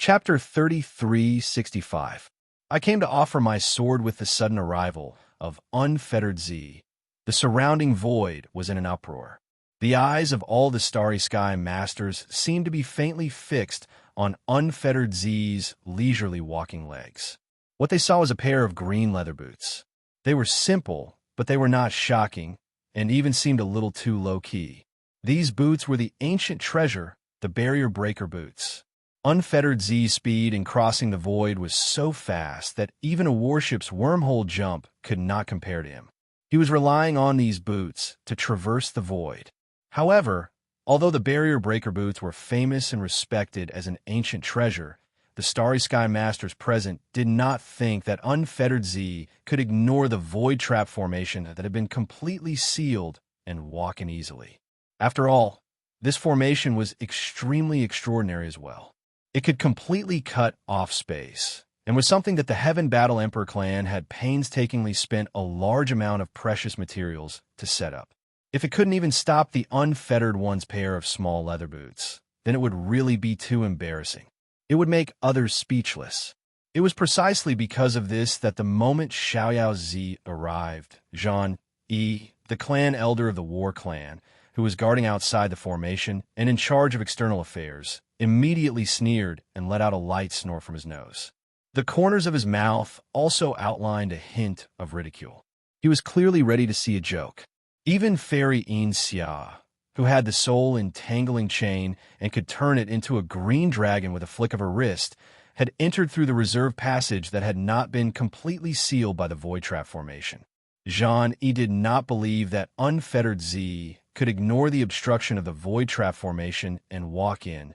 Chapter 3365. I came to offer my sword with the sudden arrival of unfettered Z. The surrounding void was in an uproar. The eyes of all the starry sky masters seemed to be faintly fixed on unfettered Z's leisurely walking legs. What they saw was a pair of green leather boots. They were simple, but they were not shocking, and even seemed a little too low-key. These boots were the ancient treasure, the barrier breaker boots. Unfettered Z's speed in crossing the void was so fast that even a warship's wormhole jump could not compare to him. He was relying on these boots to traverse the void. However, although the barrier breaker boots were famous and respected as an ancient treasure, the Starry Sky Masters present did not think that Unfettered Z could ignore the void trap formation that had been completely sealed and walk in easily. After all, this formation was extremely extraordinary as well. It could completely cut off space, and was something that the Heaven Battle Emperor clan had painstakingly spent a large amount of precious materials to set up. If it couldn't even stop the Unfettered One's pair of small leather boots, then it would really be too embarrassing. It would make others speechless. It was precisely because of this that the moment Xiao Zi arrived, Xianxia, the clan elder of the War Clan, who was guarding outside the formation and in charge of external affairs, immediately sneered and let out a light snore from his nose. The corners of his mouth also outlined a hint of ridicule. He was clearly ready to see a joke. Even Fairy Xianxia, who had the soul entangling chain and could turn it into a green dragon with a flick of her wrist, had entered through the reserve passage that had not been completely sealed by the void trap formation. Xianxia did not believe that Unfettered Z could ignore the obstruction of the void trap formation and walk in.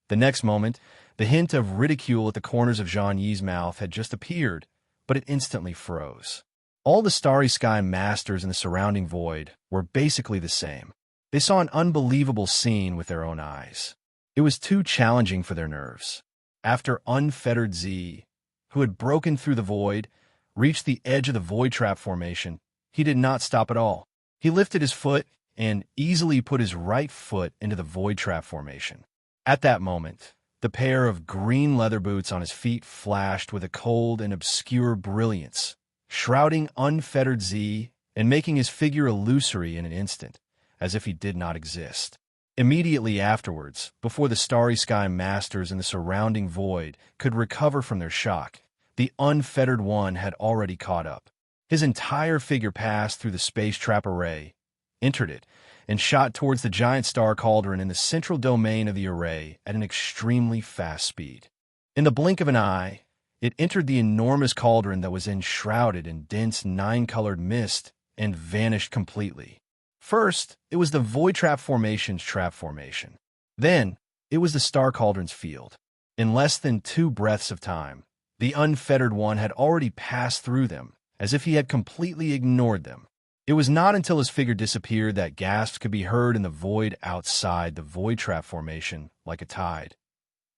The next moment, the hint of ridicule at the corners of Xianxia's mouth had just appeared, but it instantly froze. All the Starry Sky Masters in the surrounding void were basically the same. They saw an unbelievable scene with their own eyes. It was too challenging for their nerves. After Unfettered Z, who had broken through the void, reached the edge of the void trap formation, he did not stop at all. He lifted his foot and easily put his right foot into the void trap formation. At that moment, the pair of green leather boots on his feet flashed with a cold and obscure brilliance, shrouding Unfettered Z and making his figure illusory in an instant, as if he did not exist. Immediately afterwards, before the Starry Sky Masters in the surrounding void could recover from their shock, the Unfettered One had already caught up. His entire figure passed through the space trap array, entered it, and shot towards the giant star cauldron in the central domain of the array at an extremely fast speed. In the blink of an eye, it entered the enormous cauldron that was enshrouded in dense nine-colored mist and vanished completely. First, it was the void trap formation's trap formation. Then, it was the star cauldron's field. In less than 2 breaths of time, the Unfettered One had already passed through them, as if he had completely ignored them. It was not until his figure disappeared that gasps could be heard in the void outside the void trap formation like a tide.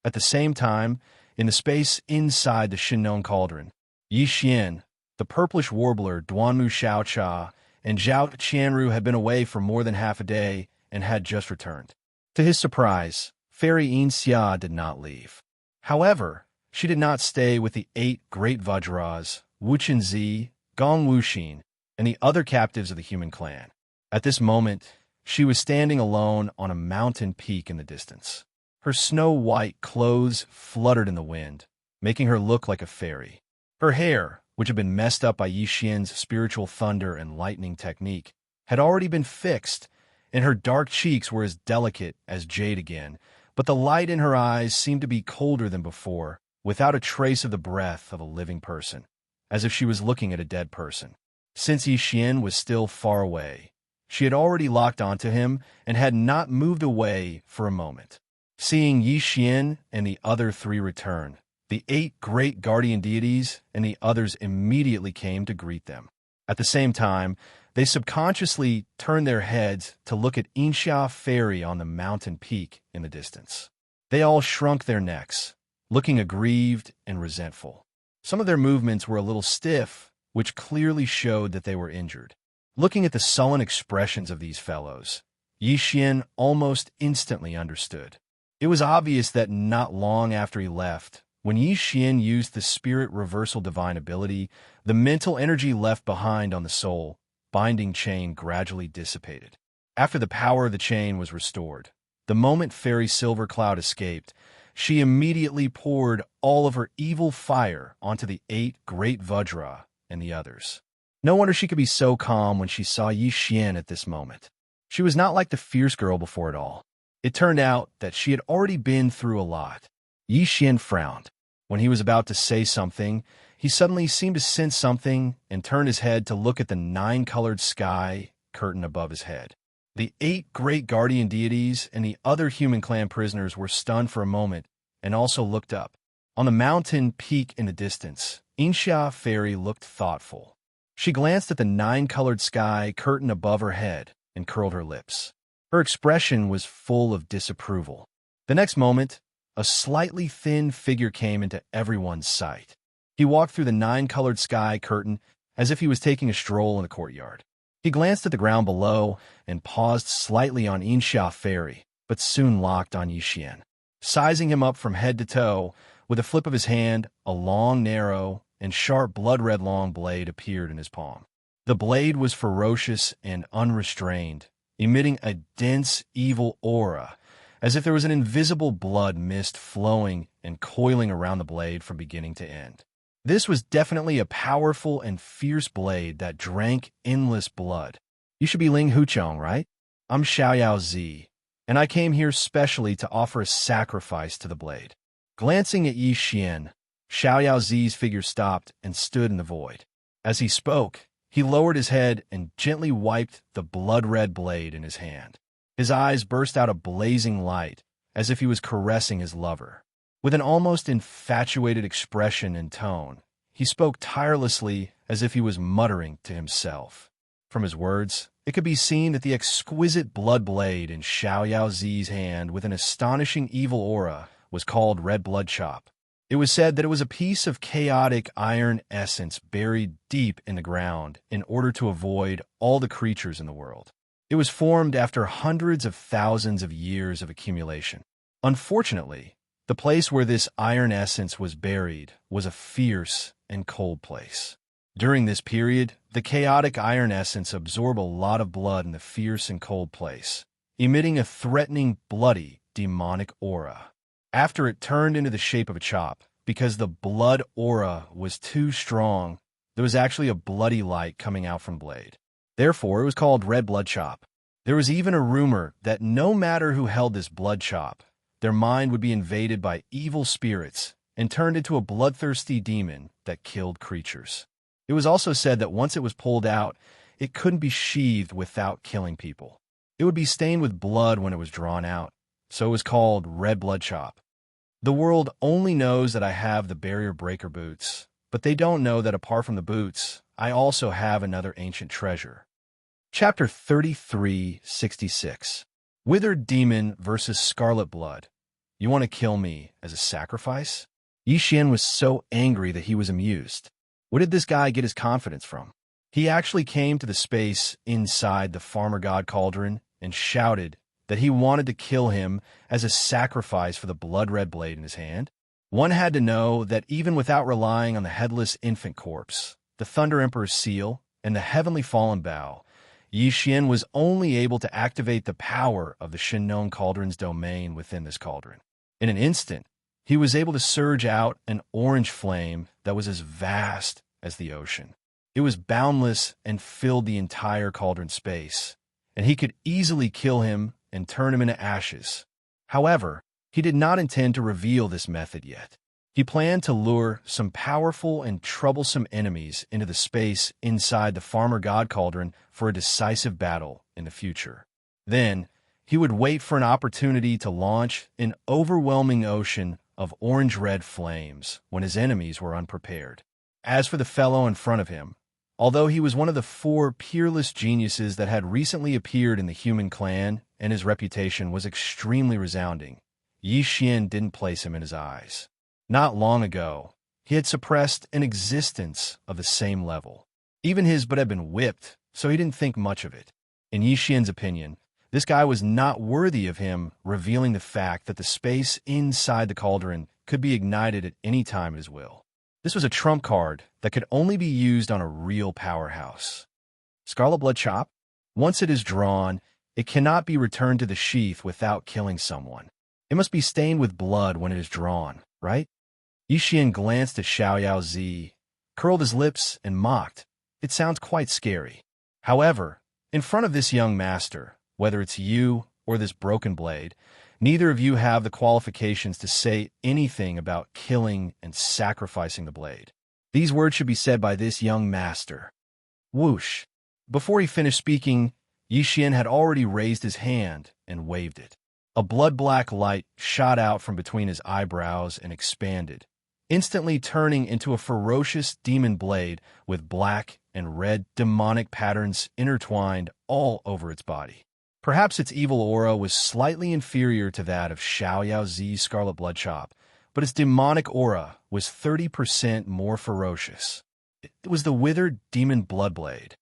At the same time, in the space inside the Shinnong cauldron, Yixian, the purplish warbler Duanmu Xiaocha, and Zhao Qianru had been away for more than half a day and had just returned. To his surprise, Fairy Xianxia did not leave. However, she did not stay with the 8 great Vajras, Wuxia, Gong Wuxin, and the other captives of the human clan. At this moment, she was standing alone on a mountain peak in the distance. Her snow-white clothes fluttered in the wind, making her look like a fairy. Her hair, which had been messed up by Yixian's spiritual thunder and lightning technique, had already been fixed, and her dark cheeks were as delicate as jade again, but the light in her eyes seemed to be colder than before, without a trace of the breath of a living person, as if she was looking at a dead person. Since Yixian was still far away, she had already locked onto him and had not moved away for a moment. Seeing Yixian and the other 3 return, the 8 great guardian deities and the others immediately came to greet them. At the same time, they subconsciously turned their heads to look at Xianxia Fairy on the mountain peak in the distance. They all shrunk their necks, looking aggrieved and resentful. Some of their movements were a little stiff, which clearly showed that they were injured. Looking at the sullen expressions of these fellows, Yixian almost instantly understood. It was obvious that not long after he left, when Yi Xian used the spirit reversal divine ability, the mental energy left behind on the soul binding chain gradually dissipated. After the power of the chain was restored, the moment Fairy Silver Cloud escaped, she immediately poured all of her evil fire onto the 8 great Vajra and the others. No wonder she could be so calm when she saw Yi Xian at this moment. She was not like the fierce girl before it all. It turned out that she had already been through a lot. Yi Xian frowned. When he was about to say something, he suddenly seemed to sense something and turned his head to look at the 9-colored sky curtain above his head. The 8 great guardian deities and the other human clan prisoners were stunned for a moment and also looked up. On the mountain peak in the distance, Xianxia Fairy looked thoughtful. She glanced at the 9-colored sky curtain above her head and curled her lips. Her expression was full of disapproval. The next moment, a slightly thin figure came into everyone's sight. He walked through the 9-colored sky curtain as if he was taking a stroll in the courtyard. He glanced at the ground below and paused slightly on Xianxia Fairy, but soon locked on Yi Xian. Sizing him up from head to toe, with a flip of his hand, a long, narrow, and sharp blood-red long blade appeared in his palm. The blade was ferocious and unrestrained, emitting a dense, evil aura, as if there was an invisible blood mist flowing and coiling around the blade from beginning to end. This was definitely a powerful and fierce blade that drank endless blood. You should be Ling Huchong, right? I'm Xiao Zi, and I came here specially to offer a sacrifice to the blade. Glancing at Yi Xian, Xiao Zi's figure stopped and stood in the void. As he spoke, he lowered his head and gently wiped the blood-red blade in his hand. His eyes burst out a blazing light, as if he was caressing his lover. With an almost infatuated expression and tone, he spoke tirelessly as if he was muttering to himself. From his words, it could be seen that the exquisite blood blade in Xiao Zi's hand with an astonishing evil aura was called Red Blood Chop. It was said that it was a piece of chaotic iron essence buried deep in the ground in order to avoid all the creatures in the world. It was formed after hundreds of thousands of years of accumulation. Unfortunately, the place where this iron essence was buried was a fierce and cold place. During this period, the chaotic iron essence absorbed a lot of blood in the fierce and cold place, emitting a threatening, bloody, demonic aura. After it turned into the shape of a chop, because the blood aura was too strong, there was actually a bloody light coming out from blade. Therefore, it was called Red Blood Chop. There was even a rumor that no matter who held this blood chop, their mind would be invaded by evil spirits and turned into a bloodthirsty demon that killed creatures. It was also said that once it was pulled out, it couldn't be sheathed without killing people. It would be stained with blood when it was drawn out, so it was called Red Blood Chop. The world only knows that I have the barrier breaker boots, but they don't know that apart from the boots, I also have another ancient treasure. Chapter 3366. Withered Demon versus Scarlet Blood. You want to kill me as a sacrifice? Yi Xian was so angry that he was amused. Where did this guy get his confidence from? He actually came to the space inside the Farmer God Cauldron and shouted that he wanted to kill him as a sacrifice for the blood-red blade in his hand. One had to know that even without relying on the headless infant corpse, the Thunder Emperor's seal, and the Heavenly Fallen Bow, Yi Xian was only able to activate the power of the Shinnon Cauldron's domain within this cauldron. In an instant, he was able to surge out an orange flame that was as vast as the ocean. It was boundless and filled the entire cauldron space, and he could easily kill him and turn him into ashes. However, he did not intend to reveal this method yet. He planned to lure some powerful and troublesome enemies into the space inside the Farmer God Cauldron for a decisive battle in the future. Then, he would wait for an opportunity to launch an overwhelming ocean of orange-red flames when his enemies were unprepared. As for the fellow in front of him, although he was one of the 4 peerless geniuses that had recently appeared in the human clan and his reputation was extremely resounding, Yi Xian didn't place him in his eyes. Not long ago, he had suppressed an existence of the same level. Even his butt had been whipped, so he didn't think much of it. In Yi Xian's opinion, This guy was not worthy of him, revealing the fact that the space inside the cauldron could be ignited at any time at his will. This was a trump card that could only be used on a real powerhouse. Scarlet Blood Chop? Once it is drawn, it cannot be returned to the sheath without killing someone. It must be stained with blood when it is drawn, right? Yixian glanced at Xiao, curled his lips, and mocked. It sounds quite scary. However, in front of this young master, whether it's you or this broken blade, neither of you have the qualifications to say anything about killing and sacrificing the blade. These words should be said by this young master. Whoosh! Before he finished speaking, Yixian had already raised his hand and waved it. A blood-black light shot out from between his eyebrows and expanded, instantly turning into a ferocious demon blade with black and red demonic patterns intertwined all over its body. Perhaps its evil aura was slightly inferior to that of Xiaoyaozi's Scarlet Blood Chop, but its demonic aura was 30% more ferocious. It was the withered demon bloodblade.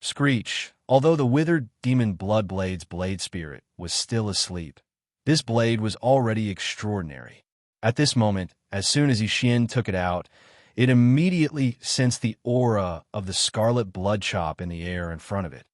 Screech, although the withered demon bloodblade's blade spirit was still asleep, this blade was already extraordinary. At this moment, as soon as Yixian took it out, it immediately sensed the aura of the Scarlet Blood Chop in the air in front of it.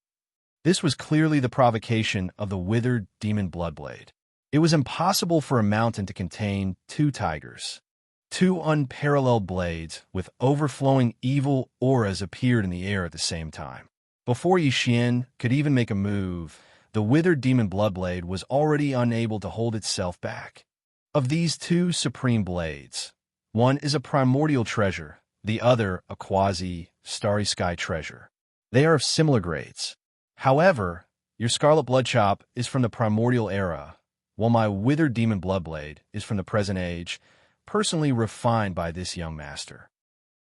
This was clearly the provocation of the withered demon bloodblade. It was impossible for a mountain to contain two tigers. Two unparalleled blades with overflowing evil auras appeared in the air at the same time. Before Yixian could even make a move, the withered demon bloodblade was already unable to hold itself back. Of these two supreme blades, one is a primordial treasure, the other a quasi-starry sky treasure. They are of similar grades. However, your Scarlet Blood Chop is from the primordial era, while my withered demon bloodblade is from the present age, personally refined by this young master.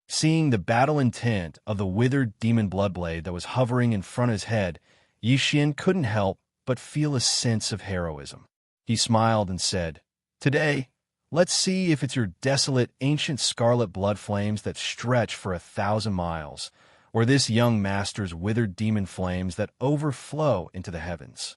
Seeing the battle intent of the withered demon bloodblade that was hovering in front of his head, Yixian couldn't help but feel a sense of heroism. He smiled and said, "Today, let's see if it's your desolate ancient scarlet blood flames that stretch for 1,000 miles, or this young master's withered demon flames that overflow into the heavens."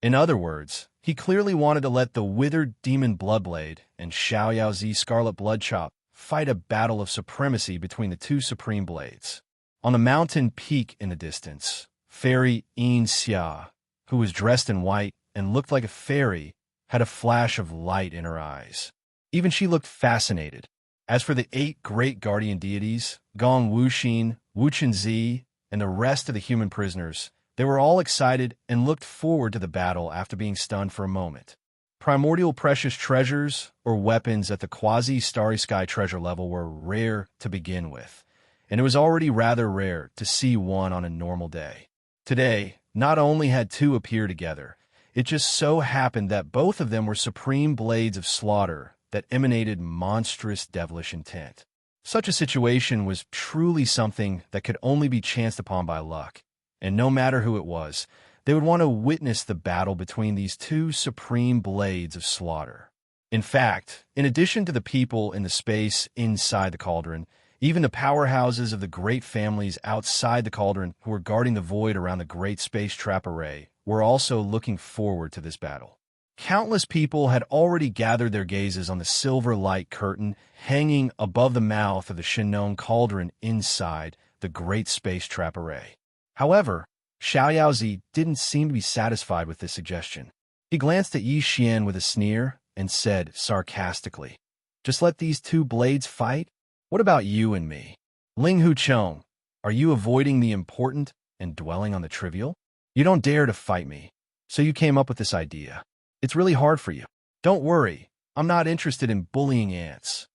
In other words, he clearly wanted to let the withered demon bloodblade and Xiaoyaozi's Scarlet Blood Chop fight a battle of supremacy between the two supreme blades. On the mountain peak in the distance, Fairy Xianxia, who was dressed in white and looked like a fairy, had a flash of light in her eyes. Even she looked fascinated. As for the 8 great guardian deities, Gong Wuxin, Wuchenzi, and the rest of the human prisoners, they were all excited and looked forward to the battle after being stunned for a moment. Primordial precious treasures or weapons at the quasi-starry sky treasure level were rare to begin with, and it was already rather rare to see one on a normal day. Today, not only had 2 appear together, it just so happened that both of them were supreme blades of slaughter that emanated monstrous devilish intent. Such a situation was truly something that could only be chanced upon by luck, and no matter who it was, they would want to witness the battle between these 2 supreme blades of slaughter. In fact, in addition to the people in the space inside the cauldron, even the powerhouses of the great families outside the cauldron who were guarding the void around the great space trap array were also looking forward to this battle. Countless people had already gathered their gazes on the silver light curtain hanging above the mouth of the Shinon cauldron inside the great space trap array. However, Xiaoyaozi didn't seem to be satisfied with this suggestion. He glanced at Yixian with a sneer and said sarcastically, "Just let these 2 blades fight? What about you and me? Ling Huchong, are you avoiding the important and dwelling on the trivial? You don't dare to fight me, so you came up with this idea. It's really hard for you. Don't worry, I'm not interested in bullying ants."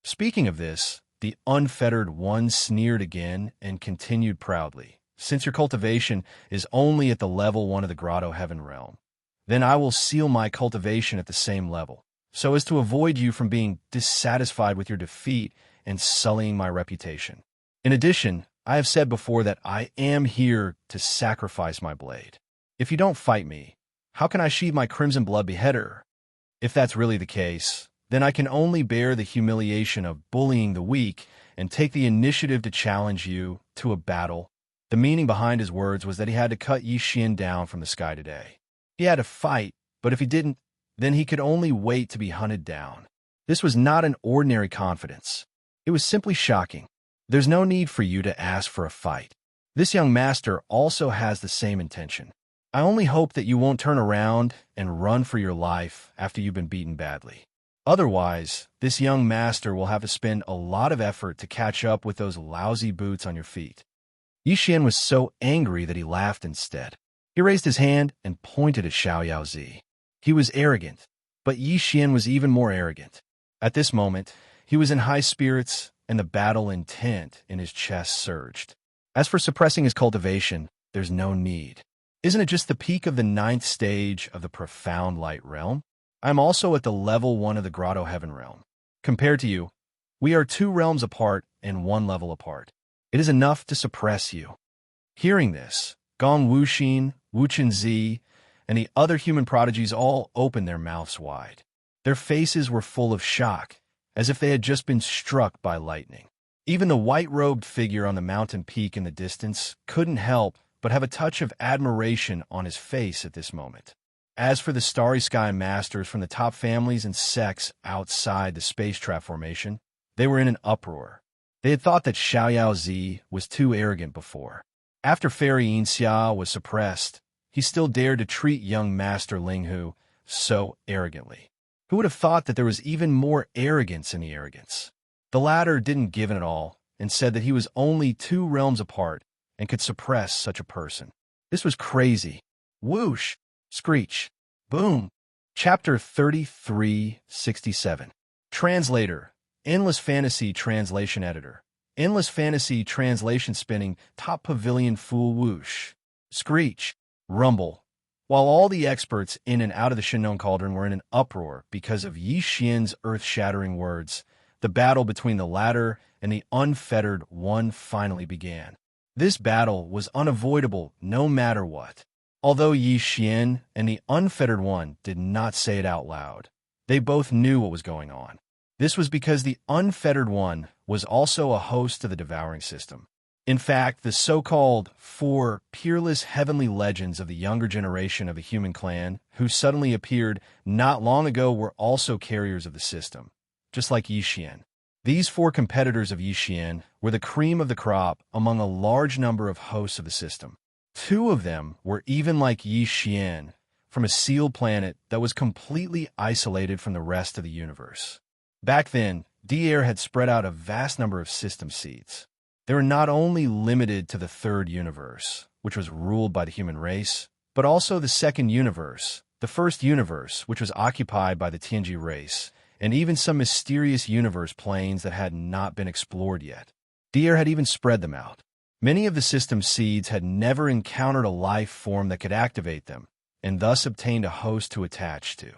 Speaking of this, the unfettered one sneered again and continued proudly, "Since your cultivation is only at the level 1 of the Grotto Heaven realm, then I will seal my cultivation at the same level, so as to avoid you from being dissatisfied with your defeat and sullying my reputation. In addition, I have said before that I am here to sacrifice my blade. If you don't fight me, how can I sheathe my crimson blood beheader? If that's really the case, then I can only bear the humiliation of bullying the weak and take the initiative to challenge you to a battle." The meaning behind his words was that he had to cut Yixian down from the sky today. He had to fight, but if he didn't, then he could only wait to be hunted down. This was not an ordinary confidence. It was simply shocking. There's no need for you to ask for a fight. This young master also has the same intention. I only hope that you won't turn around and run for your life after you've been beaten badly. Otherwise, this young master will have to spend a lot of effort to catch up with those lousy boots on your feet. Yixian was so angry that he laughed instead. He raised his hand and pointed at Xiaoyaozi. He was arrogant, but Yixian was even more arrogant. At this moment, he was in high spirits, and the battle intent in his chest surged. As for suppressing his cultivation, there's no need. Isn't it just the peak of the 9th stage of the profound light realm? I'm also at the level 1 of the grotto heaven realm. Compared to you, we are 2 realms apart and 1 level apart. It is enough to suppress you. Hearing this, Gong Wuxin, Wu Chenzi, and the other human prodigies all opened their mouths wide. Their faces were full of shock, as if they had just been struck by lightning. Even the white-robed figure on the mountain peak in the distance couldn't help but have a touch of admiration on his face at this moment. As for the Starry Sky Masters from the top families and sects outside the space trap formation, they were in an uproar. They had thought that Xiaoyaozi was too arrogant before. After Fairy Xianxia was suppressed, he still dared to treat young Master Linghu so arrogantly. Who would have thought that there was even more arrogance in the arrogance? The latter didn't give in at all and said that he was only 2 realms apart and could suppress such a person. This was crazy. Whoosh! Screech! Boom! Chapter 3367. Translator. Endless Fantasy Translation Editor. Endless Fantasy Translation Spinning. Top Pavilion Fool Whoosh! Screech! Rumble! While all the experts in and out of the Shinnon Cauldron were in an uproar because of Yixian's earth-shattering words, the battle between the latter and the unfettered one finally began. This battle was unavoidable no matter what. Although Yixian and the unfettered one did not say it out loud, they both knew what was going on. This was because the unfettered one was also a host of the Devouring system. In fact, the so-called 4 peerless heavenly legends of the younger generation of the human clan who suddenly appeared not long ago were also carriers of the system, just like Yixian. These 4 competitors of Yixian were the cream of the crop among a large number of hosts of the system. 2 of them were even like Yixian, from a sealed planet that was completely isolated from the rest of the universe. Back then, Devourer had spread out a vast number of system seeds. They were not only limited to the 3rd universe, which was ruled by the human race, but also the 2nd universe, the 1st universe, which was occupied by the Tianji race, and even some mysterious universe planes that had not been explored yet. Devourer had even spread them out. Many of the system seeds had never encountered a life form that could activate them, and thus obtained a host to attach to.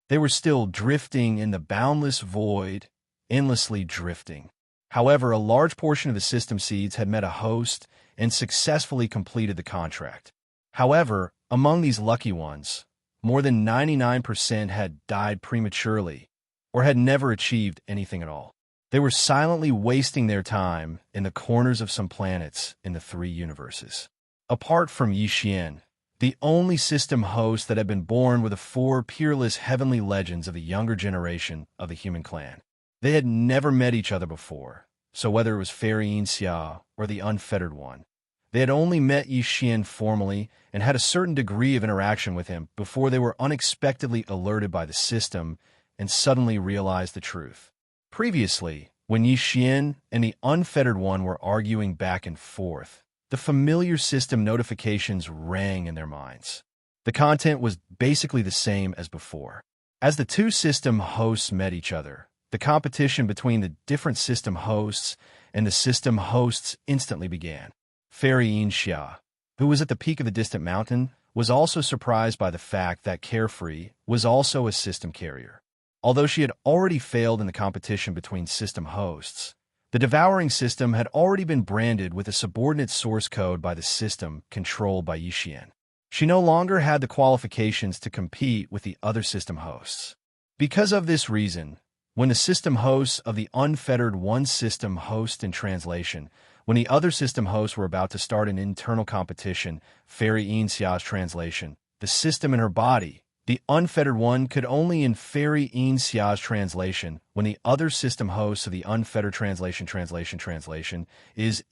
They were still drifting in the boundless void, endlessly drifting. However, a large portion of the system seeds had met a host and successfully completed the contract. However, among these lucky ones, more than 99% had died prematurely or had never achieved anything at all. They were silently wasting their time in the corners of some planets in the 3 universes. Apart from Yixian, the only system host that had been born were the 4 peerless heavenly legends of the younger generation of the human clan. They had never met each other before, so whether it was Fairy Xianxia or the unfettered one, they had only met Yixian formally and had a certain degree of interaction with him before they were unexpectedly alerted by the system and suddenly realized the truth. Previously, when Yixian and the unfettered one were arguing back and forth, the familiar system notifications rang in their minds. The content was basically the same as before. As the 2 system hosts met each other, the competition between the different system hosts and the system hosts instantly began. Fairy Xianxia, who was at the peak of the distant mountain, was also surprised by the fact that Carefree was also a system carrier. Although she had already failed in the competition between system hosts, the Devouring system had already been branded with a subordinate source code by the system controlled by Yixian. She no longer had the qualifications to compete with the other system hosts. Because of this reason, when the system hosts of the unfettered one system host in translation, when the other system hosts were about to start an internal competition, Fairy Xianxia's translation, the system in her body. The unfettered one could only in Fairy Xianxia's translation, when the other system hosts of the unfettered translation translation translation is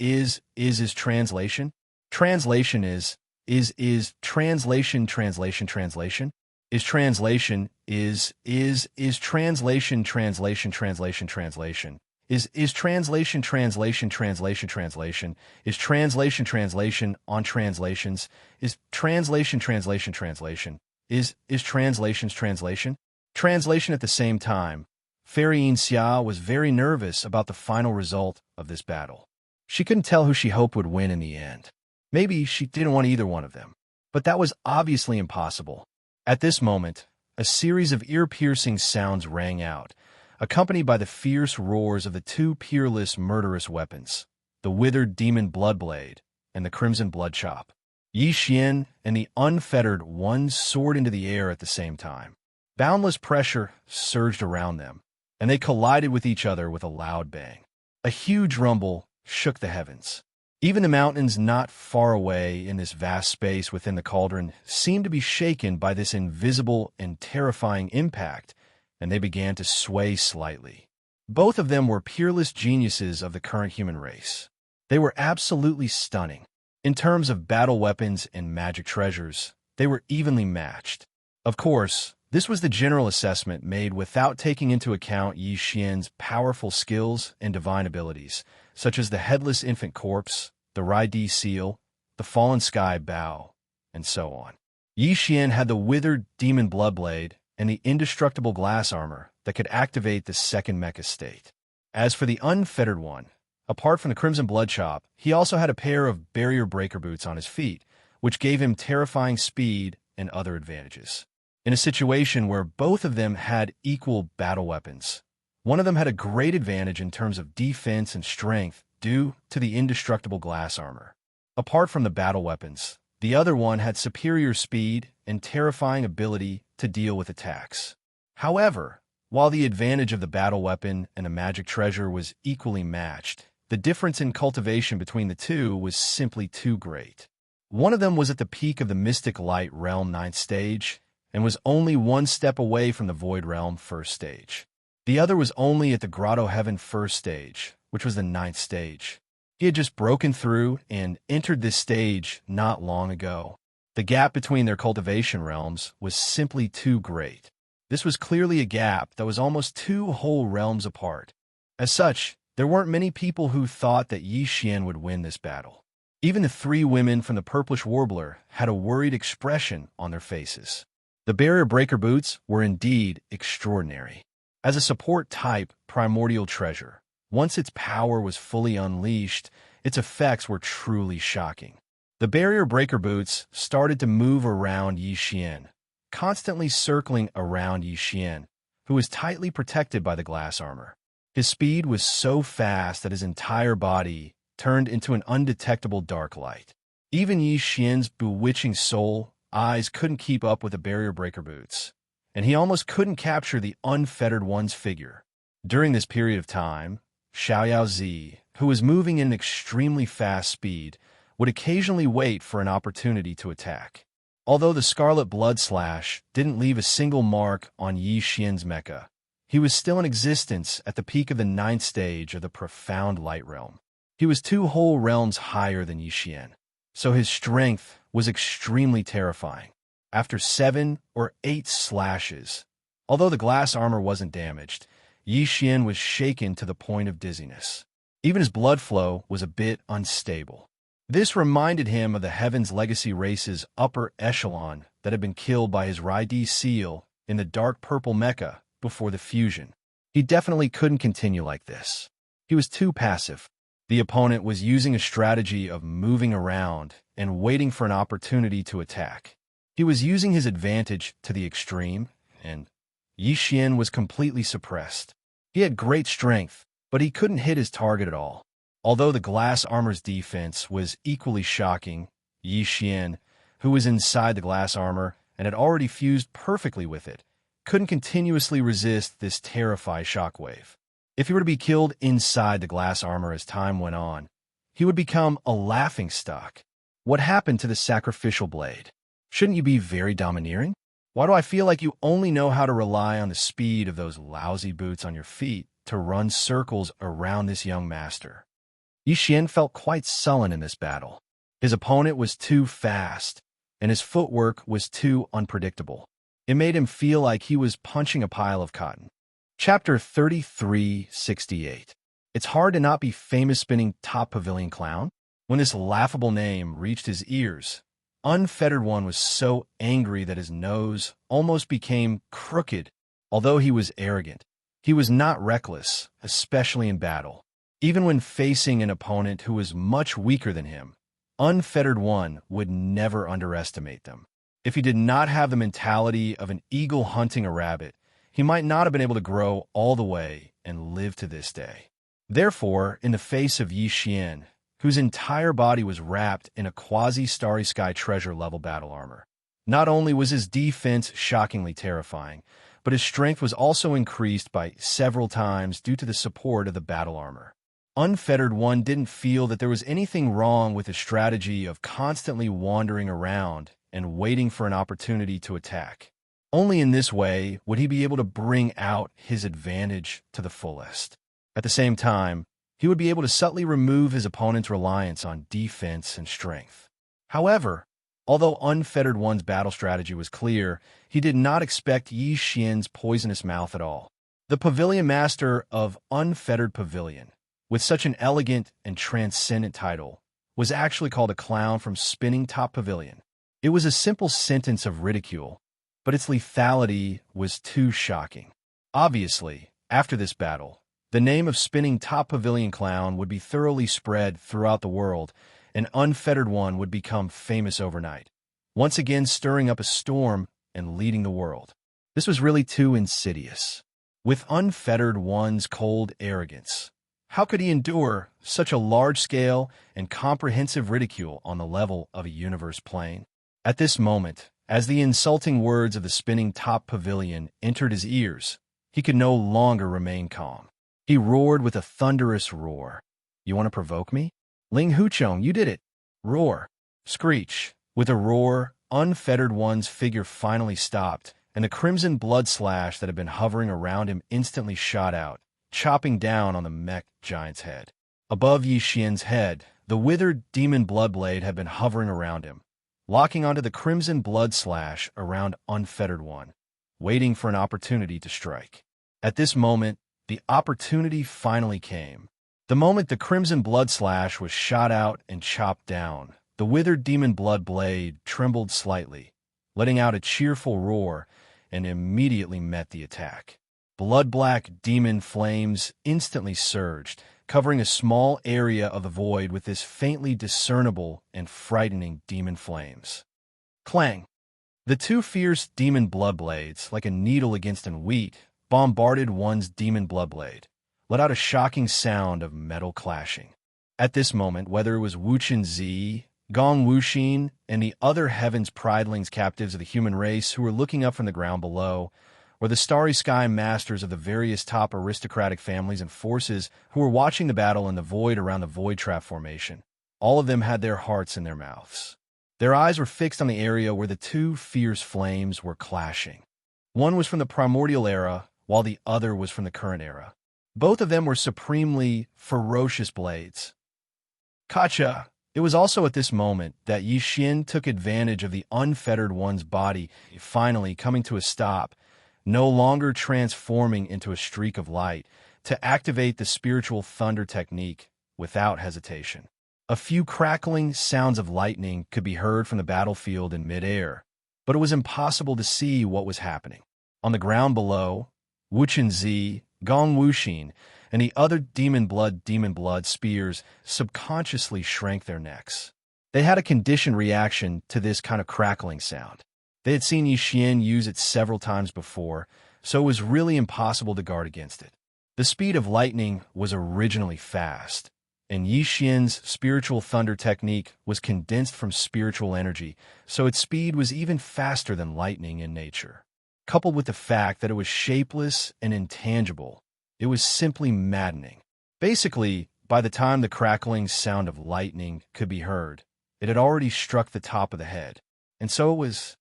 translation. Translation is translation translation translation is translation is translation translation translation translation is translation translation translation translation is translation translation on translations is translation translation translation is translations translation translation at the same time. Fairy Xianxia was very nervous about the final result of this battle. She couldn't tell who she hoped would win in the end. Maybe she didn't want either one of them, but that was obviously impossible. At this moment, a series of ear-piercing sounds rang out, accompanied by the fierce roars of the two peerless murderous weapons, the withered demon bloodblade and the crimson bloodchop. Xian and the unfettered one soared into the air at the same time. Boundless pressure surged around them, and they collided with each other with a loud bang. A huge rumble shook the heavens. Even the mountains not far away in this vast space within the cauldron seemed to be shaken by this invisible and terrifying impact, and they began to sway slightly. Both of them were peerless geniuses of the current human race. They were absolutely stunning. In terms of battle weapons and magic treasures, they were evenly matched. Of course, this was the general assessment made without taking into account Xian's powerful skills and divine abilities, such as the headless infant corpse, the Rai seal, the fallen sky bow, and so on. Xian had the withered demon bloodblade and the indestructible glass armor that could activate the second mecha state. As for the unfettered one, apart from the crimson bloodchop, he also had a pair of barrier breaker boots on his feet, which gave him terrifying speed and other advantages. In a situation where both of them had equal battle weapons, one of them had a great advantage in terms of defense and strength due to the indestructible glass armor. Apart from the battle weapons, the other one had superior speed and terrifying ability to deal with attacks. However, while the advantage of the battle weapon and the magic treasure was equally matched, the difference in cultivation between the two was simply too great. One of them was at the peak of the Mystic Light Realm 9th stage, and was only one step away from the Void Realm 1st stage. The other was only at the Grotto Heaven 1st stage, which was the 9th stage. He had just broken through and entered this stage not long ago. The gap between their cultivation realms was simply too great. This was clearly a gap that was almost 2 whole realms apart. As such, there weren't many people who thought that Xian would win this battle. Even the 3 women from the Purplish Warbler had a worried expression on their faces. The barrier breaker boots were indeed extraordinary. As a support type primordial treasure, once its power was fully unleashed, its effects were truly shocking. The barrier breaker boots started to move around Xian, constantly circling around Xian, who was tightly protected by the glass armor. His speed was so fast that his entire body turned into an undetectable dark light. Even Xian's bewitching soul eyes couldn't keep up with the barrier breaker boots, and he almost couldn't capture the unfettered one's figure. During this period of time, Xiaozi, who was moving in an extremely fast speed, would occasionally wait for an opportunity to attack. Although the Scarlet Blood Slash didn't leave a single mark on Xian's mecha, he was still in existence at the peak of the 9th stage of the Profound Light Realm. He was 2 whole realms higher than Xian, so his strength was extremely terrifying. After 7 or 8 slashes, although the glass armor wasn't damaged, Xian was shaken to the point of dizziness. Even his blood flow was a bit unstable. This reminded him of the Heaven's Legacy race's upper echelon that had been killed by his Rai seal in the dark purple mecha before the fusion. He definitely couldn't continue like this. He was too passive. The opponent was using a strategy of moving around and waiting for an opportunity to attack. He was using his advantage to the extreme, and Xian was completely suppressed. He had great strength, but he couldn't hit his target at all. Although the glass armor's defense was equally shocking, Xian, who was inside the glass armor and had already fused perfectly with it, couldn't continuously resist this terrifying shockwave. If he were to be killed inside the glass armor as time went on, he would become a laughingstock. What happened to the sacrificial blade? Shouldn't you be very domineering? Why do I feel like you only know how to rely on the speed of those lousy boots on your feet to run circles around this young master? Yi Xian felt quite sullen in this battle. His opponent was too fast, and his footwork was too unpredictable. It made him feel like he was punching a pile of cotton. Chapter 3368. It's hard to not be famous spinning top pavilion clown. When this laughable name reached his ears, Unfettered One was so angry that his nose almost became crooked. Although he was arrogant, he was not reckless, especially in battle. Even when facing an opponent who was much weaker than him, Unfettered One would never underestimate them. If he did not have the mentality of an eagle hunting a rabbit, he might not have been able to grow all the way and live to this day. Therefore, in the face of Yi Xian, whose entire body was wrapped in a quasi-Starry Sky treasure-level battle armor, not only was his defense shockingly terrifying, but his strength was also increased by several times due to the support of the battle armor. Unfettered One didn't feel that there was anything wrong with his strategy of constantly wandering around and waiting for an opportunity to attack. Only in this way would he be able to bring out his advantage to the fullest. At the same time, he would be able to subtly remove his opponent's reliance on defense and strength. However, although Unfettered One's battle strategy was clear, he did not expect Yi Xian's poisonous mouth at all. The pavilion master of Unfettered Pavilion, with such an elegant and transcendent title, was actually called a clown from Spinning Top Pavilion. It was a simple sentence of ridicule, but its lethality was too shocking. Obviously, after this battle, the name of Spinning Top Pavilion Clown would be thoroughly spread throughout the world, and Unfettered One would become famous overnight, once again stirring up a storm and leading the world. This was really too insidious. With Unfettered One's cold arrogance, how could he endure such a large-scale and comprehensive ridicule on the level of a universe plane? At this moment, as the insulting words of the Spinning Top Pavilion entered his ears, he could no longer remain calm. He roared with a thunderous roar. You want to provoke me? Ling Huchong, you did it. Roar. Screech. With a roar, Unfettered One's figure finally stopped, and the crimson blood slash that had been hovering around him instantly shot out, chopping down on the mech giant's head. Above Yi Xian's head, the withered demon blood blade had been hovering around him, locking onto the crimson blood slash around Unfettered One, waiting for an opportunity to strike. At this moment, the opportunity finally came. The moment the crimson blood slash was shot out and chopped down, the withered demon blood blade trembled slightly, letting out a cheerful roar, and immediately met the attack. Blood-black demon flames instantly surged, covering a small area of the void with this faintly discernible and frightening demon flames. Clang! The two fierce demon blood blades, like a needle against an wheat, bombarded one's demon blood blade, let out a shocking sound of metal clashing. At this moment, whether it was Wuxia, Gong Wuxin, and the other Heaven's Pridelings captives of the human race who were looking up from the ground below, or the Starry Sky masters of the various top aristocratic families and forces who were watching the battle in the void around the Void Trap Formation, all of them had their hearts in their mouths. Their eyes were fixed on the area where the two fierce flames were clashing. One was from the primordial era, while the other was from the current era. Both of them were supremely ferocious blades. Kacha! It was also at this moment that Yi Xian took advantage of the Unfettered One's body finally coming to a stop, no longer transforming into a streak of light, to activate the spiritual thunder technique without hesitation. A few crackling sounds of lightning could be heard from the battlefield in midair, but it was impossible to see what was happening. On the ground below, Wuxia, Gong Wuxin, and the other demon blood spears subconsciously shrank their necks. They had a conditioned reaction to this kind of crackling sound. They had seen Yi Xian use it several times before, so it was really impossible to guard against it. The speed of lightning was originally fast, and Yi Xian's spiritual thunder technique was condensed from spiritual energy, so its speed was even faster than lightning in nature. Coupled with the fact that it was shapeless and intangible, it was simply maddening. Basically, by the time the crackling sound of lightning could be heard, it had already struck the top of the head. And so it was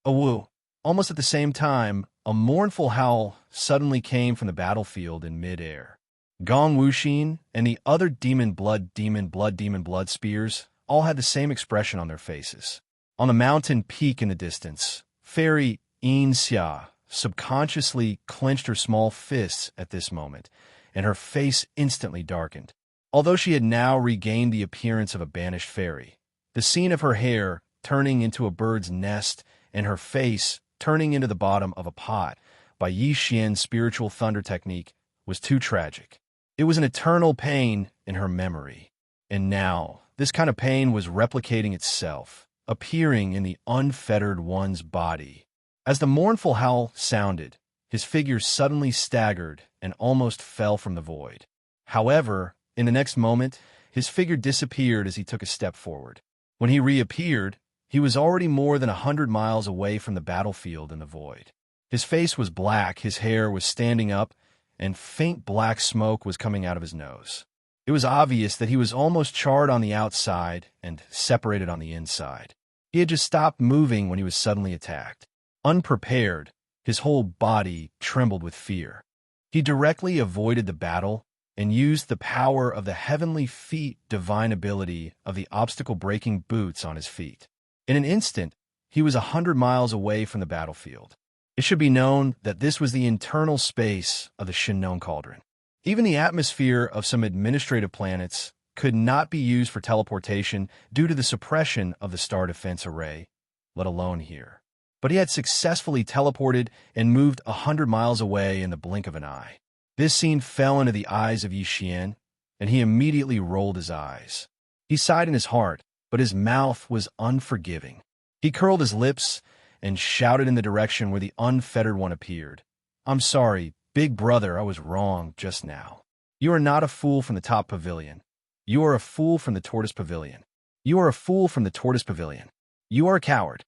a woo. Almost at the same time, a mournful howl suddenly came from the battlefield in midair. Gong Wuxin and the other demon blood spears all had the same expression on their faces. On the mountain peak in the distance, Fairy Xianxia subconsciously clenched her small fists at this moment, and her face instantly darkened. Although she had now regained the appearance of a banished fairy, the scene of her hair turning into a bird's nest and her face turning into the bottom of a pot by Yi Xian's spiritual thunder technique was too tragic. It was an eternal pain in her memory. And now, this kind of pain was replicating itself, appearing in the unfettered one's body. As the mournful howl sounded, his figure suddenly staggered and almost fell from the void. However, in the next moment, his figure disappeared as he took a step forward. When he reappeared, he was already more than 100 miles away from the battlefield in the void. His face was black, his hair was standing up, and faint black smoke was coming out of his nose. It was obvious that he was almost charred on the outside and separated on the inside. He had just stopped moving when he was suddenly attacked. Unprepared, his whole body trembled with fear. He directly avoided the battle and used the power of the heavenly feet divine ability of the obstacle-breaking boots on his feet. In an instant, he was 100 miles away from the battlefield. It should be known that this was the internal space of the Shinnon Cauldron. Even the atmosphere of some administrative planets could not be used for teleportation due to the suppression of the star defense array, let alone here. But he had successfully teleported and moved 100 miles away in the blink of an eye. This scene fell into the eyes of Yi Xian, and he immediately rolled his eyes. He sighed in his heart, but his mouth was unforgiving. He curled his lips and shouted in the direction where the unfettered one appeared. "I'm sorry, big brother, I was wrong just now. You are not a fool from the top pavilion. You are a fool from the tortoise pavilion. You are a fool from the tortoise pavilion. You are a coward."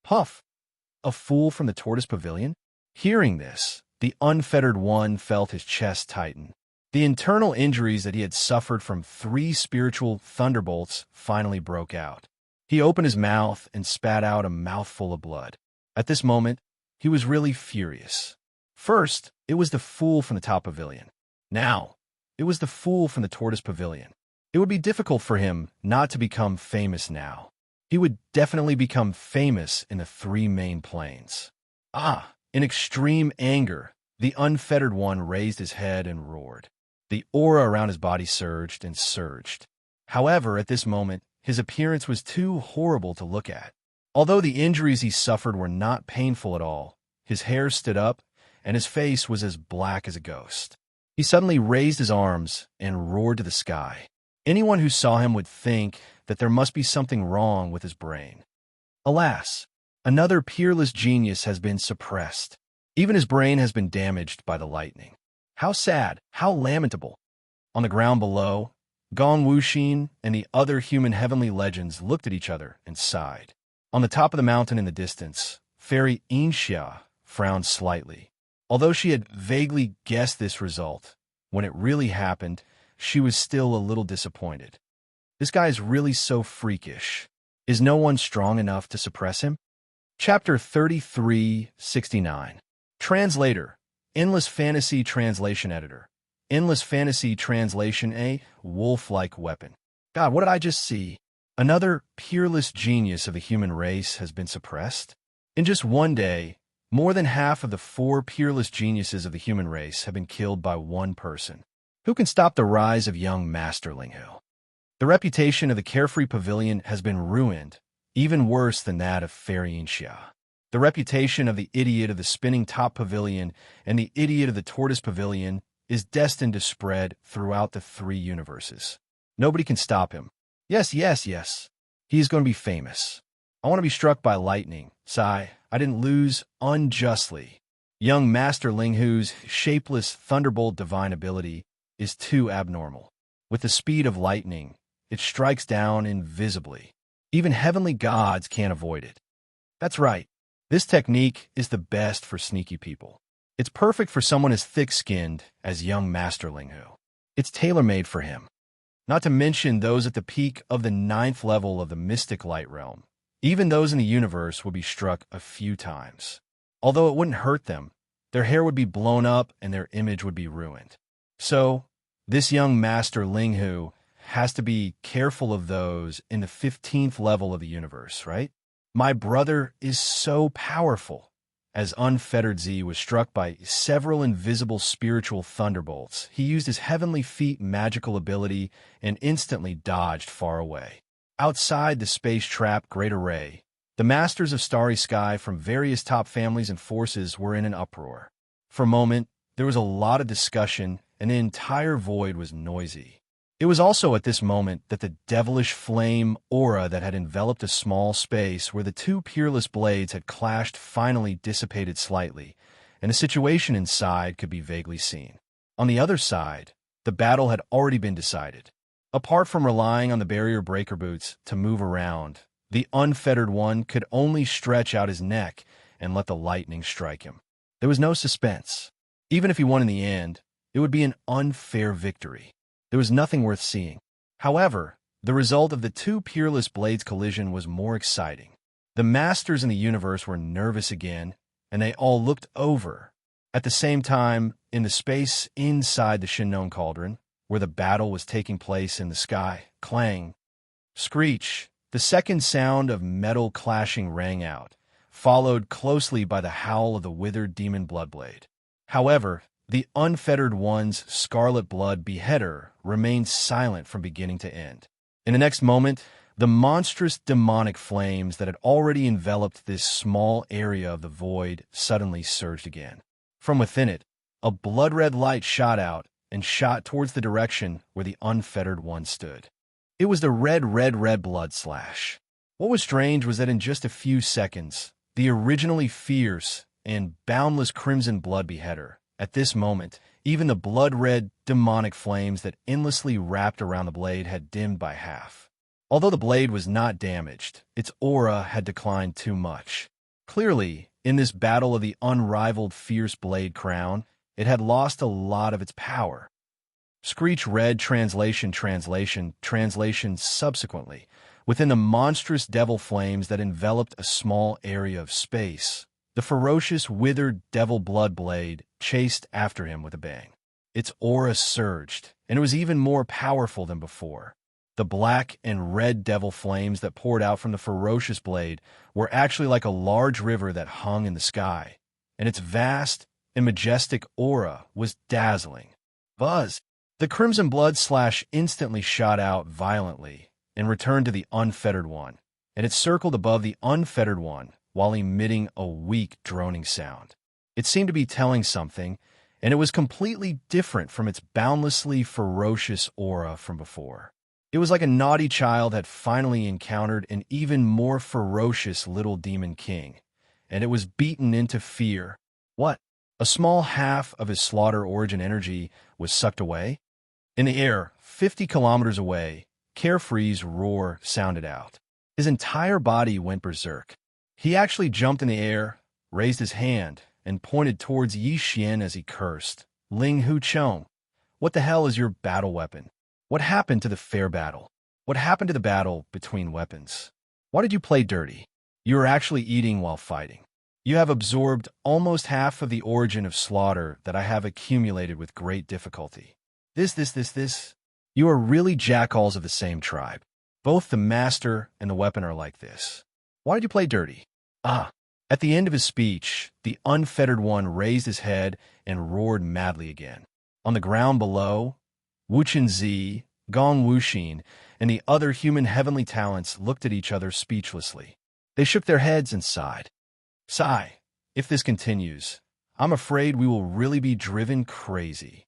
Puff! A fool from the tortoise pavilion? Hearing this, the unfettered one felt his chest tighten. The internal injuries that he had suffered from 3 spiritual thunderbolts finally broke out. He opened his mouth and spat out a mouthful of blood. At this moment, he was really furious. First, it was the fool from the top pavilion. Now, it was the fool from the tortoise pavilion. It would be difficult for him not to become famous now. He would definitely become famous in the 3 main planes. In extreme anger, the unfettered one raised his head and roared. The aura around his body surged and surged. However, at this moment, his appearance was too horrible to look at. Although the injuries he suffered were not painful at all, his hair stood up, and his face was as black as a ghost. He suddenly raised his arms and roared to the sky. Anyone who saw him would think that there must be something wrong with his brain. Alas, another peerless genius has been suppressed. Even his brain has been damaged by the lightning. How sad, how lamentable. On the ground below, Gong Wuxin and the other human heavenly legends looked at each other and sighed. On the top of the mountain in the distance, Fairy Xianxia frowned slightly. Although she had vaguely guessed this result, when it really happened, she was still a little disappointed. This guy is really so freakish. Is no one strong enough to suppress him? Chapter 3369. Translator, Endless Fantasy Translation Editor. Endless Fantasy Translation, a wolf-like weapon. God, what did I just see? Another peerless genius of the human race has been suppressed? In just one day, more than half of the 4 peerless geniuses of the human race have been killed by one person. Who can stop the rise of young Master Linghu? The reputation of the Carefree Pavilion has been ruined, even worse than that of Fairy Xianxia. The reputation of the idiot of the Spinning Top Pavilion and the idiot of the Tortoise Pavilion is destined to spread throughout the 3 universes. Nobody can stop him. Yes. He is going to be famous. I want to be struck by lightning. Sigh, I didn't lose unjustly. Young Master Linghu's shapeless thunderbolt divine ability is too abnormal. With the speed of lightning, it strikes down invisibly. Even heavenly gods can't avoid it. That's right. This technique is the best for sneaky people. It's perfect for someone as thick-skinned as young Master Linghu. It's tailor-made for him. Not to mention those at the peak of the 9th level of the Mystic Light Realm. Even those in the universe would be struck a few times. Although it wouldn't hurt them, their hair would be blown up and their image would be ruined. So, this young master Ling Hu has to be careful of those in the 15th level of the universe, right? My brother is so powerful. As Unfettered Z was struck by several invisible spiritual thunderbolts, he used his heavenly feet magical ability and instantly dodged far away. Outside the space trap Great Array, the masters of Starry Sky from various top families and forces were in an uproar. For a moment, there was a lot of discussion, and the entire void was noisy. It was also at this moment that the devilish flame aura that had enveloped a small space where the two peerless blades had clashed finally dissipated slightly, and the situation inside could be vaguely seen. On the other side, the battle had already been decided. Apart from relying on the barrier breaker boots to move around, the unfettered one could only stretch out his neck and let the lightning strike him. There was no suspense. Even if he won in the end, it would be an unfair victory. There was nothing worth seeing. However, the result of the two peerless blades' collision was more exciting. The masters in the universe were nervous again, and they all looked over. At the same time, in the space inside the Shinnon Cauldron, where the battle was taking place in the sky, clang, screech, the second sound of metal clashing rang out, followed closely by the howl of the withered demon Bloodblade. However, the unfettered one's scarlet blood beheader remained silent from beginning to end. In the next moment, the monstrous demonic flames that had already enveloped this small area of the void suddenly surged again. From within it, a blood-red light shot out and shot towards the direction where the unfettered one stood. It was the red blood slash. What was strange was that in just a few seconds, the originally fierce and boundless crimson blood beheader, at this moment, even the blood-red demonic flames that endlessly wrapped around the blade had dimmed by half. Although the blade was not damaged, its aura had declined too much. Clearly, in this battle of the unrivaled fierce blade crown, it had lost a lot of its power. Screech read translation subsequently, within the monstrous devil flames that enveloped a small area of space. The ferocious, withered devil blood blade chased after him with a bang. Its aura surged, and it was even more powerful than before. The black and red devil flames that poured out from the ferocious blade were actually like a large river that hung in the sky, and its vast and majestic aura was dazzling. Buzz! The crimson blood slash instantly shot out violently and returned to the unfettered one, and it circled above the unfettered one, while emitting a weak, droning sound. It seemed to be telling something, and it was completely different from its boundlessly ferocious aura from before. It was like a naughty child had finally encountered an even more ferocious little demon king, and it was beaten into fear. What? A small half of his slaughter origin energy was sucked away? In the air, 50 kilometers away, Carefree's roar sounded out. His entire body went berserk. He actually jumped in the air, raised his hand, and pointed towards Yi Xian as he cursed. Ling Hu Chong, what the hell is your battle weapon? What happened to the fair battle? What happened to the battle between weapons? Why did you play dirty? You were actually eating while fighting. You have absorbed almost half of the origin of slaughter that I have accumulated with great difficulty. This. You are really jackals of the same tribe. Both the master and the weapon are like this. Why did you play dirty? At the end of his speech, the unfettered one raised his head and roared madly again. On the ground below, Wuchen Zi, Gong Wuxin, and the other human heavenly talents looked at each other speechlessly. They shook their heads and sighed. Sigh, if this continues, I'm afraid we will really be driven crazy.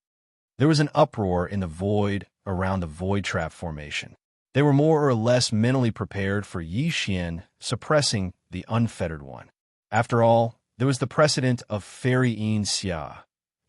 There was an uproar in the void around the void trap formation. They were more or less mentally prepared for Yi Xian suppressing the unfettered one. After all, there was the precedent of Fairy Xianxia,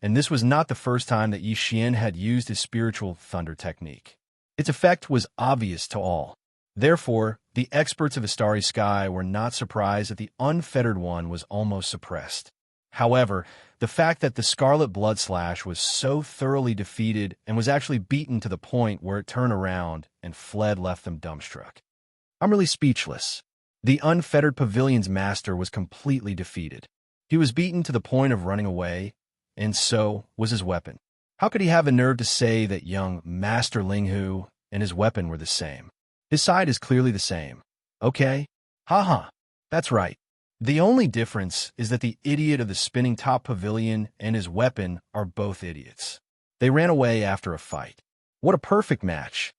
and this was not the first time that Yi Xian had used his spiritual thunder technique. Its effect was obvious to all. Therefore, the experts of the Starry Sky were not surprised that the unfettered one was almost suppressed. However, the fact that the Scarlet Blood Slash was so thoroughly defeated and was actually beaten to the point where it turned around and fled left them dumbstruck. I'm really speechless. The unfettered pavilion's master was completely defeated. He was beaten to the point of running away, and so was his weapon. How could he have the nerve to say that young Master Linghu and his weapon were the same? His side is clearly the same. Okay? Haha. That's right. The only difference is that the idiot of the spinning top pavilion and his weapon are both idiots. They ran away after a fight. What a perfect match.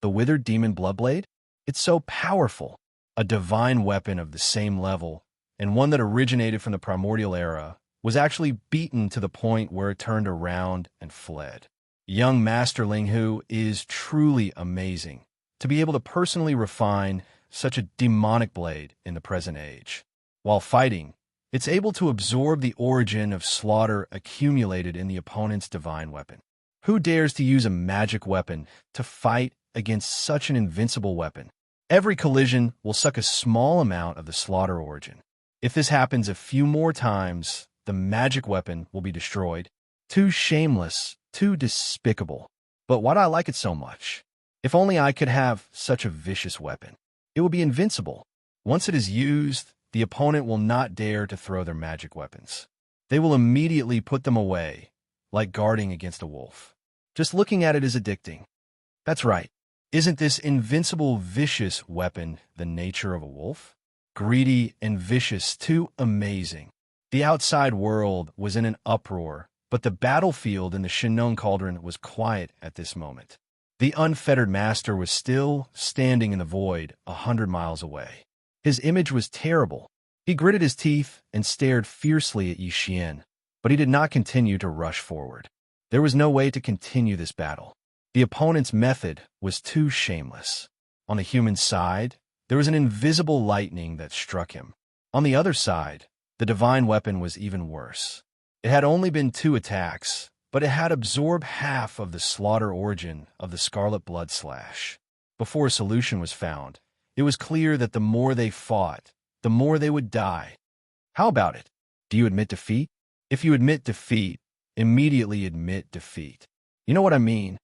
The withered demon Bloodblade? It's so powerful. A divine weapon of the same level, and one that originated from the primordial era, was actually beaten to the point where it turned around and fled. Young Master Linghu is truly amazing to be able to personally refine such a demonic blade in the present age. While fighting, it's able to absorb the origin of slaughter accumulated in the opponent's divine weapon. Who dares to use a magic weapon to fight against such an invincible weapon? Every collision will suck a small amount of the slaughter origin. If this happens a few more times, the magic weapon will be destroyed. Too shameless, too despicable. But why do I like it so much? If only I could have such a vicious weapon. It will be invincible. Once it is used, the opponent will not dare to throw their magic weapons. They will immediately put them away, like guarding against a wolf. Just looking at it is addicting. That's right. Isn't this invincible, vicious weapon the nature of a wolf? Greedy and vicious, too amazing. The outside world was in an uproar, but the battlefield in the Xianxia cauldron was quiet at this moment. The unfettered master was still standing in the void 100 miles away. His image was terrible. He gritted his teeth and stared fiercely at Xianxia, but he did not continue to rush forward. There was no way to continue this battle. The opponent's method was too shameless. On the human side, there was an invisible lightning that struck him. On the other side, the divine weapon was even worse. It had only been 2 attacks, but it had absorbed half of the slaughter origin of the scarlet blood slash. Before a solution was found, it was clear that the more they fought, the more they would die. How about it? Do you admit defeat? If you admit defeat, immediately admit defeat. You know what I mean?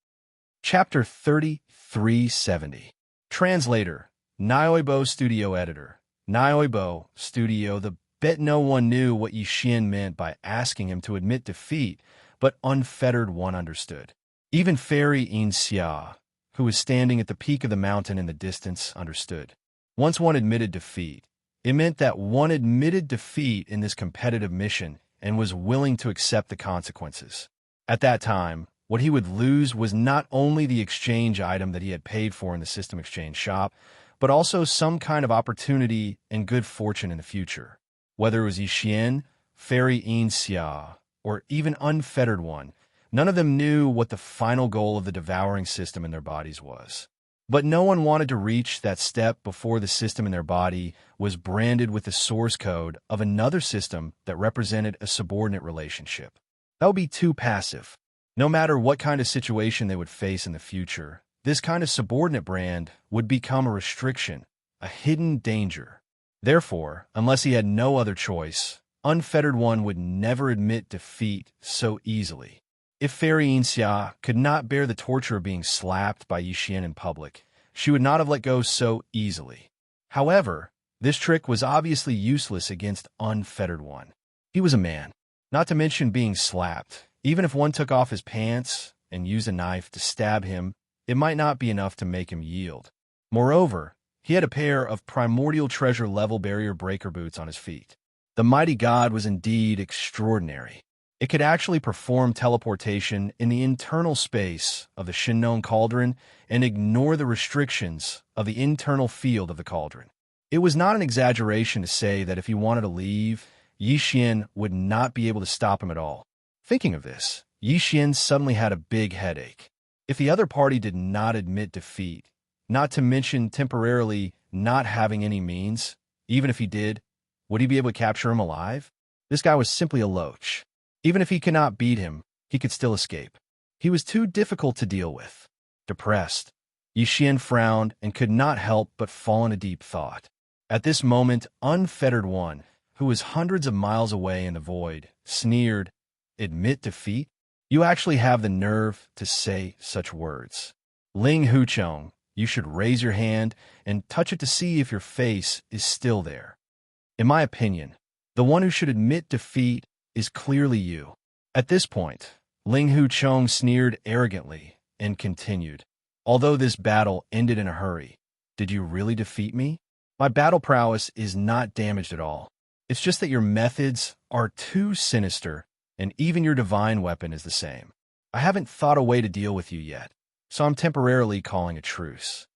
Chapter 3370. Translator, Nioibo Studio Editor. Nioibo Studio. The bet no one knew what Xianxia meant by asking him to admit defeat, but Unfettered One understood. Even Fairy Xianxia, who was standing at the peak of the mountain in the distance, understood. Once one admitted defeat, it meant that one admitted defeat in this competitive mission and was willing to accept the consequences. At that time, what he would lose was not only the exchange item that he had paid for in the system exchange shop, but also some kind of opportunity and good fortune in the future. Whether it was Xianxia, Fairy Xianxia, or even Unfettered One, none of them knew what the final goal of the devouring system in their bodies was. But no one wanted to reach that step before the system in their body was branded with the source code of another system that represented a subordinate relationship. That would be too passive. No matter what kind of situation they would face in the future, this kind of subordinate brand would become a restriction, a hidden danger. Therefore, unless he had no other choice, Unfettered One would never admit defeat so easily. If Fairy Xianxia could not bear the torture of being slapped by Xianxia in public, she would not have let go so easily. However, this trick was obviously useless against Unfettered One. He was a man, not to mention being slapped. Even if one took off his pants and used a knife to stab him, it might not be enough to make him yield. Moreover, he had a pair of primordial treasure level barrier breaker boots on his feet. The mighty god was indeed extraordinary. It could actually perform teleportation in the internal space of the Xianxia cauldron and ignore the restrictions of the internal field of the cauldron. It was not an exaggeration to say that if he wanted to leave, Xianxia would not be able to stop him at all. Thinking of this, Xianxia suddenly had a big headache. If the other party did not admit defeat, not to mention temporarily not having any means, even if he did, would he be able to capture him alive? This guy was simply a loach. Even if he could not beat him, he could still escape. He was too difficult to deal with. Depressed, Xianxia frowned and could not help but fall into deep thought. At this moment, Unfettered One, who was hundreds of miles away in the void, sneered, "Admit defeat? You actually have the nerve to say such words." Ling Huchong, you should raise your hand and touch it to see if your face is still there. In my opinion, the one who should admit defeat is clearly you. At this point, Ling Hu Chong sneered arrogantly and continued, although this battle ended in a hurry, did you really defeat me? My battle prowess is not damaged at all. It's just that your methods are too sinister, and even your divine weapon is the same. I haven't thought a way to deal with you yet, so I'm temporarily calling a truce.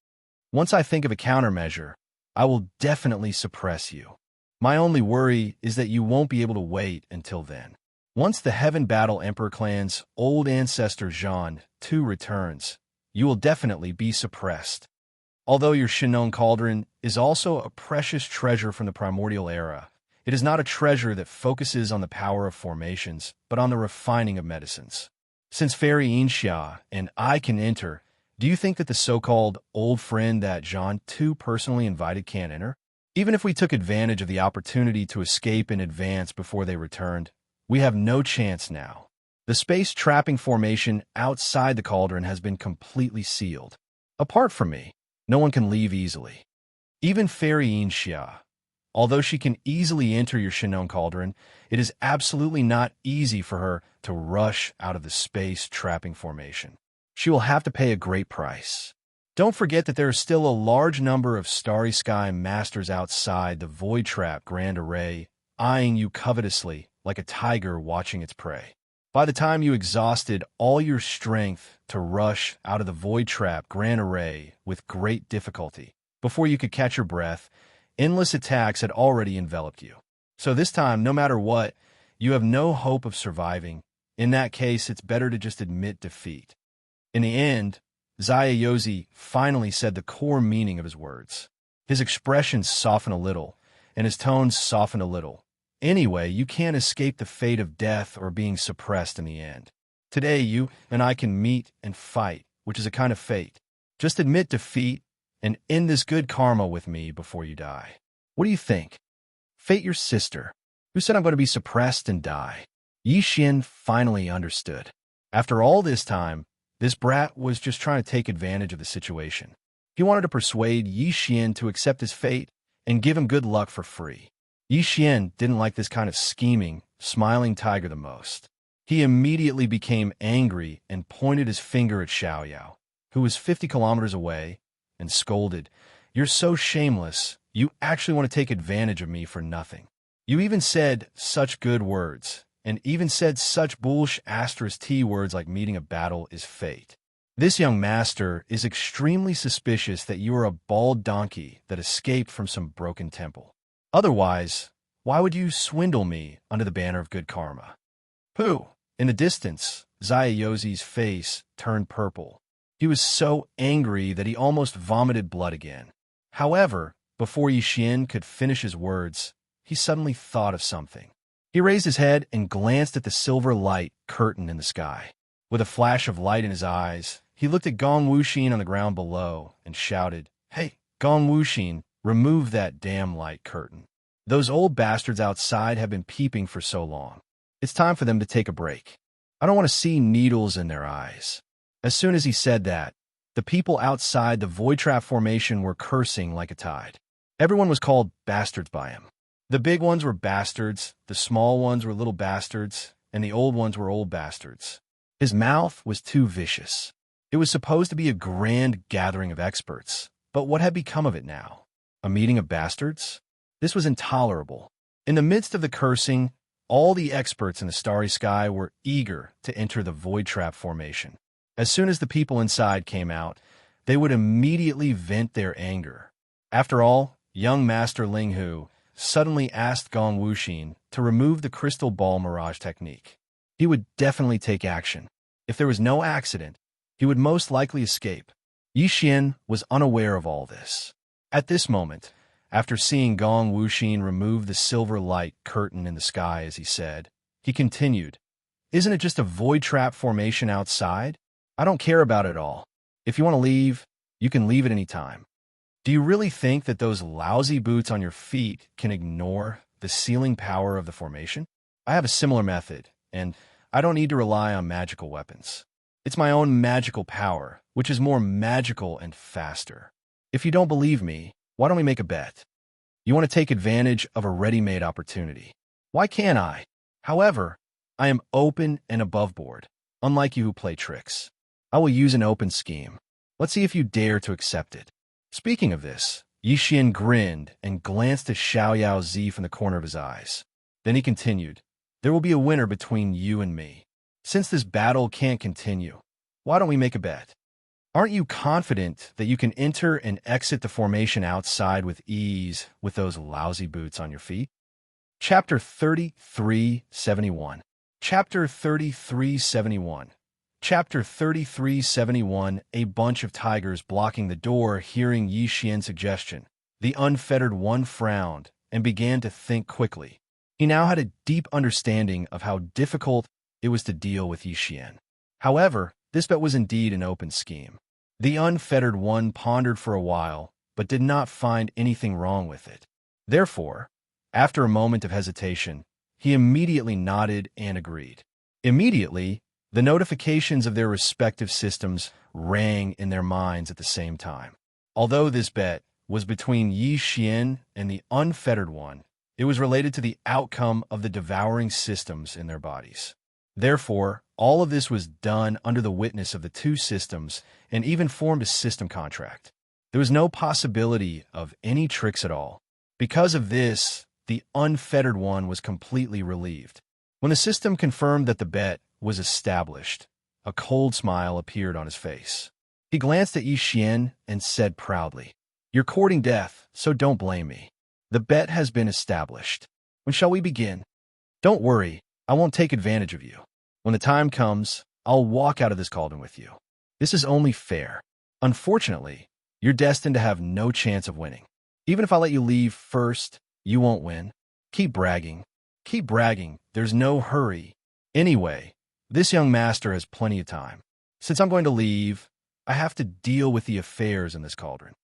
Once I think of a countermeasure, I will definitely suppress you. My only worry is that you won't be able to wait until then. Once the Heaven Battle Emperor clan's old ancestor Zhan too returns, you will definitely be suppressed. Although your Shinon Cauldron is also a precious treasure from the primordial era, it is not a treasure that focuses on the power of formations, but on the refining of medicines. Since Fairy Xianxia and I can enter, do you think that the so-called old friend that Zhan too personally invited can't enter? Even if we took advantage of the opportunity to escape in advance before they returned, we have no chance now. The space trapping formation outside the cauldron has been completely sealed. Apart from me, no one can leave easily. Even Fairy Xianxia, although she can easily enter your Shinon Cauldron, it is absolutely not easy for her to rush out of the space trapping formation. She will have to pay a great price. Don't forget that there are still a large number of Starry Sky Masters outside the Void Trap Grand Array, eyeing you covetously like a tiger watching its prey. By the time you exhausted all your strength to rush out of the Void Trap Grand Array with great difficulty, before you could catch your breath, endless attacks had already enveloped you. So this time, no matter what, you have no hope of surviving. In that case, it's better to just admit defeat. In the end, Xiaozi finally said the core meaning of his words. His expressions softened a little, and his tones softened a little. Anyway, you can't escape the fate of death or being suppressed in the end. Today, you and I can meet and fight, which is a kind of fate. Just admit defeat and end this good karma with me before you die. What do you think? Fate your sister, who said I'm going to be suppressed and die. Yi Xin finally understood. After all this time, this brat was just trying to take advantage of the situation. He wanted to persuade Yi Xin to accept his fate and give him good luck for free. Yi Xin didn't like this kind of scheming, smiling tiger the most. He immediately became angry and pointed his finger at Xiaoyao, who was 50 kilometers away, and scolded, "You're so shameless. You actually want to take advantage of me for nothing. You even said such good words, and even said such bullsh asterisk T words like meeting a battle is fate. This young master is extremely suspicious that you are a bald donkey that escaped from some broken temple. Otherwise, why would you swindle me under the banner of good karma?" Pooh! In the distance, Xiaozi's face turned purple. He was so angry that he almost vomited blood again. However, before Yi Xin could finish his words, he suddenly thought of something. He raised his head and glanced at the silver light curtain in the sky. With a flash of light in his eyes, he looked at Gong Wuxin on the ground below and shouted, "Hey, Gong Wuxin, remove that damn light curtain. Those old bastards outside have been peeping for so long. It's time for them to take a break. I don't want to see needles in their eyes." As soon as he said that, the people outside the Void Trap formation were cursing like a tide. Everyone was called bastards by him. The big ones were bastards, the small ones were little bastards, and the old ones were old bastards. His mouth was too vicious. It was supposed to be a grand gathering of experts, but what had become of it now? A meeting of bastards? This was intolerable. In the midst of the cursing, all the experts in the starry sky were eager to enter the Void Trap formation. As soon as the people inside came out, they would immediately vent their anger. After all, young Master Ling Hu suddenly asked Gong Wuxin to remove the crystal ball mirage technique. He would definitely take action. If there was no accident, he would most likely escape. Yi Xin was unaware of all this. At this moment, after seeing Gong Wuxin remove the silver light curtain in the sky as he said, he continued, "Isn't it just a void trap formation outside? I don't care about it all. If you want to leave, you can leave at any time. Do you really think that those lousy boots on your feet can ignore the sealing power of the formation? I have a similar method, and I don't need to rely on magical weapons. It's my own magical power, which is more magical and faster. If you don't believe me, why don't we make a bet? You want to take advantage of a ready-made opportunity. Why can't I? However, I am open and above board, unlike you who play tricks. I will use an open scheme. Let's see if you dare to accept it. Speaking of this, Yixian grinned and glanced at Xiao Zi from the corner of his eyes. Then he continued, there will be a winner between you and me. Since this battle can't continue, why don't we make a bet? Aren't you confident that you can enter and exit the formation outside with ease with those lousy boots on your feet? Chapter 3371. Chapter 3371. Chapter 3371. A bunch of tigers blocking the door. Hearing Yi Xian's suggestion, the unfettered one frowned and began to think quickly. He now had a deep understanding of how difficult it was to deal with Yi Xian. However, this bet was indeed an open scheme. The unfettered one pondered for a while, but did not find anything wrong with it. Therefore, after a moment of hesitation, he immediately nodded and agreed. Immediately, the notifications of their respective systems rang in their minds at the same time. Although this bet was between Yi Xian and the unfettered one, it was related to the outcome of the devouring systems in their bodies. Therefore, all of this was done under the witness of the two systems and even formed a system contract. There was no possibility of any tricks at all. Because of this, the unfettered one was completely relieved. When the system confirmed that the bet was established, a cold smile appeared on his face. He glanced at Yi Xian and said proudly, "You're courting death, so don't blame me. The bet has been established. When shall we begin? Don't worry, I won't take advantage of you. When the time comes, I'll walk out of this cauldron with you. This is only fair. Unfortunately, you're destined to have no chance of winning. Even if I let you leave first, you won't win. Keep bragging. Keep bragging. There's no hurry. Anyway, this young master has plenty of time. Since I'm going to leave, I have to deal with the affairs in this cauldron."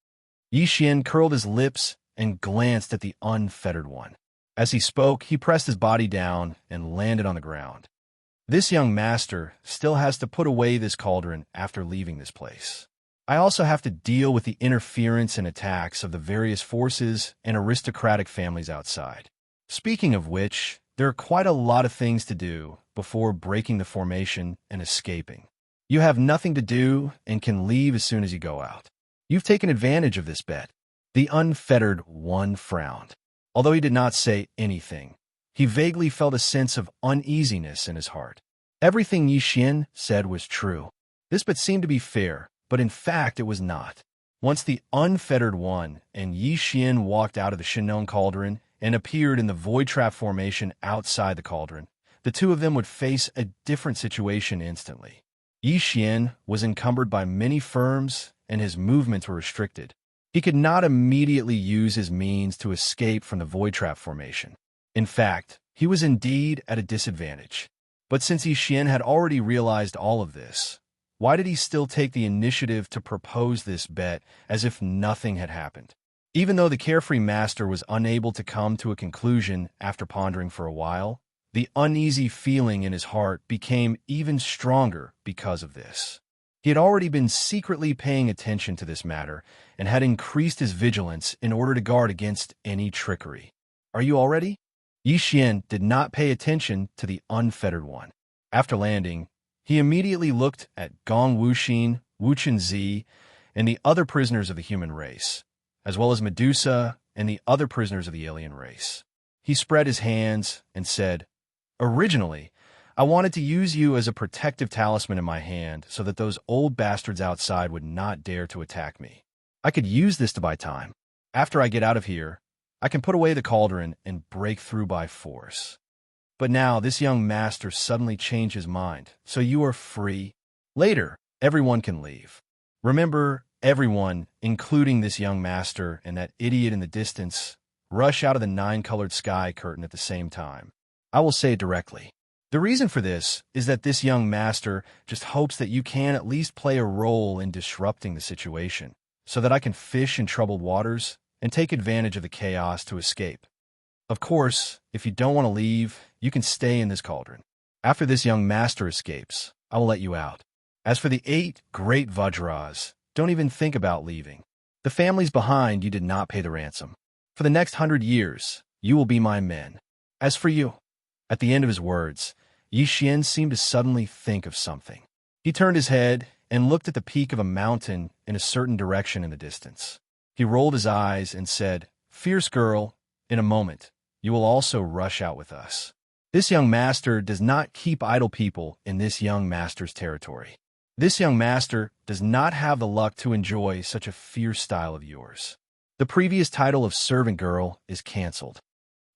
Yi Xian curled his lips and glanced at the unfettered one. As he spoke, he pressed his body down and landed on the ground. This young master still has to put away this cauldron after leaving this place. I also have to deal with the interference and attacks of the various forces and aristocratic families outside. Speaking of which, there are quite a lot of things to do before breaking the formation and escaping. You have nothing to do and can leave as soon as you go out. You've taken advantage of this bet. The unfettered one frowned. Although he did not say anything, he vaguely felt a sense of uneasiness in his heart. Everything Yi Xian said was true. This bet seemed to be fair, but in fact it was not. Once the unfettered one and Yi Xian walked out of the Shinon cauldron and appeared in the void trap formation outside the cauldron, the two of them would face a different situation instantly. Yi Xian was encumbered by many firms and his movements were restricted. He could not immediately use his means to escape from the void trap formation. In fact, he was indeed at a disadvantage. But since Yi Xian had already realized all of this, why did he still take the initiative to propose this bet as if nothing had happened? Even though the carefree master was unable to come to a conclusion after pondering for a while, the uneasy feeling in his heart became even stronger because of this. He had already been secretly paying attention to this matter and had increased his vigilance in order to guard against any trickery. Are you all ready? Yi Xian did not pay attention to the unfettered one. After landing, he immediately looked at Gong Wuxin, Wuchen Zi, and the other prisoners of the human race, as well as Medusa and the other prisoners of the alien race. He spread his hands and said, "Originally, I wanted to use you as a protective talisman in my hand so that those old bastards outside would not dare to attack me. I could use this to buy time. After I get out of here, I can put away the cauldron and break through by force. But now this young master suddenly changed his mind, so you are free. Later, everyone can leave. Remember, everyone, including this young master and that idiot in the distance, rush out of the 9-colored sky curtain at the same time. I will say it directly. The reason for this is that this young master just hopes that you can at least play a role in disrupting the situation, so that I can fish in troubled waters and take advantage of the chaos to escape. Of course, if you don't want to leave, you can stay in this cauldron. After this young master escapes, I will let you out. As for the 8 great Vajras, don't even think about leaving. The families behind you did not pay the ransom. For the next 100 years, you will be my men. As for you—" At the end of his words, Yi Xian seemed to suddenly think of something. He turned his head and looked at the peak of a mountain in a certain direction in the distance. He rolled his eyes and said, "Fierce girl, in a moment, you will also rush out with us. This young master does not keep idle people in this young master's territory. This young master does not have the luck to enjoy such a fierce style of yours. The previous title of servant girl is cancelled."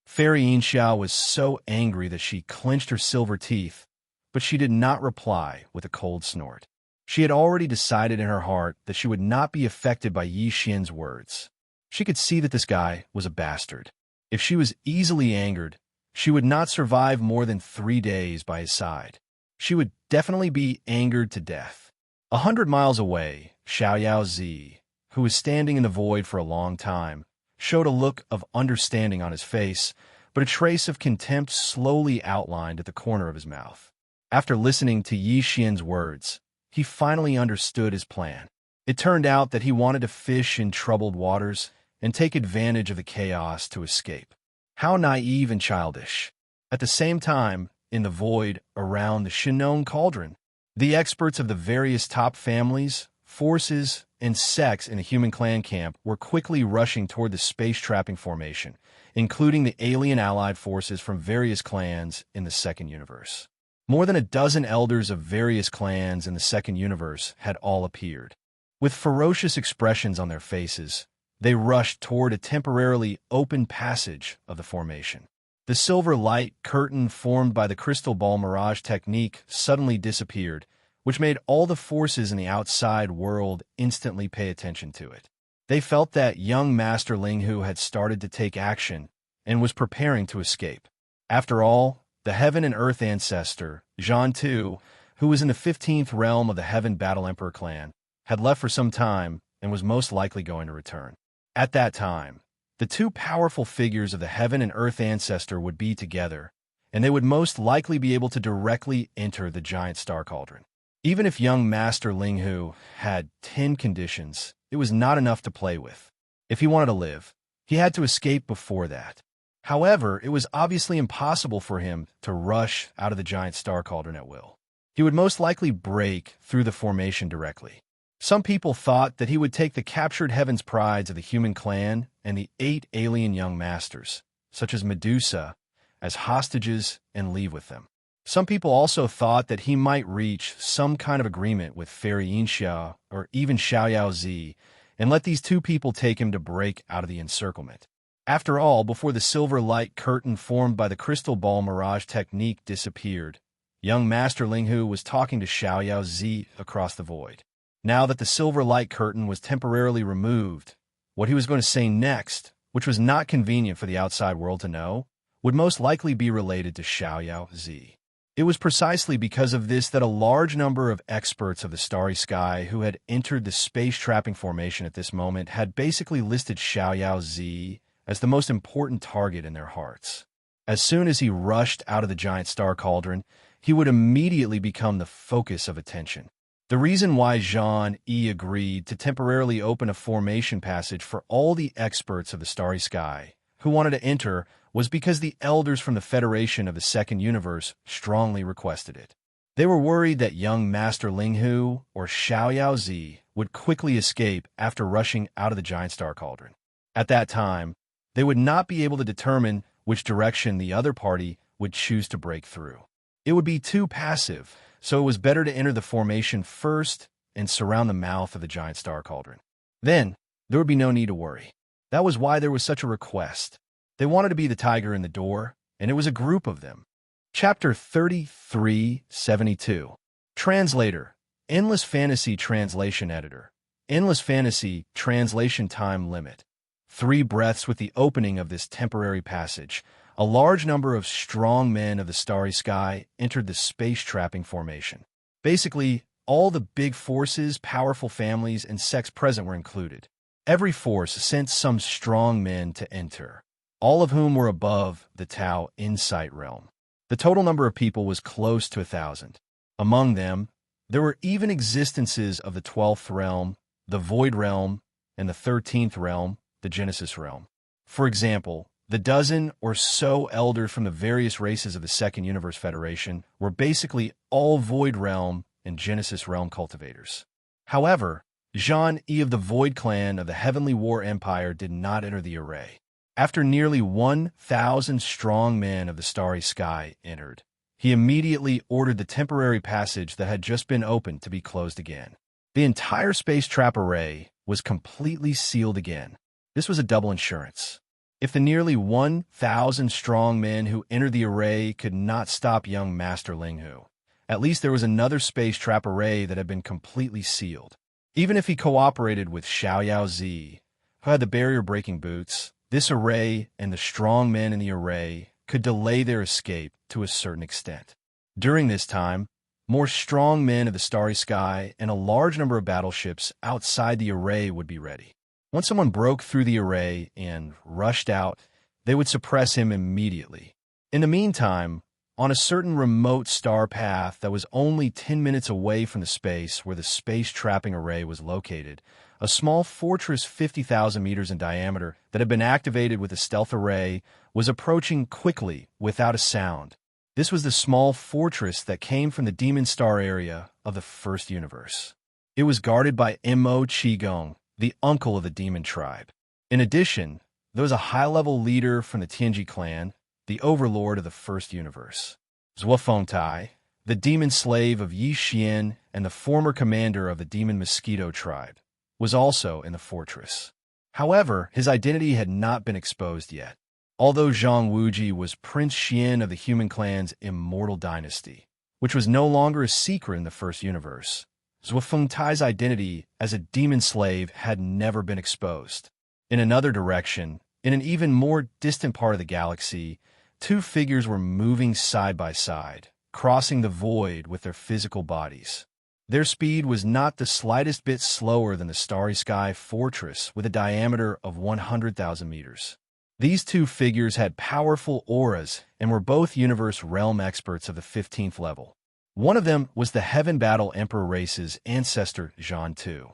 Fairy Xianxia was so angry that she clenched her silver teeth, but she did not reply with a cold snort. She had already decided in her heart that she would not be affected by Yi Xian's words. She could see that this guy was a bastard. If she was easily angered, she would not survive more than 3 days by his side. She would definitely be angered to death. 100 miles away, Xiaozi, who was standing in the void for a long time, showed a look of understanding on his face, but a trace of contempt slowly outlined at the corner of his mouth. After listening to Yi Xian's words, he finally understood his plan. It turned out that he wanted to fish in troubled waters and take advantage of the chaos to escape. How naive and childish. At the same time, in the void around the Shinon cauldron, the experts of the various top families, forces, and sects in the human clan camp were quickly rushing toward the space-trapping formation, including the alien allied forces from various clans in the second universe. More than a dozen elders of various clans in the second universe had all appeared. With ferocious expressions on their faces, they rushed toward a temporarily open passage of the formation. The silver light curtain formed by the crystal ball mirage technique suddenly disappeared, which made all the forces in the outside world instantly pay attention to it. They felt that young Master Linghu had started to take action and was preparing to escape. After all, the Heaven and Earth ancestor, Xianxia, who was in the 15th realm of the Heaven Battle Emperor clan, had left for some time and was most likely going to return. At that time, the 2 powerful figures of the Heaven and Earth ancestor would be together, and they would most likely be able to directly enter the giant star cauldron. Even if young Master Linghu had 10 conditions, it was not enough to play with. If he wanted to live, he had to escape before that. However, it was obviously impossible for him to rush out of the giant star cauldron at will. He would most likely break through the formation directly. Some people thought that he would take the captured Heaven's Prides of the human clan and the 8 alien young masters, such as Medusa, as hostages and leave with them. Some people also thought that he might reach some kind of agreement with Fairy Xianxia or even Xiaozi and let these 2 people take him to break out of the encirclement. After all, before the silver light curtain formed by the crystal ball mirage technique disappeared, young Master Linghu was talking to Xiaozi across the void. Now that the silver light curtain was temporarily removed, what he was going to say next, which was not convenient for the outside world to know, would most likely be related to Xiaozi. It was precisely because of this that a large number of experts of the starry sky who had entered the space-trapping formation at this moment had basically listed Xiaozi as the most important target in their hearts. As soon as he rushed out of the giant star cauldron, he would immediately become the focus of attention. The reason why Zhang Yi agreed to temporarily open a formation passage for all the experts of the starry sky who wanted to enter was because the elders from the Federation of the Second Universe strongly requested it. They were worried that young Master Linghu or Xiaozi would quickly escape after rushing out of the giant star cauldron. At that time, they would not be able to determine which direction the other party would choose to break through. It would be too passive, so it was better to enter the formation first and surround the mouth of the giant star cauldron. Then, there would be no need to worry. That was why there was such a request. They wanted to be the tiger in the door, and it was a group of them. Chapter 3372. Translator, Endless Fantasy Translation Editor. Endless Fantasy Translation Time Limit. 3 breaths with the opening of this temporary passage. A large number of strong men of the starry sky entered the space-trapping formation. Basically, all the big forces, powerful families, and sects present were included. Every force sent some strong men to enter, all of whom were above the Tao Insight realm. The total number of people was close to 1,000. Among them, There were even existences of the 12th realm, the Void realm, and the 13th realm, the Genesis realm. For example, the dozen or so elders from the various races of the Second Universe Federation were basically all Void realm and Genesis realm cultivators. However, Xianxia of the Void clan of the Heavenly War Empire did not enter the array. After nearly 1,000 strong men of the Starry Sky entered, he immediately ordered the temporary passage that had just been opened to be closed again. The entire space trap array was completely sealed again. This was a double insurance. If the nearly 1,000 strong men who entered the array could not stop young Master Linghu, at least there was another space trap array that had been completely sealed. Even if he cooperated with Xiao Zi, who had the barrier-breaking boots, this array and the strong men in the array could delay their escape to a certain extent. During this time, more strong men of the Starry Sky and a large number of battleships outside the array would be ready. Once someone broke through the array and rushed out, they would suppress him immediately. In the meantime, on a certain remote star path that was only 10 minutes away from the space where the space trapping array was located, a small fortress 50,000 meters in diameter that had been activated with a stealth array was approaching quickly without a sound. This was the small fortress that came from the Demon Star area of the First Universe. It was guarded by Mo Qigong, the uncle of the demon tribe. In addition, there was a high-level leader from the Tianji clan, the overlord of the First Universe. Zhuofengtai, the demon slave of Yi Xian and the former commander of the demon mosquito tribe, was also in the fortress. However, his identity had not been exposed yet. Although Zhang Wuji was Prince Xian of the human clan's Immortal Dynasty, which was no longer a secret in the First Universe, Zhuofengtai's identity as a demon slave had never been exposed. In another direction, in an even more distant part of the galaxy, two figures were moving side by side, crossing the void with their physical bodies. Their speed was not the slightest bit slower than the Starry Sky Fortress with a diameter of 100,000 meters. These two figures had powerful auras and were both universe realm experts of the 15th level. One of them was the Heaven Battle Emperor race's ancestor, Zhan Tu.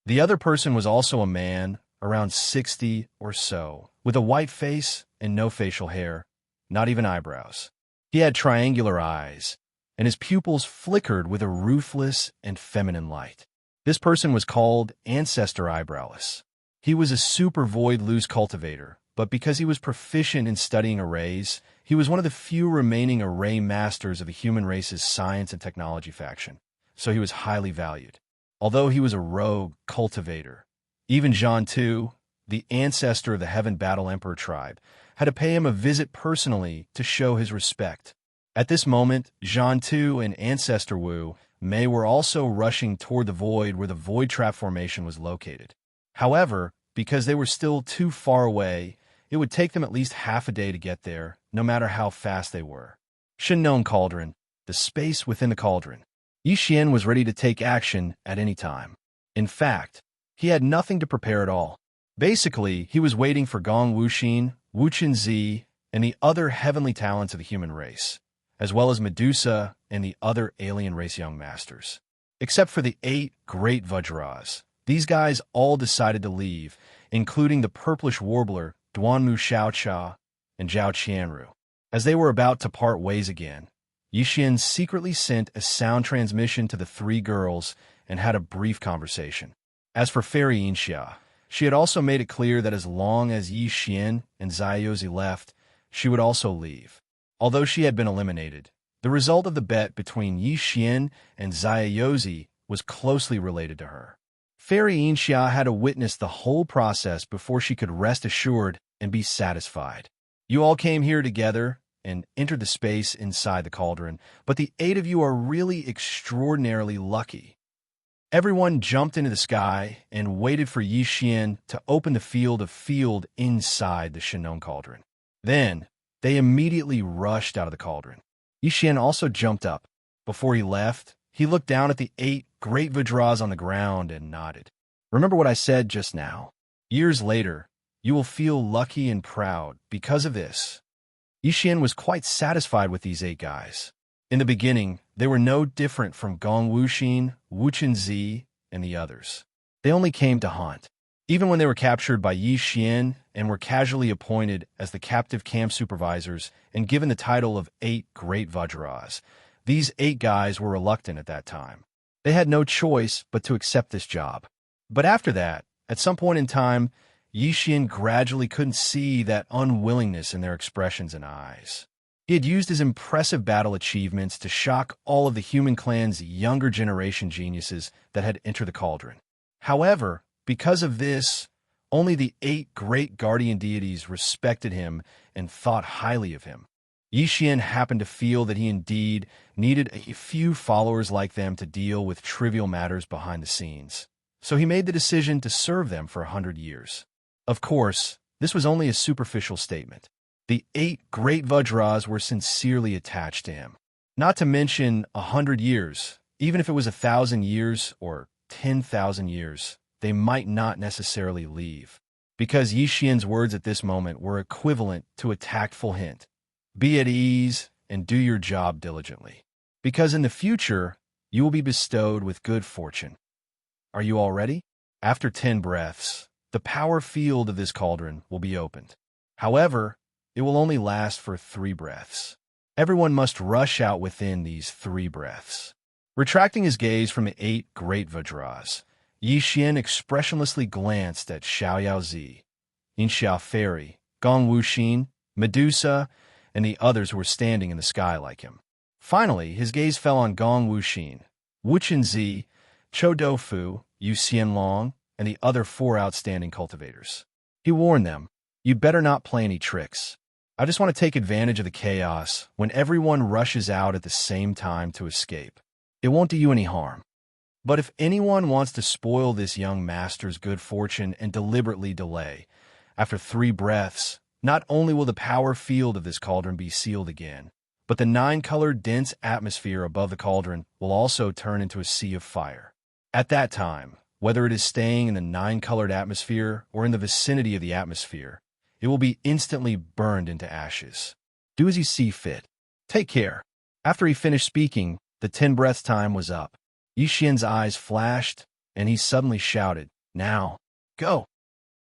The other person was also a man, around 60 or so, with a white face and no facial hair, not even eyebrows. He had triangular eyes, and his pupils flickered with a ruthless and feminine light. This person was called Ancestor Eyebrowless. He was a super void loose cultivator, but because he was proficient in studying arrays, he was one of the few remaining array masters of the human race's science and technology faction, so he was highly valued. Although he was a rogue cultivator, even Zhan Tu, the ancestor of the Heaven Battle Emperor tribe, had to pay him a visit personally to show his respect. At this moment, Zhan Tu and Ancestor Wu Mei were also rushing toward the void where the void trap formation was located. However, because they were still too far away, it would take them at least half a day to get there, no matter how fast they were. Shenong Cauldron, the space within the cauldron. Yi Xian was ready to take action at any time. In fact, he had nothing to prepare at all. Basically, he was waiting for Gong Wuxin, Wu Qinzi, and the other heavenly talents of the human race, as well as Medusa and the other alien race young masters. Except for the 8 great Vajras, these guys all decided to leave, including the purplish warbler Duanmu Xiaocha and Zhao Qianru. As they were about to part ways again, Yi Xian secretly sent a sound transmission to the 3 girls and had a brief conversation. As for Fairy Xianxia, she had also made it clear that as long as Yi Xian and Xiaozi left, she would also leave. Although she had been eliminated, the result of the bet between Yi Xian and Xiaozi was closely related to her. Fairy Xianxia had to witness the whole process before she could rest assured and be satisfied. You all came here together and entered the space inside the cauldron, but the 8 of you are really extraordinarily lucky. Everyone jumped into the sky and waited for Yi Xian to open the field of field inside the Shenong Cauldron. Then, they immediately rushed out of the cauldron. Yi Xian also jumped up. Before he left, he looked down at the 8 great Vajras on the ground and nodded. Remember what I said just now. Years later, you will feel lucky and proud because of this. Yi Xian was quite satisfied with these 8 guys. In the beginning, they were no different from Gong Wuxin, Wuchenzi, and the others. They only came to haunt. Even when they were captured by Yi Xian and were casually appointed as the captive camp supervisors and given the title of 8 Great Vajras, these 8 guys were reluctant at that time. They had no choice but to accept this job. But after that, at some point in time, Yi Xian gradually couldn't see that unwillingness in their expressions and eyes. He had used his impressive battle achievements to shock all of the human clan's younger generation geniuses that had entered the cauldron. However, because of this, only the 8 great guardian deities respected him and thought highly of him. Yi Xian happened to feel that he indeed needed a few followers like them to deal with trivial matters behind the scenes. So he made the decision to serve them for 100 years. Of course, this was only a superficial statement. The 8 great Vajras were sincerely attached to him. Not to mention 100 years, even if it was 1,000 years or 10,000 years, they might not necessarily leave. Because Yi Xian's words at this moment were equivalent to a tactful hint. Be at ease and do your job diligently. Because in the future, you will be bestowed with good fortune. Are you all ready? After 10 breaths, the power field of this cauldron will be opened. However, it will only last for 3 breaths. Everyone must rush out within these 3 breaths. Retracting his gaze from the 8 great Vajras, Yi Xian expressionlessly glanced at Xiaoyaozi, Xianxia Fairy, Gong Wuxin, Medusa, and the others who were standing in the sky like him. Finally, his gaze fell on Gong Wuxin, Wuchenzi, Chou Doufu, Yu Xianlong, and the other 4 outstanding cultivators. He warned them, "You better not play any tricks. I just want to take advantage of the chaos when everyone rushes out at the same time to escape. It won't do you any harm. But if anyone wants to spoil this young master's good fortune and deliberately delay, after 3 breaths, not only will the power field of this cauldron be sealed again, but the 9-colored dense atmosphere above the cauldron will also turn into a sea of fire. At that time, whether it is staying in the 9-colored atmosphere or in the vicinity of the atmosphere, it will be instantly burned into ashes. Do as you see fit. Take care." After he finished speaking, the 10 breaths time was up. Yi Xian's eyes flashed, and he suddenly shouted, "Now, go!"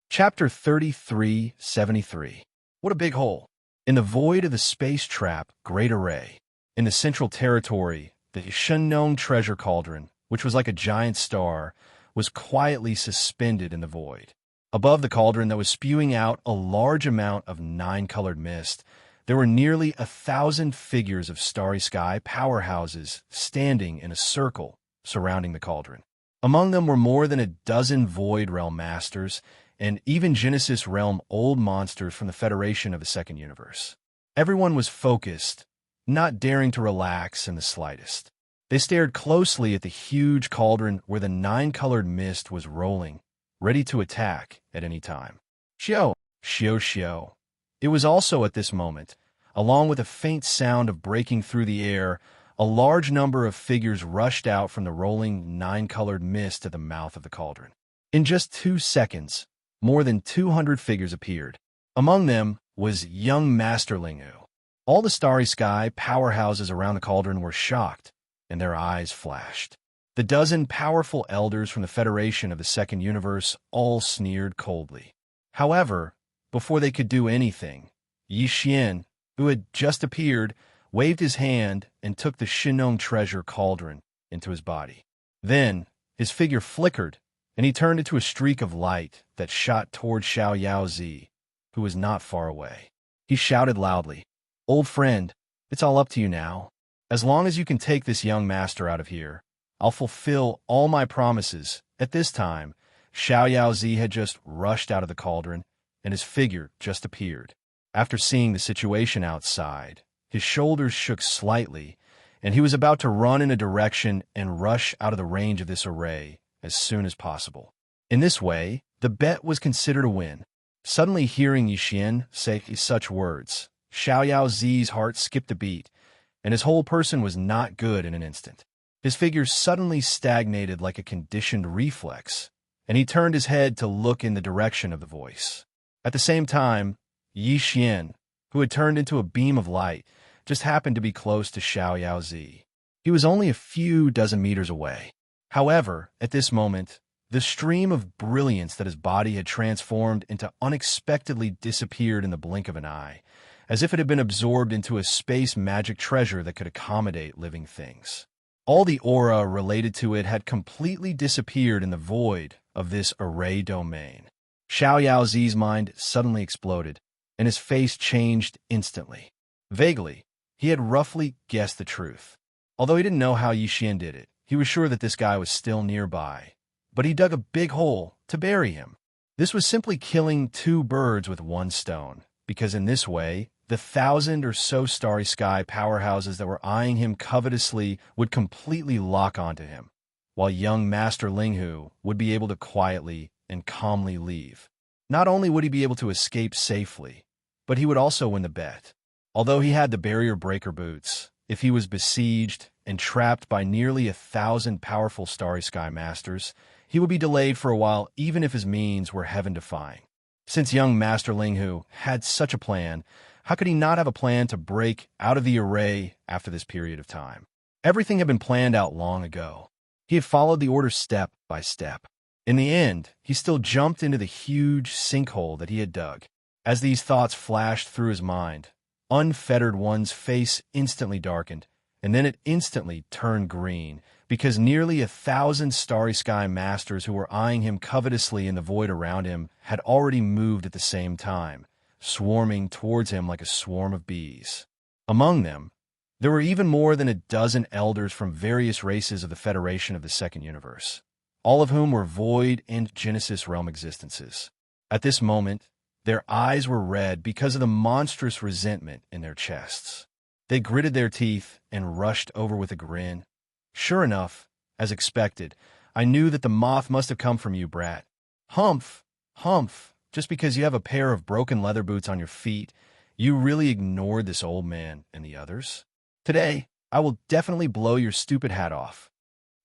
Chapter 3373. What a big hole! In the void of the space trap, Great Array, in the central territory, the Shenong treasure cauldron, which was like a giant star, was quietly suspended in the void. Above the cauldron that was spewing out a large amount of 9-colored mist, there were nearly 1,000 figures of starry sky powerhouses standing in a circle surrounding the cauldron. Among them were more than a dozen Void Realm Masters and even Genesis Realm old monsters from the Federation of the Second Universe. Everyone was focused, not daring to relax in the slightest. They stared closely at the huge cauldron where the 9-colored mist was rolling, ready to attack at any time. Xiao. It was also at this moment, along with a faint sound of breaking through the air, a large number of figures rushed out from the rolling 9-colored mist at the mouth of the cauldron. In just 2 seconds, more than 200 figures appeared. Among them was young Master Lingu. All the starry sky powerhouses around the cauldron were shocked, and their eyes flashed. The dozen powerful elders from the Federation of the Second Universe all sneered coldly. However, before they could do anything, Yi Xian, who had just appeared, waved his hand and took the Shenong treasure cauldron into his body. Then, his figure flickered, and he turned into a streak of light that shot toward Xiaoyaozi, who was not far away. He shouted loudly, "Old friend, it's all up to you now. As long as you can take this young master out of here, I'll fulfill all my promises." At this time, Xiaoyaozi had just rushed out of the cauldron, and his figure just appeared. After seeing the situation outside, his shoulders shook slightly, and he was about to run in a direction and rush out of the range of this array as soon as possible. In this way, the bet was considered a win. Suddenly hearing Yi Xian say such words, Xiaoyaozi's heart skipped a beat, and his whole person was not good in an instant. His figure suddenly stagnated like a conditioned reflex, and he turned his head to look in the direction of the voice. At the same time, Yi Xian, who had turned into a beam of light, just happened to be close to Xiaoyaozi. He was only a few dozen meters away. However, at this moment, the stream of brilliance that his body had transformed into unexpectedly disappeared in the blink of an eye, as if it had been absorbed into a space magic treasure that could accommodate living things. All the aura related to it had completely disappeared in the void of this array domain. Xiaoyaozi's mind suddenly exploded, and his face changed instantly. Vaguely, he had roughly guessed the truth. Although he didn't know how Yixian did it, he was sure that this guy was still nearby. But he dug a big hole to bury him. This was simply killing two birds with one stone, because in this way, the 1,000 or so starry sky powerhouses that were eyeing him covetously would completely lock onto him, while young Master Linghu would be able to quietly and calmly leave. Not only would he be able to escape safely, but he would also win the bet. Although he had the barrier breaker boots, if he was besieged and trapped by nearly 1,000 powerful starry sky masters, he would be delayed for a while even if his means were heaven-defying. Since young Master Linghu had such a plan, how could he not have a plan to break out of the array after this period of time? Everything had been planned out long ago. He had followed the order step by step. In the end, he still jumped into the huge sinkhole that he had dug. As these thoughts flashed through his mind, Unfettered One's face instantly darkened, and then it instantly turned green, because nearly 1,000 starry sky masters who were eyeing him covetously in the void around him had already moved at the same time, swarming towards him like a swarm of bees. Among them, there were even more than a dozen elders from various races of the Federation of the Second Universe, all of whom were void and Genesis realm existences. At this moment, their eyes were red because of the monstrous resentment in their chests. They gritted their teeth and rushed over with a grin. Sure enough, as expected, I knew that the moth must have come from you, brat. Humph, humph, just because you have a pair of broken leather boots on your feet, you really ignored this old man and the others? Today, I will definitely blow your stupid hat off.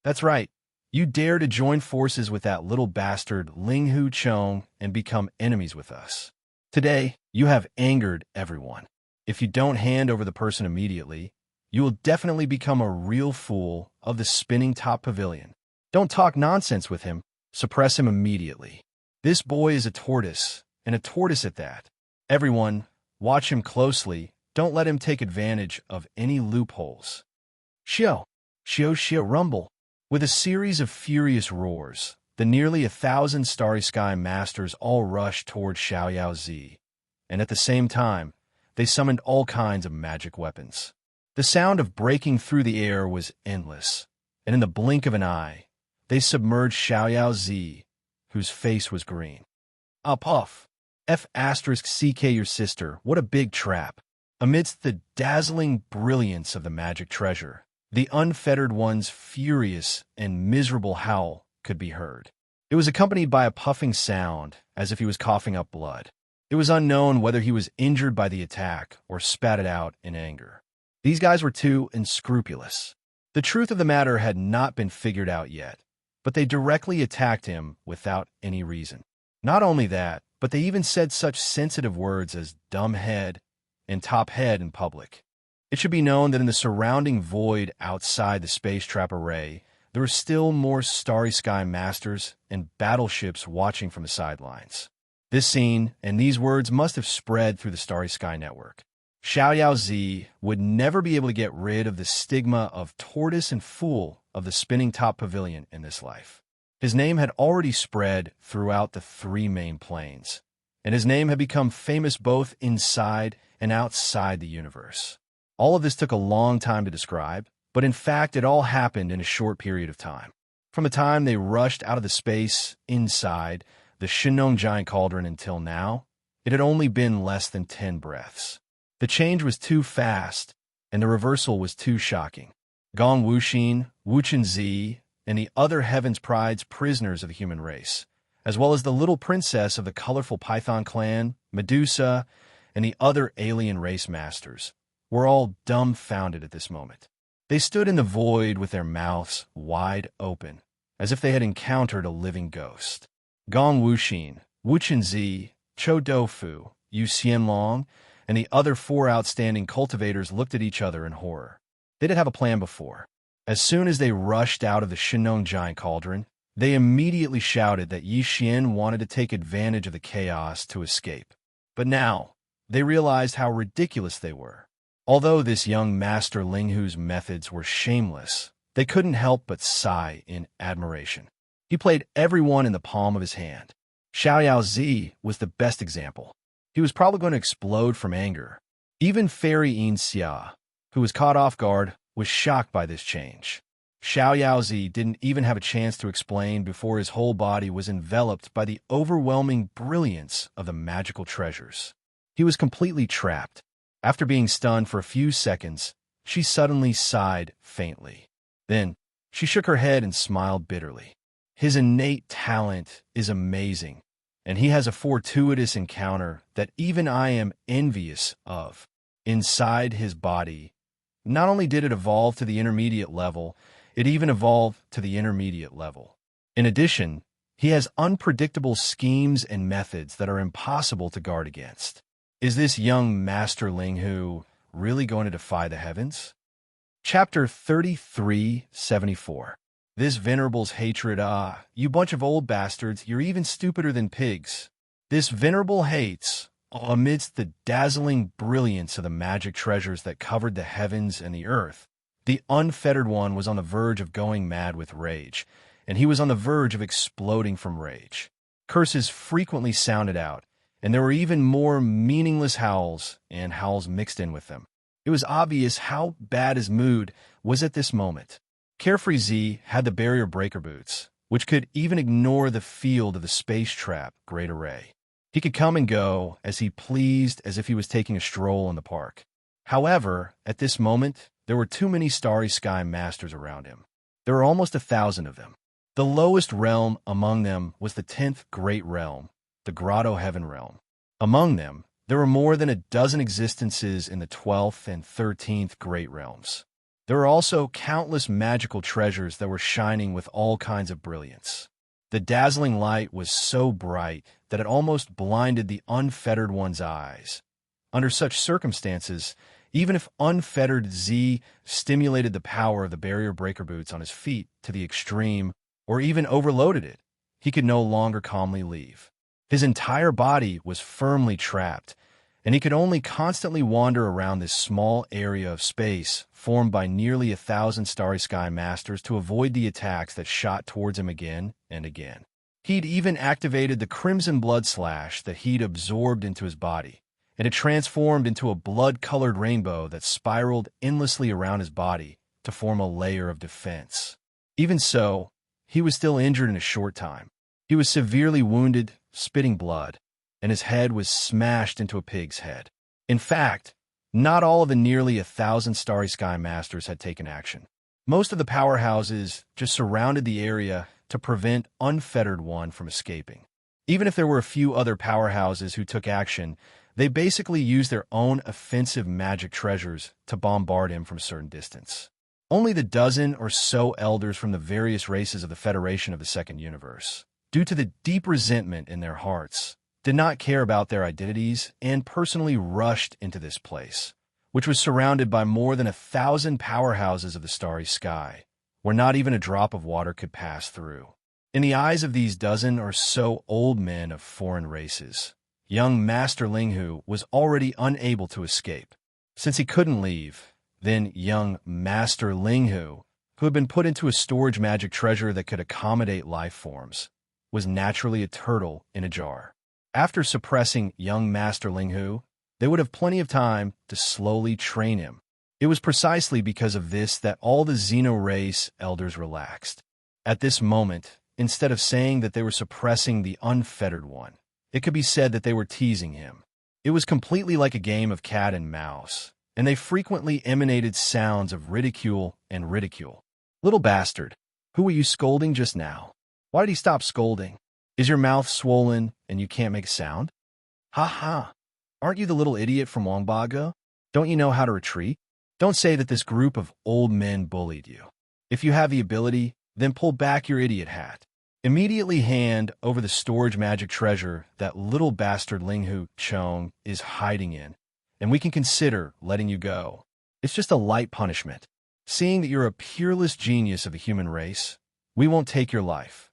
That's right. You dare to join forces with that little bastard Ling Hu Chong and become enemies with us. Today, you have angered everyone. If you don't hand over the person immediately, you will definitely become a real fool of the spinning top pavilion. Don't talk nonsense with him. Suppress him immediately. This boy is a tortoise, and a tortoise at that. Everyone, watch him closely. Don't let him take advantage of any loopholes. Xiao, rumble. With a series of furious roars, the nearly 1,000 starry sky masters all rushed toward Xiaoyaozi, and at the same time, they summoned all kinds of magic weapons. The sound of breaking through the air was endless, and in the blink of an eye, they submerged Xiaoyaozi, whose face was green. Puff. F***CK your sister, what a big trap. Amidst the dazzling brilliance of the magic treasure, the Unfettered One's furious and miserable howl could be heard. It was accompanied by a puffing sound, as if he was coughing up blood. It was unknown whether he was injured by the attack or spat it out in anger. These guys were too unscrupulous. The truth of the matter had not been figured out yet, but they directly attacked him without any reason. Not only that, but they even said such sensitive words as dumb head and top head in public. It should be known that in the surrounding void outside the space trap array, there were still more starry sky masters and battleships watching from the sidelines. This scene and these words must have spread through the starry sky network. Xiaoyaozi would never be able to get rid of the stigma of tortoise and fool of the spinning top pavilion in this life. His name had already spread throughout the three main planes, and his name had become famous both inside and outside the universe. All of this took a long time to describe, but in fact it all happened in a short period of time. From the time they rushed out of the space inside the Shinong Giant Cauldron until now, it had only been less than 10 breaths. The change was too fast, and the reversal was too shocking. Gong Wuxin, Wuchenzi, and the other Heaven's Pride's prisoners of the human race, as well as the little princess of the colorful Python clan, Medusa, and the other alien race masters, were all dumbfounded at this moment. They stood in the void with their mouths wide open, as if they had encountered a living ghost. Gong Wuxin, Wuchenzi, Chou Doufu, Yu Xianlong, and the other 4 outstanding cultivators looked at each other in horror. They didn't have a plan before. As soon as they rushed out of the Shinong giant cauldron, they immediately shouted that Yi Xian wanted to take advantage of the chaos to escape. But now, they realized how ridiculous they were. Although this young master Linghu's methods were shameless, they couldn't help but sigh in admiration. He played everyone in the palm of his hand. Xiao Zi was the best example. He was probably going to explode from anger. Even Fairy Xianxia, who was caught off guard, was shocked by this change. Xiao Zi didn't even have a chance to explain before his whole body was enveloped by the overwhelming brilliance of the magical treasures. He was completely trapped. After being stunned for a few seconds, she suddenly sighed faintly. Then, she shook her head and smiled bitterly. His innate talent is amazing, and he has a fortuitous encounter that even I am envious of. Inside his body, not only did it evolve to the intermediate level, it even evolved to the intermediate level. In addition, he has unpredictable schemes and methods that are impossible to guard against. Is this young Master Linghu really going to defy the heavens? Chapter 3374. This venerable's hatred, you bunch of old bastards, you're even stupider than pigs. This venerable hates, amidst the dazzling brilliance of the magic treasures that covered the heavens and the earth. The unfettered one was on the verge of going mad with rage, and he was on the verge of exploding from rage. Curses frequently sounded out, and there were even more meaningless howls and howls mixed in with them. It was obvious how bad his mood was at this moment. Carefree Z had the barrier breaker boots, which could even ignore the field of the space trap Great Array. He could come and go as he pleased, as if he was taking a stroll in the park. However, at this moment, there were too many Starry Sky Masters around him. There were almost 1,000 of them. The lowest realm among them was the 10th Great Realm, the Grotto Heaven Realm. Among them, there were more than a dozen existences in the 12th and 13th Great Realms. There were also countless magical treasures that were shining with all kinds of brilliance. The dazzling light was so bright that it almost blinded the unfettered one's eyes. Under such circumstances, even if unfettered Z stimulated the power of the barrier breaker boots on his feet to the extreme, or even overloaded it, he could no longer calmly leave. His entire body was firmly trapped, and he could only constantly wander around this small area of space formed by nearly 1,000 Starry Sky Masters to avoid the attacks that shot towards him again and again. He'd even activated the crimson blood slash that he'd absorbed into his body, and it transformed into a blood-colored rainbow that spiraled endlessly around his body to form a layer of defense. Even so, he was still injured in a short time. He was severely wounded, spitting blood, and his head was smashed into a pig's head. In fact, not all of the nearly 1,000 Starry Sky Masters had taken action. Most of the powerhouses just surrounded the area to prevent Unfettered One from escaping. Even if there were a few other powerhouses who took action, they basically used their own offensive magic treasures to bombard him from a certain distance. Only the dozen or so elders from the various races of the Federation of the Second Universe, due to the deep resentment in their hearts, did not care about their identities and personally rushed into this place, which was surrounded by more than 1,000 powerhouses of the starry sky, where not even a drop of water could pass through. In the eyes of these dozen or so old men of foreign races, young Master Linghu was already unable to escape. Since he couldn't leave, then young Master Linghu, who had been put into a storage magic treasure that could accommodate life forms, was naturally a turtle in a jar. After suppressing young Master Linghu, they would have plenty of time to slowly train him. It was precisely because of this that all the Xeno race elders relaxed. At this moment, instead of saying that they were suppressing the Unfettered One, it could be said that they were teasing him. It was completely like a game of cat and mouse, and they frequently emanated sounds of ridicule and ridicule. Little bastard, who were you scolding just now? Why did he stop scolding? Is your mouth swollen and you can't make a sound? Ha ha! Aren't you the little idiot from Wangbago? Don't you know how to retreat? Don't say that this group of old men bullied you. If you have the ability, then pull back your idiot hat. Immediately hand over the storage magic treasure that little bastard Linghu Chong is hiding in, and we can consider letting you go. It's just a light punishment. Seeing that you're a peerless genius of the human race, we won't take your life.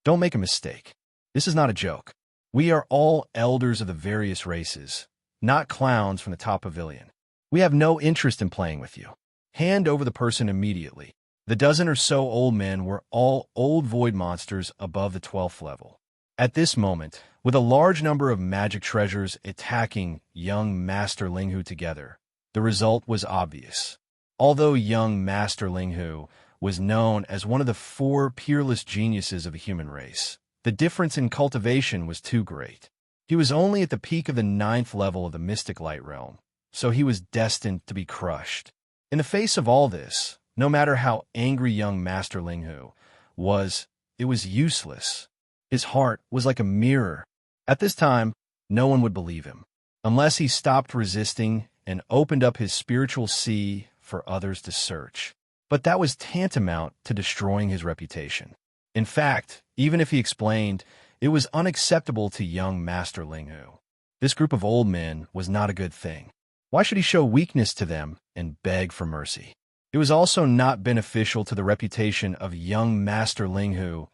Don't make a mistake. This is not a joke. We are all elders of the various races, not clowns from the top pavilion. We have no interest in playing with you. Hand over the person immediately. The dozen or so old men were all old void monsters above the 12th level. At this moment, with a large number of magic treasures attacking young Master Linghu together, the result was obvious. Although young Master Linghu was known as one of the 4 peerless geniuses of the human race, the difference in cultivation was too great. He was only at the peak of the 9th level of the Mystic Light Realm, so he was destined to be crushed. In the face of all this, no matter how angry young Master Linghu was, it was useless. His heart was like a mirror. At this time, no one would believe him, unless he stopped resisting and opened up his spiritual sea for others to search. But that was tantamount to destroying his reputation. In fact, even if he explained, it was unacceptable to young Master Linghu. This group of old men was not a good thing. Why should he show weakness to them and beg for mercy? It was also not beneficial to the reputation of young Master Linghu.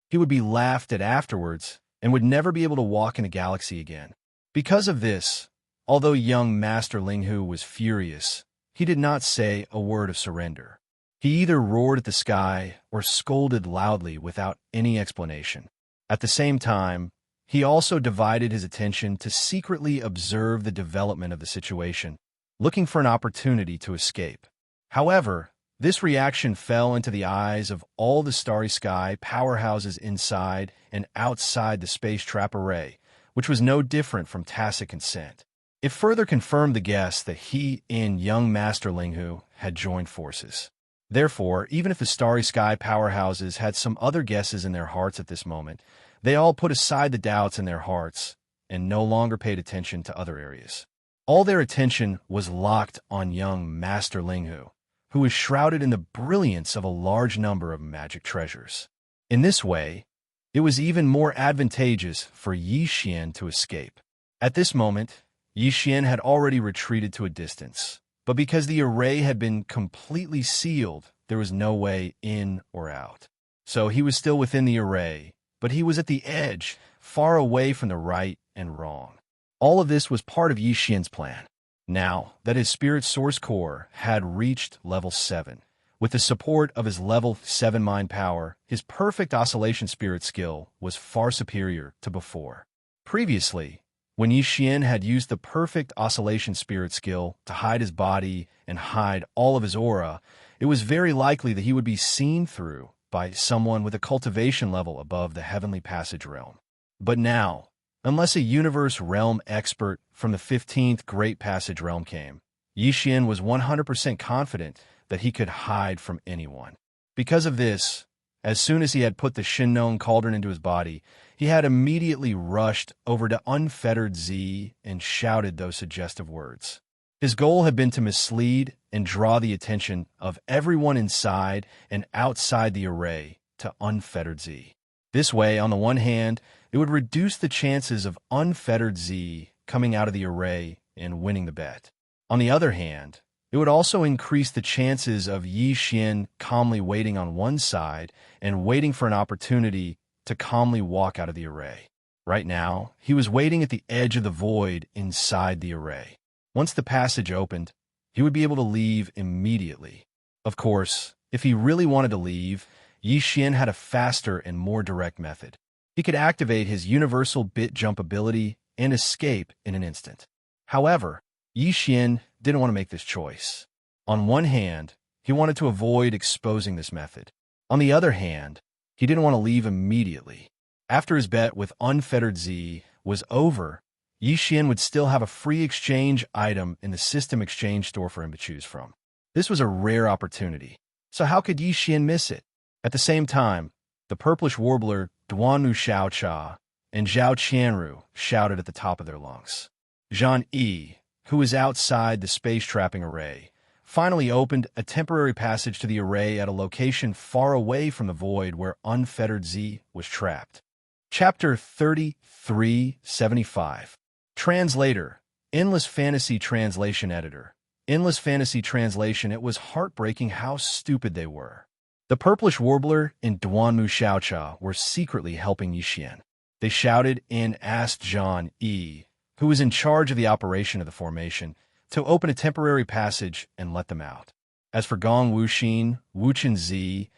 He would be laughed at afterwards and would never be able to walk in a galaxy again. Because of this, although young Master Linghu was furious, he did not say a word of surrender. He either roared at the sky or scolded loudly without any explanation. At the same time, he also divided his attention to secretly observe the development of the situation, looking for an opportunity to escape. However, this reaction fell into the eyes of all the starry sky powerhouses inside and outside the space trap array, which was no different from tacit consent. It further confirmed the guess that he and young Master Linghu had joined forces. Therefore, even if the starry sky powerhouses had some other guesses in their hearts at this moment, they all put aside the doubts in their hearts and no longer paid attention to other areas. All their attention was locked on young Master Linghu, who was shrouded in the brilliance of a large number of magic treasures. In this way, it was even more advantageous for Xianxia to escape. At this moment, Xianxia had already retreated to a distance, but because the array had been completely sealed, there was no way in or out. So he was still within the array, but he was at the edge, far away from the right and wrong. All of this was part of Xianxia's plan. Now that his spirit source core had reached level 7, with the support of his level 7 mind power, his perfect oscillation spirit skill was far superior to before. Previously, when Xianxia had used the perfect oscillation spirit skill to hide his body and hide all of his aura, it was very likely that he would be seen through by someone with a cultivation level above the heavenly passage realm. But now, unless a universe realm expert from the 15th Great Passage realm came, Xianxia was 100% confident that he could hide from anyone. Because of this, as soon as he had put the Shinnon cauldron into his body, he had immediately rushed over to Unfettered Z and shouted those suggestive words. His goal had been to mislead and draw the attention of everyone inside and outside the array to Unfettered Z. This way, on the one hand, it would reduce the chances of Unfettered Z coming out of the array and winning the bet. On the other hand, it would also increase the chances of Xianxia calmly waiting on one side and waiting for an opportunity to calmly walk out of the array. Right now, he was waiting at the edge of the void inside the array. Once the passage opened, he would be able to leave immediately. Of course, if he really wanted to leave, Xianxia had a faster and more direct method. He could activate his universal bit jump ability and escape in an instant. However, Xianxia didn't want to make this choice. On one hand, he wanted to avoid exposing this method. On the other hand, he didn't want to leave immediately. After his bet with Unfettered Z was over, Xianxia would still have a free exchange item in the system exchange store for him to choose from. This was a rare opportunity, so how could Xianxia miss it? At the same time, the purplish warbler Duanmu Xiaocha and Zhao Qianru shouted at the top of their lungs. Zhan Yi, who was outside the space trapping array, finally opened a temporary passage to the array at a location far away from the void where Unfettered Z was trapped. Chapter 3375. Translator, Endless Fantasy Translation Editor. Endless Fantasy Translation. It was heartbreaking how stupid they were. The Purplish Warbler and Duanmu Xiaocha were secretly helping Yixian. They shouted and asked Zhang Yi, who was in charge of the operation of the formation, to open a temporary passage and let them out. As for Gong Wuxin, Wuchen Zi,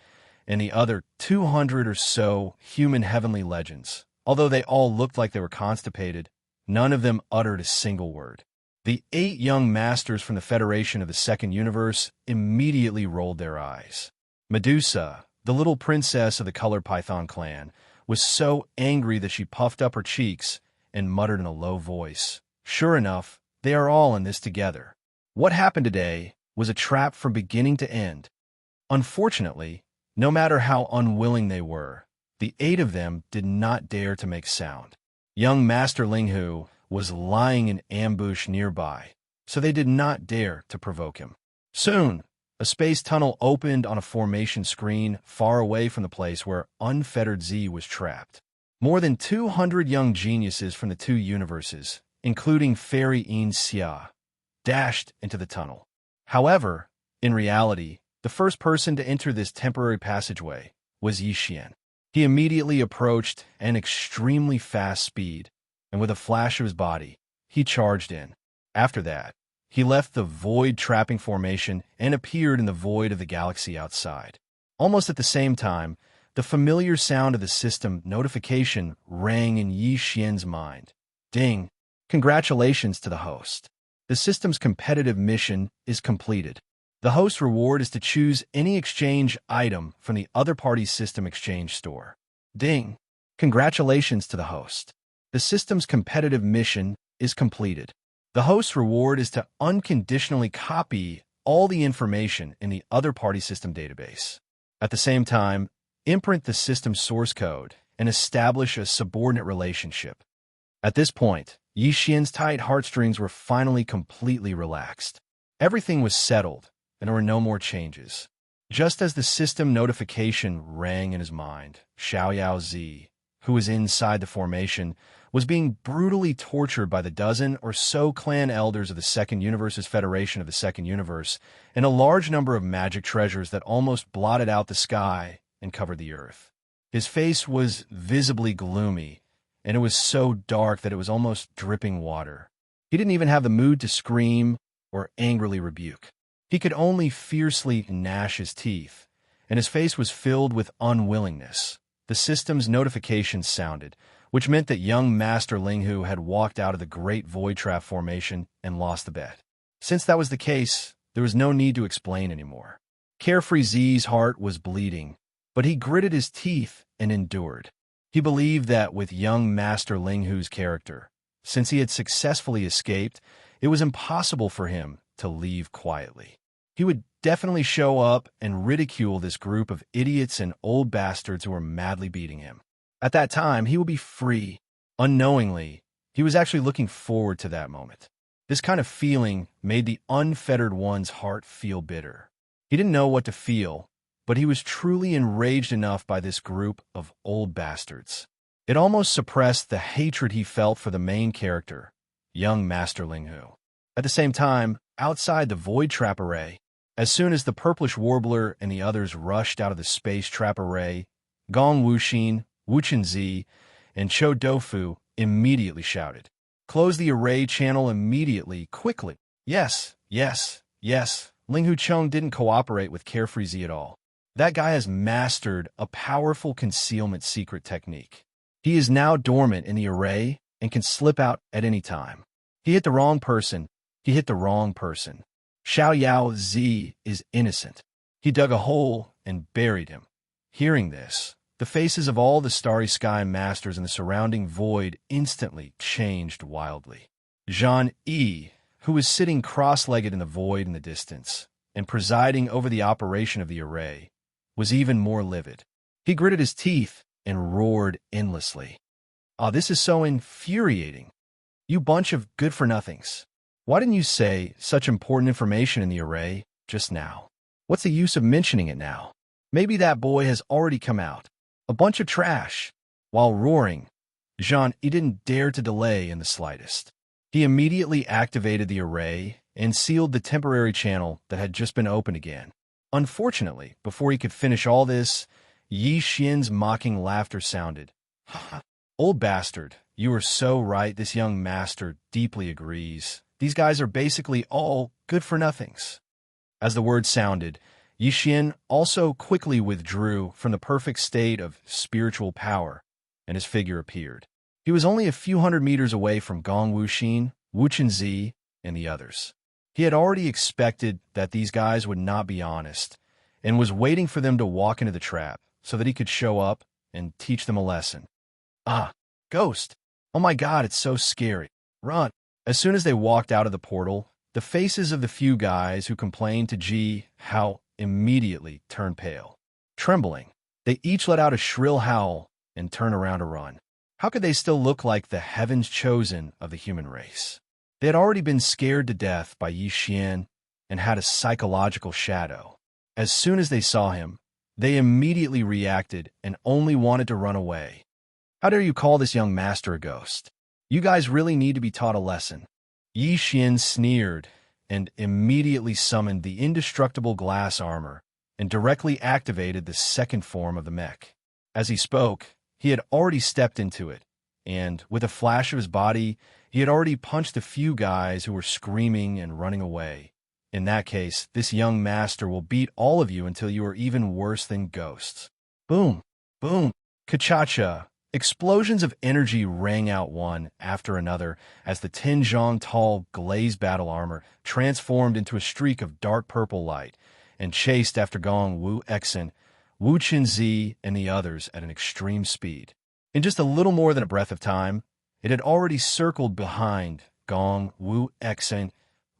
and the other 200 or so human heavenly legends, although they all looked like they were constipated, none of them uttered a single word. The 8 young masters from the Federation of the Second Universe immediately rolled their eyes. Medusa, the little princess of the Colored Python clan, was so angry that she puffed up her cheeks and muttered in a low voice, "Sure enough, they are all in this together." What happened today was a trap from beginning to end. Unfortunately, no matter how unwilling they were, the 8 of them did not dare to make sound. Young Master Linghu was lying in ambush nearby, so they did not dare to provoke him. Soon, a space tunnel opened on a formation screen far away from the place where Unfettered Z was trapped. More than 200 young geniuses from the 2 universes, including Fairy Xianxia, dashed into the tunnel. However, in reality, the first person to enter this temporary passageway was Yixian. He immediately approached at an extremely fast speed, and with a flash of his body, he charged in. After that, he left the void trapping formation and appeared in the void of the galaxy outside. Almost at the same time, the familiar sound of the system notification rang in Yixian's mind. Ding! Congratulations to the host. The system's competitive mission is completed. The host's reward is to choose any exchange item from the other party's system exchange store. Ding! Congratulations to the host. The system's competitive mission is completed. The host's reward is to unconditionally copy all the information in the other party system database. At the same time, imprint the system's source code and establish a subordinate relationship. At this point, Yixian's tight heartstrings were finally completely relaxed. Everything was settled, and there were no more changes. Just as the system notification rang in his mind, Xiao Zi, who was inside the formation, was being brutally tortured by the dozen or so clan elders of the Second Universe's Federation of the Second Universe and a large number of magic treasures that almost blotted out the sky and covered the earth. His face was visibly gloomy, and it was so dark that it was almost dripping water. He didn't even have the mood to scream or angrily rebuke. He could only fiercely gnash his teeth, and his face was filled with unwillingness. The system's notification sounded, which meant that young Master Linghu had walked out of the Great Void Trap formation and lost the bet. Since that was the case, there was no need to explain anymore. Carefree Z's heart was bleeding, but he gritted his teeth and endured. He believed that with young Master Linghu's character, since he had successfully escaped, it was impossible for him to leave quietly. He would definitely show up and ridicule this group of idiots and old bastards who were madly beating him. At that time, he would be free. Unknowingly, he was actually looking forward to that moment. This kind of feeling made the unfettered one's heart feel bitter. He didn't know what to feel, but he was truly enraged enough by this group of old bastards. It almost suppressed the hatred he felt for the main character, young Master Linghu. At the same time, outside the Void Trap Array, as soon as the Purplish Warbler and the others rushed out of the Space Trap Array, Gong Wuxin, Wuchen Zi, and Cho Dofu immediately shouted, "Close the array channel immediately, quickly." Yes. Linghu Cheng didn't cooperate with Carefree Z at all. That guy has mastered a powerful concealment secret technique. He is now dormant in the array and can slip out at any time. He hit the wrong person. Xiao Zi is innocent. He dug a hole and buried him. Hearing this, the faces of all the Starry Sky Masters in the surrounding void instantly changed wildly. Zhang Yi, who was sitting cross-legged in the void in the distance and presiding over the operation of the array, was even more livid. He gritted his teeth and roared endlessly. This is so infuriating. You bunch of good-for-nothings. Why didn't you say such important information in the array just now? What's the use of mentioning it now? Maybe that boy has already come out. A bunch of trash. While roaring, Zhang Yi didn't dare to delay in the slightest. He immediately activated the array and sealed the temporary channel that had just been opened again. Unfortunately, before he could finish all this, Yi Xian's mocking laughter sounded. "Ha! Old bastard, you are so right. This young master deeply agrees. These guys are basically all good-for-nothings." As the word sounded, Yi Xian also quickly withdrew from the perfect state of spiritual power, and his figure appeared. He was only a few hundred meters away from Gong Wuxin, Wu Chenzi, and the others. He had already expected that these guys would not be honest, and was waiting for them to walk into the trap so that he could show up and teach them a lesson. "Ah, ghost! Oh my God, it's so scary. Run!" As soon as they walked out of the portal, the faces of the few guys who complained to Ji Hao immediately turned pale. Trembling, they each let out a shrill howl and turned around to run. How could they still look like the heavens chosen of the human race? They had already been scared to death by Yi Xian and had a psychological shadow. As soon as they saw him, they immediately reacted and only wanted to run away. "How dare you call this young master a ghost? You guys really need to be taught a lesson." Yi Xian sneered and immediately summoned the indestructible glass armor and directly activated the second form of the mech. As he spoke, he had already stepped into it, and with a flash of his body, he had already punched a few guys who were screaming and running away. In that case, this young master will beat all of you until you are even worse than ghosts. Boom! Boom! Ka-cha-cha! Explosions of energy rang out one after another as the Tinzhong tall glazed battle armor transformed into a streak of dark purple light and chased after Gong Wu Exen, Wu Chenzi, and the others at an extreme speed. In just a little more than a breath of time, it had already circled behind Gong Wu Exen,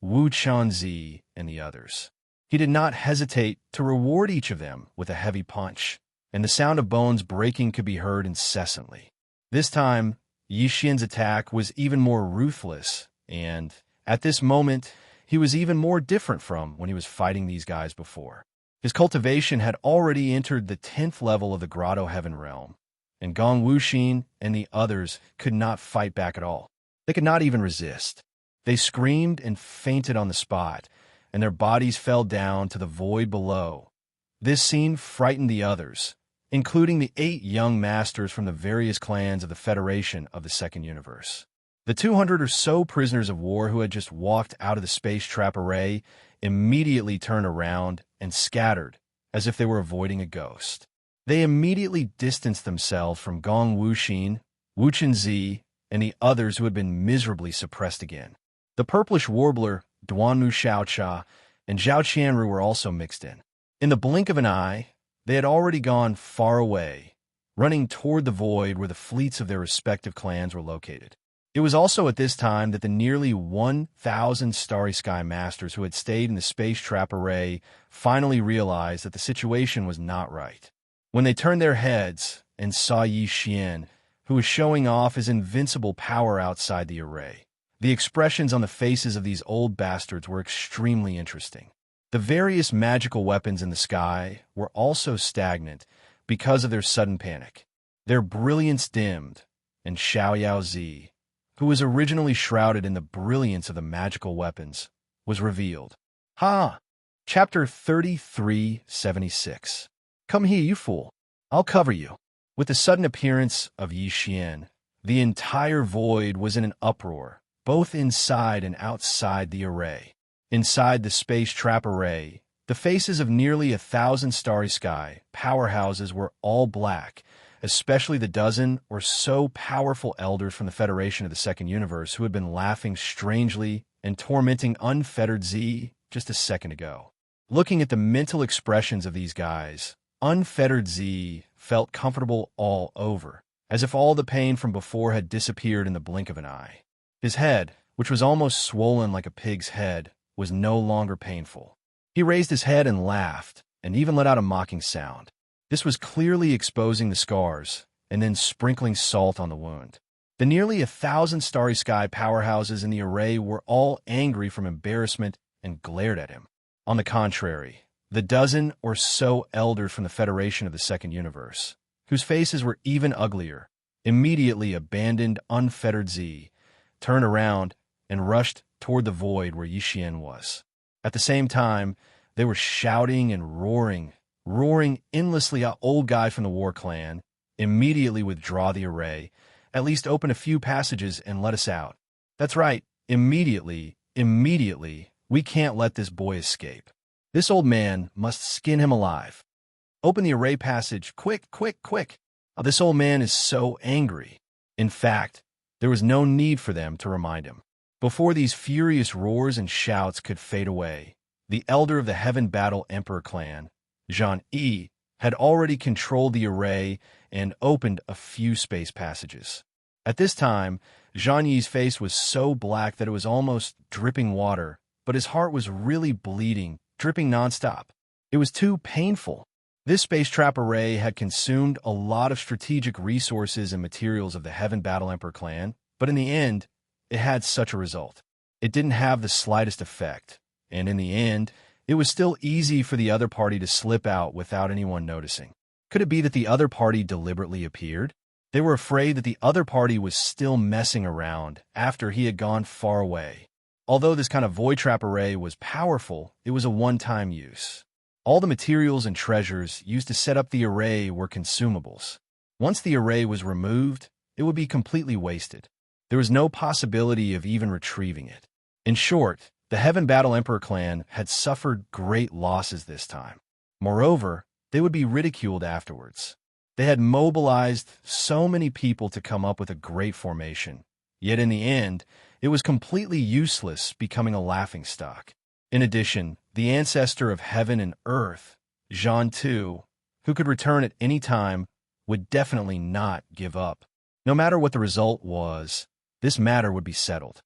Wu Chenzi, and the others. He did not hesitate to reward each of them with a heavy punch, and the sound of bones breaking could be heard incessantly. This time, Yi Xian's attack was even more ruthless, and at this moment, he was even more different from when he was fighting these guys before. His cultivation had already entered the 10th level of the Grotto Heaven realm, and Gong Wuxin and the others could not fight back at all. They could not even resist. They screamed and fainted on the spot, and their bodies fell down to the void below. This scene frightened the others, including the 8 young masters from the various clans of the Federation of the Second Universe. The 200 or so prisoners of war who had just walked out of the space trap array immediately turned around and scattered as if they were avoiding a ghost. They immediately distanced themselves from Gong Wuxin, Wu Chenzi, and the others who had been miserably suppressed again. The purplish warbler, Duanmu Xiaocha, and Zhao Qianru were also mixed in. In the blink of an eye, they had already gone far away, running toward the void where the fleets of their respective clans were located. It was also at this time that the nearly 1,000 Starry Sky Masters who had stayed in the space trap array finally realized that the situation was not right. When they turned their heads and saw Yi Xian, who was showing off his invincible power outside the array, the expressions on the faces of these old bastards were extremely interesting. The various magical weapons in the sky were also stagnant because of their sudden panic. Their brilliance dimmed, and Xiao Zi, who was originally shrouded in the brilliance of the magical weapons, was revealed. Ha! Chapter 3376. Come here, you fool. I'll cover you. With the sudden appearance of Yi Xian, the entire void was in an uproar, both inside and outside the array. Inside the space trap array, the faces of nearly 1,000 Starry Sky powerhouses were all black, especially the dozen or so powerful elders from the Federation of the Second Universe who had been laughing strangely and tormenting Unfettered Z just a second ago. Looking at the mental expressions of these guys, Unfettered Z felt comfortable all over, as if all the pain from before had disappeared in the blink of an eye. His head, which was almost swollen like a pig's head, was no longer painful. He raised his head and laughed, and even let out a mocking sound. This was clearly exposing the scars, and then sprinkling salt on the wound. The nearly 1,000 Starry Sky powerhouses in the array were all angry from embarrassment and glared at him. On the contrary, the dozen or so elders from the Federation of the Second Universe, whose faces were even uglier, immediately abandoned Unfettered Z, turned around, and rushed toward the void where Yixian was. At the same time, they were shouting and roaring endlessly. Our old guy from the war clan, immediately withdraw the array, at least open a few passages and let us out. That's right, immediately, we can't let this boy escape. This old man must skin him alive. Open the array passage, quick. This old man is so angry. In fact, there was no need for them to remind him. Before these furious roars and shouts could fade away, the elder of the Heaven Battle Emperor clan, Xianxia, had already controlled the array and opened a few space passages. At this time, Xianxia's face was so black that it was almost dripping water, but his heart was really bleeding, dripping nonstop. It was too painful. This space trap array had consumed a lot of strategic resources and materials of the Heaven Battle Emperor clan, but in the end, it had such a result. It didn't have the slightest effect, and in the end, it was still easy for the other party to slip out without anyone noticing. Could it be that the other party deliberately appeared? They were afraid that the other party was still messing around after he had gone far away. Although this kind of void trap array was powerful, it was a one-time use. All the materials and treasures used to set up the array were consumables. Once the array was removed, it would be completely wasted. There was no possibility of even retrieving it. In short, the Heaven Battle Emperor clan had suffered great losses this time. Moreover, they would be ridiculed afterwards. They had mobilized so many people to come up with a great formation, yet in the end, it was completely useless, becoming a laughingstock. In addition, the ancestor of heaven and earth, Xianxia, who could return at any time, would definitely not give up. No matter what the result was, this matter would be settled.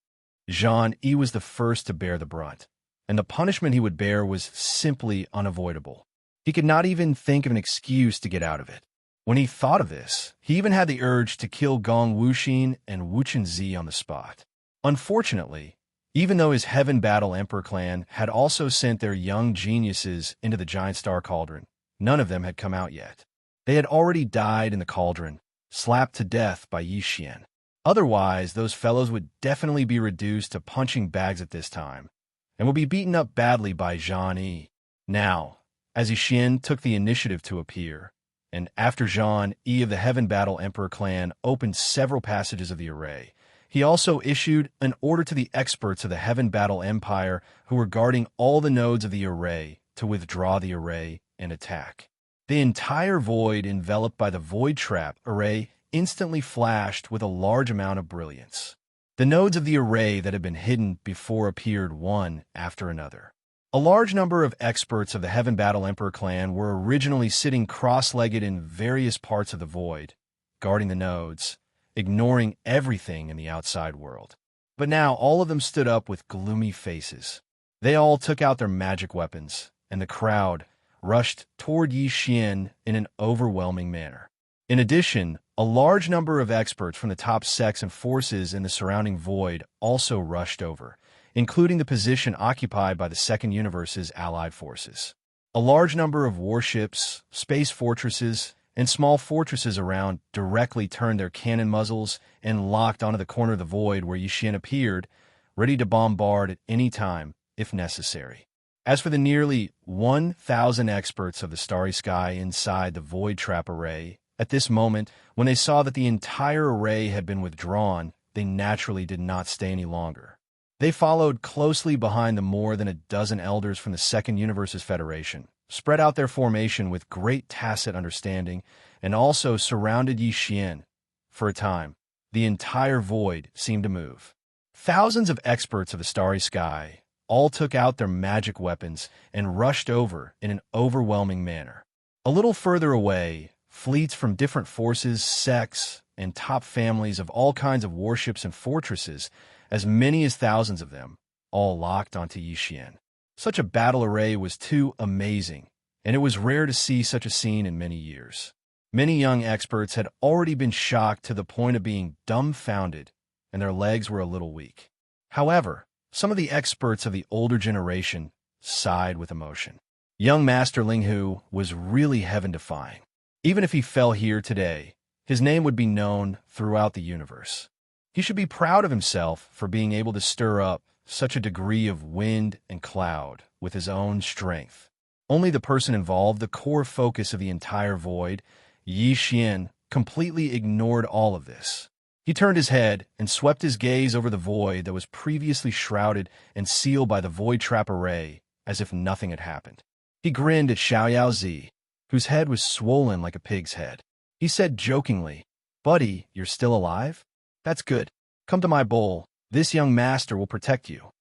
Xianxia was the first to bear the brunt, and the punishment he would bear was simply unavoidable. He could not even think of an excuse to get out of it. When he thought of this, he even had the urge to kill Gong Wuxin and Wuxia on the spot. Unfortunately, even though his Heaven Battle Emperor clan had also sent their young geniuses into the Giant Star Cauldron, none of them had come out yet. They had already died in the cauldron, slapped to death by Yixian. Otherwise, those fellows would definitely be reduced to punching bags at this time, and would be beaten up badly by Xianxia. Now, as Yixian took the initiative to appear, and after Xianxia of the Heaven Battle Emperor clan opened several passages of the array, he also issued an order to the experts of the Heaven Battle Empire who were guarding all the nodes of the array to withdraw the array and attack. The entire void enveloped by the void trap array instantly flashed with a large amount of brilliance. The nodes of the array that had been hidden before appeared one after another. A large number of experts of the Heaven Battle Emperor clan were originally sitting cross-legged in various parts of the void, guarding the nodes, ignoring everything in the outside world. But now all of them stood up with gloomy faces. They all took out their magic weapons, and the crowd rushed toward Yixian in an overwhelming manner. In addition, a large number of experts from the top sects and forces in the surrounding void also rushed over, including the position occupied by the Second Universe's allied forces. A large number of warships, space fortresses, and small fortresses around directly turned their cannon muzzles and locked onto the corner of the void where Yixian appeared, ready to bombard at any time, if necessary. As for the nearly 1,000 experts of the starry sky inside the void trap array, at this moment, when they saw that the entire array had been withdrawn, they naturally did not stay any longer. They followed closely behind the more than a dozen elders from the Second Universe's Federation, spread out their formation with great tacit understanding, and also surrounded Yixian. For a time, the entire void seemed to move. Thousands of experts of the starry sky all took out their magic weapons and rushed over in an overwhelming manner. A little further away, fleets from different forces, sects, and top families of all kinds of warships and fortresses, as many as thousands of them, all locked onto Yixian. Such a battle array was too amazing, and it was rare to see such a scene in many years. Many young experts had already been shocked to the point of being dumbfounded, and their legs were a little weak. However, some of the experts of the older generation sighed with emotion. Young Master Linghu was really heaven-defying. Even if he fell here today, his name would be known throughout the universe. He should be proud of himself for being able to stir up such a degree of wind and cloud with his own strength. Only the person involved, the core focus of the entire void, Yi Xian, completely ignored all of this. He turned his head and swept his gaze over the void that was previously shrouded and sealed by the void trap array as if nothing had happened. He grinned at Xiaozi, whose head was swollen like a pig's head. He said jokingly, "Buddy, you're still alive? That's good. Come to my bowl. This young master will protect you."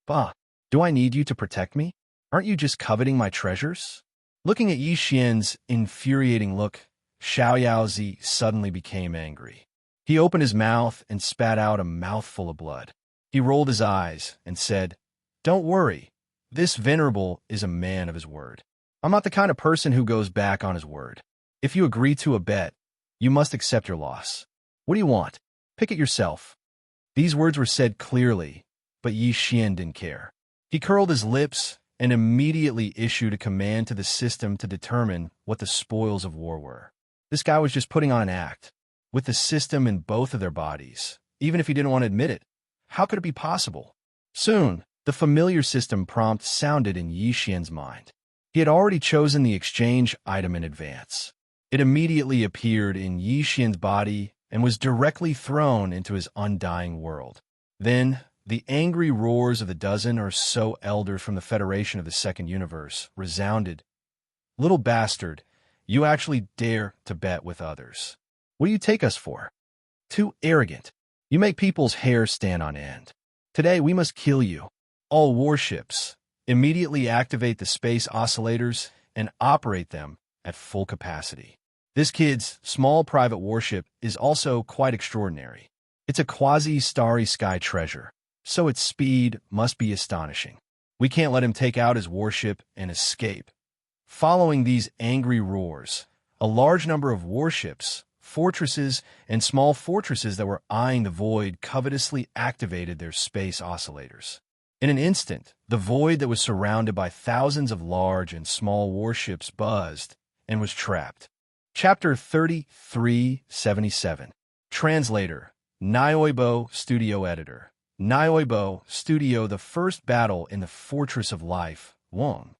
"Bah, do I need you to protect me? Aren't you just coveting my treasures?" Looking at Yi Xian's infuriating look, Xiaozi suddenly became angry. He opened his mouth and spat out a mouthful of blood. He rolled his eyes and said, "Don't worry. This venerable is a man of his word. I'm not the kind of person who goes back on his word. If you agree to a bet, you must accept your loss. What do you want? Pick it yourself." These words were said clearly, but Yi Xian didn't care. He curled his lips and immediately issued a command to the system to determine what the spoils of war were. This guy was just putting on an act, with the system in both of their bodies, even if he didn't want to admit it. How could it be possible? Soon, the familiar system prompt sounded in Yi Xian's mind. He had already chosen the exchange item in advance. It immediately appeared in Yi Xian's body and was directly thrown into his undying world. Then, the angry roars of the dozen or so elders from the Federation of the Second Universe resounded. "Little bastard, you actually dare to bet with others. What do you take us for? Too arrogant. You make people's hair stand on end. Today we must kill you. All warships, immediately activate the space oscillators and operate them at full capacity." This kid's small private warship is also quite extraordinary. It's a quasi-starry sky treasure, so its speed must be astonishing. We can't let him take out his warship and escape. Following these angry roars, a large number of warships, fortresses, and small fortresses that were eyeing the void covetously activated their space oscillators. In an instant, the void that was surrounded by thousands of large and small warships buzzed and was trapped. Chapter 3377. Translator, Nioibo Studio Editor. Nioibo Studio. The first battle in the Fortress of Life, won.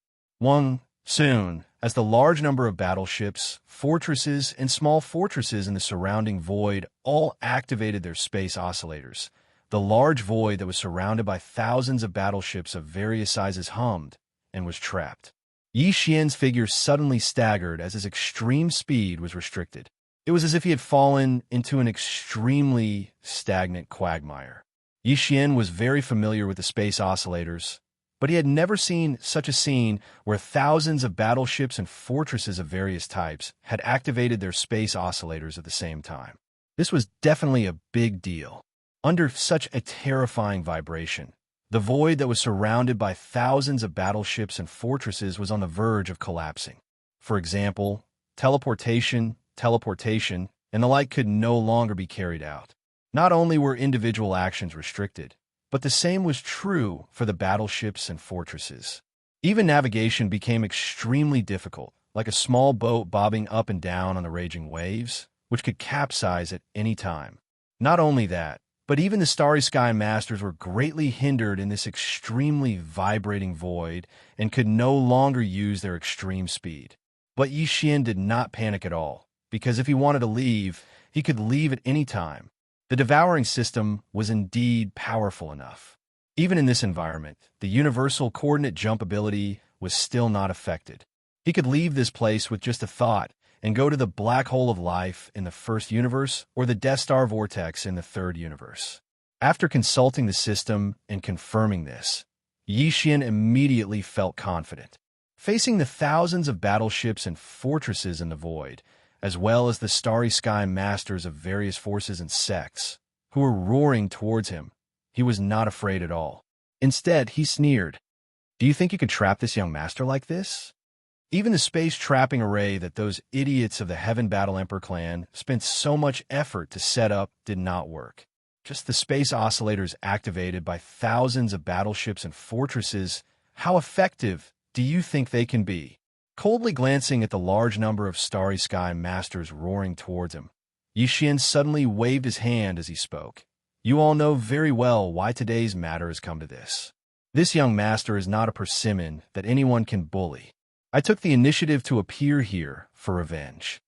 Soon, as the large number of battleships, fortresses, and small fortresses in the surrounding void all activated their space oscillators, the large void that was surrounded by thousands of battleships of various sizes hummed and was trapped. Yi Xian's figure suddenly staggered as his extreme speed was restricted. It was as if he had fallen into an extremely stagnant quagmire. Yi Xian was very familiar with the space oscillators, but he had never seen such a scene where thousands of battleships and fortresses of various types had activated their space oscillators at the same time. This was definitely a big deal. Under such a terrifying vibration, the void that was surrounded by thousands of battleships and fortresses was on the verge of collapsing. For example, teleportation, and the like could no longer be carried out. Not only were individual actions restricted, but the same was true for the battleships and fortresses. Even navigation became extremely difficult, like a small boat bobbing up and down on the raging waves, which could capsize at any time. Not only that, but even the Starry Sky Masters were greatly hindered in this extremely vibrating void and could no longer use their extreme speed. But Yi Xian did not panic at all, because if he wanted to leave, he could leave at any time. The devouring system was indeed powerful enough. Even in this environment, the universal coordinate jump ability was still not affected. He could leave this place with just a thought and go to the black hole of life in the first universe or the Death Star vortex in the third universe. After consulting the system and confirming this, Yi Xian immediately felt confident. Facing the thousands of battleships and fortresses in the void, as well as the Starry Sky Masters of various forces and sects, who were roaring towards him, he was not afraid at all. Instead, he sneered. "Do you think you could trap this young master like this?" Even the space trapping array that those idiots of the Heaven Battle Emperor clan spent so much effort to set up did not work. Just the space oscillators activated by thousands of battleships and fortresses, how effective do you think they can be? Coldly glancing at the large number of Starry Sky Masters roaring towards him, Yi Xian suddenly waved his hand as he spoke. You all know very well why today's matter has come to this. This young master is not a persimmon that anyone can bully. I took the initiative to appear here for revenge.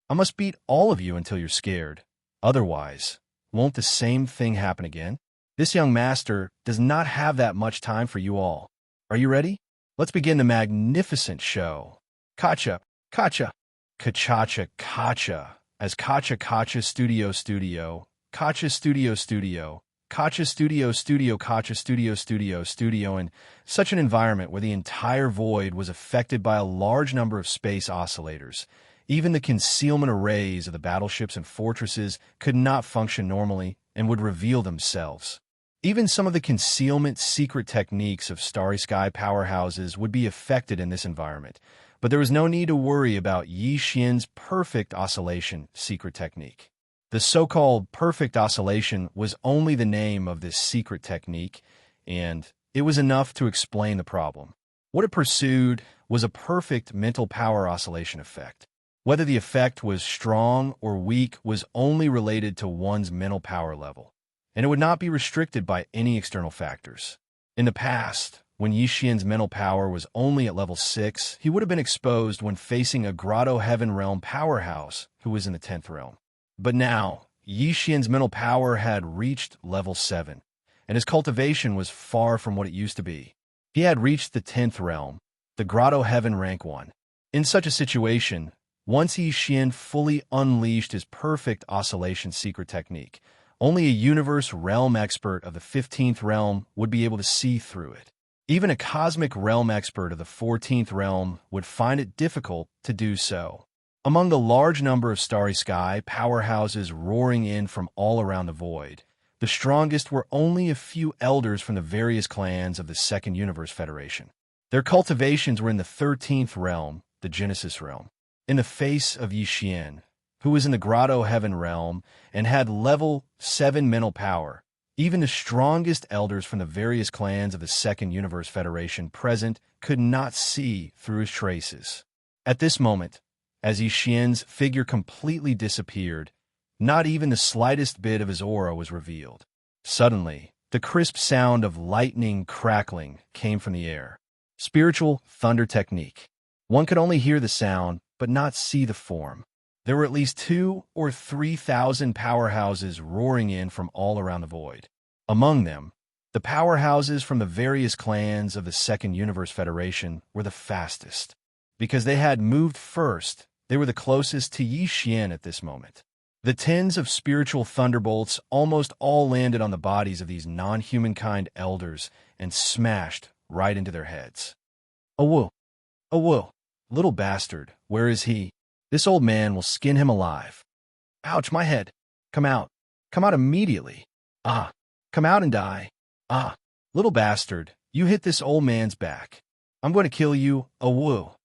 I must beat all of you until you're scared. Otherwise, won't the same thing happen again? This young master does not have that much time for you all. Are you ready? Let's begin the magnificent show. Kacha, kacha, kachacha, kacha, as kacha, kacha, studio, studio, kacha, studio, studio, kacha, studio, studio, kacha, studio, studio, studio, in such an environment where the entire void was affected by a large number of space oscillators. Even the concealment arrays of the battleships and fortresses could not function normally and would reveal themselves. Even some of the concealment secret techniques of starry sky powerhouses would be affected in this environment, but there was no need to worry about Xianxia's perfect oscillation secret technique. The so-called perfect oscillation was only the name of this secret technique, and it was enough to explain the problem. What it pursued was a perfect mental power oscillation effect. Whether the effect was strong or weak was only related to one's mental power level, and it would not be restricted by any external factors. In the past, when Yixian's mental power was only at level 6, he would have been exposed when facing a Grotto Heaven Realm powerhouse who was in the 10th realm. But now, Yixian's mental power had reached level 7, and his cultivation was far from what it used to be. He had reached the 10th realm, the Grotto Heaven rank 1. In such a situation, once Yixian fully unleashed his perfect oscillation secret technique, only a universe realm expert of the 15th realm would be able to see through it. Even a cosmic realm expert of the 14th realm would find it difficult to do so. Among the large number of starry sky powerhouses roaring in from all around the void, the strongest were only a few elders from the various clans of the Second Universe Federation. Their cultivations were in the 13th realm, the Genesis realm. In the face of Yixian, who was in the Grotto Heaven realm and had level 7 mental power, even the strongest elders from the various clans of the Second Universe Federation present could not see through his traces. At this moment, as Yixian's figure completely disappeared, not even the slightest bit of his aura was revealed. Suddenly, the crisp sound of lightning crackling came from the air. Spiritual thunder technique. One could only hear the sound, but not see the form. There were at least 2,000 or 3,000 powerhouses roaring in from all around the void. Among them, the powerhouses from the various clans of the Second Universe Federation were the fastest. Because they had moved first, they were the closest to Yixian at this moment. The tens of spiritual thunderbolts almost all landed on the bodies of these non-humankind elders and smashed right into their heads. "Awoo! Awoo! Little bastard, where is he? This old man will skin him alive. Ouch, my head! Come out! Come out immediately! Ah! Come out and die! Ah! Little bastard, you hit this old man's back. I'm going to kill you, awoo!"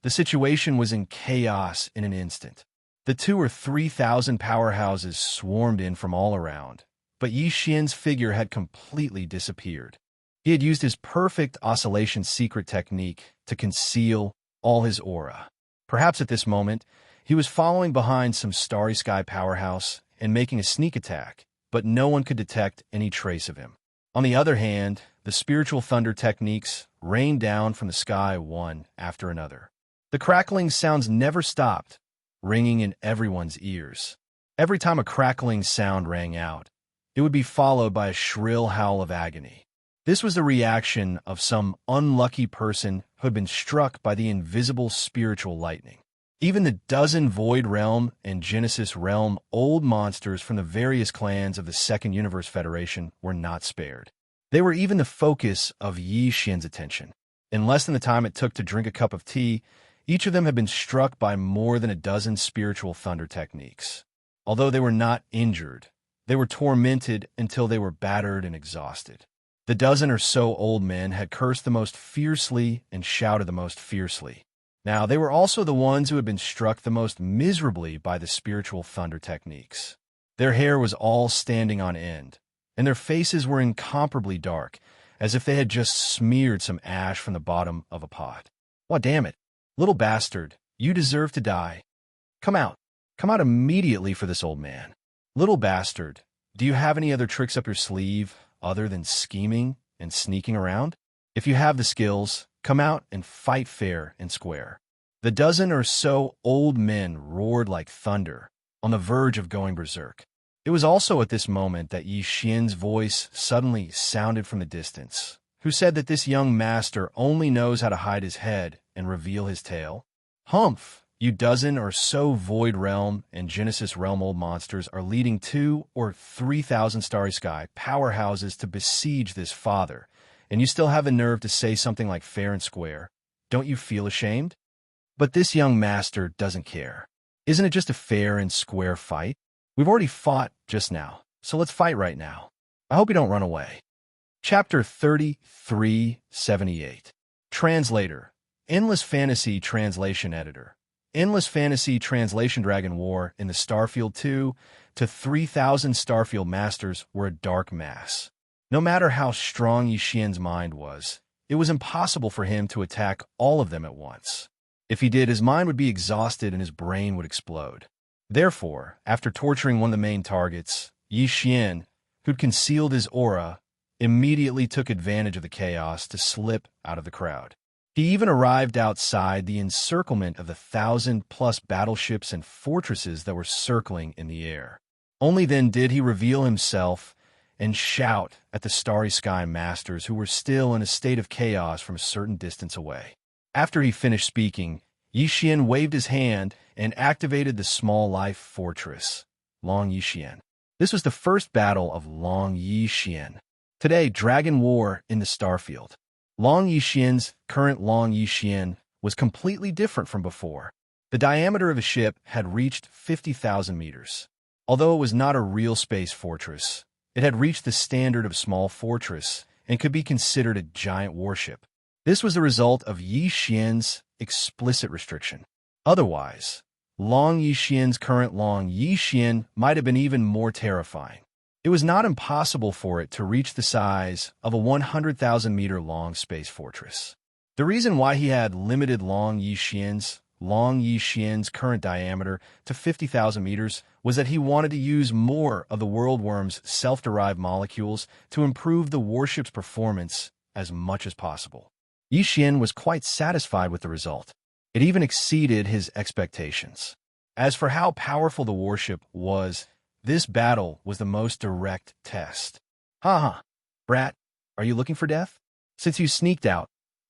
The situation was in chaos in an instant. The 2,000 or 3,000 powerhouses swarmed in from all around, but Yixian's figure had completely disappeared. He had used his perfect oscillation secret technique to conceal all his aura. Perhaps at this moment, he was following behind some starry sky powerhouse and making a sneak attack, but no one could detect any trace of him. On the other hand, the spiritual thunder techniques rained down from the sky one after another. The crackling sounds never stopped, ringing in everyone's ears. Every time a crackling sound rang out, it would be followed by a shrill howl of agony. This was the reaction of some unlucky person who had been struck by the invisible spiritual lightning. Even the dozen Void Realm and Genesis Realm old monsters from the various clans of the Second Universe Federation were not spared. They were even the focus of Yixian's attention. In less than the time it took to drink a cup of tea, each of them had been struck by more than a dozen spiritual thunder techniques. Although they were not injured, they were tormented until they were battered and exhausted. The dozen or so old men had cursed the most fiercely and shouted the most fiercely. Now, they were also the ones who had been struck the most miserably by the spiritual thunder techniques. Their hair was all standing on end, and their faces were incomparably dark, as if they had just smeared some ash from the bottom of a pot. "Why, damn it! Little bastard, you deserve to die. Come out. Come out immediately for this old man. Little bastard, Do you have any other tricks up your sleeve other than scheming and sneaking around? If you have the skills, come out and fight fair and square. The dozen or so old men roared like thunder, on the verge of going berserk. It was also at this moment that Yi Xian's voice suddenly sounded from the distance, who said that this young master only knows how to hide his head and reveal his tail. Humph! You dozen or so Void Realm and Genesis Realm old monsters are leading 2,000 or 3,000 Starry Sky powerhouses to besiege this father, and you still have the nerve to say something like fair and square. Don't you feel ashamed? But this young master doesn't care. Isn't it just a fair and square fight? We've already fought just now, so let's fight right now. I hope you don't run away. Chapter 3378. Translator. Endless Fantasy Translation Editor. Endless Fantasy Translation Dragon War in the Starfield 2 to 3,000 Starfield Masters were a dark mass. No matter how strong Yi Xian's mind was, it was impossible for him to attack all of them at once. If he did, his mind would be exhausted and his brain would explode. Therefore, after torturing one of the main targets, Yi Xian, who'd concealed his aura, immediately took advantage of the chaos to slip out of the crowd. He even arrived outside the encirclement of the 1,000+ battleships and fortresses that were circling in the air. Only then did he reveal himself and shout at the Starry Sky Masters who were still in a state of chaos from a certain distance away. After he finished speaking, Yi Xian waved his hand and activated the small life fortress, Long Yi Xian. This was the first battle of Long Yi Xian. Today, Dragon War in the Starfield. Long Yi Xian's current Long Yi Xian was completely different from before. The diameter of the ship had reached 50,000 meters. Although it was not a real space fortress, it had reached the standard of small fortress and could be considered a giant warship. This was the result of Yi Xian's explicit restriction. Otherwise, Long Yi Xian's current Long Yi Xian might have been even more terrifying. It was not impossible for it to reach the size of a 100,000-meter long space fortress. The reason why he had limited Long Yi Xian's current diameter to 50,000 meters was that he wanted to use more of the worldworm's self-derived molecules to improve the warship's performance as much as possible. Yi Xian was quite satisfied with the result. It even exceeded his expectations. As for how powerful the warship was, this battle was the most direct test. Ha! Brat, are you looking for death? Since you sneaked out,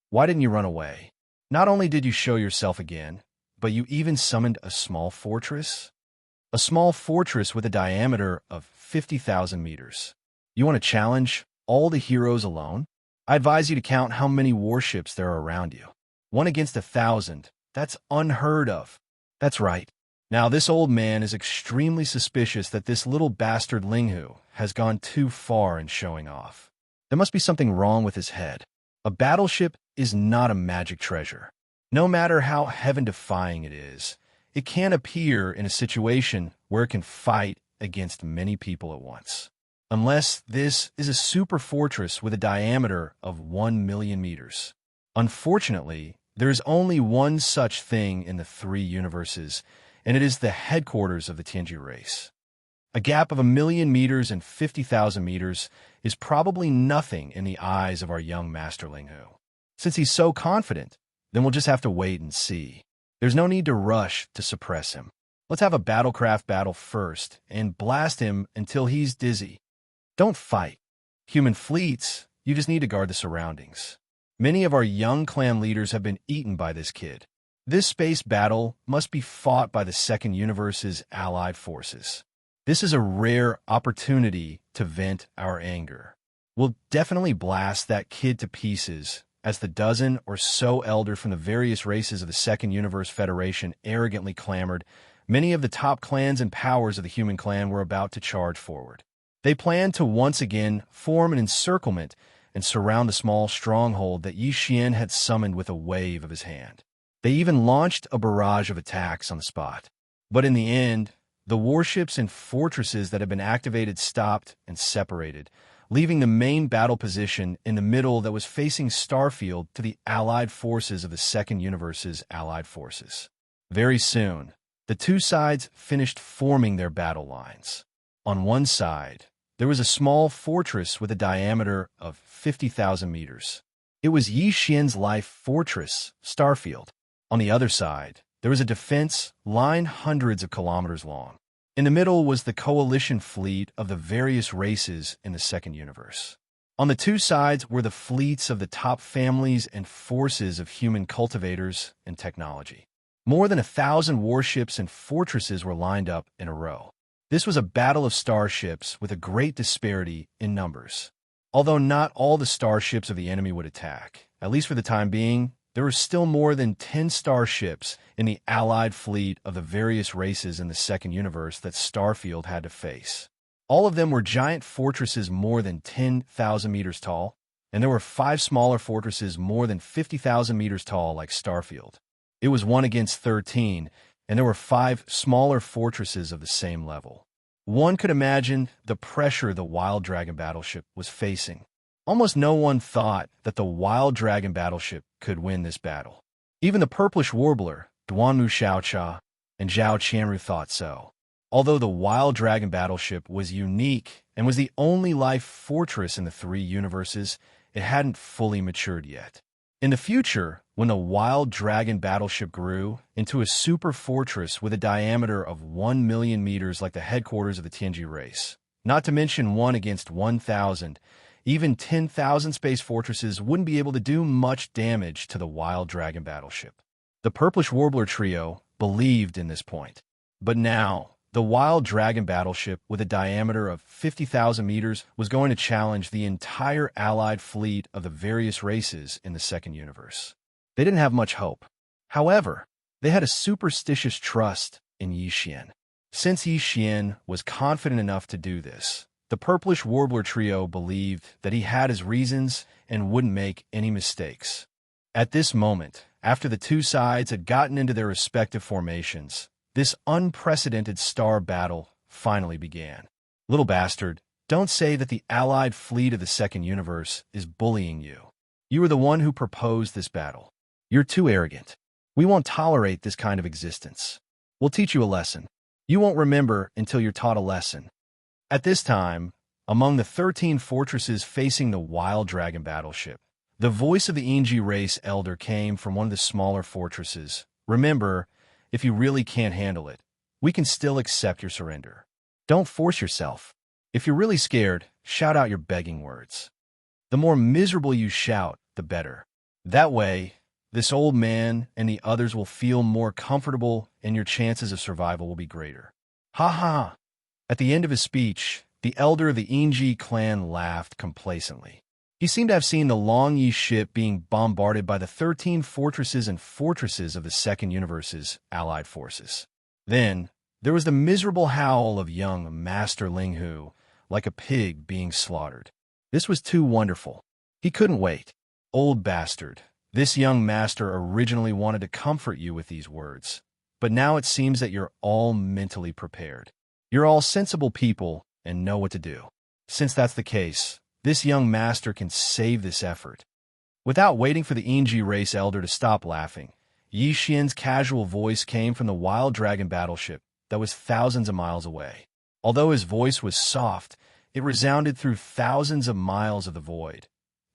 why didn't you run away? Not only did you show yourself again, but you even summoned a small fortress? A small fortress with a diameter of 50,000 meters. You want to challenge all the heroes alone? I advise you to count how many warships there are around you. 1 against 1,000. That's unheard of. That's right. Now, this old man is extremely suspicious that this little bastard Linghu has gone too far in showing off. There must be something wrong with his head. A battleship is not a magic treasure. No matter how heaven-defying it is, it can't appear in a situation where it can fight against many people at once. Unless this is a super fortress with a diameter of 1 million meters. Unfortunately, there is only one such thing in the 3 universes, and it is the headquarters of the Tianji race. A gap of 1 million meters and 50,000 meters is probably nothing in the eyes of our young Master Linghu. Since he's so confident, then we'll just have to wait and see. There's no need to rush to suppress him. Let's have a battlecraft battle first and blast him until he's dizzy. Don't fight. Human fleets, you just need to guard the surroundings. Many of our young clan leaders have been eaten by this kid. This space battle must be fought by the Second Universe's allied forces. This is a rare opportunity to vent our anger. We'll definitely blast that kid to pieces as the dozen or so elder from the various races of the Second Universe Federation arrogantly clamored. Many of the top clans and powers of the human clan were about to charge forward. They planned to once again form an encirclement and surround the small stronghold that Yi Xian had summoned with a wave of his hand. They even launched a barrage of attacks on the spot. But in the end, the warships and fortresses that had been activated stopped and separated, leaving the main battle position in the middle that was facing Starfield to the allied forces of the Second Universe's allied forces. Very soon, the two sides finished forming their battle lines. On one side, there was a small fortress with a diameter of 50,000 meters. It was Yixian's life fortress, Starfield. On the other side, there was a defense line hundreds of kilometers long. In the middle was the coalition fleet of the various races in the second universe. On the two sides were the fleets of the top families and forces of human cultivators and technology. More than 1,000 warships and fortresses were lined up in a row. This was a battle of starships with a great disparity in numbers. Although not all the starships of the enemy would attack, at least for the time being, there were still more than 10 starships in the allied fleet of the various races in the second universe that Starfield had to face. All of them were giant fortresses more than 10,000 meters tall, and there were 5 smaller fortresses more than 50,000 meters tall like Starfield. It was 1 against 13, and there were 5 smaller fortresses of the same level. One could imagine the pressure the Wild Dragon battleship was facing. Almost no one thought that the Wild Dragon battleship could win this battle. Even the Purplish Warbler, Duanmu Xiaocha, and Zhao Qianru thought so. Although the Wild Dragon battleship was unique and was the only life fortress in the 3 universes, it hadn't fully matured yet. In the future, when the Wild Dragon battleship grew into a super fortress with a diameter of 1 million meters like the headquarters of the Tianji race, not to mention 1 against 1,000, even 10,000 space fortresses wouldn't be able to do much damage to the Wild Dragon battleship. The Purplish Warbler trio believed in this point. But now, the Wild Dragon battleship with a diameter of 50,000 meters was going to challenge the entire allied fleet of the various races in the second universe. They didn't have much hope. However, they had a superstitious trust in Yixian. Since Yixian was confident enough to do this, the Purplish Warbler trio believed that he had his reasons and wouldn't make any mistakes. At this moment, after the two sides had gotten into their respective formations, this unprecedented star battle finally began. Little bastard, don't say that the allied fleet of the second universe is bullying you. You are the one who proposed this battle. You're too arrogant. We won't tolerate this kind of existence. We'll teach you a lesson. You won't remember until you're taught a lesson. At this time, among the 13 fortresses facing the Wild Dragon battleship, the voice of the Inji race elder came from one of the smaller fortresses. Remember, if you really can't handle it, we can still accept your surrender. Don't force yourself. If you're really scared, shout out your begging words. The more miserable you shout, the better. That way, this old man and the others will feel more comfortable and your chances of survival will be greater. Ha ha! At the end of his speech, the elder of the Inji clan laughed complacently. He seemed to have seen the Long Yi ship being bombarded by the 13 fortresses and fortresses of the second universe's allied forces. Then, there was the miserable howl of young Master Linghu, like a pig being slaughtered. This was too wonderful. He couldn't wait. Old bastard, this young master originally wanted to comfort you with these words, but now it seems that you're all mentally prepared. You're all sensible people and know what to do. Since that's the case, this young master can save this effort. Without waiting for the Inji race elder to stop laughing, Yixian's casual voice came from the Wild Dragon battleship that was thousands of miles away. Although his voice was soft, it resounded through thousands of miles of the void.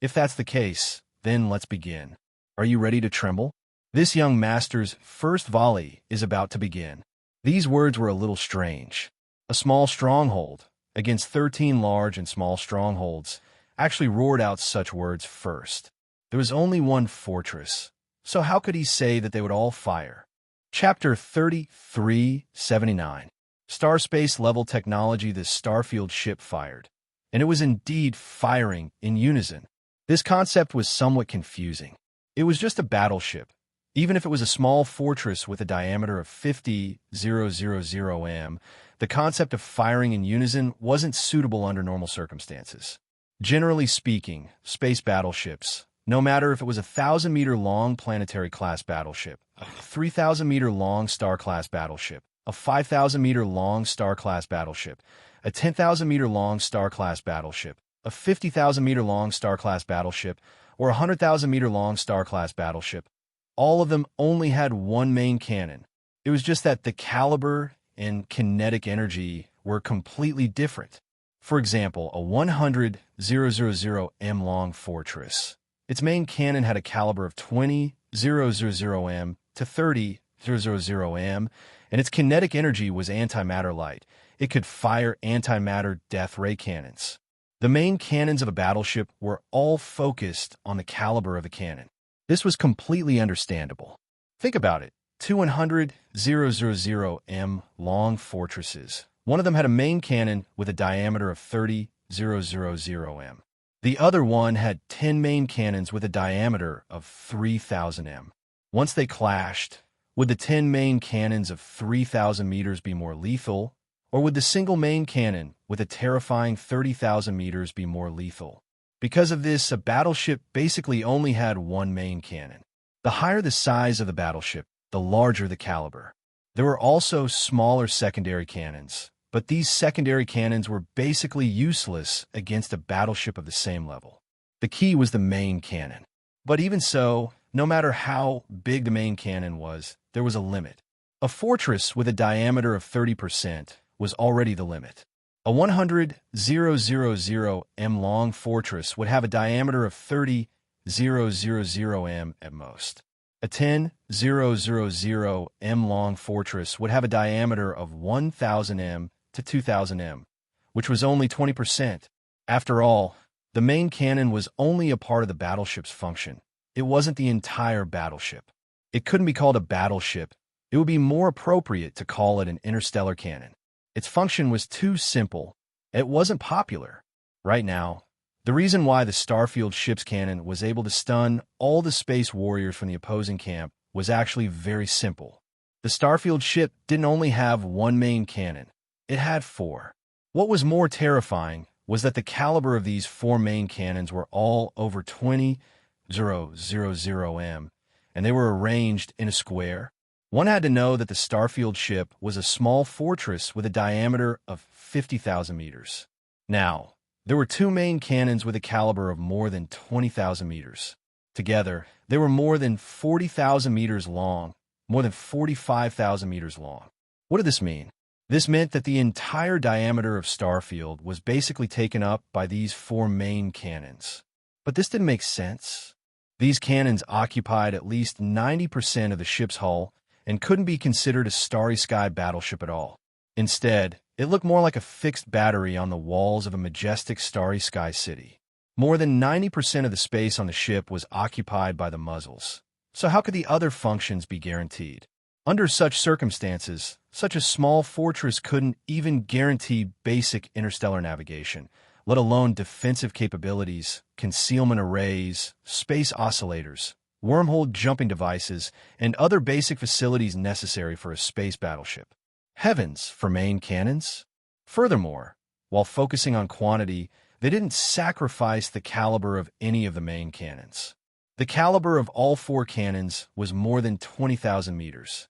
If that's the case, then let's begin. Are you ready to tremble? This young master's first volley is about to begin. These words were a little strange. A small stronghold against 13 large and small strongholds actually roared out such words first. There was only one fortress, so how could he say that they would all fire? Chapter 3379. Starspace level technology. The Starfield ship fired, and it was indeed firing in unison. This concept was somewhat confusing. It was just a battleship. Even if it was a small fortress with a diameter of 50,000 m, the concept of firing in unison wasn't suitable under normal circumstances. Generally speaking, space battleships, no matter if it was a 1,000-meter-long planetary-class battleship, a 3,000-meter-long star-class battleship, a 5,000-meter-long star-class battleship, a 10,000-meter-long star-class battleship, a 50,000-meter-long star-class battleship, or a 100,000-meter-long star-class battleship, all of them only had one main cannon. It was just that the caliber and kinetic energy were completely different. For example, a 100,000 long fortress. Its main cannon had a caliber of 20,000 m to 30,000 m, and its kinetic energy was antimatter light. It could fire antimatter death ray cannons. The main cannons of a battleship were all focused on the caliber of the cannon. This was completely understandable. Think about it. Two 100,000 m long fortresses. One of them had a main cannon with a diameter of 30,000 m. The other one had 10 main cannons with a diameter of 3,000 m. Once they clashed, would the 10 main cannons of 3,000 meters be more lethal, or would the single main cannon with a terrifying 30,000 meters be more lethal? Because of this, a battleship basically only had one main cannon. The higher the size of the battleship, the larger the caliber. There were also smaller secondary cannons, but these secondary cannons were basically useless against a battleship of the same level. The key was the main cannon. But even so, no matter how big the main cannon was, there was a limit. A fortress with a diameter of 30% was already the limit. A 100,000 m long fortress would have a diameter of 30,000 m at most. A 10,000 m long fortress would have a diameter of 1,000 m to 2,000 m, which was only 20%. After all, the main cannon was only a part of the battleship's function. It wasn't the entire battleship. It couldn't be called a battleship. It would be more appropriate to call it an interstellar cannon. Its function was too simple. It wasn't popular. Right now, the reason why the Starfield ship's cannon was able to stun all the space warriors from the opposing camp was actually very simple. The Starfield ship didn't only have one main cannon. It had four. What was more terrifying was that the caliber of these four main cannons were all over 20,000 m, and they were arranged in a square. One had to know that the Starfield ship was a small fortress with a diameter of 50,000 meters. Now, there were two main cannons with a caliber of more than 20,000 meters. Together, they were more than 40,000 meters long, more than 45,000 meters long. What did this mean? This meant that the entire diameter of Starfield was basically taken up by these four main cannons. But this didn't make sense. These cannons occupied at least 90% of the ship's hull and couldn't be considered a starry sky battleship at all. Instead, it looked more like a fixed battery on the walls of a majestic starry sky city. More than 90% of the space on the ship was occupied by the muzzles. So how could the other functions be guaranteed? Under such circumstances, such a small fortress couldn't even guarantee basic interstellar navigation, let alone defensive capabilities, concealment arrays, space oscillators, wormhole jumping devices, and other basic facilities necessary for a space battleship. Heavens for main cannons! Furthermore, while focusing on quantity, they didn't sacrifice the caliber of any of the main cannons. The caliber of all four cannons was more than 20,000 meters.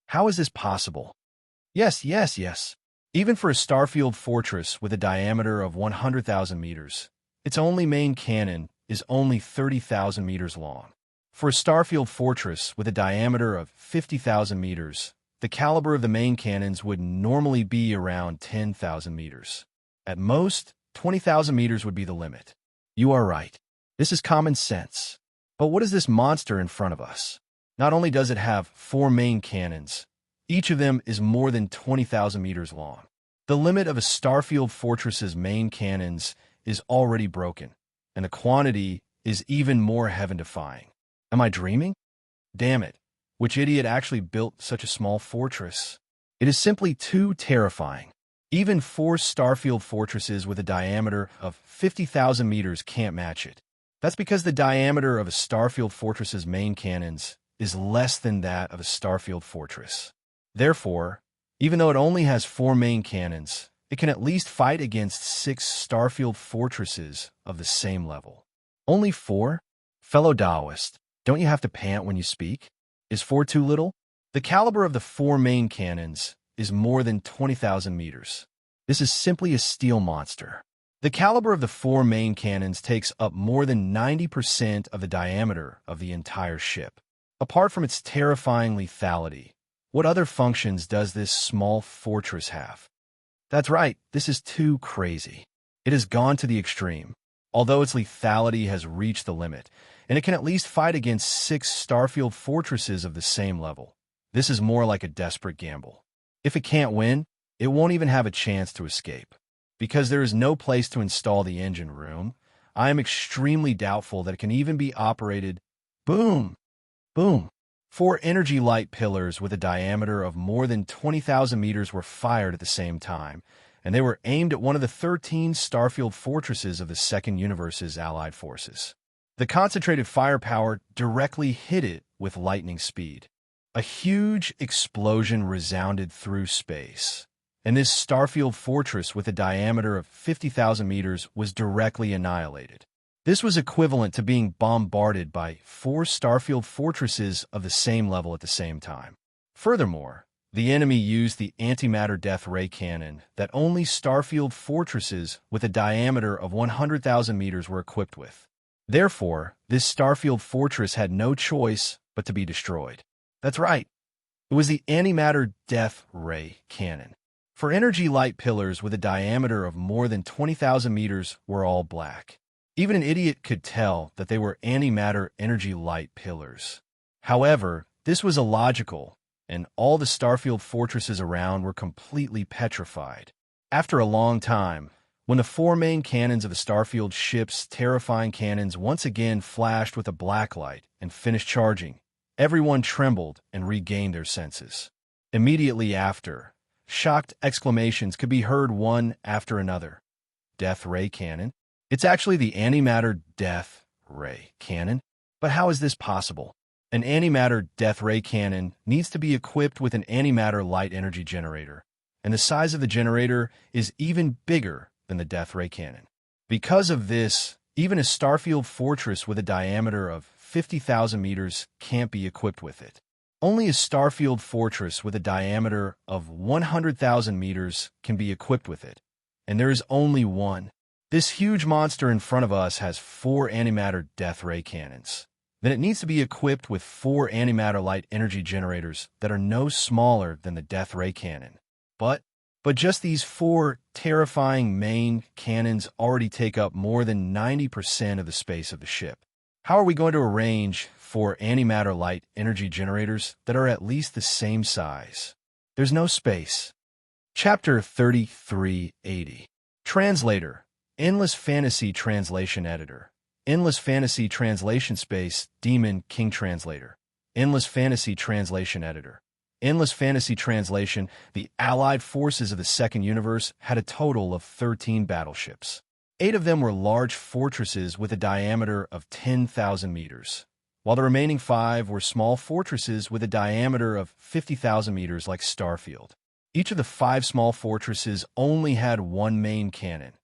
How is this possible? Yes. Even for a Starfield fortress with a diameter of 100,000 meters, its only main cannon is only 30,000 meters long. For a Starfield fortress with a diameter of 50,000 meters, the caliber of the main cannons would normally be around 10,000 meters. At most, 20,000 meters would be the limit. You are right. This is common sense. But what is this monster in front of us? Not only does it have four main cannons, each of them is more than 20,000 meters long. The limit of a Starfield fortress's main cannons is already broken, and the quantity is even more heaven-defying. Am I dreaming? Damn it. Which idiot actually built such a small fortress? It is simply too terrifying. Even four Starfield fortresses with a diameter of 50,000 meters can't match it. That's because the diameter of a Starfield fortress's main cannons is less than that of a Starfield fortress. Therefore, even though it only has four main cannons, it can at least fight against 6 Starfield fortresses of the same level. Only 4? Fellow Taoist, don't you have to pant when you speak? Is 4 too little? The caliber of the 4 main cannons is more than 20,000 meters. This is simply a steel monster. The caliber of the 4 main cannons takes up more than 90% of the diameter of the entire ship. Apart from its terrifying lethality, what other functions does this small fortress have? That's right, this is too crazy. It has gone to the extreme. Although its lethality has reached the limit, and it can at least fight against 6 Starfield fortresses of the same level. This is more like a desperate gamble. If it can't win, it won't even have a chance to escape. Because there is no place to install the engine room, I am extremely doubtful that it can even be operated. Boom! Boom! 4 energy light pillars with a diameter of more than 20,000 meters were fired at the same time, and they were aimed at one of the 13 Starfield fortresses of the Second Universe's allied forces. The concentrated firepower directly hit it with lightning speed. A huge explosion resounded through space, and this Starfield fortress with a diameter of 50,000 meters was directly annihilated. This was equivalent to being bombarded by 4 Starfield fortresses of the same level at the same time. Furthermore, the enemy used the antimatter death ray cannon that only Starfield fortresses with a diameter of 100,000 meters were equipped with. Therefore, this Starfield fortress had no choice but to be destroyed. That's right. It was the antimatter death ray cannon. For energy light pillars with a diameter of more than 20,000 meters were all black. Even an idiot could tell that they were antimatter energy light pillars. However, this was illogical, and all the Starfield fortresses around were completely petrified. After a long time, when the 4 main cannons of the Starfield ship's terrifying cannons once again flashed with a black light and finished charging, everyone trembled and regained their senses. Immediately after, shocked exclamations could be heard one after another. Death ray cannon? It's actually the antimatter death ray cannon. But how is this possible? An antimatter death ray cannon needs to be equipped with an antimatter light energy generator, and the size of the generator is even bigger than the death ray cannon. Because of this, even a Starfield fortress with a diameter of 50,000 meters can't be equipped with it. Only a Starfield fortress with a diameter of 100,000 meters can be equipped with it, and there is only one. This huge monster in front of us has 4 antimatter death ray cannons. Then it needs to be equipped with 4 antimatter light energy generators that are no smaller than the death ray cannon. But just these 4 terrifying main cannons already take up more than 90% of the space of the ship. How are we going to arrange 4 antimatter light energy generators that are at least the same size? There's no space. Chapter 3380. Translator. Endless Fantasy Translation Editor. Endless Fantasy Translation Space Demon King Translator. Endless Fantasy Translation Editor. Endless Fantasy Translation. The Allied forces of the Second Universe had a total of 13 battleships. 8 of them were large fortresses with a diameter of 10,000 meters, while the remaining 5 were small fortresses with a diameter of 50,000 meters like Starfield. Each of the 5 small fortresses only had 1 main cannon,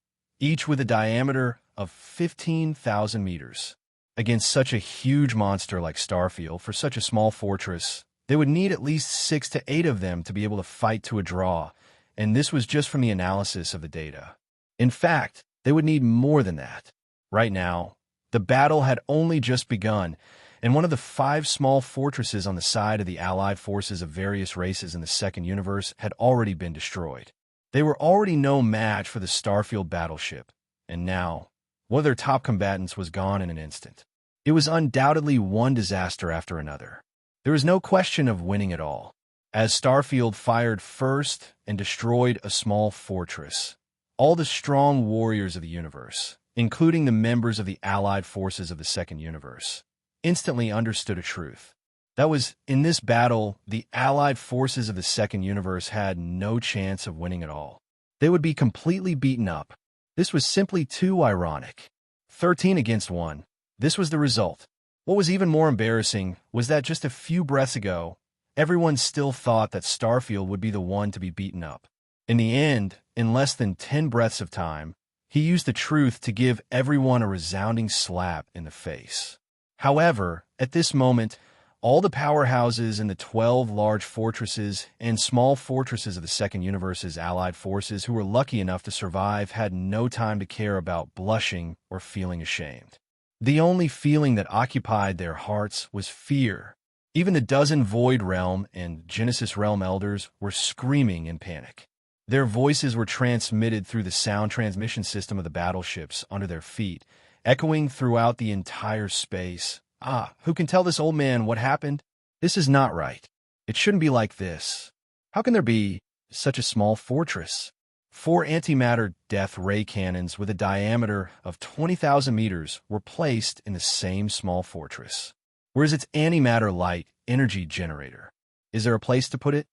each with a diameter of 15,000 meters. Against such a huge monster like Starfield, for such a small fortress, they would need at least 6 to 8 of them to be able to fight to a draw, and this was just from the analysis of the data. In fact, they would need more than that. Right now, the battle had only just begun, and one of the 5 small fortresses on the side of the Allied forces of various races in the Second Universe had already been destroyed. They were already no match for the Starfield battleship, and now, one of their top combatants was gone in an instant. It was undoubtedly one disaster after another. There was no question of winning it all, as Starfield fired first and destroyed a small fortress. All the strong warriors of the universe, including the members of the Allied forces of the Second Universe, instantly understood a truth. That was, in this battle, the Allied forces of the Second Universe had no chance of winning at all. They would be completely beaten up. This was simply too ironic. 13 against 1. This was the result. What was even more embarrassing was that just a few breaths ago, everyone still thought that Starfield would be the one to be beaten up. In the end, in less than 10 breaths of time, he used the truth to give everyone a resounding slap in the face. However, at this moment, all the powerhouses in the 12 large fortresses and small fortresses of the Second Universe's Allied forces who were lucky enough to survive had no time to care about blushing or feeling ashamed. The only feeling that occupied their hearts was fear. Even the dozen Void Realm and Genesis Realm elders were screaming in panic. Their voices were transmitted through the sound transmission system of the battleships under their feet, echoing throughout the entire space. Ah, who can tell this old man what happened? This is not right. It shouldn't be like this. How can there be such a small fortress? 4 antimatter death ray cannons with a diameter of 20,000 meters were placed in the same small fortress. Where is its antimatter light energy generator? Is there a place to put it?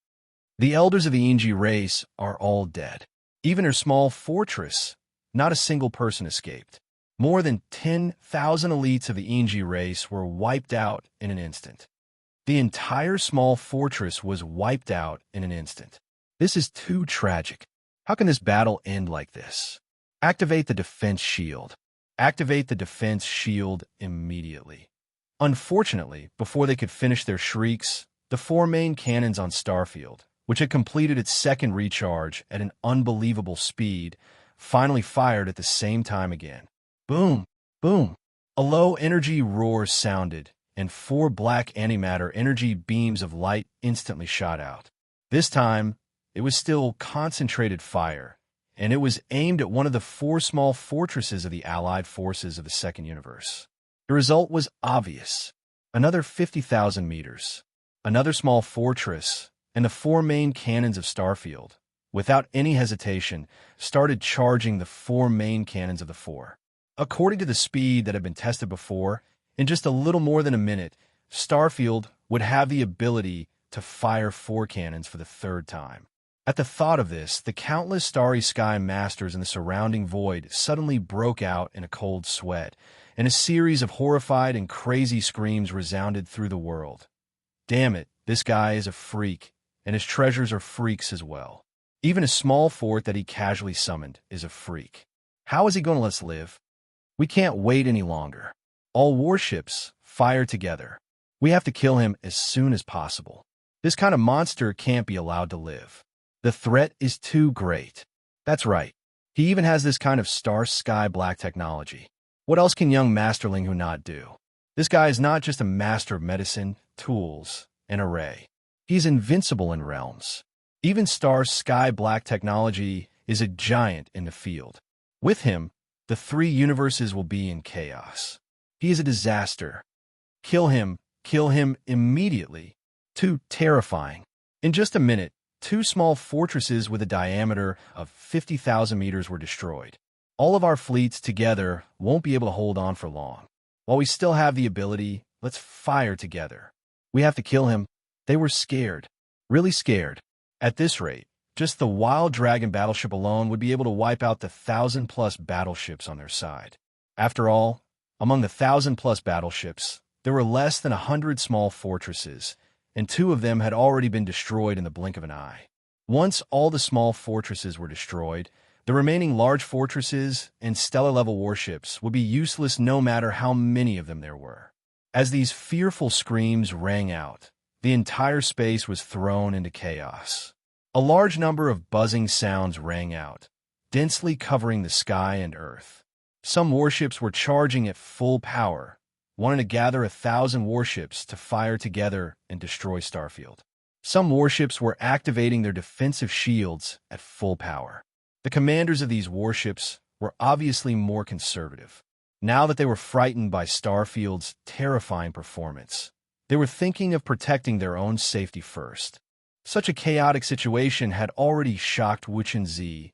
The elders of the Inji race are all dead. Even her small fortress, not a single person escaped. More than 10,000 elites of the Inji race were wiped out in an instant. The entire small fortress was wiped out in an instant. This is too tragic. How can this battle end like this? Activate the defense shield. Activate the defense shield immediately. Unfortunately, before they could finish their shrieks, the 4 main cannons on Starfield, which had completed its second recharge at an unbelievable speed, finally fired at the same time again. Boom! Boom! A low-energy roar sounded, and 4 black antimatter energy beams of light instantly shot out. This time, it was still concentrated fire, and it was aimed at one of the 4 small fortresses of the Allied forces of the Second Universe. The result was obvious. Another 50,000 meters, another small fortress, and the 4 main cannons of Starfield, without any hesitation, started charging the 4 main cannons of the 4. According to the speed that had been tested before, in just a little more than a minute, Starfield would have the ability to fire 4 cannons for the 3rd time. At the thought of this, the countless starry sky masters in the surrounding void suddenly broke out in a cold sweat, and a series of horrified and crazy screams resounded through the world. Damn it, this guy is a freak, and his treasures are freaks as well. Even a small fort that he casually summoned is a freak. How is he going to let us live? We can't wait any longer. All warships, fire together. We have to kill him as soon as possible. This kind of monster can't be allowed to live. The threat is too great. That's right. He even has this kind of star-sky black technology. What else can young Masterling who not do? This guy is not just a master of medicine, tools, and array. He's invincible in realms. Even star-sky black technology is a giant in the field. With him, the 3 universes will be in chaos. He is a disaster. Kill him immediately. Too terrifying. In just a minute, 2 small fortresses with a diameter of 50,000 meters were destroyed. All of our fleets together won't be able to hold on for long. While we still have the ability, let's fire together. We have to kill him. They were scared. Really scared. At this rate, just the Wild Dragon battleship alone would be able to wipe out the 1,000-plus battleships on their side. After all, among the 1,000-plus battleships, there were less than 100 small fortresses, and 2 of them had already been destroyed in the blink of an eye. Once all the small fortresses were destroyed, the remaining large fortresses and stellar-level warships would be useless no matter how many of them there were. As these fearful screams rang out, the entire space was thrown into chaos. A large number of buzzing sounds rang out, densely covering the sky and earth. Some warships were charging at full power, wanting to gather 1,000 warships to fire together and destroy Starfield. Some warships were activating their defensive shields at full power. The commanders of these warships were obviously more conservative. Now that they were frightened by Starfield's terrifying performance, they were thinking of protecting their own safety first. Such a chaotic situation had already shocked Wuxia,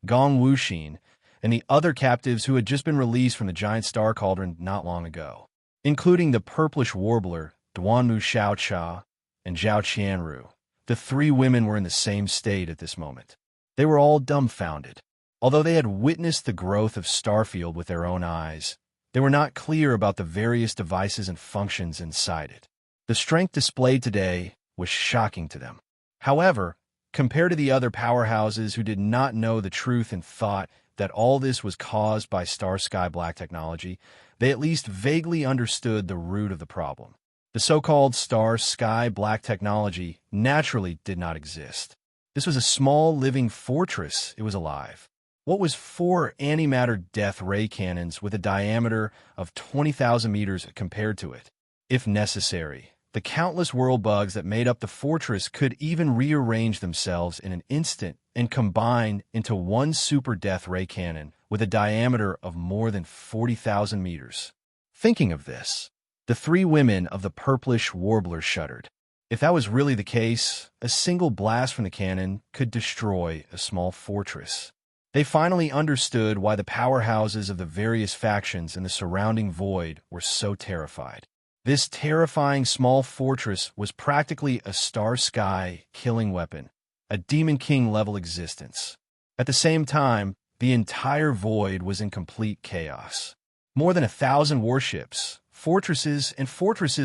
Gong Wuxin, and the other captives who had just been released from the giant star cauldron not long ago, including the purplish warbler, Duanmu Xiaocha, and Zhao Qianru. The 3 women were in the same state at this moment. They were all dumbfounded. Although they had witnessed the growth of Starfield with their own eyes, they were not clear about the various devices and functions inside it. The strength displayed today was shocking to them. However, compared to the other powerhouses who did not know the truth and thought that all this was caused by star-sky black technology, they at least vaguely understood the root of the problem. The so-called star-sky black technology naturally did not exist. This was a small living fortress. It was alive. What was 4 antimatter death ray cannons with a diameter of 20,000 meters compared to it? If necessary, the countless world bugs that made up the fortress could even rearrange themselves in an instant and combine into one super death ray cannon with a diameter of more than 40,000 meters. Thinking of this, the three women of the purplish warbler shuddered. If that was really the case, a single blast from the cannon could destroy a small fortress. They finally understood why the powerhouses of the various factions in the surrounding void were so terrified. This terrifying small fortress was practically a star sky killing weapon, a Demon King level existence. At the same time, the entire void was in complete chaos. More than 1,000 warships, fortresses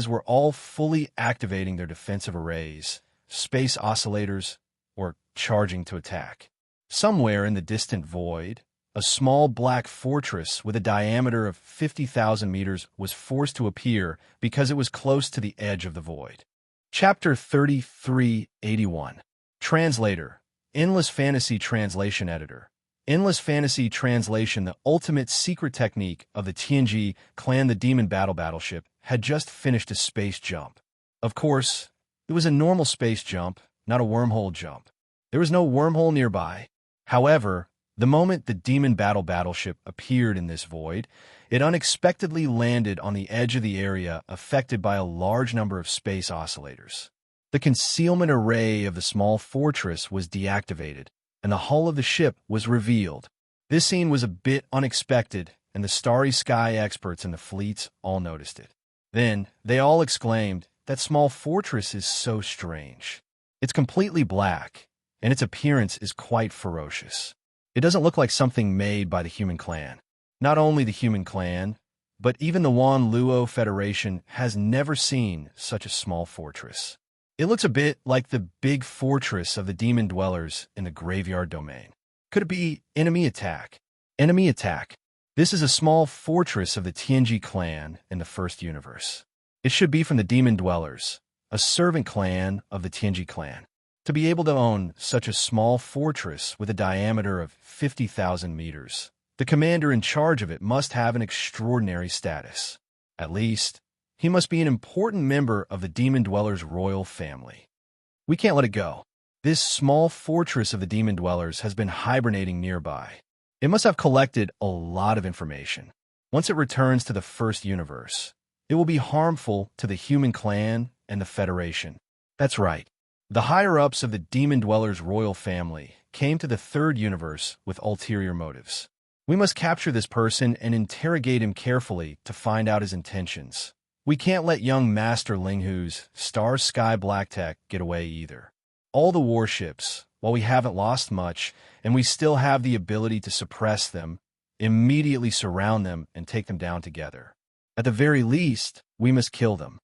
were all fully activating their defensive arrays, space oscillators, or charging to attack. Somewhere in the distant void, a small black fortress with a diameter of 50,000 meters was forced to appear because it was close to the edge of the void. Chapter 3381. Translator. Endless Fantasy Translation Editor. Endless Fantasy Translation. The ultimate secret technique of the Xianxia clan, the Demon Battleship, had just finished a space jump. Of course, it was a normal space jump, not a wormhole jump. There was no wormhole nearby. However, the moment the Demon Battleship appeared in this void, it unexpectedly landed on the edge of the area affected by a large number of space oscillators. The concealment array of the small fortress was deactivated, and the hull of the ship was revealed. This scene was a bit unexpected, and the starry sky experts in the fleets all noticed it. Then, they all exclaimed, "That small fortress is so strange. It's completely black, and its appearance is quite ferocious. It doesn't look like something made by the human clan." Not only the human clan, but even the Wan Luo Federation has never seen such a small fortress. It looks a bit like the big fortress of the demon dwellers in the graveyard domain. Could it be enemy attack? Enemy attack. This is a small fortress of the Xianxia clan in the first universe. It should be from the demon dwellers, a servant clan of the Xianxia clan. To be able to own such a small fortress with a diameter of 50,000 meters, the commander in charge of it must have an extraordinary status. At least, he must be an important member of the Demon Dwellers' royal family. We can't let it go. This small fortress of the Demon Dwellers has been hibernating nearby. It must have collected a lot of information. Once it returns to the first universe, it will be harmful to the human clan and the Federation. That's right. The higher-ups of the Demon Dwellers' royal family came to the third universe with ulterior motives. We must capture this person and interrogate him carefully to find out his intentions. We can't let young Master Linghu's Star Sky Black Tech get away either. All the warships, while we haven't lost much, and we still have the ability to suppress them, immediately surround them and take them down together. At the very least, we must kill them.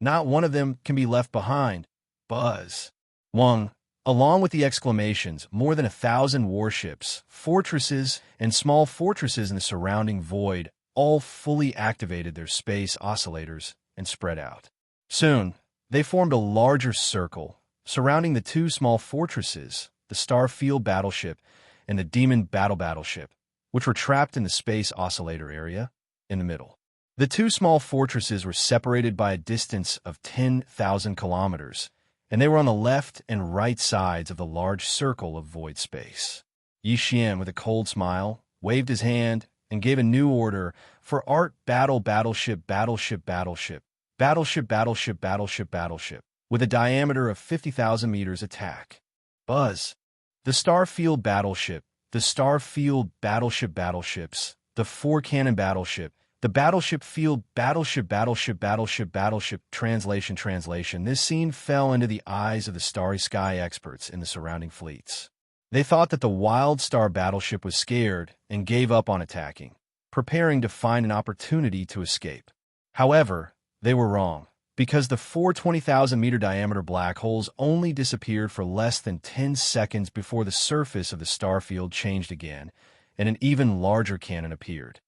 Not one of them can be left behind. Buzz. Wang. Along with the exclamations, more than 1,000 warships, fortresses, and small fortresses in the surrounding void all fully activated their space oscillators and spread out. Soon, they formed a larger circle, surrounding the two small fortresses, the Starfield Battleship and the Demon Battleship, which were trapped in the space oscillator area in the middle. The two small fortresses were separated by a distance of 10,000 kilometers, and they were on the left and right sides of the large circle of void space. Yixian, with a cold smile, waved his hand and gave a new order for Art Battleship, with a diameter of 50,000 meters attack. Buzz. The Starfield Battleship, the Starfield Battleships, the Four Cannon Battleship, the Battleship Field Battleship. Translation. This scene fell into the eyes of the Starry Sky experts in the surrounding fleets. They thought that the Wild Star Battleship was scared and gave up on attacking, preparing to find an opportunity to escape. However, they were wrong, because the four 20,000-meter diameter black holes only disappeared for less than 10 seconds before the surface of the starfield changed again, and an even larger cannon appeared.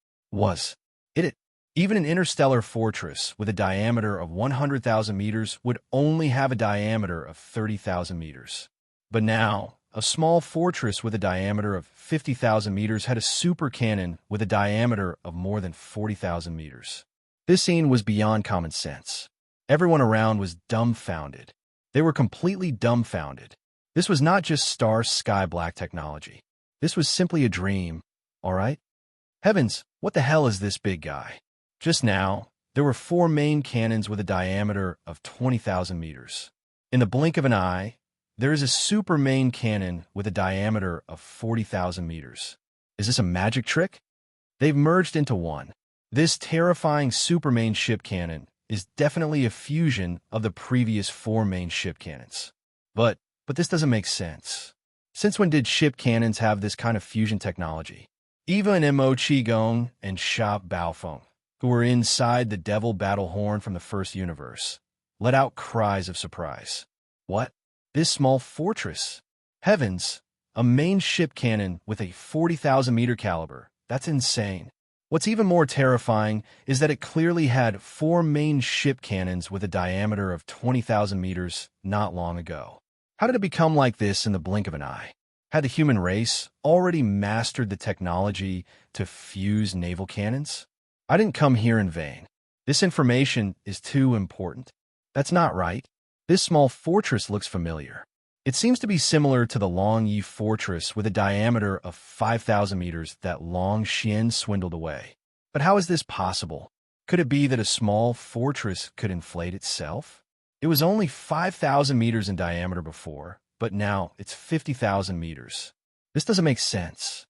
Even an interstellar fortress with a diameter of 100,000 meters would only have a diameter of 30,000 meters. But now, a small fortress with a diameter of 50,000 meters had a super cannon with a diameter of more than 40,000 meters. This scene was beyond common sense. Everyone around was dumbfounded. They were completely dumbfounded. This was not just sky black technology. This was simply a dream, all right? Heavens, what the hell is this big guy? Just now, there were 4 main cannons with a diameter of 20,000 meters. In the blink of an eye, there is a super main cannon with a diameter of 40,000 meters. Is this a magic trick? They've merged into one. This terrifying super main ship cannon is definitely a fusion of the previous 4 main ship cannons. But this doesn't make sense. Since when did ship cannons have this kind of fusion technology? Even Mo Qigong and Sha Baofeng, who were inside the Devil Battle Horn from the first universe, let out cries of surprise. What? This small fortress? Heavens, a main ship cannon with a 40,000 meter caliber. That's insane. What's even more terrifying is that it clearly had 4 main ship cannons with a diameter of 20,000 meters not long ago. How did it become like this in the blink of an eye? Had the human race already mastered the technology to fuse naval cannons? I didn't come here in vain. This information is too important. That's not right. This small fortress looks familiar. It seems to be similar to the Long Yi fortress with a diameter of 5,000 meters that Long Xian swindled away. But how is this possible? Could it be that a small fortress could inflate itself? It was only 5,000 meters in diameter before, but now it's 50,000 meters. This doesn't make sense.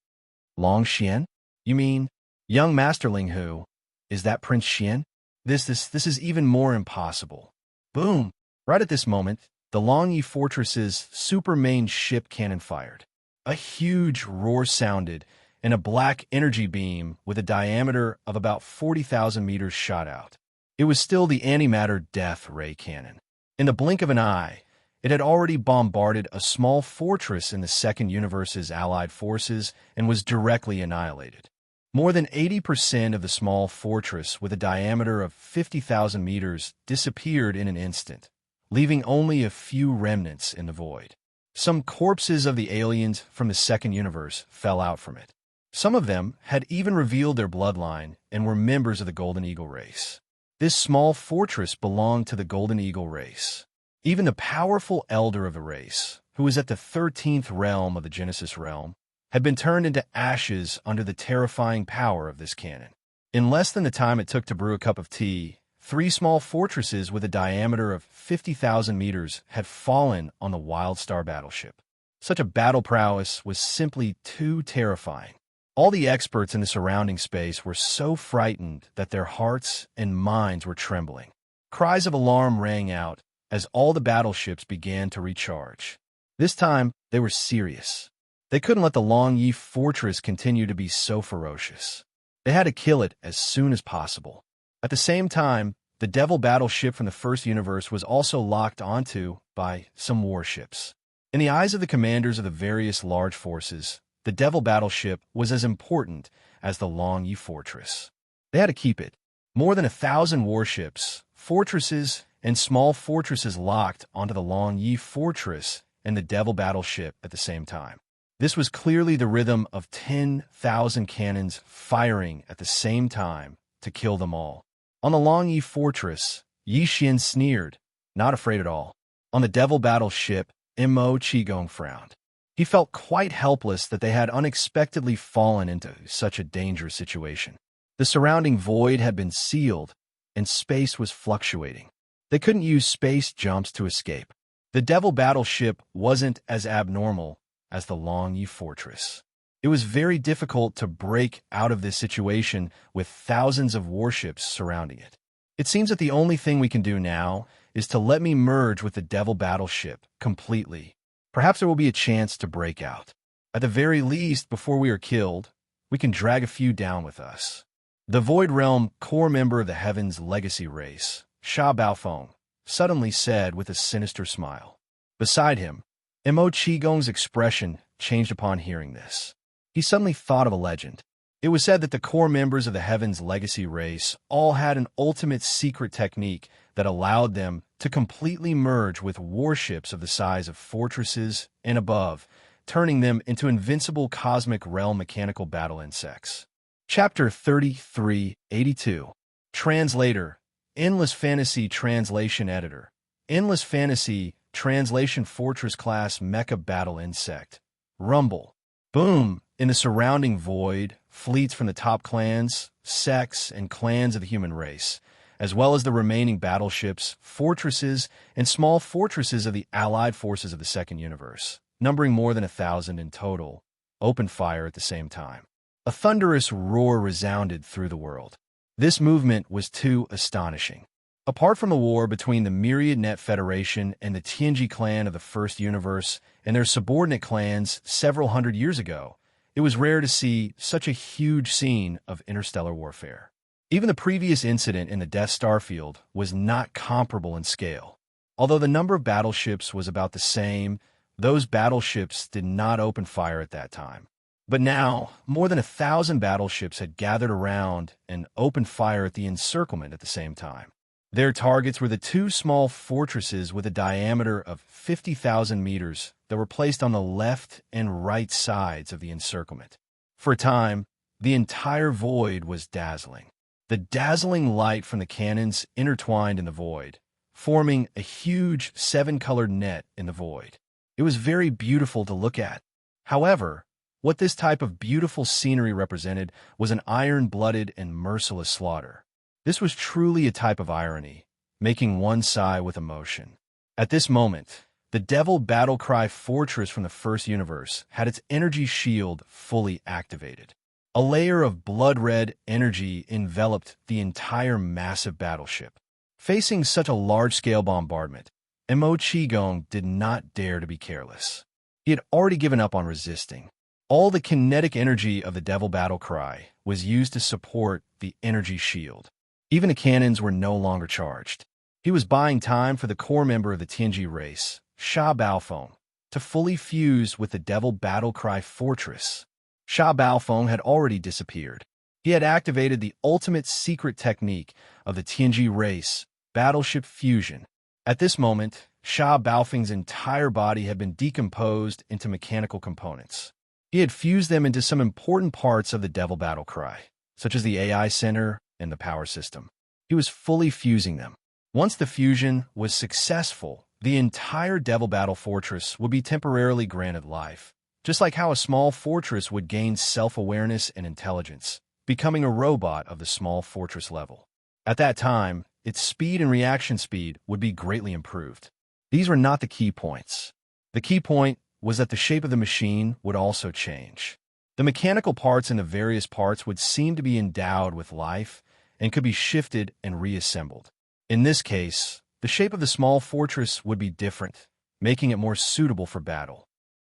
Long Xian? You mean young Masterling who? Is that Prince Xian? This is even more impossible. Boom! Right at this moment, the Long Yi fortress's super main ship cannon fired. A huge roar sounded, and a black energy beam with a diameter of about 40,000 meters shot out. It was still the antimatter death ray cannon. In the blink of an eye, it had already bombarded a small fortress in the second universe's allied forces and was directly annihilated. More than 80% of the small fortress with a diameter of 50,000 meters disappeared in an instant, leaving only a few remnants in the void. Some corpses of the aliens from the second universe fell out from it. Some of them had even revealed their bloodline and were members of the Golden Eagle race. This small fortress belonged to the Golden Eagle race. Even the powerful elder of the race, who was at the 13th realm of the Genesis realm, had been turned into ashes under the terrifying power of this cannon. In less than the time it took to brew a cup of tea, 3 small fortresses with a diameter of 50,000 meters had fallen on the Wildstar battleship. Such a battle prowess was simply too terrifying. All the experts in the surrounding space were so frightened that their hearts and minds were trembling. Cries of alarm rang out as all the battleships began to recharge. This time, they were serious. They couldn't let the Long Yi fortress continue to be so ferocious. They had to kill it as soon as possible. At the same time, the Devil battleship from the first universe was also locked onto by some warships. In the eyes of the commanders of the various large forces, the Devil battleship was as important as the Long Yi fortress. They had to keep it. More than 1,000 warships, fortresses, and small fortresses locked onto the Long Yi fortress and the Devil battleship at the same time. This was clearly the rhythm of 10,000 cannons firing at the same time to kill them all. On the Long Yi fortress, Yi Xian sneered, not afraid at all. On the Devil battleship, Mo Qigong frowned. He felt quite helpless that they had unexpectedly fallen into such a dangerous situation. The surrounding void had been sealed, and space was fluctuating. They couldn't use space jumps to escape. The Devil battleship wasn't as abnormal as the Long Yi fortress. It was very difficult to break out of this situation with thousands of warships surrounding it. It seems that the only thing we can do now is to let me merge with the Devil battleship completely. Perhaps there will be a chance to break out. At the very least, before we are killed, we can drag a few down with us. The Void Realm core member of the Heaven's Legacy race, Sha Baofeng, suddenly said with a sinister smile. Beside him, Mo Qigong's expression changed upon hearing this. He suddenly thought of a legend. It was said that the core members of the Heaven's Legacy race all had an ultimate secret technique that allowed them to completely merge with warships of the size of fortresses and above, turning them into invincible cosmic realm mechanical battle insects. Chapter 3382. Translator, Endless Fantasy Translation Editor. Endless Fantasy translation Fortress Class Mecha Battle Insect. Rumble. Boom! In the surrounding void, fleets from the top clans, sects, and clans of the human race, as well as the remaining battleships, fortresses, and small fortresses of the allied forces of the Second Universe, numbering more than 1,000 in total, opened fire at the same time. A thunderous roar resounded through the world. This movement was too astonishing. Apart from the war between the Myriad Net Federation and the Tianji clan of the First Universe and their subordinate clans several hundred years ago, it was rare to see such a huge scene of interstellar warfare. Even the previous incident in the Death Star field was not comparable in scale. Although the number of battleships was about the same, those battleships did not open fire at that time. But now, more than 1,000 battleships had gathered around and opened fire at the encirclement at the same time. Their targets were the two small fortresses with a diameter of 50,000 meters that were placed on the left and right sides of the encirclement. For a time, the entire void was dazzling. The dazzling light from the cannons intertwined in the void, forming a huge 7-colored net in the void. It was very beautiful to look at. However, what this type of beautiful scenery represented was an iron-blooded and merciless slaughter. This was truly a type of irony, making one sigh with emotion. At this moment, the Devil Battlecry Fortress from the First Universe had its energy shield fully activated. A layer of blood-red energy enveloped the entire massive battleship. Facing such a large-scale bombardment, Mo Qigong did not dare to be careless. He had already given up on resisting. All the kinetic energy of the Devil Battlecry was used to support the energy shield. Even the cannons were no longer charged. He was buying time for the core member of the Tianji race, Sha Baofeng, to fully fuse with the Devil Battlecry Fortress. Sha Baofeng had already disappeared. He had activated the ultimate secret technique of the Tianji race, battleship fusion. At this moment, Sha Baofeng's entire body had been decomposed into mechanical components. He had fused them into some important parts of the Devil Battlecry, such as the AI center and the power system. He was fully fusing them. Once the fusion was successful, the entire Devil Battle Fortress would be temporarily granted life, just like how a small fortress would gain self-awareness and intelligence, becoming a robot of the small fortress level. At that time, its speed and reaction speed would be greatly improved. These were not the key points. The key point was that the shape of the machine would also change. The mechanical parts in the various parts would seem to be endowed with life and could be shifted and reassembled. In this case, the shape of the small fortress would be different, making it more suitable for battle.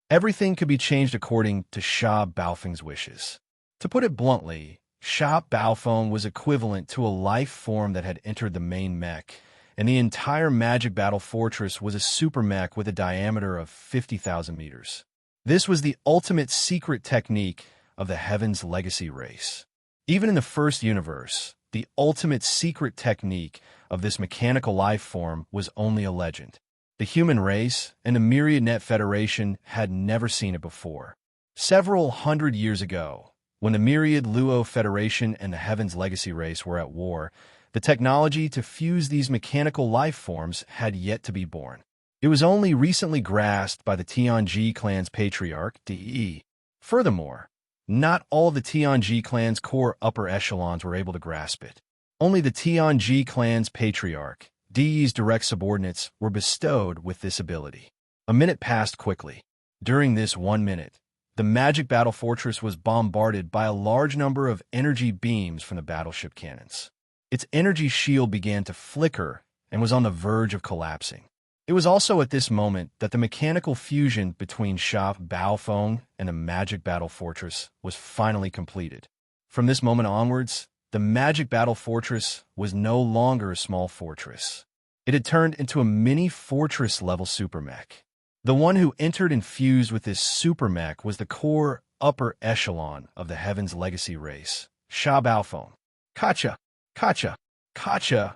Everything could be changed according to Sha Baofeng's wishes. To put it bluntly, Sha Baofeng was equivalent to a life form that had entered the main mech, and the entire Magic Battle Fortress was a super mech with a diameter of 50,000 meters. This was the ultimate secret technique of the Heaven's Legacy race. Even in the First Universe, the ultimate secret technique of this mechanical life form was only a legend. The human race and the Myriad Net Federation had never seen it before. Several hundred years ago, when the Myriad Luo Federation and the Heaven's Legacy race were at war, the technology to fuse these mechanical life forms had yet to be born. It was only recently grasped by the Tianji clan's patriarch, De. Furthermore, not all of the Tianji clan's core upper echelons were able to grasp it. Only the Tianji clan's patriarch, De's direct subordinates, were bestowed with this ability. A minute passed quickly. During this 1 minute, the Magic Battle Fortress was bombarded by a large number of energy beams from the battleship cannons. Its energy shield began to flicker and was on the verge of collapsing. It was also at this moment that the mechanical fusion between Sha Baofeng and the Magic Battle Fortress was finally completed. From this moment onwards, the Magic Battle Fortress was no longer a small fortress. It had turned into a mini fortress-level supermech. The one who entered and fused with this supermech was the core upper echelon of the Heaven's Legacy race, Sha Baofeng. Kacha! Kacha! Kacha!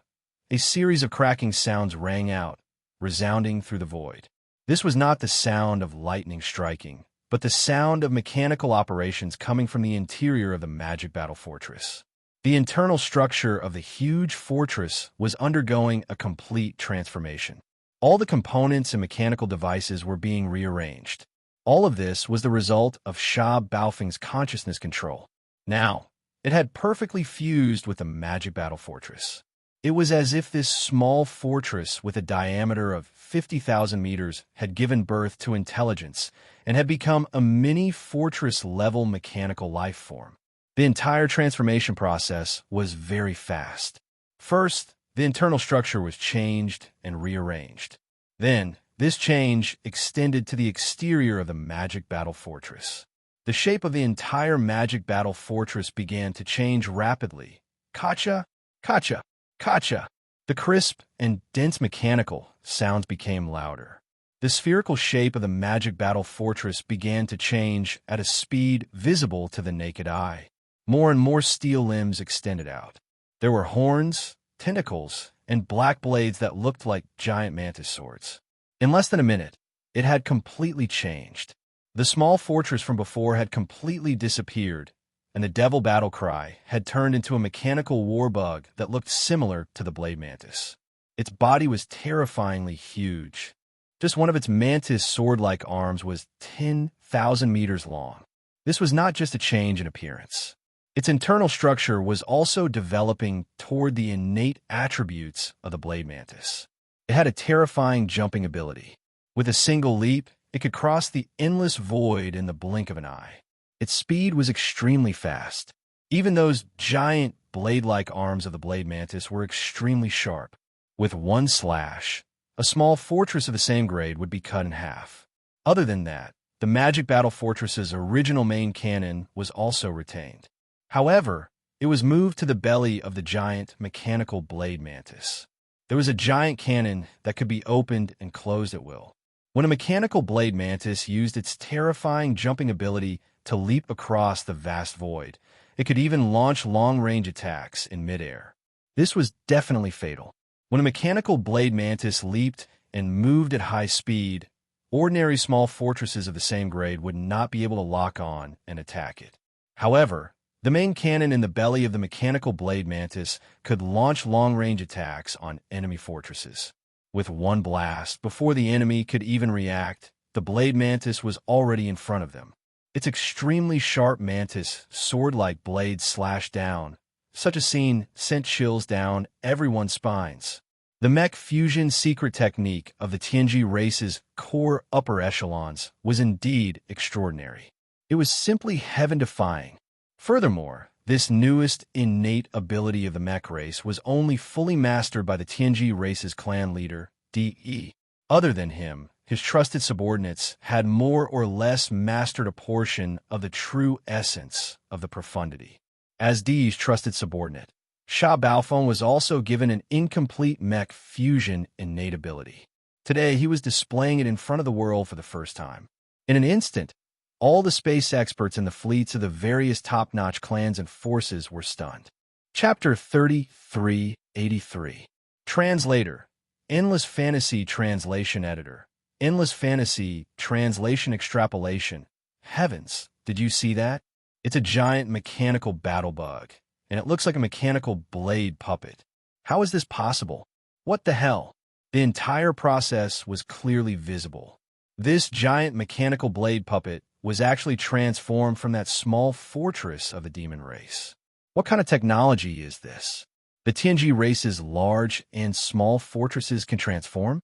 A series of cracking sounds rang out, resounding through the void. This was not the sound of lightning striking, but the sound of mechanical operations coming from the interior of the Magic Battle Fortress. The internal structure of the huge fortress was undergoing a complete transformation. All the components and mechanical devices were being rearranged. All of this was the result of Sha Baofeng's consciousness control. Now, it had perfectly fused with the magic battle fortress. It was as if this small fortress with a diameter of 50,000 meters had given birth to intelligence and had become a mini fortress-level mechanical life form. The entire transformation process was very fast. First, the internal structure was changed and rearranged. Then, this change extended to the exterior of the magic battle fortress. The shape of the entire magic battle fortress began to change rapidly. Kacha, kacha, kacha. The crisp and dense mechanical sounds became louder. The spherical shape of the magic battle fortress began to change at a speed visible to the naked eye. More and more steel limbs extended out. There were horns, tentacles, and black blades that looked like giant mantis swords. In less than a minute, it had completely changed. The small fortress from before had completely disappeared, and the devil battle cry had turned into a mechanical war bug that looked similar to the blade mantis. Its body was terrifyingly huge. Just one of its mantis sword-like arms was 10,000 meters long. This was not just a change in appearance. Its internal structure was also developing toward the innate attributes of the blade mantis. It had a terrifying jumping ability. With a single leap, it could cross the endless void in the blink of an eye. Its speed was extremely fast. Even those giant blade-like arms of the blade mantis were extremely sharp. With one slash, a small fortress of the same grade would be cut in half. Other than that, the Magic Battle Fortress's original main cannon was also retained. However, it was moved to the belly of the giant mechanical blade mantis. There was a giant cannon that could be opened and closed at will. When a mechanical blade mantis used its terrifying jumping ability to leap across the vast void, it could even launch long-range attacks in midair. This was definitely fatal. When a mechanical blade mantis leaped and moved at high speed, ordinary small fortresses of the same grade would not be able to lock on and attack it. However, the main cannon in the belly of the mechanical blade mantis could launch long-range attacks on enemy fortresses. With one blast, before the enemy could even react, the blade mantis was already in front of them. Its extremely sharp mantis, sword-like blades slashed down. Such a scene sent chills down everyone's spines. The mech fusion secret technique of the Tianji race's core upper echelons was indeed extraordinary. It was simply heaven-defying. Furthermore, this newest innate ability of the mech race was only fully mastered by the Tianji race's clan leader, De. Other than him, his trusted subordinates had more or less mastered a portion of the true essence of the profundity. As De's trusted subordinate, Sha Baofeng was also given an incomplete mech fusion innate ability. Today, he was displaying it in front of the world for the first time. In an instant, all the space experts in the fleets of the various top-notch clans and forces were stunned. Chapter 3383. Translator. Endless Fantasy Translation Editor. Endless Fantasy Translation Extrapolation. Heavens, did you see that? It's a giant mechanical battle bug, and it looks like a mechanical blade puppet. How is this possible? What the hell? The entire process was clearly visible. This giant mechanical blade puppet was actually transformed from that small fortress of the demon race. What kind of technology is this? The Tianji race's large and small fortresses can transform?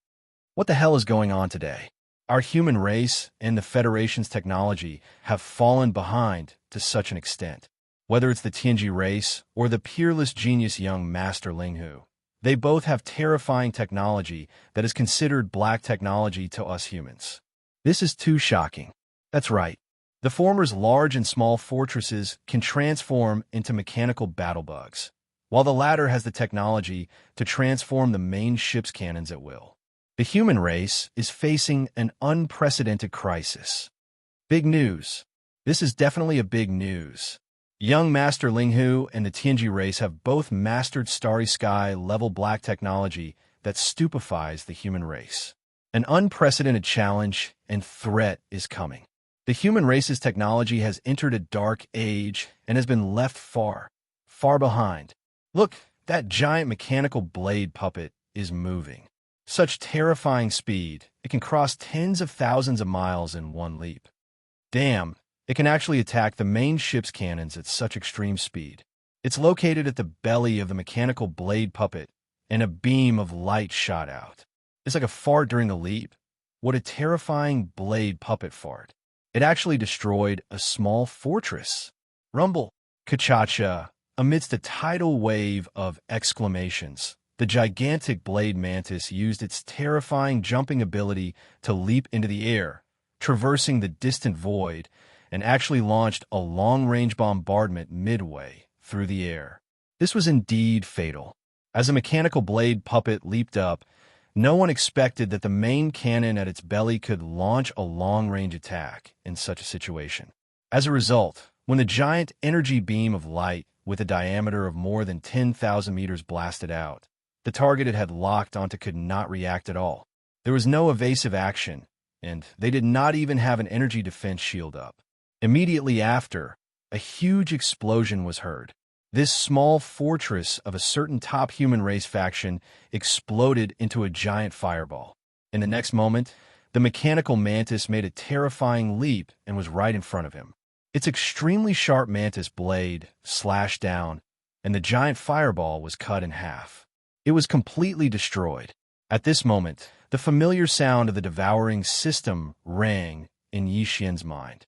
What the hell is going on today? Our human race and the Federation's technology have fallen behind to such an extent. Whether it's the Tianji race or the peerless genius young Master Linghu, they both have terrifying technology that is considered black technology to us humans. This is too shocking. That's right. The former's large and small fortresses can transform into mechanical battle bugs, while the latter has the technology to transform the main ship's cannons at will. The human race is facing an unprecedented crisis. Big news. This is definitely a big news. Young Master Linghu and the Tianji race have both mastered Starry Sky level black technology that stupefies the human race. An unprecedented challenge and threat is coming. The human race's technology has entered a dark age and has been left far, far behind. Look, that giant mechanical blade puppet is moving. Such terrifying speed, it can cross tens of thousands of miles in one leap. Damn, it can actually attack the main ship's cannons at such extreme speed. It's located at the belly of the mechanical blade puppet, and a beam of light shot out. It's like a fart during the leap. What a terrifying blade puppet fart. It actually destroyed a small fortress. Rumble, Xianxia, amidst a tidal wave of exclamations, the gigantic blade mantis used its terrifying jumping ability to leap into the air, traversing the distant void, and actually launched a long-range bombardment midway through the air. This was indeed fatal. As a mechanical blade puppet leaped up, no one expected that the main cannon at its belly could launch a long-range attack in such a situation. As a result, when the giant energy beam of light with a diameter of more than 10,000 meters blasted out, the target it had locked onto could not react at all. There was no evasive action, and they did not even have an energy defense shield up. Immediately after, a huge explosion was heard. This small fortress of a certain top human race faction exploded into a giant fireball. In the next moment, the mechanical mantis made a terrifying leap and was right in front of him. Its extremely sharp mantis blade slashed down, and the giant fireball was cut in half. It was completely destroyed. At this moment, the familiar sound of the devouring system rang in Xianxia's mind.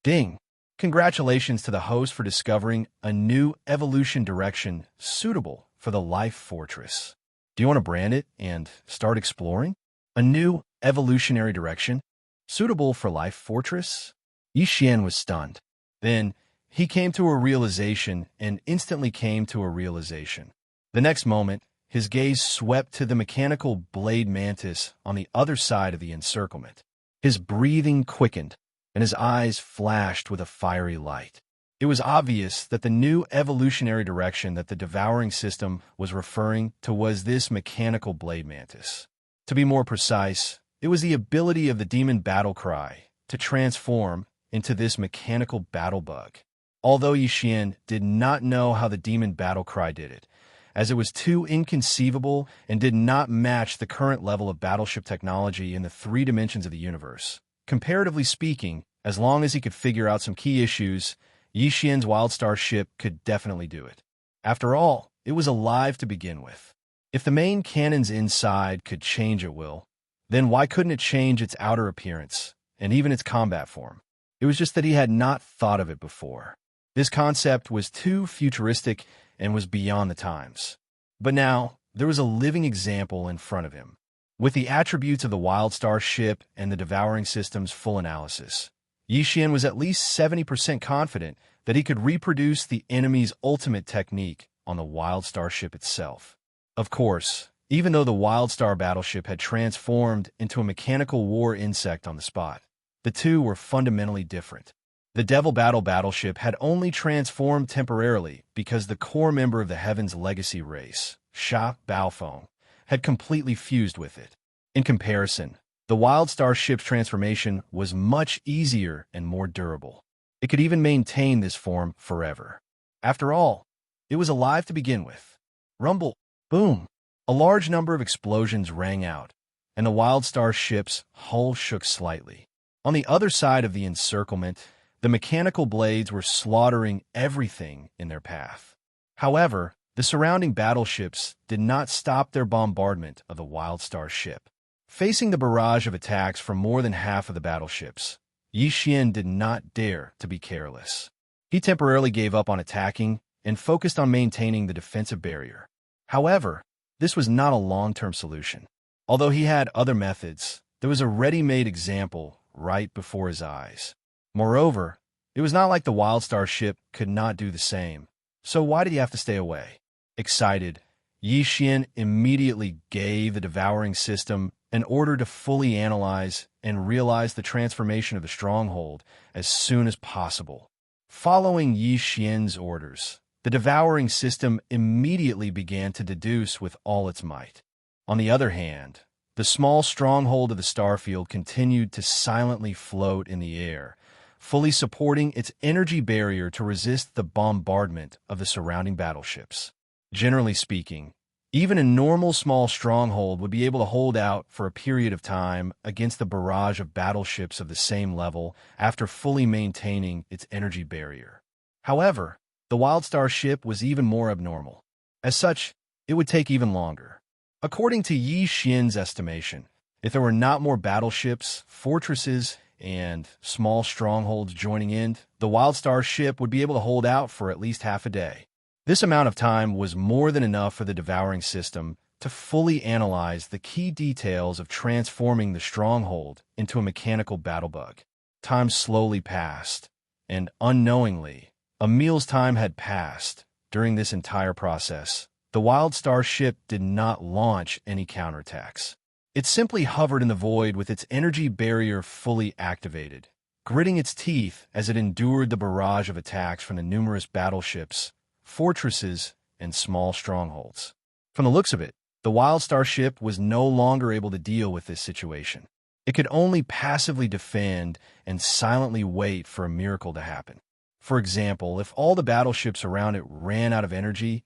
Ding! Congratulations to the host for discovering a new evolution direction suitable for the Life Fortress. Do you want to brand it and start exploring? A new evolutionary direction suitable for Life Fortress? Xian was stunned. Then he came to a realization and instantly came to a realization. The next moment, his gaze swept to the mechanical blade mantis on the other side of the encirclement. His breathing quickened, and his eyes flashed with a fiery light. It was obvious that the new evolutionary direction that the devouring system was referring to was this mechanical blade mantis. To be more precise, it was the ability of the demon battle cry to transform into this mechanical battle bug. Although Xian did not know how the demon battle cry did it, as it was too inconceivable and did not match the current level of battleship technology in the 3 dimensions of the universe. Comparatively speaking, as long as he could figure out some key issues, Xian's Wildstar ship could definitely do it. After all, it was alive to begin with. If the main cannons inside could change at will, then why couldn't it change its outer appearance, and even its combat form? It was just that he had not thought of it before. This concept was too futuristic and was beyond the times. But now, there was a living example in front of him. With the attributes of the Wildstar ship and the devouring system's full analysis, Xian was at least 70% confident that he could reproduce the enemy's ultimate technique on the Wildstar ship itself. Of course, even though the Wildstar battleship had transformed into a mechanical war insect on the spot, the two were fundamentally different. The Devil Battle battleship had only transformed temporarily because the core member of the Heaven's legacy race, Sha Baofeng, had completely fused with it. In comparison, the Wildstar ship's transformation was much easier and more durable. It could even maintain this form forever. After all, it was alive to begin with. Rumble, boom! A large number of explosions rang out, and the Wildstar ship's hull shook slightly. On the other side of the encirclement, the mechanical blades were slaughtering everything in their path. However, the surrounding battleships did not stop their bombardment of the Wildstar ship. Facing the barrage of attacks from more than half of the battleships, Xian did not dare to be careless. He temporarily gave up on attacking and focused on maintaining the defensive barrier. However, this was not a long-term solution. Although he had other methods, there was a ready-made example right before his eyes. Moreover, it was not like the Wildstar ship could not do the same. So why did he have to stay away? Excited, Xian immediately gave the devouring system an order to fully analyze and realize the transformation of the stronghold as soon as possible. Following Xian's orders, the devouring system immediately began to deduce with all its might. On the other hand, the small stronghold of the starfield continued to silently float in the air, fully supporting its energy barrier to resist the bombardment of the surrounding battleships. Generally speaking, Even a normal small stronghold would be able to hold out for a period of time against the barrage of battleships of the same level after fully maintaining its energy barrier. However, the Wildstar ship was even more abnormal. As such, it would take even longer. According to Yi Xian's estimation, if there were not more battleships, fortresses, and small strongholds joining in, the Wildstar ship would be able to hold out for at least half a day. This amount of time was more than enough for the devouring system to fully analyze the key details of transforming the stronghold into a mechanical battle bug. Time slowly passed, and unknowingly, Emil's time had passed. During this entire process, the Wildstar ship did not launch any counterattacks. It simply hovered in the void with its energy barrier fully activated, gritting its teeth as it endured the barrage of attacks from the numerous battleships, fortresses, and small strongholds. From the looks of it, the Wildstar ship was no longer able to deal with this situation. It could only passively defend and silently wait for a miracle to happen. For example, if all the battleships around it ran out of energy,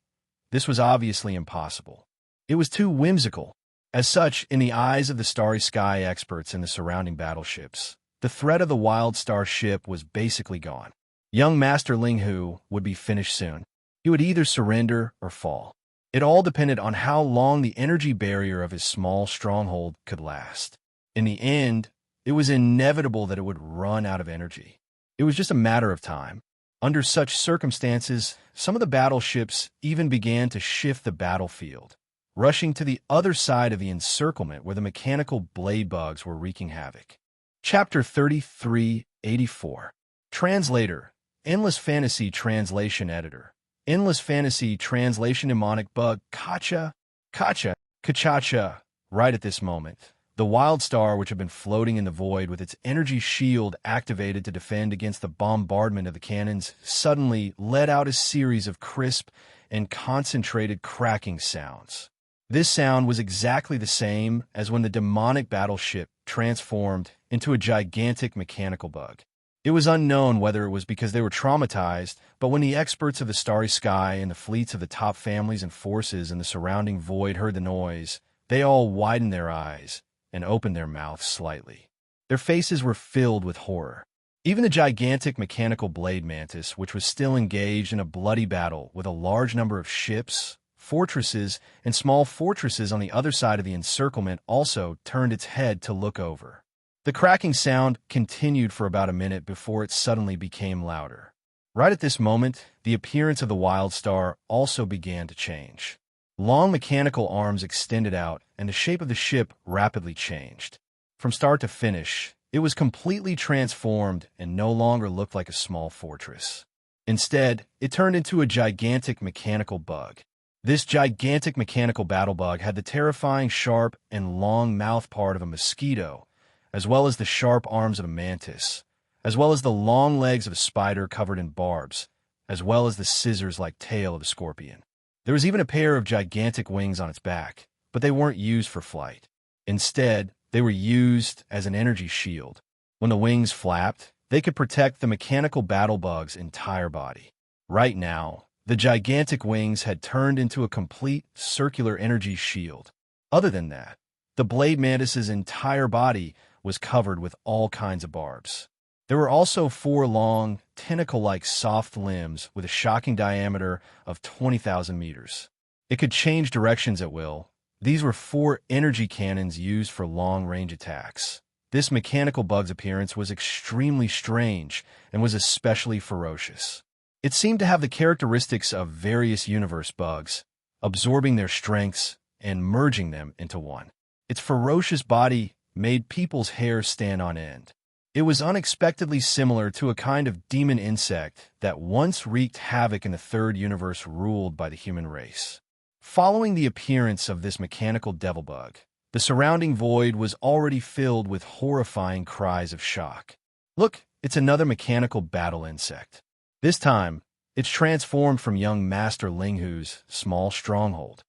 this was obviously impossible. It was too whimsical. As such, in the eyes of the Starry Sky experts and the surrounding battleships, the threat of the Wildstar ship was basically gone. Young Master Linghu would be finished soon. He would either surrender or fall. It all depended on how long the energy barrier of his small stronghold could last. In the end, it was inevitable that it would run out of energy. It was just a matter of time. Under such circumstances, some of the battleships even began to shift the battlefield, rushing to the other side of the encirclement where the mechanical blade bugs were wreaking havoc. Chapter 3384. Translator, Endless Fantasy Translation Editor. Endless Fantasy Translation Mnemonic Bug Kacha. Kachacha. Right at this moment, the Wildstar, which had been floating in the void with its energy shield activated to defend against the bombardment of the cannons, suddenly let out a series of crisp and concentrated cracking sounds. This sound was exactly the same as when the demonic battleship transformed into a gigantic mechanical bug. It was unknown whether it was because they were traumatized, but when the experts of the Starry Sky and the fleets of the top families and forces in the surrounding void heard the noise, they all widened their eyes and opened their mouths slightly. Their faces were filled with horror. Even the gigantic mechanical blade mantis, which was still engaged in a bloody battle with a large number of ships, fortresses, and small fortresses on the other side of the encirclement, also turned its head to look over. The cracking sound continued for about a minute before it suddenly became louder. Right at this moment, the appearance of the Wildstar also began to change. Long mechanical arms extended out, and the shape of the ship rapidly changed. From start to finish, it was completely transformed and no longer looked like a small fortress. Instead, it turned into a gigantic mechanical bug. This gigantic mechanical battle bug had the terrifying sharp and long mouth part of a mosquito, as well as the sharp arms of a mantis, as well as the long legs of a spider covered in barbs, as well as the scissors-like tail of a scorpion. There was even a pair of gigantic wings on its back, but they weren't used for flight. Instead, they were used as an energy shield. When the wings flapped, they could protect the mechanical battle bug's entire body. Right now, the gigantic wings had turned into a complete circular energy shield. Other than that, the blade mantis's entire body was covered with all kinds of barbs. There were also 4 long, tentacle-like soft limbs with a shocking diameter of 20,000 meters. It could change directions at will. These were 4 energy cannons used for long-range attacks. This mechanical bug's appearance was extremely strange and was especially ferocious. It seemed to have the characteristics of various universe bugs, absorbing their strengths and merging them into one. Its ferocious body made people's hair stand on end. It was unexpectedly similar to a kind of demon insect that once wreaked havoc in the third universe ruled by the human race. Following the appearance of this mechanical devil bug, the surrounding void was already filled with horrifying cries of shock. Look, it's another mechanical battle insect. This time, it's transformed from young Master Linghu's small stronghold.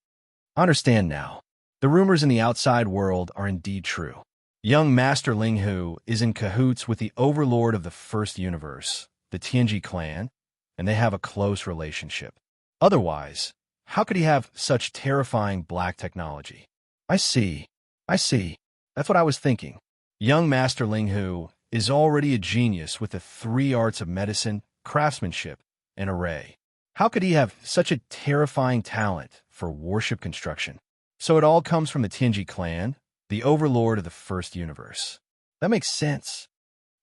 I understand now. The rumors in the outside world are indeed true. Young Master Linghu is in cahoots with the overlord of the first universe, the Tianji clan, and they have a close relationship. Otherwise, How could he have such terrifying black technology? I see. I see. That's what I was thinking. Young Master Ling Hu is already a genius with the three arts of medicine, craftsmanship, and array. How could he have such a terrifying talent for warship construction? So it all comes from the Tianji clan, the overlord of the first universe. That makes sense.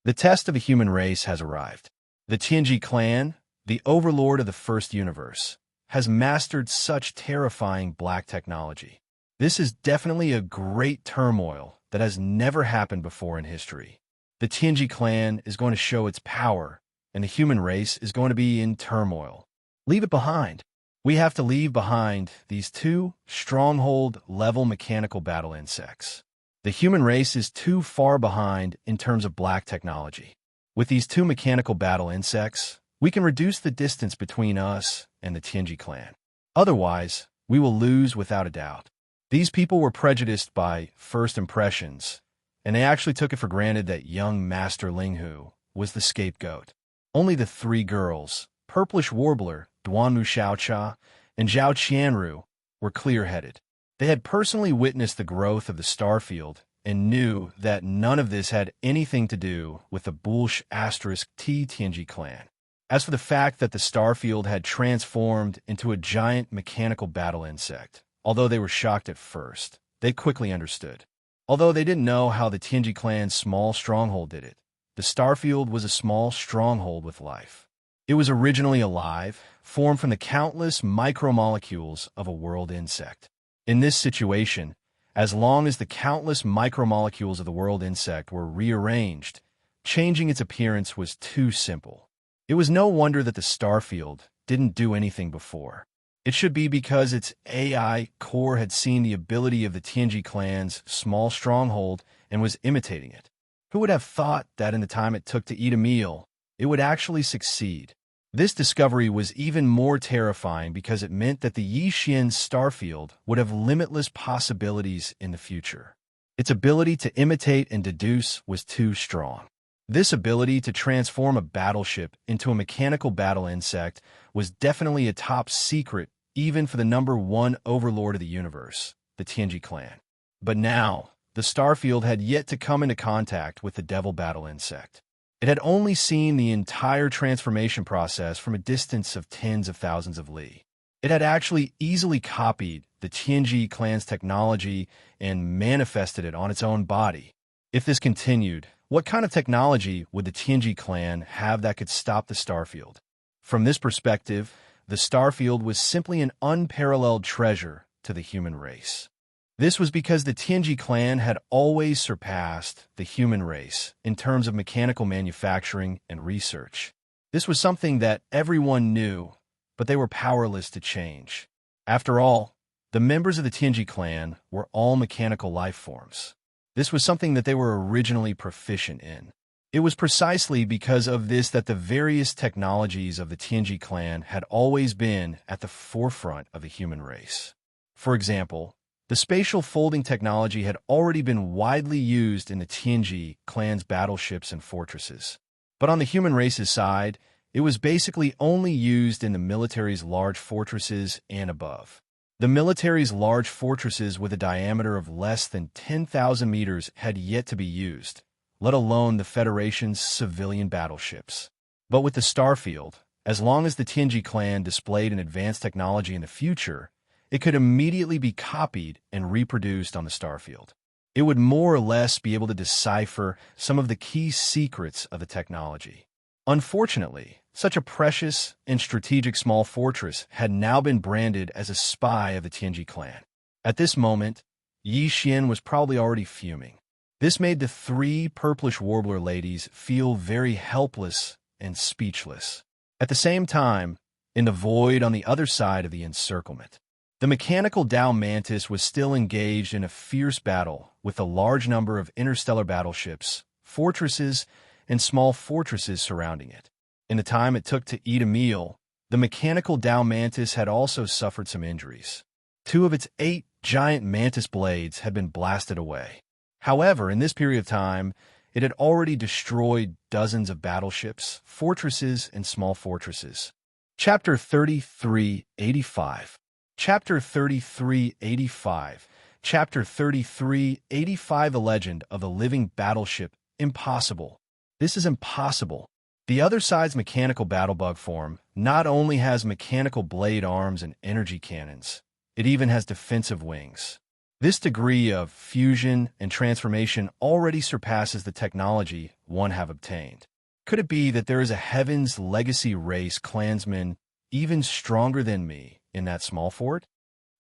The test of the human race has arrived. The Tianji clan, the overlord of the first universe, has mastered such terrifying black technology. This is definitely a great turmoil that has never happened before in history. The Tianji clan is going to show its power, and the human race is going to be in turmoil. Leave it behind. We have to leave behind these two stronghold-level mechanical battle insects. The human race is too far behind in terms of black technology. With these two mechanical battle insects, we can reduce the distance between us and the Tianji clan. Otherwise, we will lose without a doubt. These people were prejudiced by first impressions, and they actually took it for granted that young Master Ling Hu was the scapegoat. Only the three girls, Purplish Warbler, Duanmu Xiaocha, and Zhao Qianru, were clear-headed. They had personally witnessed the growth of the starfield and knew that none of this had anything to do with the Bulsh *T Tianji clan. As for the fact that the starfield had transformed into a giant mechanical battle insect, although they were shocked at first, they quickly understood. Although they didn't know how the Tianji clan's small stronghold did it, the starfield was a small stronghold with life. It was originally alive, formed from the countless micromolecules of a world insect. In this situation, as long as the countless micromolecules of the world insect were rearranged, changing its appearance was too simple. It was no wonder that the starfield didn't do anything before. It should be because its AI core had seen the ability of the Tianji clan's small stronghold and was imitating it. Who would have thought that in the time it took to eat a meal, it would actually succeed? This discovery was even more terrifying because it meant that the Yixian starfield would have limitless possibilities in the future. Its ability to imitate and deduce was too strong. This ability to transform a battleship into a mechanical battle insect was definitely a top secret even for the #1 overlord of the universe, the Tianji clan. But now, the starfield had yet to come into contact with the devil battle insect. It had only seen the entire transformation process from a distance of tens of thousands of li. It had actually easily copied the Tianji clan's technology and manifested it on its own body. If this continued, what kind of technology would the Tianji clan have that could stop the starfield? From this perspective, the starfield was simply an unparalleled treasure to the human race. This was because the Tianji clan had always surpassed the human race in terms of mechanical manufacturing and research. This was something that everyone knew, but they were powerless to change. After all, the members of the Tianji clan were all mechanical life forms. This was something that they were originally proficient in. It was precisely because of this that the various technologies of the Tianji clan had always been at the forefront of the human race. For example, the spatial folding technology had already been widely used in the Tianji clan's battleships and fortresses. But on the human race's side, it was basically only used in the military's large fortresses and above. The military's large fortresses with a diameter of less than 10,000 meters had yet to be used, let alone the Federation's civilian battleships. But with the starfield, as long as the Tianji clan displayed an advanced technology in the future, it could immediately be copied and reproduced on the starfield. It would more or less be able to decipher some of the key secrets of the technology. Unfortunately, such a precious and strategic small fortress had now been branded as a spy of the Tianji clan. At this moment, Yi Xian was probably already fuming. This made the three purplish warbler ladies feel very helpless and speechless. At the same time, in the void on the other side of the encirclement, the mechanical Dao Mantis was still engaged in a fierce battle with a large number of interstellar battleships, fortresses, and small fortresses surrounding it. In the time it took to eat a meal, the mechanical Dao Mantis had also suffered some injuries. 2 of its 8 giant mantis blades had been blasted away. However, in this period of time, it had already destroyed dozens of battleships, fortresses, and small fortresses. Chapter 3385. Chapter 3385. Chapter 3385. The Legend of the Living Battleship. Impossible. This is impossible. The other side's mechanical battlebug form not only has mechanical blade arms and energy cannons, it even has defensive wings. This degree of fusion and transformation already surpasses the technology one have obtained. Could it be that there is a Heaven's Legacy race clansman even stronger than me in that small fort?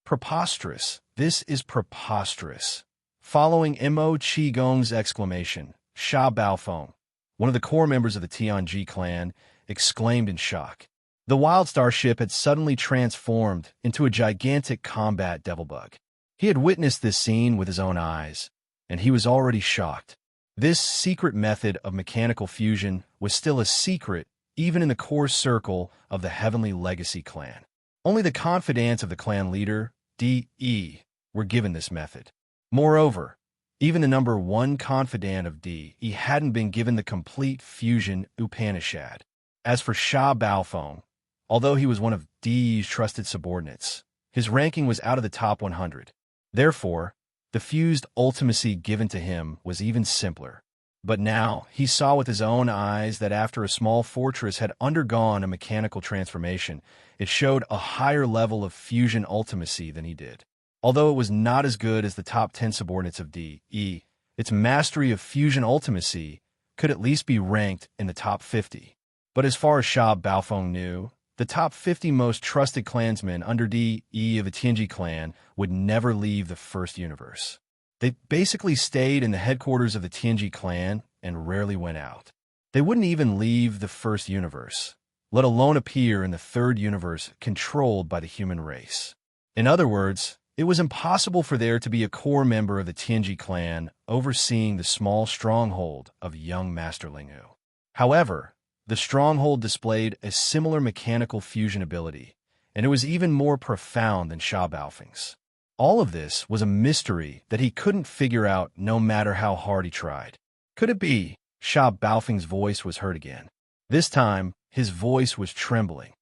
Preposterous. This is preposterous. Following Mo Qigong's exclamation, Sha Baofeng, one of the core members of the Tianji clan, exclaimed in shock. The Wildstar ship had suddenly transformed into a gigantic combat devilbug. He had witnessed this scene with his own eyes, and he was already shocked. This secret method of mechanical fusion was still a secret even in the core circle of the Heavenly Legacy clan. Only the confidants of the clan leader, D.E., were given this method. Moreover, even the number one confidant of D.E. hadn't been given the complete fusion Upanishad. As for Sha Baofeng, although he was one of D.E.'s trusted subordinates, his ranking was out of the top 100. Therefore, the fused ultimacy given to him was even simpler. But now, he saw with his own eyes that after a small fortress had undergone a mechanical transformation, it showed a higher level of fusion ultimacy than he did. Although it was not as good as the top 10 subordinates of D.E., its mastery of fusion ultimacy could at least be ranked in the top 50. But as far as Sha Baofeng knew, the top 50 most trusted clansmen under D.E. of the Tianji clan would never leave the First Universe. They basically stayed in the headquarters of the Tianji clan and rarely went out. They wouldn't even leave the First Universe, let alone appear in the Third Universe controlled by the human race. In other words, it was impossible for there to be a core member of the Tianji clan overseeing the small stronghold of young Master Linghu. However, the stronghold displayed a similar mechanical fusion ability, and it was even more profound than Sha Baofeng's. All of this was a mystery that he couldn't figure out no matter how hard he tried. Could it be? Sha Baofeng's voice was heard again. This time, his voice was trembling,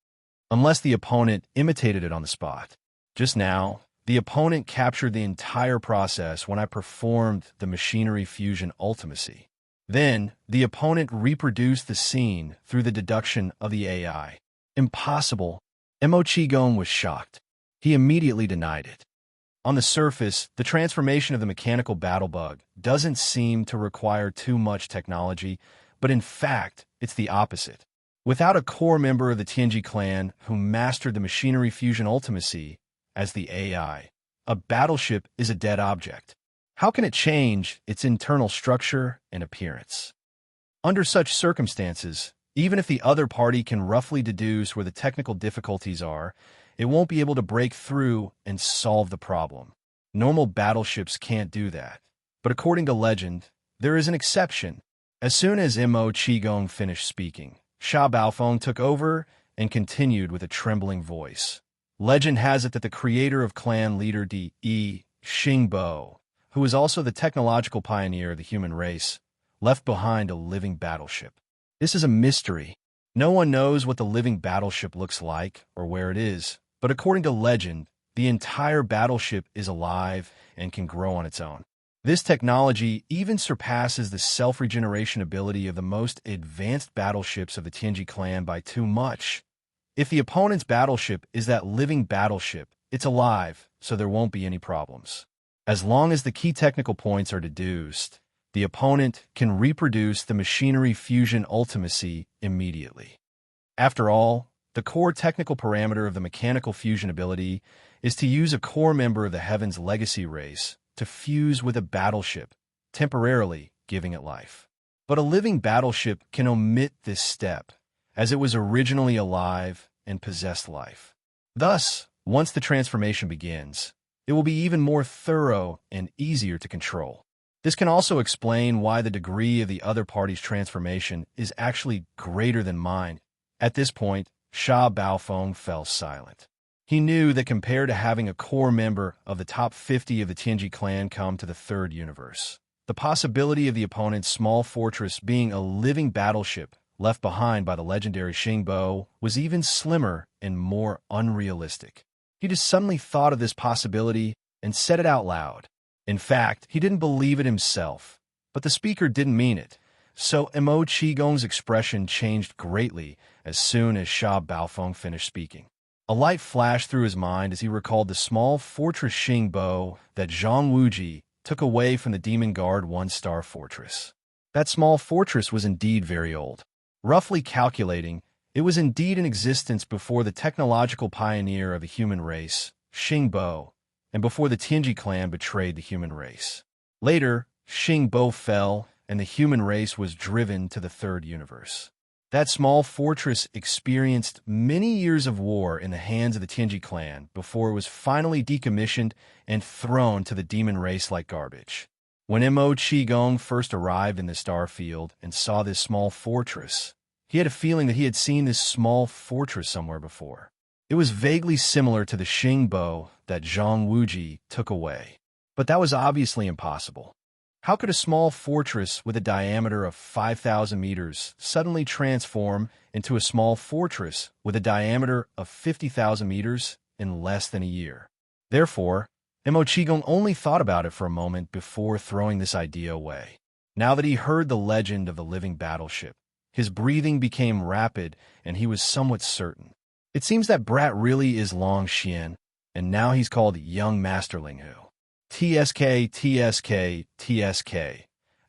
unless the opponent imitated it on the spot. Just now, the opponent captured the entire process when I performed the machinery fusion ultimacy. Then, the opponent reproduced the scene through the deduction of the AI. Impossible. Mo Qigong was shocked. He immediately denied it. On the surface, the transformation of the mechanical battlebug doesn't seem to require too much technology, but in fact, it's the opposite. Without a core member of the Tianji clan who mastered the machinery fusion ultimacy as the AI, a battleship is a dead object. How can it change its internal structure and appearance? Under such circumstances, even if the other party can roughly deduce where the technical difficulties are, it won't be able to break through and solve the problem. Normal battleships can't do that. But according to legend, there is an exception. As soon as Mo Qigong finished speaking, Sha Baofeng took over and continued with a trembling voice. Legend has it that the creator of clan leader D.E. Xingbo, who is also the technological pioneer of the human race, left behind a living battleship. This is a mystery. No one knows what the living battleship looks like or where it is, but according to legend, the entire battleship is alive and can grow on its own. This technology even surpasses the self-regeneration ability of the most advanced battleships of the Tianji clan by too much. If the opponent's battleship is that living battleship, it's alive, so there won't be any problems. As long as the key technical points are deduced, the opponent can reproduce the machinery fusion ultimacy immediately. After all, the core technical parameter of the mechanical fusion ability is to use a core member of the Heaven's Legacy race to fuse with a battleship, temporarily giving it life. But a living battleship can omit this step, as it was originally alive and possessed life. Thus, once the transformation begins, it will be even more thorough and easier to control. This can also explain why the degree of the other party's transformation is actually greater than mine. At this point, Sha Baofeng fell silent. He knew that compared to having a core member of the top 50 of the Tianji clan come to the Third Universe, the possibility of the opponent's small fortress being a living battleship left behind by the legendary Xingbo was even slimmer and more unrealistic. He just suddenly thought of this possibility and said it out loud. In fact, he didn't believe it himself, but the speaker didn't mean it. So Mo Qigong's expression changed greatly as soon as Sha Baofeng finished speaking. A light flashed through his mind as he recalled the small fortress Xingbo that Zhang Wuji took away from the Demon Guard one-star fortress. That small fortress was indeed very old. Roughly calculating, it was indeed in existence before the technological pioneer of the human race, Xingbo, and before the Tianji clan betrayed the human race. Later, Xingbo fell, and the human race was driven to the third universe. That small fortress experienced many years of war in the hands of the Tianji clan before it was finally decommissioned and thrown to the demon race like garbage. When Mo Qigong first arrived in the star field and saw this small fortress, he had a feeling that he had seen this small fortress somewhere before. It was vaguely similar to the Xingbo that Zhang Wuji took away. But that was obviously impossible. How could a small fortress with a diameter of 5,000 meters suddenly transform into a small fortress with a diameter of 50,000 meters in less than a year? Therefore, Mo Qigong only thought about it for a moment before throwing this idea away. Now that he heard the legend of the living battleship, his breathing became rapid and he was somewhat certain. It seems that brat really is Long Xian, and now he's called Young Master Linghu. TSK, TSK, TSK,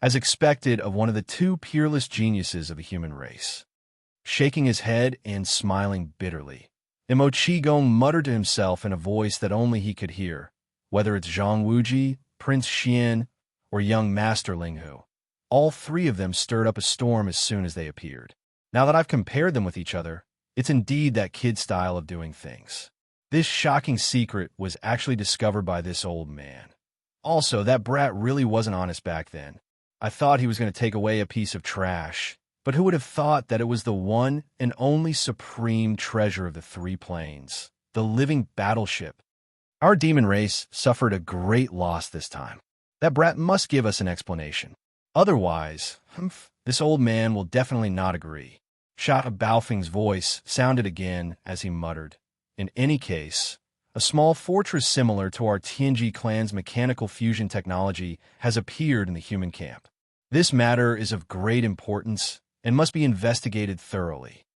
as expected of one of the two peerless geniuses of the human race. Shaking his head and smiling bitterly, Mo Qigong muttered to himself in a voice that only he could hear, whether it's Zhang Wuji, Prince Xian, or young Master Linghu. All three of them stirred up a storm as soon as they appeared. Now that I've compared them with each other, it's indeed that kid style of doing things. This shocking secret was actually discovered by this old man. Also, that brat really wasn't honest back then. I thought he was going to take away a piece of trash, but who would have thought that it was the one and only supreme treasure of the three planes, the living battleship? Our demon race suffered a great loss this time. That brat must give us an explanation. Otherwise, this old man will definitely not agree. Sha Baofeng's voice sounded again as he muttered, "In any case, a small fortress similar to our Tianji clan's mechanical fusion technology has appeared in the human camp. This matter is of great importance and must be investigated thoroughly."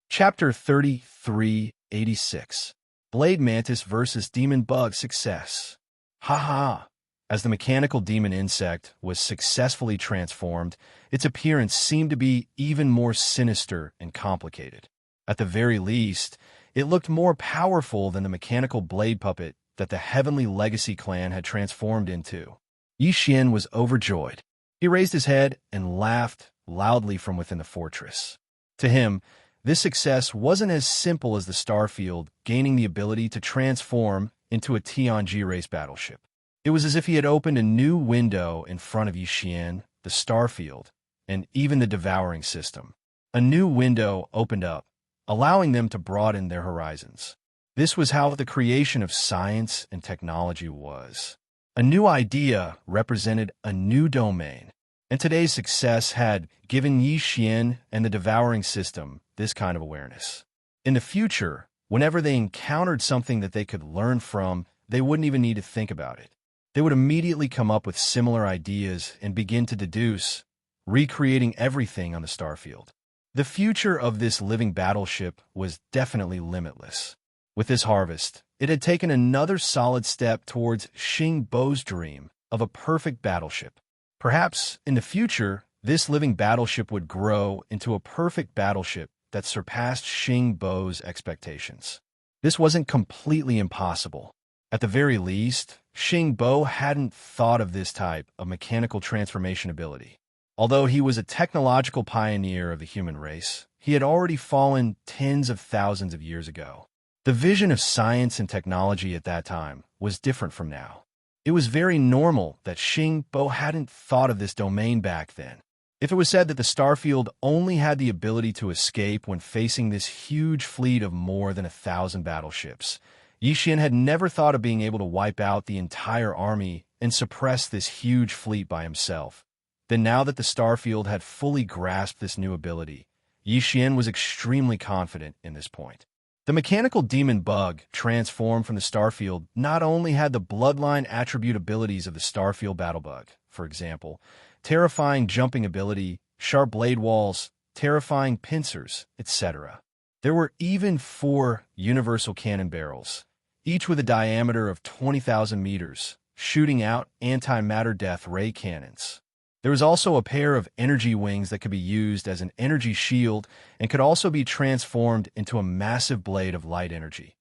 Chapter 3386. Blade Mantis vs. Demon Bug Success. Haha! As the mechanical demon insect was successfully transformed, its appearance seemed to be even more sinister and complicated. At the very least, it looked more powerful than the mechanical blade puppet that the Heavenly Legacy clan had transformed into. Yi Xian was overjoyed. He raised his head and laughed loudly from within the fortress. To him, this success wasn't as simple as the Starfield gaining the ability to transform into a Tianji race battleship. It was as if he had opened a new window in front of Yi Xian, the Starfield, and even the Devouring system. A new window opened up, allowing them to broaden their horizons. This was how the creation of science and technology was. A new idea represented a new domain, and today's success had given Yi Xian and the Devouring system this kind of awareness. In the future, whenever they encountered something that they could learn from, they wouldn't even need to think about it. They would immediately come up with similar ideas and begin to deduce, recreating everything on the Starfield. The future of this living battleship was definitely limitless. With this harvest, it had taken another solid step towards Xingbo's dream of a perfect battleship. Perhaps, in the future, this living battleship would grow into a perfect battleship that surpassed Xingbo's expectations. This wasn't completely impossible. At the very least, Xingbo hadn't thought of this type of mechanical transformation ability. Although he was a technological pioneer of the human race, he had already fallen tens of thousands of years ago. The vision of science and technology at that time was different from now. It was very normal that Xingbo hadn't thought of this domain back then. If it was said that the Starfield only had the ability to escape when facing this huge fleet of more than 1,000 battleships, Yi Xian had never thought of being able to wipe out the entire army and suppress this huge fleet by himself. Then now that the Starfield had fully grasped this new ability, Yi Xian was extremely confident in this point. The mechanical demon bug, transformed from the Starfield, not only had the bloodline attribute abilities of the Starfield battle bug, for example, terrifying jumping ability, sharp blade walls, terrifying pincers, etc. There were even 4 universal cannon barrels, each with a diameter of 20,000 meters, shooting out antimatter death ray cannons. There was also a pair of energy wings that could be used as an energy shield and could also be transformed into a massive blade of light energy.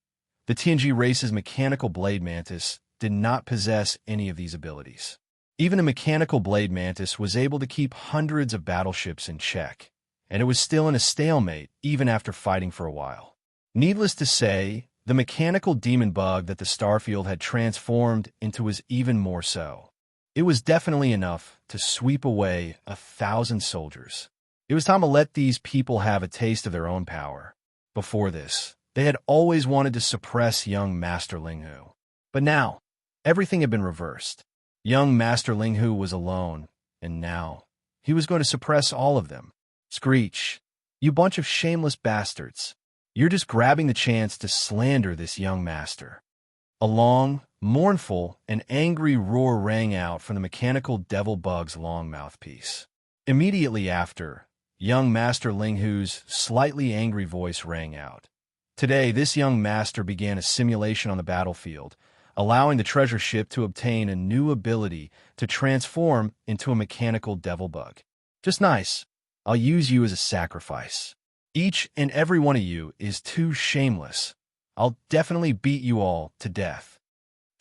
The TNG race's mechanical blade mantis did not possess any of these abilities. Even a mechanical blade mantis was able to keep hundreds of battleships in check, and it was still in a stalemate even after fighting for a while. Needless to say, the mechanical demon bug that the Starfield had transformed into was even more so. It was definitely enough to sweep away 1,000 soldiers. It was time to let these people have a taste of their own power. Before this, they had always wanted to suppress young Master Linghu. But now, everything had been reversed. Young Master Linghu was alone, and now, he was going to suppress all of them. Screech, you bunch of shameless bastards. You're just grabbing the chance to slander this young master. A long, mournful, and angry roar rang out from the mechanical devil bug's long mouthpiece. Immediately after, young Master Linghu's slightly angry voice rang out. Today, this young master began a simulation on the battlefield, allowing the treasure ship to obtain a new ability to transform into a mechanical devil bug. Just nice. I'll use you as a sacrifice. Each and every one of you is too shameless. I'll definitely beat you all to death.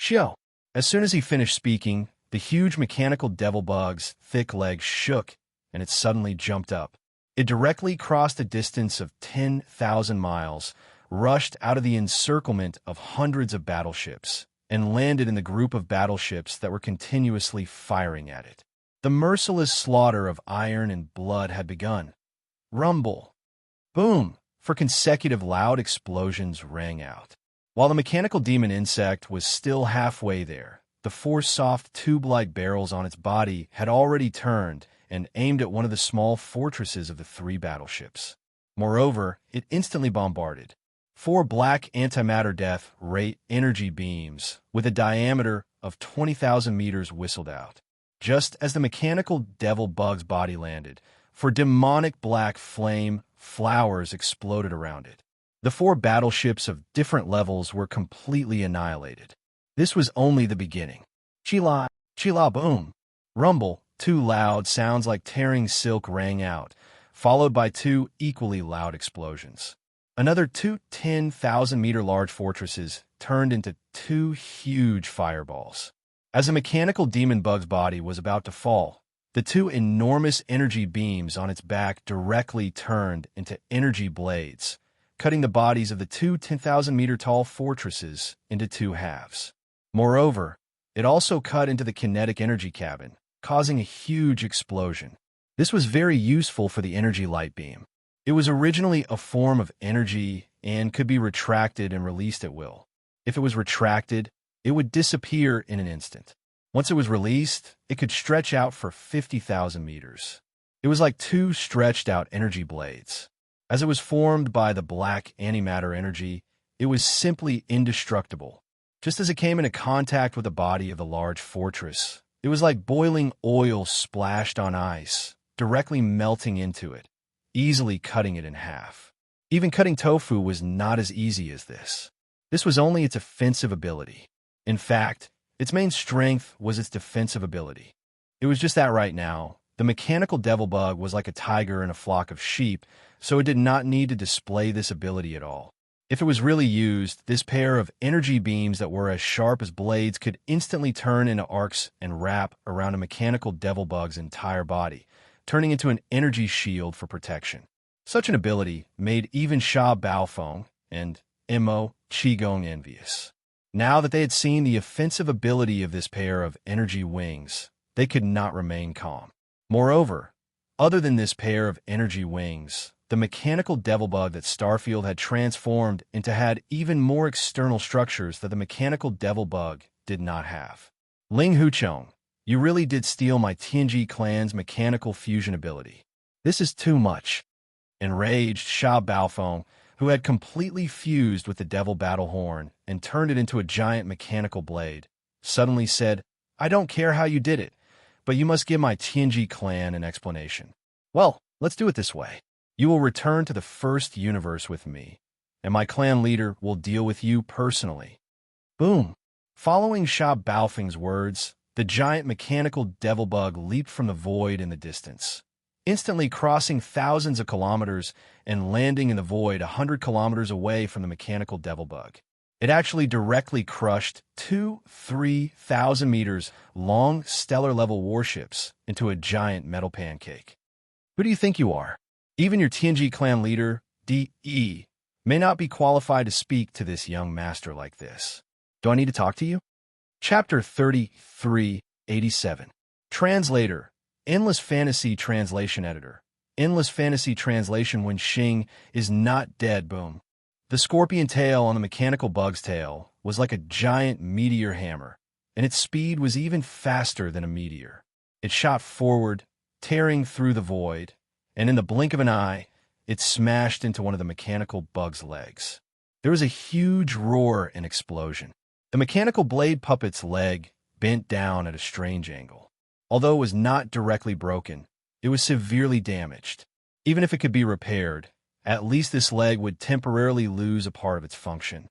Shio. As soon as he finished speaking, the huge mechanical devil bug's thick legs shook, and it suddenly jumped up. It directly crossed a distance of 10,000 miles, rushed out of the encirclement of hundreds of battleships, and landed in the group of battleships that were continuously firing at it. The merciless slaughter of iron and blood had begun. Rumble. Boom! For consecutive loud explosions rang out. While the mechanical demon insect was still halfway there, the 4 soft tube-like barrels on its body had already turned and aimed at one of the small fortresses of the 3 battleships. Moreover, it instantly bombarded. 4 black antimatter death ray energy beams with a diameter of 20,000 meters whistled out. Just as the mechanical devil bug's body landed, for demonic black flame, flowers exploded around it. The 4 battleships of different levels were completely annihilated. This was only the beginning. Chila, chila boom. Rumble, 2 loud sounds like tearing silk rang out, followed by 2 equally loud explosions. Another 2 10,000-meter large fortresses turned into 2 huge fireballs. As the mechanical demon bug's body was about to fall, the 2 enormous energy beams on its back directly turned into energy blades, cutting the bodies of the 2 10,000-meter tall fortresses into 2 halves. Moreover, it also cut into the kinetic energy cabin, causing a huge explosion. This was very useful for the energy light beam. It was originally a form of energy and could be retracted and released at will. If it was retracted, it would disappear in an instant. Once it was released, it could stretch out for 50,000 meters. It was like 2 stretched-out energy blades. As it was formed by the black antimatter energy, it was simply indestructible. Just as it came into contact with the body of the large fortress, it was like boiling oil splashed on ice, directly melting into it, easily cutting it in half. Even cutting tofu was not as easy as this. This was only its offensive ability. In fact, its main strength was its defensive ability. It was just that right now, the mechanical devil bug was like a tiger in a flock of sheep, so it did not need to display this ability at all. If it was really used, this pair of energy beams that were as sharp as blades could instantly turn into arcs and wrap around a mechanical devil bug's entire body, turning into an energy shield for protection. Such an ability made even Sha Baofeng and Mo Qigong envious. Now that they had seen the offensive ability of this pair of energy wings, they could not remain calm. Moreover, other than this pair of energy wings, the mechanical devil bug that Starfield had transformed into had even more external structures that the mechanical devil bug did not have. Ling Huchong, you really did steal my TNG clan's mechanical fusion ability. This is too much. Enraged, Sha Baofeng who had completely fused with the devil battle horn and turned it into a giant mechanical blade, suddenly said, "I don't care how you did it, but you must give my Tianji clan an explanation." "Well, let's do it this way. You will return to the first universe with me, and my clan leader will deal with you personally." Boom! Following Sha Baofeng's words, the giant mechanical devil bug leaped from the void in the distance, instantly crossing thousands of kilometers and landing in the void 100 kilometers away from the mechanical devil bug. It actually directly crushed 3,000 meters long stellar-level warships into a giant metal pancake. Who do you think you are? Even your Tianji clan leader, D.E., may not be qualified to speak to this young master like this. Do I need to talk to you? Chapter 3387. Translator, Endless Fantasy Translation Editor. Endless Fantasy Translation. When Xing is not dead, boom. The scorpion tail on the mechanical bug's tail was like a giant meteor hammer, and its speed was even faster than a meteor. It shot forward, tearing through the void, and in the blink of an eye, it smashed into one of the mechanical bug's legs. There was a huge roar and explosion. The mechanical blade puppet's leg bent down at a strange angle. Although it was not directly broken, it was severely damaged. Even if it could be repaired, at least this leg would temporarily lose a part of its function.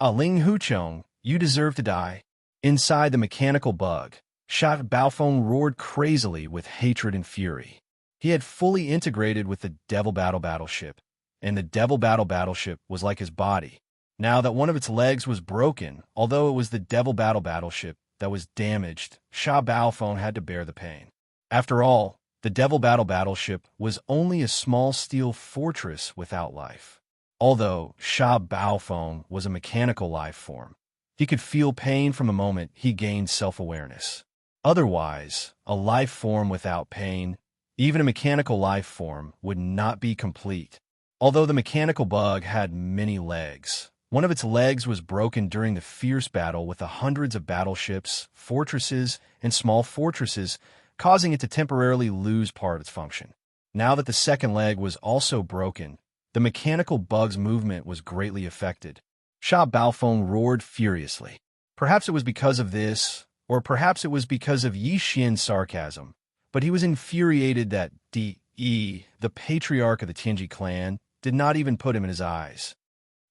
Ling Huchong, you deserve to die. Inside the mechanical bug, Sha Baofeng roared crazily with hatred and fury. He had fully integrated with the Devil Battle battleship, and the Devil Battle battleship was like his body. Now that one of its legs was broken, although it was the Devil Battle battleship that was damaged, Sha Baofeng had to bear the pain. After all, the Devil Battle battleship was only a small steel fortress without life. Although Sha Baofeng was a mechanical life form, he could feel pain from the moment he gained self-awareness. Otherwise, a life form without pain, even a mechanical life form, would not be complete. Although the mechanical bug had many legs, one of its legs was broken during the fierce battle with the hundreds of battleships, fortresses, and small fortresses, causing it to temporarily lose part of its function. Now that the second leg was also broken, the mechanical bug's movement was greatly affected. Sha Baofeng roared furiously. Perhaps it was because of this, or perhaps it was because of Yi Xian's sarcasm, but he was infuriated that D.E., the patriarch of the Tianji clan, did not even put him in his eyes.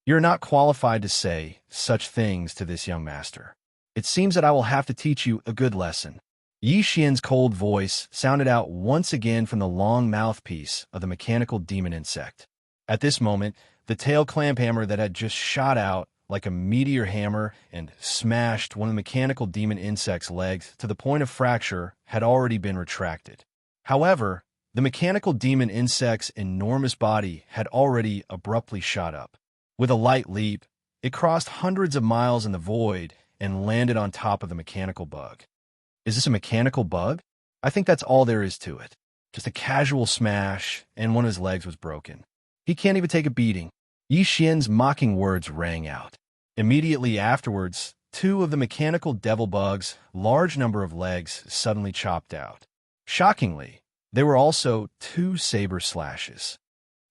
"You're not qualified to say such things to this young master. It seems that I will have to teach you a good lesson." Yi Xian's cold voice sounded out once again from the long mouthpiece of the mechanical demon insect. At this moment, the tail clamp hammer that had just shot out like a meteor hammer and smashed one of the mechanical demon insect's legs to the point of fracture had already been retracted. However, the mechanical demon insect's enormous body had already abruptly shot up. With a light leap, it crossed hundreds of miles in the void and landed on top of the mechanical bug. Is this a mechanical bug? I think that's all there is to it. Just a casual smash, and one of his legs was broken. He can't even take a beating. Yi Xian's mocking words rang out. Immediately afterwards, two of the mechanical devil bug's large number of legs suddenly chopped out. Shockingly, there were also two saber slashes.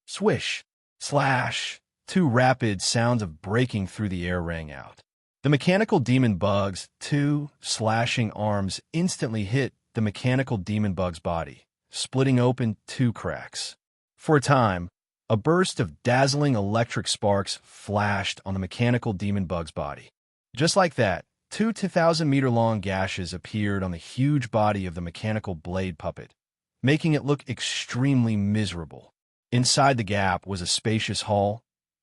Swish, slash. Two rapid sounds of breaking through the air rang out. The mechanical demon bug's two slashing arms instantly hit the mechanical demon bug's body, splitting open two cracks. For a time, a burst of dazzling electric sparks flashed on the mechanical demon bug's body. Just like that, two 2,000-meter-long gashes appeared on the huge body of the mechanical blade puppet, making it look extremely miserable. Inside the gap was a spacious hall,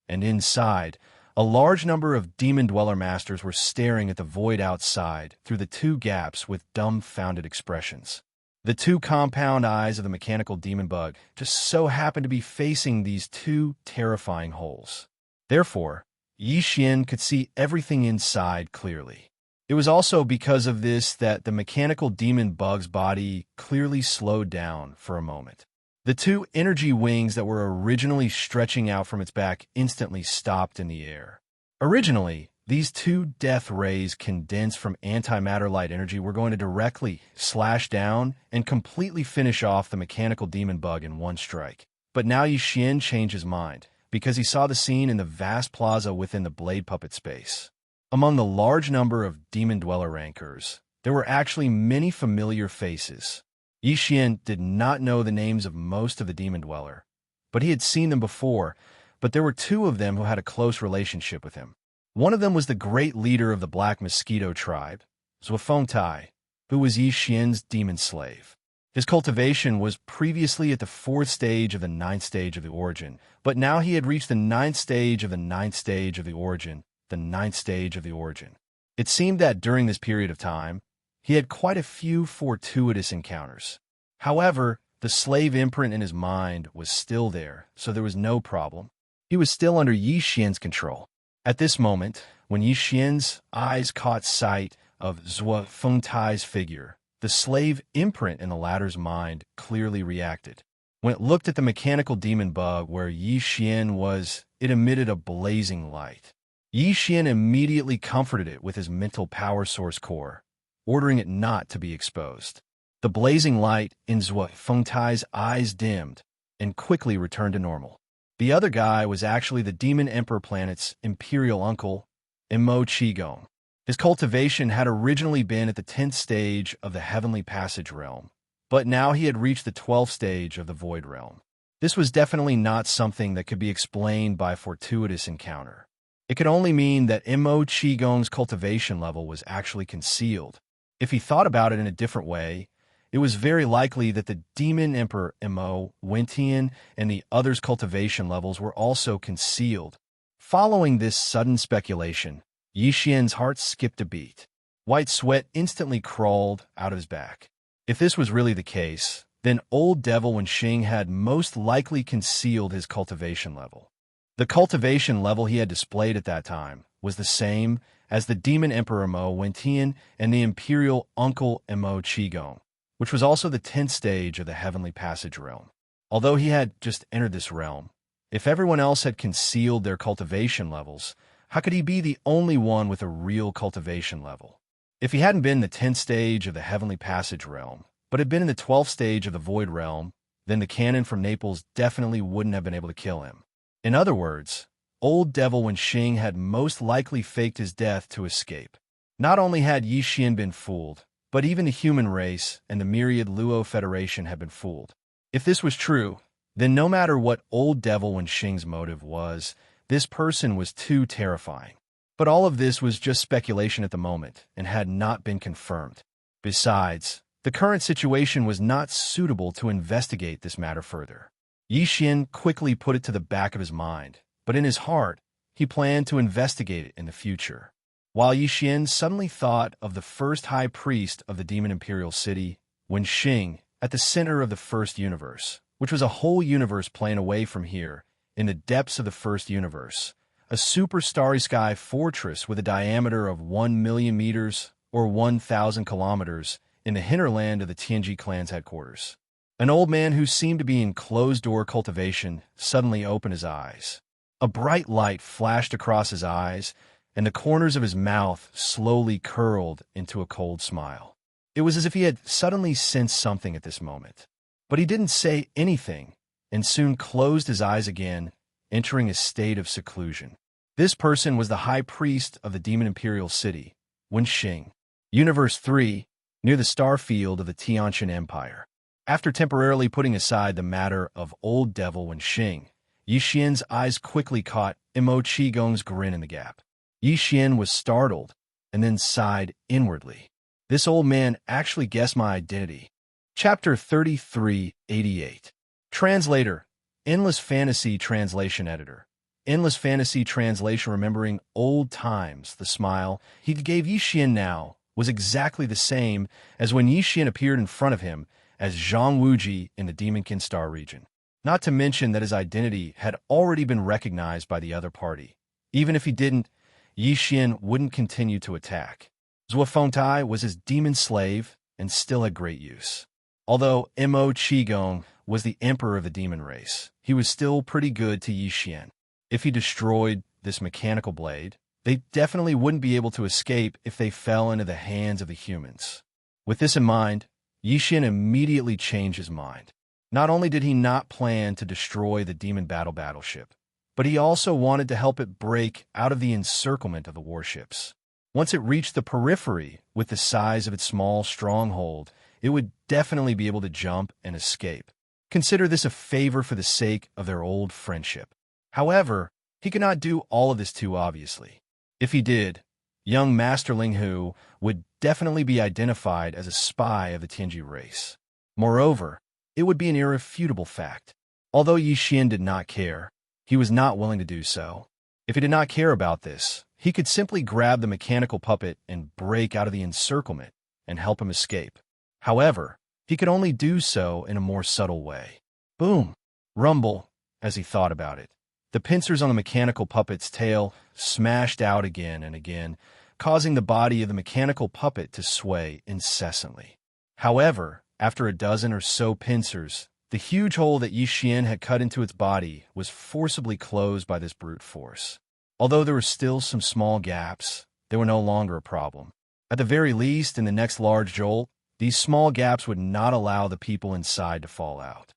and inside, a large number of demon dweller masters were staring at the void outside through the two gaps with dumbfounded expressions. The two compound eyes of the mechanical demon bug just so happened to be facing these two terrifying holes. Therefore, Yi Xian could see everything inside clearly. It was also because of this that the mechanical demon bug's body clearly slowed down for a moment. The two energy wings that were originally stretching out from its back instantly stopped in the air. Originally, these two death rays condensed from antimatter light energy were going to directly slash down and completely finish off the mechanical demon bug in one strike. But now Yi Xian changed his mind, because he saw the scene in the vast plaza within the blade puppet space. Among the large number of demon dweller rankers, there were actually many familiar faces. Xian did not know the names of most of the demon dweller, but he had seen them before. But there were two of them who had a close relationship with him. One of them was the great leader of the Black Mosquito tribe, Zhuofengtai, who was Xian's demon slave. His cultivation was previously at the 4th stage of the 9th stage of the origin, but now he had reached the 9th stage of the 9th stage of the origin, the 9th stage of the origin. It seemed that during this period of time, he had quite a few fortuitous encounters. However, the slave imprint in his mind was still there, so there was no problem. He was still under Xian's control. At this moment, when Xian's eyes caught sight of Zhuofengtai's figure, the slave imprint in the latter's mind clearly reacted. When it looked at the mechanical demon bug where Xian was, it emitted a blazing light. Xian immediately comforted it with his mental power source core, ordering it not to be exposed. The blazing light in Zhuofengtai's eyes dimmed and quickly returned to normal. The other guy was actually the Demon Emperor planet's imperial uncle, Immortal. His cultivation had originally been at the 10th stage of the Heavenly Passage realm, but now he had reached the 12th stage of the Void realm. This was definitely not something that could be explained by a fortuitous encounter. It could only mean that Immo Qigong's cultivation level was actually concealed. If he thought about it in a different way, it was very likely that the Demon Emperor Immo Wentian and the others' cultivation levels were also concealed. Following this sudden speculation, Xian's heart skipped a beat. White sweat instantly crawled out of his back. If this was really the case, then Old Devil Wenxing had most likely concealed his cultivation level. The cultivation level he had displayed at that time was the same as the Demon Emperor Immo Wentian and the Imperial Uncle Immo Qigong, which was also the 10th stage of the Heavenly Passage realm. Although he had just entered this realm, if everyone else had concealed their cultivation levels, how could he be the only one with a real cultivation level? If he hadn't been in the 10th stage of the Heavenly Passage realm, but had been in the 12th stage of the Void realm, then the cannon from Naples definitely wouldn't have been able to kill him. In other words, Old Devil Wenxing had most likely faked his death to escape. Not only had Xian been fooled, but even the human race and the myriad Luo Federation had been fooled. If this was true, then no matter what Old Devil Wenxing's motive was, this person was too terrifying. But all of this was just speculation at the moment and had not been confirmed. Besides, the current situation was not suitable to investigate this matter further. Xian quickly put it to the back of his mind, but in his heart, he planned to investigate it in the future. While Xian suddenly thought of the first high priest of the Demon Imperial City, Wenxing, at the center of the first universe, which was a whole universe plane away from here, in the depths of the first universe, a super starry sky fortress with a diameter of 1 million meters or 1,000 kilometers in the hinterland of the Tianji clan's headquarters. An old man who seemed to be in closed-door cultivation suddenly opened his eyes. A bright light flashed across his eyes, and the corners of his mouth slowly curled into a cold smile. It was as if he had suddenly sensed something at this moment. But he didn't say anything, and soon closed his eyes again, entering a state of seclusion. This person was the high priest of the Demon Imperial City, Wenxing, Universe 3, near the star field of the Tiantian Empire. After temporarily putting aside the matter of Old Devil Wenxing, Xian's eyes quickly caught Immo Qigong's grin in the gap. Xian was startled, and then sighed inwardly. This old man actually guessed my identity. Chapter 3388. Translator, Endless Fantasy Translation Editor. Endless Fantasy Translation. Remembering old times, the smile he gave Xian now was exactly the same as when Xian appeared in front of him as Zhang Wuji in the Demonkin Star region. Not to mention that his identity had already been recognized by the other party. Even if he didn't, Xian wouldn't continue to attack. Zhuofengtai was his demon slave and still had great use. Although Immo Qigong was the emperor of the demon race, he was still pretty good to Xian. If he destroyed this mechanical blade, they definitely wouldn't be able to escape if they fell into the hands of the humans. With this in mind, Xian immediately changed his mind. Not only did he not plan to destroy the demon battleship, but he also wanted to help it break out of the encirclement of the warships. Once it reached the periphery with the size of its small stronghold, it would definitely be able to jump and escape. Consider this a favor for the sake of their old friendship. However, he could not do all of this too obviously. If he did, young Master Ling Hu would definitely be identified as a spy of the Tianji race. Moreover, it would be an irrefutable fact. Although Yi Xian did not care, he was not willing to do so. If he did not care about this, he could simply grab the mechanical puppet and break out of the encirclement and help him escape. However, he could only do so in a more subtle way. Boom! Rumble, as he thought about it. The pincers on the mechanical puppet's tail smashed out again and again, causing the body of the mechanical puppet to sway incessantly. However, after a dozen or so pincers, the huge hole that Yi Xian had cut into its body was forcibly closed by this brute force. Although there were still some small gaps, they were no longer a problem. At the very least, in the next large jolt, these small gaps would not allow the people inside to fall out.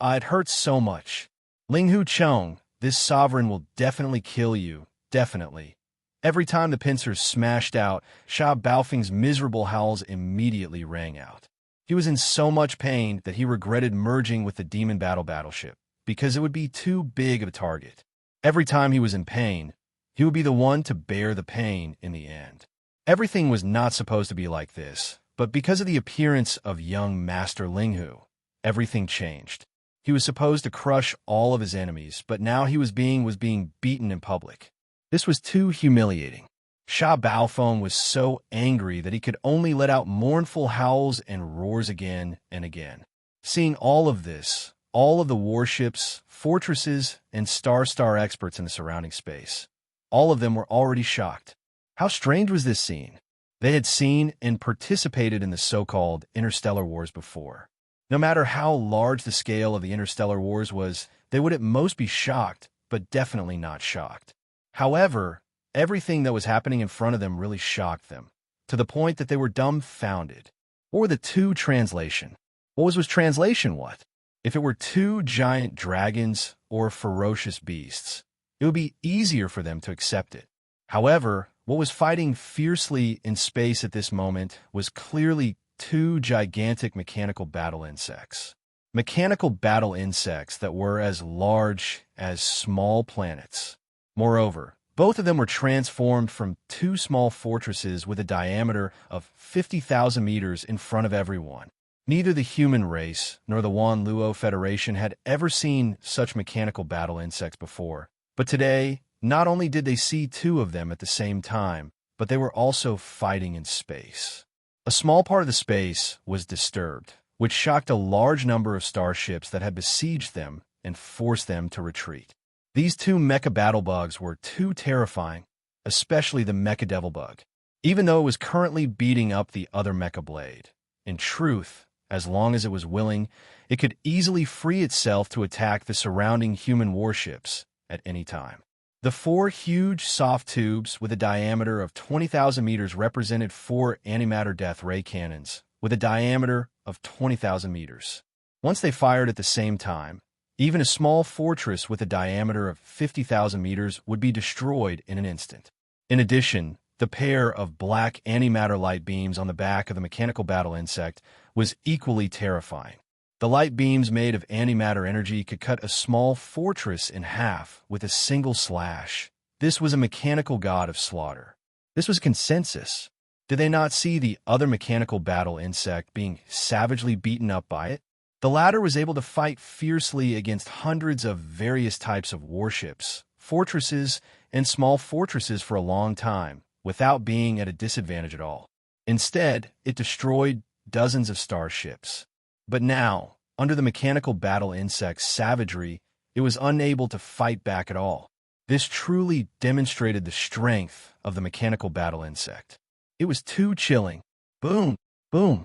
It hurts so much. Ling Hu Chong, this sovereign will definitely kill you, definitely. Every time the pincers smashed out, Sha Baofeng's miserable howls immediately rang out. He was in so much pain that he regretted merging with the demon battleship, because it would be too big of a target. Every time he was in pain, he would be the one to bear the pain in the end. Everything was not supposed to be like this, but because of the appearance of young Master Ling Hu, everything changed. He was supposed to crush all of his enemies, but now he was being beaten in public. This was too humiliating. Sha Baofeng was so angry that he could only let out mournful howls and roars again and again. Seeing all of this, all of the warships, fortresses, and star experts in the surrounding space, all of them were already shocked. How strange was this scene? They had seen and participated in the so-called interstellar wars before. No matter how large the scale of the interstellar wars was, they would at most be shocked, but definitely not shocked. However, everything that was happening in front of them really shocked them, to the point that they were dumbfounded. Or the two translation. What was translation what? If it were two giant dragons or ferocious beasts, it would be easier for them to accept it. However, what was fighting fiercely in space at this moment was clearly two gigantic mechanical battle insects. Mechanical battle insects that were as large as small planets. Moreover, both of them were transformed from two small fortresses with a diameter of 50,000 meters in front of everyone. Neither the human race nor the Wan Luo Federation had ever seen such mechanical battle insects before. But today, not only did they see two of them at the same time, but they were also fighting in space. A small part of the space was disturbed, which shocked a large number of starships that had besieged them and forced them to retreat. These two mecha battle bugs were too terrifying, especially the mecha devil bug, even though it was currently beating up the other mecha blade. In truth, as long as it was willing, it could easily free itself to attack the surrounding human warships at any time. The four huge soft tubes with a diameter of 20,000 meters represented four antimatter death ray cannons with a diameter of 20,000 meters. Once they fired at the same time, even a small fortress with a diameter of 50,000 meters would be destroyed in an instant. In addition, the pair of black antimatter light beams on the back of the mechanical battle insect was equally terrifying. The light beams made of antimatter energy could cut a small fortress in half with a single slash. This was a mechanical god of slaughter. This was consensus. Did they not see the other mechanical battle insect being savagely beaten up by it? The latter was able to fight fiercely against hundreds of various types of warships, fortresses, and small fortresses for a long time, without being at a disadvantage at all. Instead, it destroyed dozens of starships. But now, under the mechanical battle insect's savagery, it was unable to fight back at all. This truly demonstrated the strength of the mechanical battle insect. It was too chilling. Boom! Boom!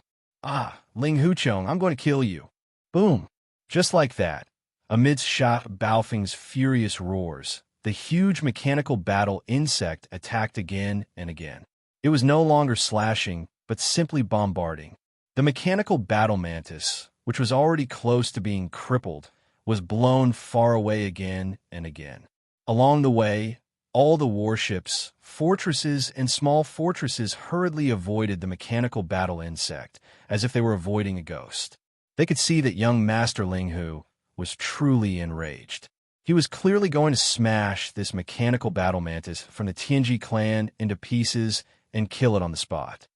Ling Huchong, I'm going to kill you. Boom! Just like that, amidst Sha Baofeng's furious roars, the huge mechanical battle insect attacked again and again. It was no longer slashing, but simply bombarding. The mechanical battle mantis, which was already close to being crippled, was blown far away again and again. Along the way, all the warships, fortresses, and small fortresses hurriedly avoided the mechanical battle insect, as if they were avoiding a ghost. They could see that young Master Ling Hu was truly enraged. He was clearly going to smash this mechanical battle mantis from the Tianji clan into pieces and kill it on the spot.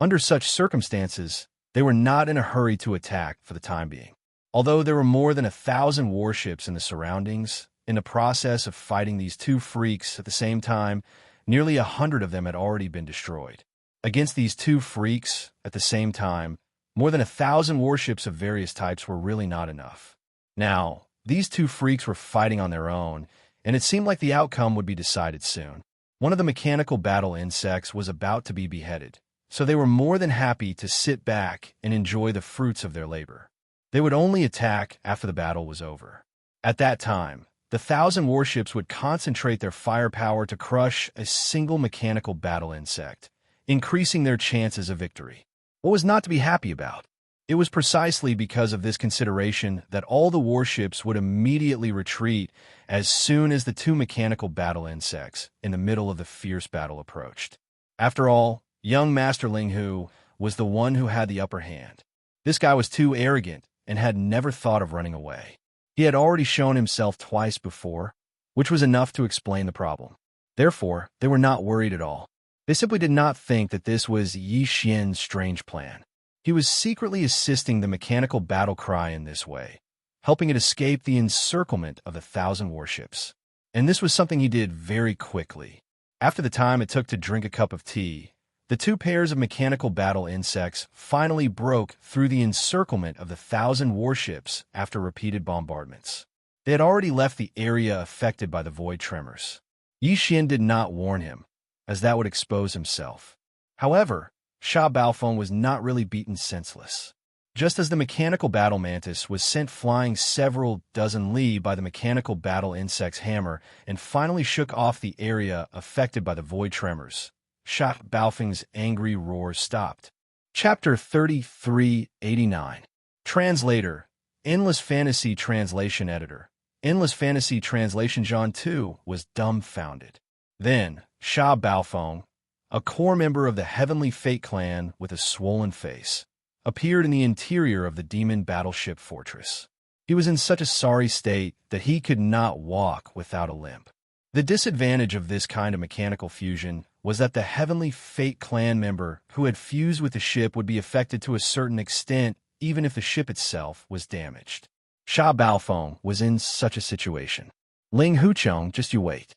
Under such circumstances, they were not in a hurry to attack for the time being. Although there were more than 1,000 warships in the surroundings, in the process of fighting these two freaks at the same time, nearly 100 of them had already been destroyed. Against these two freaks at the same time, more than 1,000 warships of various types were really not enough. Now, these two freaks were fighting on their own, and it seemed like the outcome would be decided soon. One of the mechanical battle insects was about to be beheaded, so they were more than happy to sit back and enjoy the fruits of their labor. They would only attack after the battle was over. At that time, the 1,000 warships would concentrate their firepower to crush a single mechanical battle insect, increasing their chances of victory. What was not to be happy about? It was precisely because of this consideration that all the warships would immediately retreat as soon as the two mechanical battle insects in the middle of the fierce battle approached. After all, young Master Ling Hu was the one who had the upper hand. This guy was too arrogant and had never thought of running away. He had already shown himself twice before, which was enough to explain the problem. Therefore, they were not worried at all. They simply did not think that this was Yi Xian's strange plan. He was secretly assisting the mechanical battle cry in this way, helping it escape the encirclement of the 1,000 warships. And this was something he did very quickly. After the time it took to drink a cup of tea, the two pairs of mechanical battle insects finally broke through the encirclement of the 1,000 warships after repeated bombardments. They had already left the area affected by the void tremors. Yi Xian did not warn him, as that would expose himself. However, Sha Baofeng was not really beaten senseless. Just as the mechanical battle mantis was sent flying several dozen li by the mechanical battle insect's hammer and finally shook off the area affected by the void tremors, Sha Baofeng's angry roar stopped. Chapter 3389. Translator, Endless Fantasy Translation Editor. Endless Fantasy Translation John 2 was dumbfounded. Then, Sha Baofeng, a core member of the Heavenly Fate clan with a swollen face, appeared in the interior of the demon battleship fortress. He was in such a sorry state that he could not walk without a limp. The disadvantage of this kind of mechanical fusion was that the Heavenly Fate clan member who had fused with the ship would be affected to a certain extent even if the ship itself was damaged. Sha Baofeng was in such a situation. Ling Hucheng, just you wait.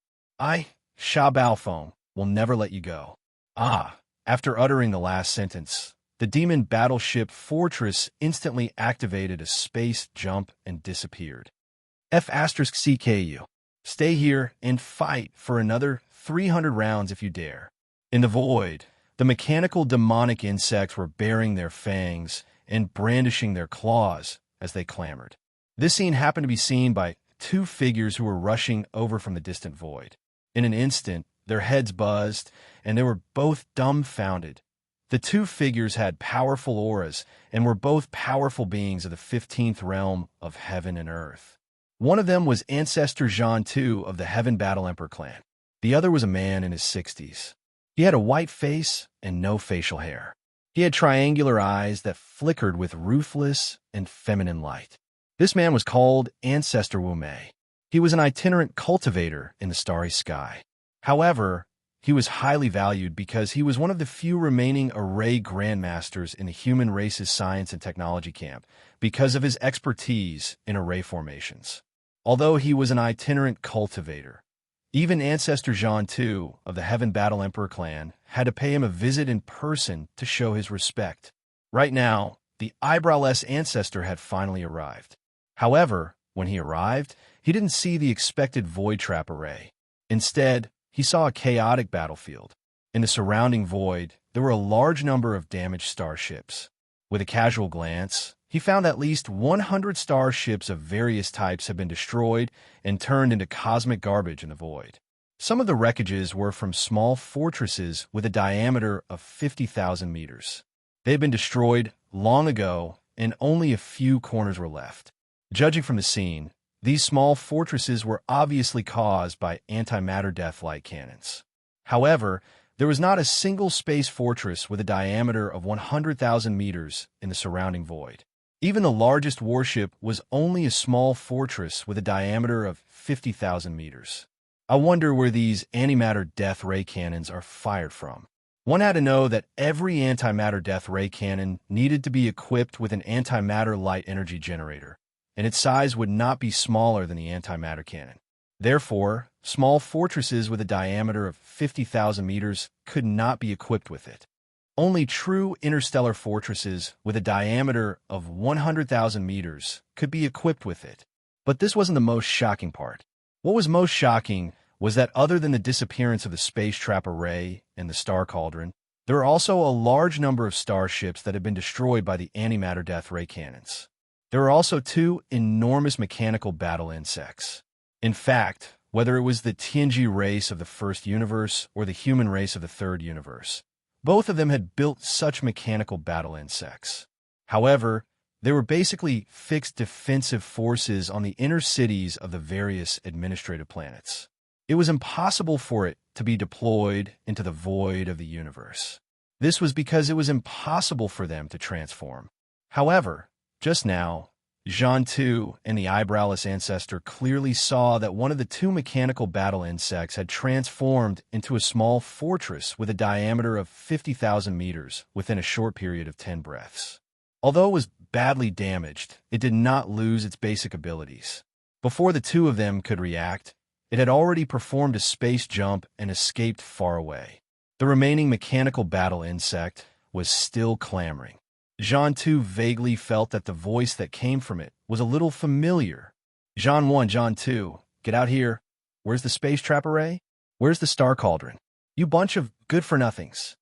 Sha Baofeng, will never let you go. After uttering the last sentence, the demon battleship fortress instantly activated a space jump and disappeared. F*CKU. Stay here and fight for another 300 rounds if you dare. In the void, the mechanical demonic insects were baring their fangs and brandishing their claws as they clamored. This scene happened to be seen by two figures who were rushing over from the distant void. In an instant, their heads buzzed, and they were both dumbfounded. The two figures had powerful auras and were both powerful beings of the 15th realm of heaven and earth. One of them was Ancestor Zhan II of the Heaven Battle Emperor clan. The other was a man in his 60s. He had a white face and no facial hair. He had triangular eyes that flickered with ruthless and feminine light. This man was called Ancestor Wu Mei. He was an itinerant cultivator in the starry sky. However, he was highly valued because he was one of the few remaining array grandmasters in the human race's science and technology camp because of his expertise in array formations. Although he was an itinerant cultivator, even Ancestor Zhan II of the Heaven Battle Emperor clan had to pay him a visit in person to show his respect. Right now, the eyebrowless ancestor had finally arrived. However, when he arrived, he didn't see the expected void trap array. Instead, he saw a chaotic battlefield. In the surrounding void, there were a large number of damaged starships. With a casual glance, he found at least 100 starships of various types had been destroyed and turned into cosmic garbage in the void. Some of the wreckages were from small fortresses with a diameter of 50,000 meters. They had been destroyed long ago, and only a few corners were left. Judging from the scene, These small fortresses were obviously caused by antimatter death light cannons. However, there was not a single space fortress with a diameter of 100,000 meters in the surrounding void. Even the largest warship was only a small fortress with a diameter of 50,000 meters. I wonder where these antimatter death ray cannons are fired from. One had to know that every antimatter death ray cannon needed to be equipped with an antimatter light energy generator, and its size would not be smaller than the antimatter cannon. Therefore, small fortresses with a diameter of 50,000 meters could not be equipped with it. Only true interstellar fortresses with a diameter of 100,000 meters could be equipped with it. But this wasn't the most shocking part. What was most shocking was that other than the disappearance of the space trap array and the star cauldron, there were also a large number of starships that had been destroyed by the antimatter death ray cannons. There were also two enormous mechanical battle insects. In fact, whether it was the Tianji race of the first universe or the human race of the third universe, both of them had built such mechanical battle insects. However, they were basically fixed defensive forces on the inner cities of the various administrative planets. It was impossible for it to be deployed into the void of the universe. This was because it was impossible for them to transform. However, just now, Xianxia and the eyebrowless ancestor clearly saw that one of the two mechanical battle insects had transformed into a small fortress with a diameter of 50,000 meters within a short period of 10 breaths. Although it was badly damaged, it did not lose its basic abilities. Before the two of them could react, it had already performed a space jump and escaped far away. The remaining mechanical battle insect was still clamoring. Xianxia vaguely felt that the voice that came from it was a little familiar. Zhan 1, Zhan 2, get out here. Where's the space trap array? Where's the star cauldron? You bunch of good-for-nothings.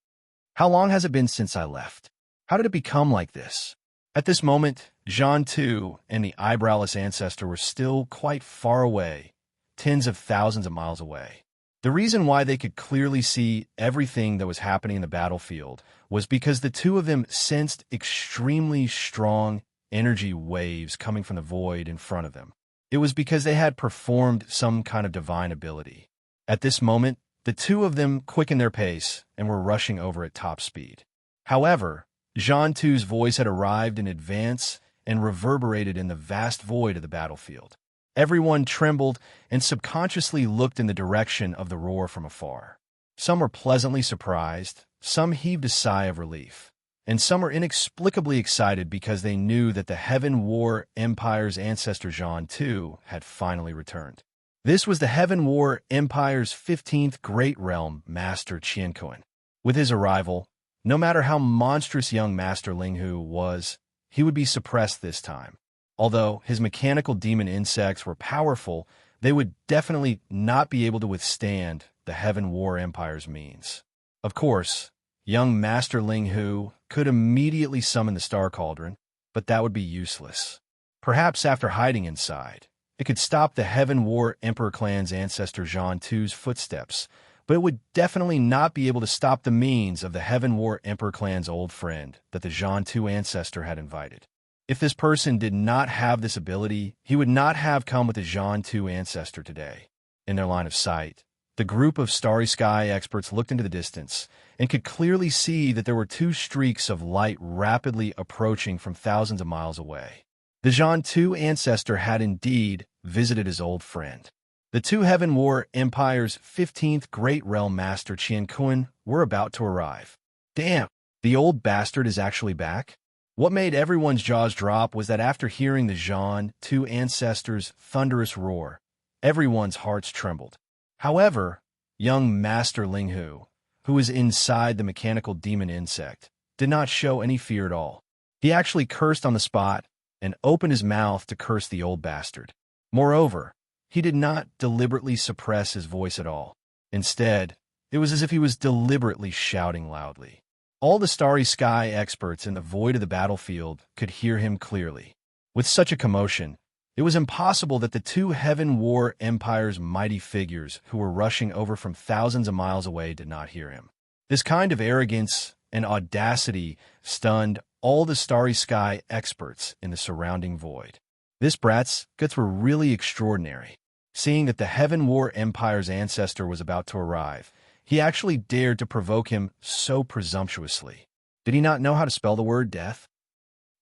How long has it been since I left? How did it become like this? At this moment, Zhan 2 and the eyebrowless ancestor were still quite far away, tens of thousands of miles away. The reason why they could clearly see everything that was happening in the battlefield was because the two of them sensed extremely strong energy waves coming from the void in front of them. It was because they had performed some kind of divine ability. At this moment, the two of them quickened their pace and were rushing over at top speed. However, Zhan 2's voice had arrived in advance and reverberated in the vast void of the battlefield. Everyone trembled and subconsciously looked in the direction of the roar from afar. Some were pleasantly surprised, some heaved a sigh of relief, and some were inexplicably excited because they knew that the Heaven War Empire's ancestor Zhan 2 had finally returned. This was the Heaven War Empire's 15th Great Realm Master Qianquan. With his arrival, no matter how monstrous young Master Linghu was, he would be suppressed this time. Although his mechanical demon insects were powerful, they would definitely not be able to withstand the Heaven War Empire's means. Of course, young Master Linghu could immediately summon the Star Cauldron, but that would be useless. Perhaps after hiding inside, it could stop the Heaven War Emperor clan's ancestor Zhan 2's footsteps, but it would definitely not be able to stop the means of the Heaven War Emperor clan's old friend that the Zhan 2 ancestor had invited. If this person did not have this ability, he would not have come with the Zhan 2 ancestor today. In their line of sight, the group of starry sky experts looked into the distance and could clearly see that there were two streaks of light rapidly approaching from thousands of miles away. The Zhan 2 ancestor had indeed visited his old friend. The two Heaven War Empire's 15th Great Realm Master Qianquan were about to arrive. Damn, the old bastard is actually back? What made everyone's jaws drop was that after hearing the Zhan 2 ancestors' thunderous roar, everyone's hearts trembled. However, young Master Linghu, who was inside the mechanical demon insect, did not show any fear at all. He actually cursed on the spot and opened his mouth to curse the old bastard. Moreover, he did not deliberately suppress his voice at all. Instead, it was as if he was deliberately shouting loudly. All the starry sky experts in the void of the battlefield could hear him clearly. With such a commotion, it was impossible that the two Heaven War Empire's mighty figures who were rushing over from thousands of miles away did not hear him. This kind of arrogance and audacity stunned all the starry sky experts in the surrounding void. This brat's guts were really extraordinary. Seeing that the Heaven War Empire's ancestor was about to arrive, he actually dared to provoke him so presumptuously. Did he not know how to spell the word death?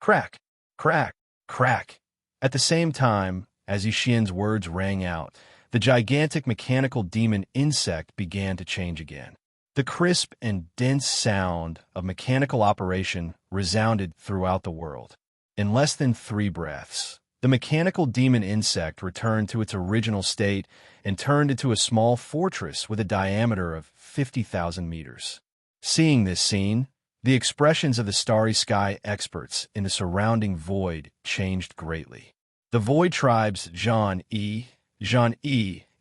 Crack, crack, crack. At the same time, as Yixian's words rang out, the gigantic mechanical demon insect began to change again. The crisp and dense sound of mechanical operation resounded throughout the world. In less than 3 breaths, the mechanical demon insect returned to its original state and turned into a small fortress with a diameter of 50,000 meters. Seeing this scene, the expressions of the starry sky experts in the surrounding void changed greatly. The void tribes Xianxia,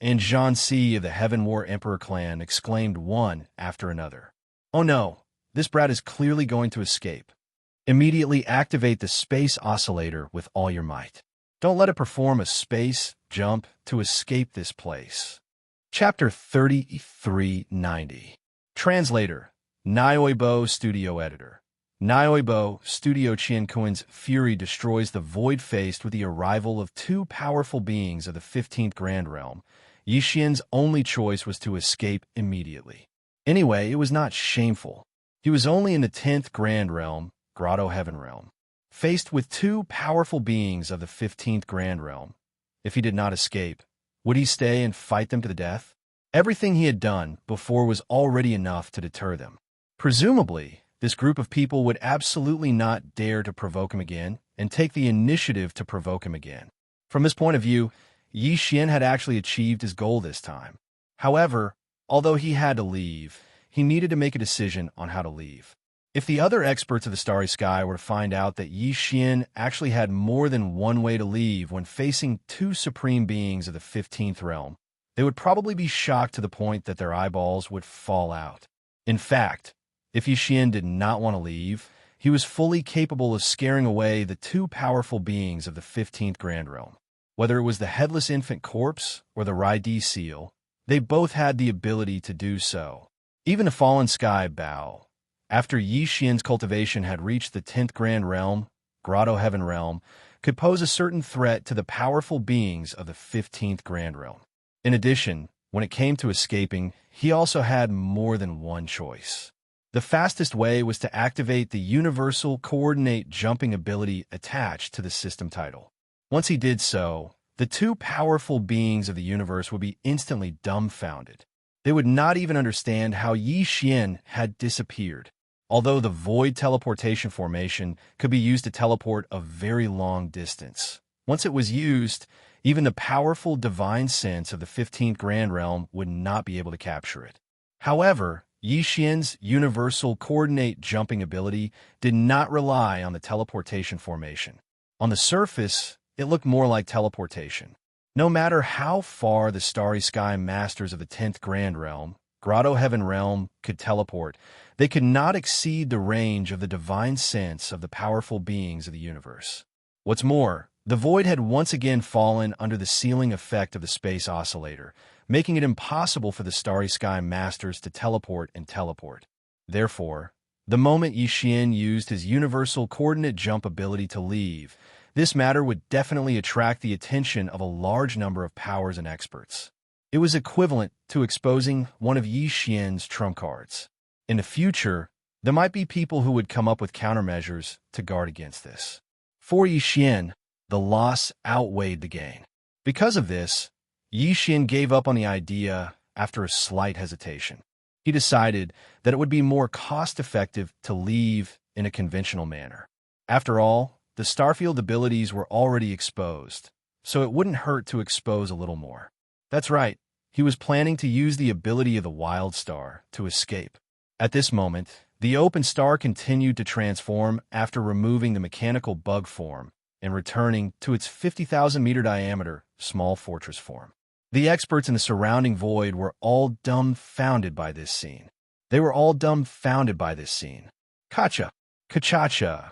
and Xianxia of the Heaven War Emperor clan exclaimed one after another. "Oh no, this brat is clearly going to escape. Immediately activate the space oscillator with all your might. Don't let it perform a space jump to escape this place." Chapter 3390. Translator, Nioibo Studio Editor. Nioibo Studio Qianquan's fury destroys the void faced with the arrival of 2 powerful beings of the 15th Grand Realm. Yixian's only choice was to escape immediately. Anyway, it was not shameful. He was only in the 10th Grand Realm, Grotto Heaven Realm. Faced with 2 powerful beings of the 15th Grand Realm, if he did not escape, would he stay and fight them to the death? Everything he had done before was already enough to deter them. Presumably, this group of people would absolutely not dare to provoke him again and take the initiative to provoke him again. From this point of view, Yixian had actually achieved his goal this time. However, although he had to leave, he needed to make a decision on how to leave. If the other experts of the Starry Sky were to find out that Yixian actually had more than one way to leave when facing 2 supreme beings of the 15th realm, they would probably be shocked to the point that their eyeballs would fall out. In fact, if Yixian did not want to leave, he was fully capable of scaring away the 2 powerful beings of the 15th Grand Realm. Whether it was the Headless Infant Corpse or the Raidi Seal, they both had the ability to do so. Even a Fallen Sky Bow, after Yixian's cultivation had reached the 10th Grand Realm, Grotto Heaven Realm, could pose a certain threat to the powerful beings of the 15th Grand Realm. In addition, when it came to escaping, he also had more than one choice. The fastest way was to activate the Universal Coordinate Jumping ability attached to the system title. Once he did so, the 2 powerful beings of the universe would be instantly dumbfounded. They would not even understand how Yixian had disappeared, although the void teleportation formation could be used to teleport a very long distance. Once it was used, even the powerful divine sense of the 15th Grand Realm would not be able to capture it. However, Yixian's Universal Coordinate Jumping ability did not rely on the teleportation formation. On the surface, it looked more like teleportation. No matter how far the Starry Sky Masters of the 10th Grand Realm, Grotto Heaven Realm, could teleport, they could not exceed the range of the divine sense of the powerful beings of the universe. What's more, the void had once again fallen under the sealing effect of the space oscillator, making it impossible for the Starry Sky Masters to teleport and teleport. Therefore, the moment Yixian used his Universal Coordinate Jump ability to leave, this matter would definitely attract the attention of a large number of powers and experts. It was equivalent to exposing one of Yixian's trump cards. In the future, there might be people who would come up with countermeasures to guard against this. For Yixian, the loss outweighed the gain. Because of this, Yixian gave up on the idea after a slight hesitation. He decided that it would be more cost-effective to leave in a conventional manner. After all, the Starfield abilities were already exposed, so it wouldn't hurt to expose a little more. That's right, he was planning to use the ability of the Wild Star to escape. At this moment, the Open Star continued to transform after removing the mechanical bug form and returning to its 50,000-meter diameter small fortress form. The experts in the surrounding void were all dumbfounded by this scene. Kacha, kacha-cha.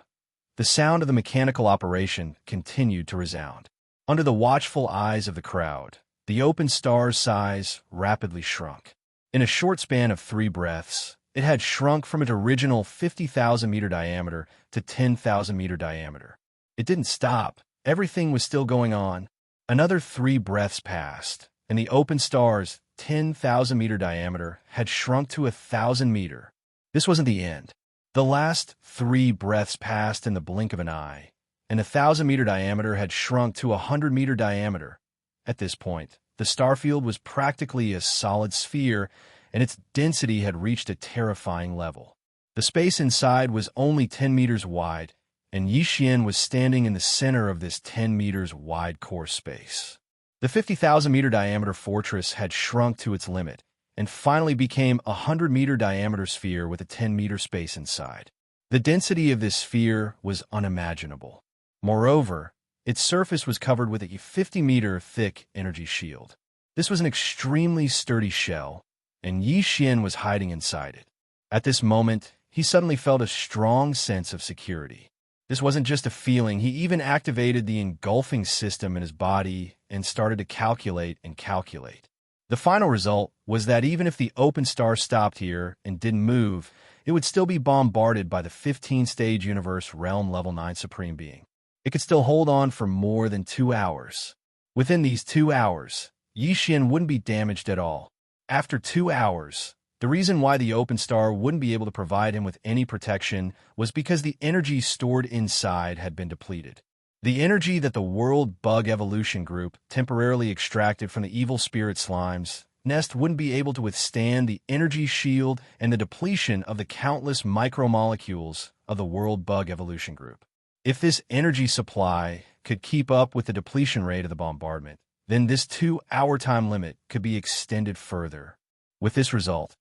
The sound of the mechanical operation continued to resound. Under the watchful eyes of the crowd, the Open Star's size rapidly shrunk. In a short span of 3 breaths, it had shrunk from its original 50,000-meter diameter to 10,000-meter diameter. It didn't stop. everything was still going on. Another 3 breaths passed, and the open star's 10,000-meter diameter had shrunk to 1,000-meter. This wasn't the end. The last 3 breaths passed in the blink of an eye, and 1,000-meter diameter had shrunk to 100-meter diameter. At this point, the starfield was practically a solid sphere, and its density had reached a terrifying level. The space inside was only 10 meters wide, and Xianxia was standing in the center of this 10 meters wide core space. The 50,000-meter diameter fortress had shrunk to its limit, and finally became a 100-meter diameter sphere with a 10-meter space inside. The density of this sphere was unimaginable. Moreover, its surface was covered with a 50-meter thick energy shield. This was an extremely sturdy shell, and Xianxia was hiding inside it. At this moment, he suddenly felt a strong sense of security. This wasn't just a feeling, he even activated the engulfing system in his body and started to calculate and calculate. The final result was that even if the open star stopped here and didn't move, it would still be bombarded by the 15-stage universe realm level 9 supreme being. It could still hold on for more than 2 hours. Within these 2 hours, Xianxia wouldn't be damaged at all. After 2 hours, the reason why the open star wouldn't be able to provide him with any protection was because the energy stored inside had been depleted. The energy that the World Bug Evolution Group temporarily extracted from the evil spirit slimes nest wouldn't be able to withstand the energy shield and the depletion of the countless micromolecules of the World Bug Evolution Group. If this energy supply could keep up with the depletion rate of the bombardment, then this 2-hour time limit could be extended further. With this result,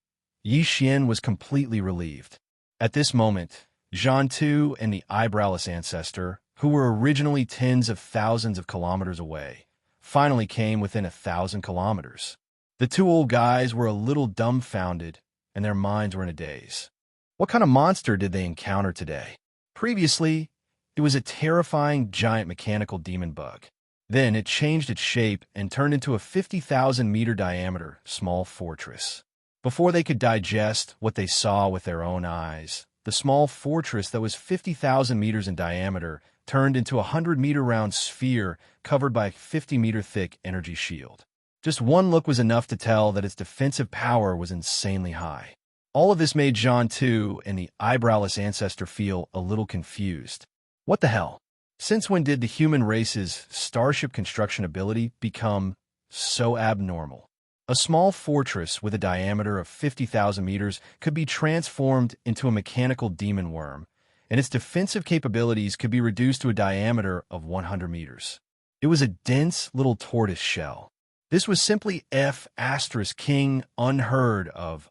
Xianxia was completely relieved. At this moment, Xianxia and the eyebrowless ancestor, who were originally tens of thousands of kilometers away, finally came within 1,000 kilometers. The 2 old guys were a little dumbfounded, and their minds were in a daze. What kind of monster did they encounter today? Previously, it was a terrifying giant mechanical demon bug. Then it changed its shape and turned into a 50,000-meter diameter small fortress. Before they could digest what they saw with their own eyes, the small fortress that was 50,000 meters in diameter turned into a 100-meter round sphere covered by a 50-meter thick energy shield. Just one look was enough to tell that its defensive power was insanely high. All of this made Xianxia and the eyebrowless ancestor feel a little confused. What the hell? Since when did the human race's starship construction ability become so abnormal? A small fortress with a diameter of 50,000 meters could be transformed into a mechanical demon worm, and its defensive capabilities could be reduced to a diameter of 100 meters. It was a dense little tortoise shell. This was simply F*King unheard of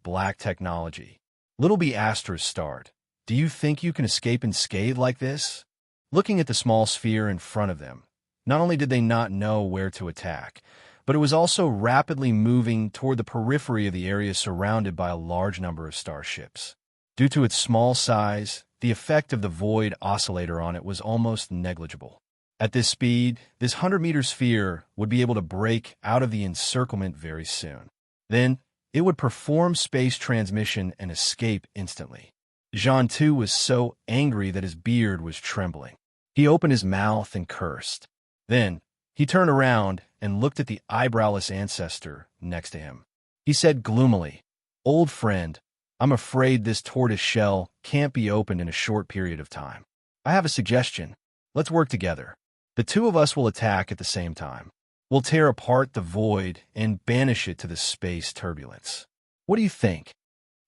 black technology. Little B** starred. Do you think you can escape unscathed like this? Looking at the small sphere in front of them, not only did they not know where to attack, but it was also rapidly moving toward the periphery of the area surrounded by a large number of starships. Due to its small size, the effect of the void oscillator on it was almost negligible. At this speed, this 100-meter sphere would be able to break out of the encirclement very soon. Then, it would perform space transmission and escape instantly. Xianxia was so angry that his beard was trembling. He opened his mouth and cursed. Then, he turned around and looked at the eyebrowless ancestor next to him. He said gloomily, "Old friend, I'm afraid this tortoise shell can't be opened in a short period of time. I have a suggestion. Let's work together. The 2 of us will attack at the same time. We'll tear apart the void and banish it to the space turbulence. What do you think?"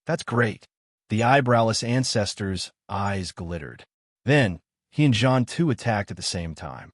"That's great." The eyebrowless ancestor's eyes glittered. Then, he and Xianxia attacked at the same time.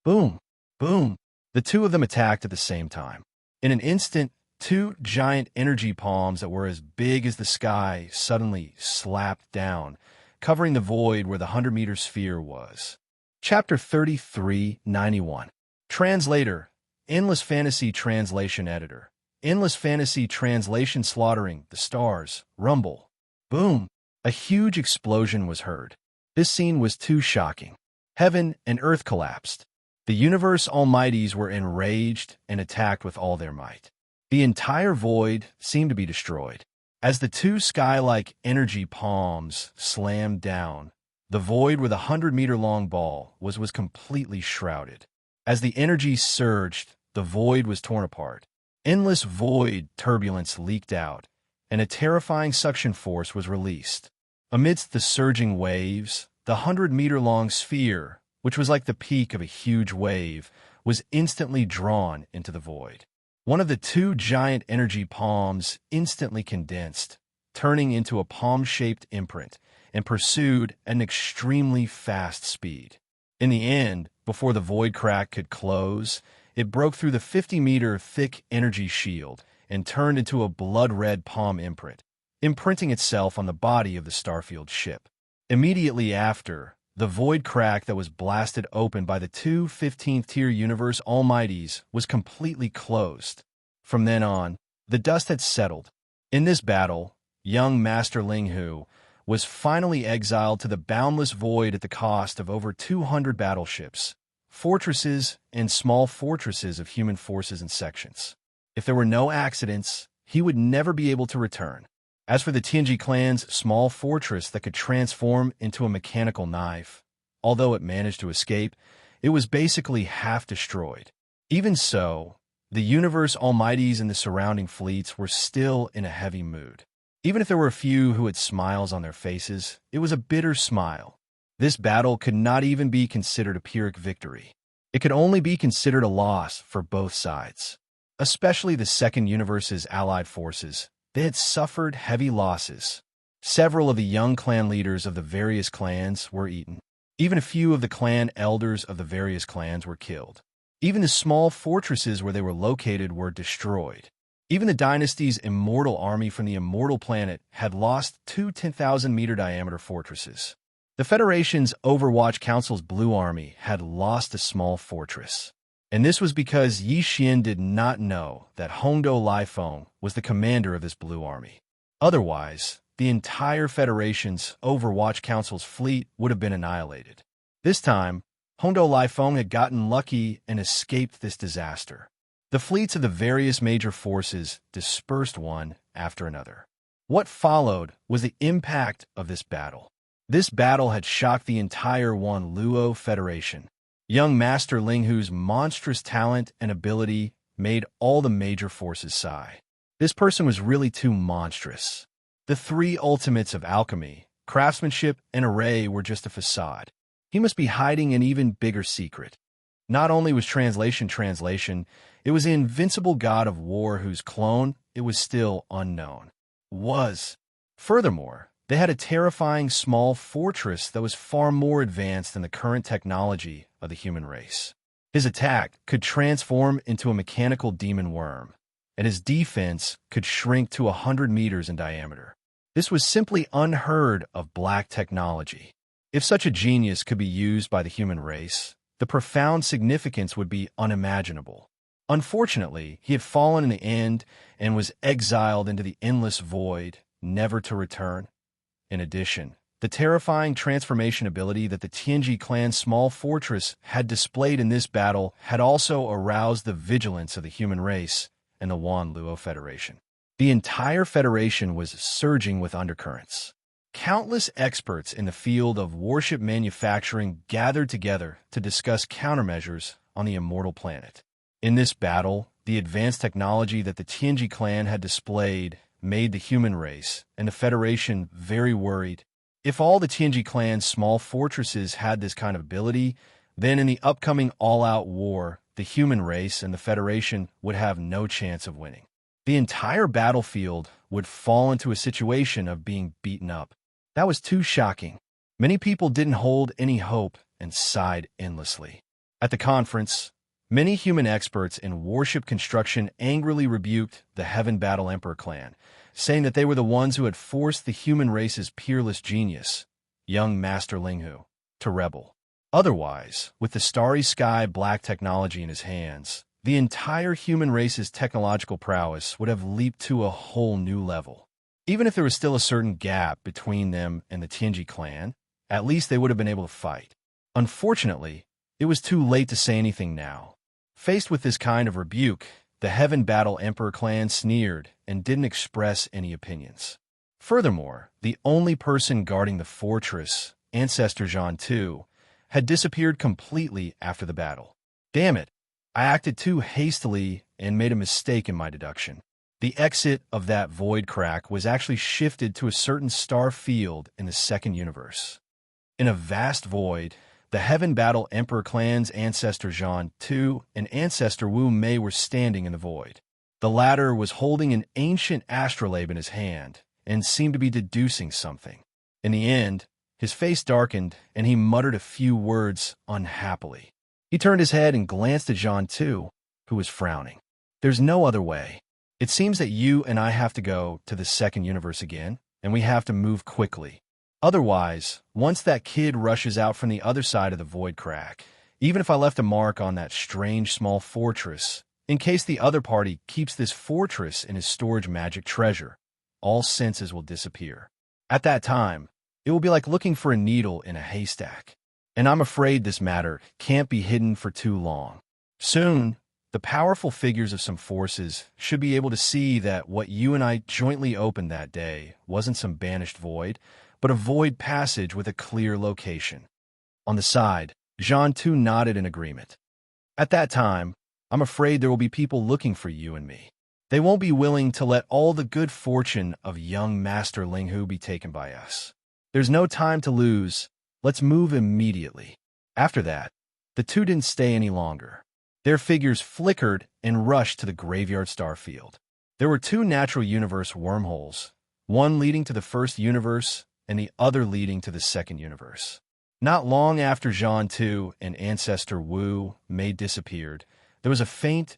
Boom! Boom! The 2 of them attacked at the same time. In an instant, 2 giant energy palms that were as big as the sky suddenly slapped down, covering the void where the 100-meter sphere was. Chapter 3391. Translator. Endless Fantasy Translation Editor. Endless Fantasy Translation Slaughtering the Stars. Rumble. Boom! A huge explosion was heard. This scene was too shocking. Heaven and earth collapsed. The universe almighties were enraged and attacked with all their might. The entire void seemed to be destroyed. As the 2 sky-like energy palms slammed down, The void with a 100-meter-long ball was completely shrouded. As the energy surged, the void was torn apart. Endless void turbulence leaked out, and a terrifying suction force was released. Amidst the surging waves, the 100-meter-long sphere, which was like the peak of a huge wave, was instantly drawn into the void. One of the two giant energy palms instantly condensed, turning into a palm-shaped imprint, and pursued at an extremely fast speed. In the end, before the void crack could close, it broke through the 50-meter thick energy shield and turned into a blood-red palm imprint, imprinting itself on the body of the Starfield ship. Immediately after, the void crack that was blasted open by the two 15th-tier universe almighties was completely closed. From then on, the dust had settled. In this battle, young Master Linghu was finally exiled to the boundless void at the cost of over 200 battleships, fortresses, and small fortresses of human forces and sections. If there were no accidents, he would never be able to return. As for the Tianji clan's small fortress that could transform into a mechanical knife, although it managed to escape, it was basically half destroyed. Even so, the universe almighties and the surrounding fleets were still in a heavy mood. Even if there were a few who had smiles on their faces, it was a bitter smile. This battle could not even be considered a Pyrrhic victory. It could only be considered a loss for both sides. Especially the Second Universe's allied forces. They had suffered heavy losses. Several of the young clan leaders of the various clans were eaten. Even a few of the clan elders of the various clans were killed. Even the small fortresses where they were located were destroyed. Even the dynasty's immortal army from the immortal planet had lost two 10,000-meter diameter fortresses. The Federation's Overwatch Council's Blue Army had lost a small fortress. And this was because Yi Xian did not know that Hongdou Laifeng was the commander of this Blue Army. Otherwise, the entire Federation's Overwatch Council's fleet would have been annihilated. This time, Hongdou Laifeng had gotten lucky and escaped this disaster. The fleets of the various major forces dispersed one after another. What followed was the impact of this battle. This battle had shocked the entire Wanluo Federation. Young Master Linghu's monstrous talent and ability made all the major forces sigh. This person was really too monstrous. The three ultimates of alchemy, craftsmanship, and array were just a facade. He must be hiding an even bigger secret. Not only was translation, it was the invincible god of war whose clone it was still unknown. Furthermore, they had a terrifying small fortress that was far more advanced than the current technology of the human race. His attack could transform into a mechanical demon worm, and his defense could shrink to 100 meters in diameter. This was simply unheard of black technology. If such a genius could be used by the human race, the profound significance would be unimaginable. Unfortunately, he had fallen in the end and was exiled into the endless void, never to return. In addition, the terrifying transformation ability that the Tianji clan's small fortress had displayed in this battle had also aroused the vigilance of the human race and the Wanluo Federation. The entire Federation was surging with undercurrents. Countless experts in the field of warship manufacturing gathered together to discuss countermeasures on the immortal planet. In this battle, the advanced technology that the Tianji clan had displayed made the human race and the Federation very worried. If all the Tianji clan's small fortresses had this kind of ability, then in the upcoming all-out war, the human race and the Federation would have no chance of winning. The entire battlefield would fall into a situation of being beaten up. That was too shocking. Many people didn't hold any hope and sighed endlessly. At the conference, many human experts in warship construction angrily rebuked the Heaven Battle Emperor clan, saying that they were the ones who had forced the human race's peerless genius, young Master Linghu, to rebel. Otherwise, with the starry sky black technology in his hands, the entire human race's technological prowess would have leaped to a whole new level. Even if there was still a certain gap between them and the Tianji clan, at least they would have been able to fight. Unfortunately, it was too late to say anything now. Faced with this kind of rebuke, the Heaven Battle Emperor clan sneered and didn't express any opinions. Furthermore, the only person guarding the fortress ancestor Xian II, had disappeared completely after the battle. Damn it, I acted too hastily and made a mistake in my deduction. The exit of that void crack was actually shifted to a certain star field in the second universe. In a vast void, the Heaven Battle Emperor clan's ancestor Xian II and ancestor Wu Mei were standing in the void. The latter was holding an ancient astrolabe in his hand and seemed to be deducing something. In the end, his face darkened and he muttered a few words unhappily. He turned his head and glanced at Xian II, who was frowning. There's no other way. It seems that you and I have to go to the second universe again, and we have to move quickly. Otherwise, once that kid rushes out from the other side of the void crack, even if I left a mark on that strange small fortress, in case the other party keeps this fortress in his storage magic treasure, all senses will disappear. At that time, it will be like looking for a needle in a haystack. And I'm afraid this matter can't be hidden for too long. Soon, the powerful figures of some forces should be able to see that what you and I jointly opened that day wasn't some banished void, but a void passage with a clear location. On the side, Xian II nodded in agreement. At that time, I'm afraid there will be people looking for you and me. They won't be willing to let all the good fortune of young Master Linghu be taken by us. There's no time to lose. Let's move immediately. After that, the two didn't stay any longer. Their figures flickered and rushed to the graveyard star field. There were two natural universe wormholes, one leading to the first universe and the other leading to the second universe. Not long after Xian II and ancestor Wu Mei disappeared, there was a faint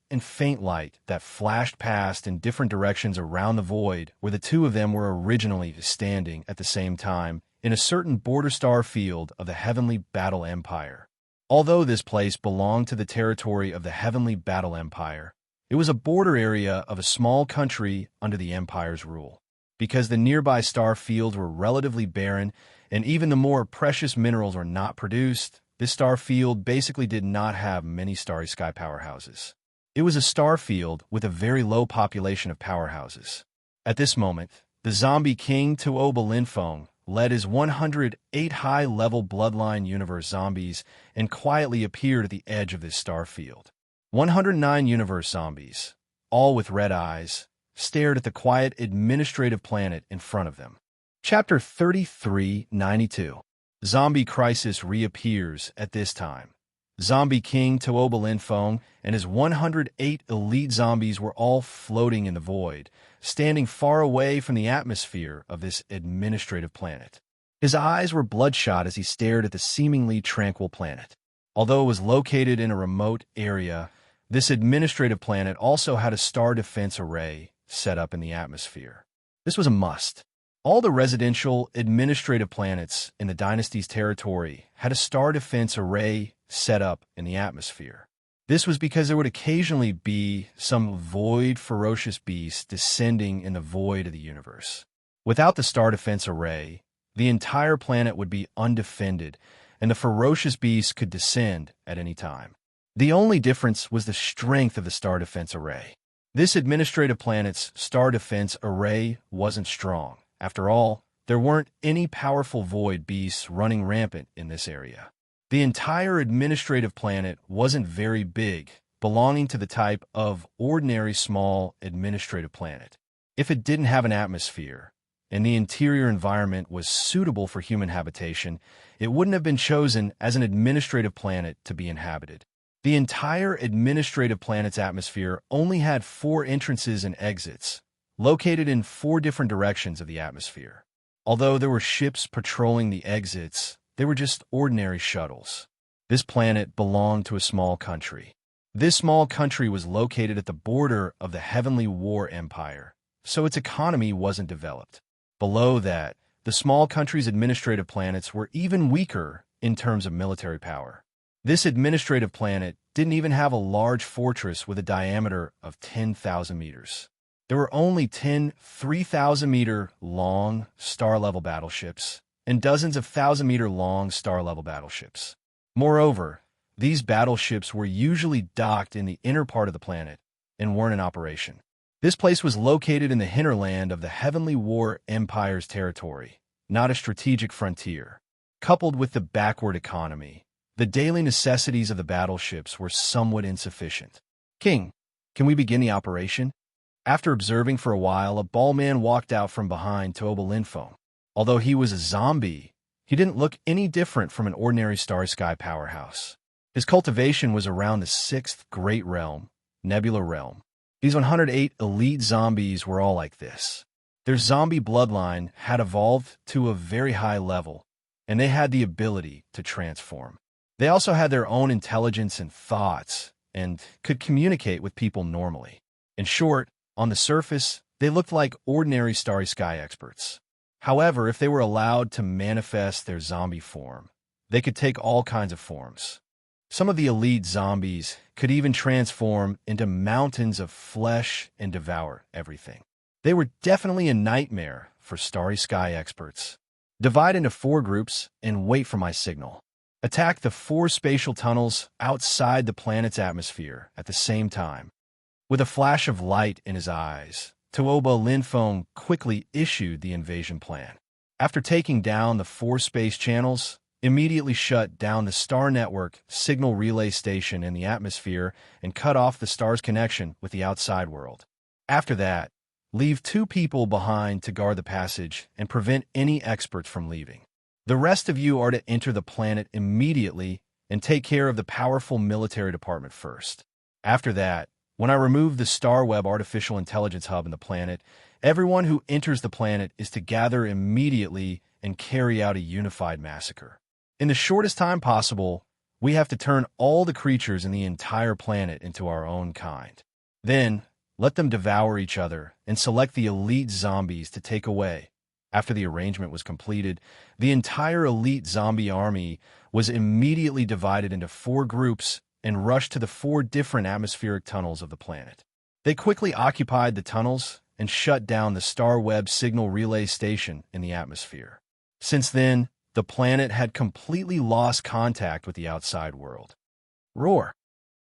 light that flashed past in different directions around the void where the two of them were originally standing at the same time in a certain border star field of the Heavenly Battle Empire. Although this place belonged to the territory of the Heavenly Battle Empire, it was a border area of a small country under the Empire's rule. Because the nearby star fields were relatively barren and even the more precious minerals were not produced, this star field basically did not have many starry sky powerhouses. It was a star field with a very low population of powerhouses. At this moment, the zombie king Tuoba Linfeng led his 108 high-level bloodline universe zombies and quietly appeared at the edge of this star field. 109 universe zombies, all with red eyes, stared at the quiet administrative planet in front of them. Chapter 3392. Zombie Crisis reappears at this time. Zombie King Tuoba Linfeng and his 108 elite zombies were all floating in the void, standing far away from the atmosphere of this administrative planet. His eyes were bloodshot as he stared at the seemingly tranquil planet. Although it was located in a remote area, this administrative planet also had a star defense array set up in the atmosphere. This was a must. All the residential administrative planets in the dynasty's territory had a star defense array set up in the atmosphere. This was because there would occasionally be some void ferocious beast descending in the void of the universe. Without the star defense array, the entire planet would be undefended, and the ferocious beast could descend at any time. The only difference was the strength of the star defense array. This administrative planet's star defense array wasn't strong. After all, there weren't any powerful void beasts running rampant in this area. The entire administrative planet wasn't very big, belonging to the type of ordinary small administrative planet. If it didn't have an atmosphere, and the interior environment was suitable for human habitation, it wouldn't have been chosen as an administrative planet to be inhabited. The entire administrative planet's atmosphere only had 4 entrances and exits, located in 4 different directions of the atmosphere. Although there were ships patrolling the exits, they were just ordinary shuttles. This planet belonged to a small country. This small country was located at the border of the Heavenly War Empire, so its economy wasn't developed. Below that, the small country's administrative planets were even weaker in terms of military power. This administrative planet didn't even have a large fortress with a diameter of 10,000 meters. There were only 10 3,000-meter-long star-level battleships and dozens of 1,000-meter-long star-level battleships. Moreover, these battleships were usually docked in the inner part of the planet and weren't in operation. This place was located in the hinterland of the Heavenly War Empire's territory, not a strategic frontier. Coupled with the backward economy, the daily necessities of the battleships were somewhat insufficient. King, can we begin the operation? After observing for a while, a bald man walked out from behind Toba Linfong. Although he was a zombie, he didn't look any different from an ordinary Starry Sky powerhouse. His cultivation was around the 6th Great Realm, Nebula Realm. These 108 elite zombies were all like this. Their zombie bloodline had evolved to a very high level, and they had the ability to transform. They also had their own intelligence and thoughts, and could communicate with people normally. In short, on the surface, they looked like ordinary Starry Sky experts. However, if they were allowed to manifest their zombie form, they could take all kinds of forms. Some of the elite zombies could even transform into mountains of flesh and devour everything. They were definitely a nightmare for Starry Sky experts. Divide into 4 groups and wait for my signal. Attack the 4 spatial tunnels outside the planet's atmosphere at the same time. With a flash of light in his eyes, Toba Linfong quickly issued the invasion plan. After taking down the 4 space channels, immediately shut down the Star Network signal relay station in the atmosphere and cut off the star's connection with the outside world. After that, leave 2 people behind to guard the passage and prevent any experts from leaving. The rest of you are to enter the planet immediately and take care of the powerful military department first. After that, when I remove the StarWeb artificial intelligence hub in the planet, everyone who enters the planet is to gather immediately and carry out a unified massacre. In the shortest time possible, we have to turn all the creatures in the entire planet into our own kind. Then, let them devour each other and select the elite zombies to take away. After the arrangement was completed, the entire elite zombie army was immediately divided into 4 groups and rushed to the 4 different atmospheric tunnels of the planet. They quickly occupied the tunnels and shut down the StarWeb signal relay station in the atmosphere. Since then, the planet had completely lost contact with the outside world. Roar!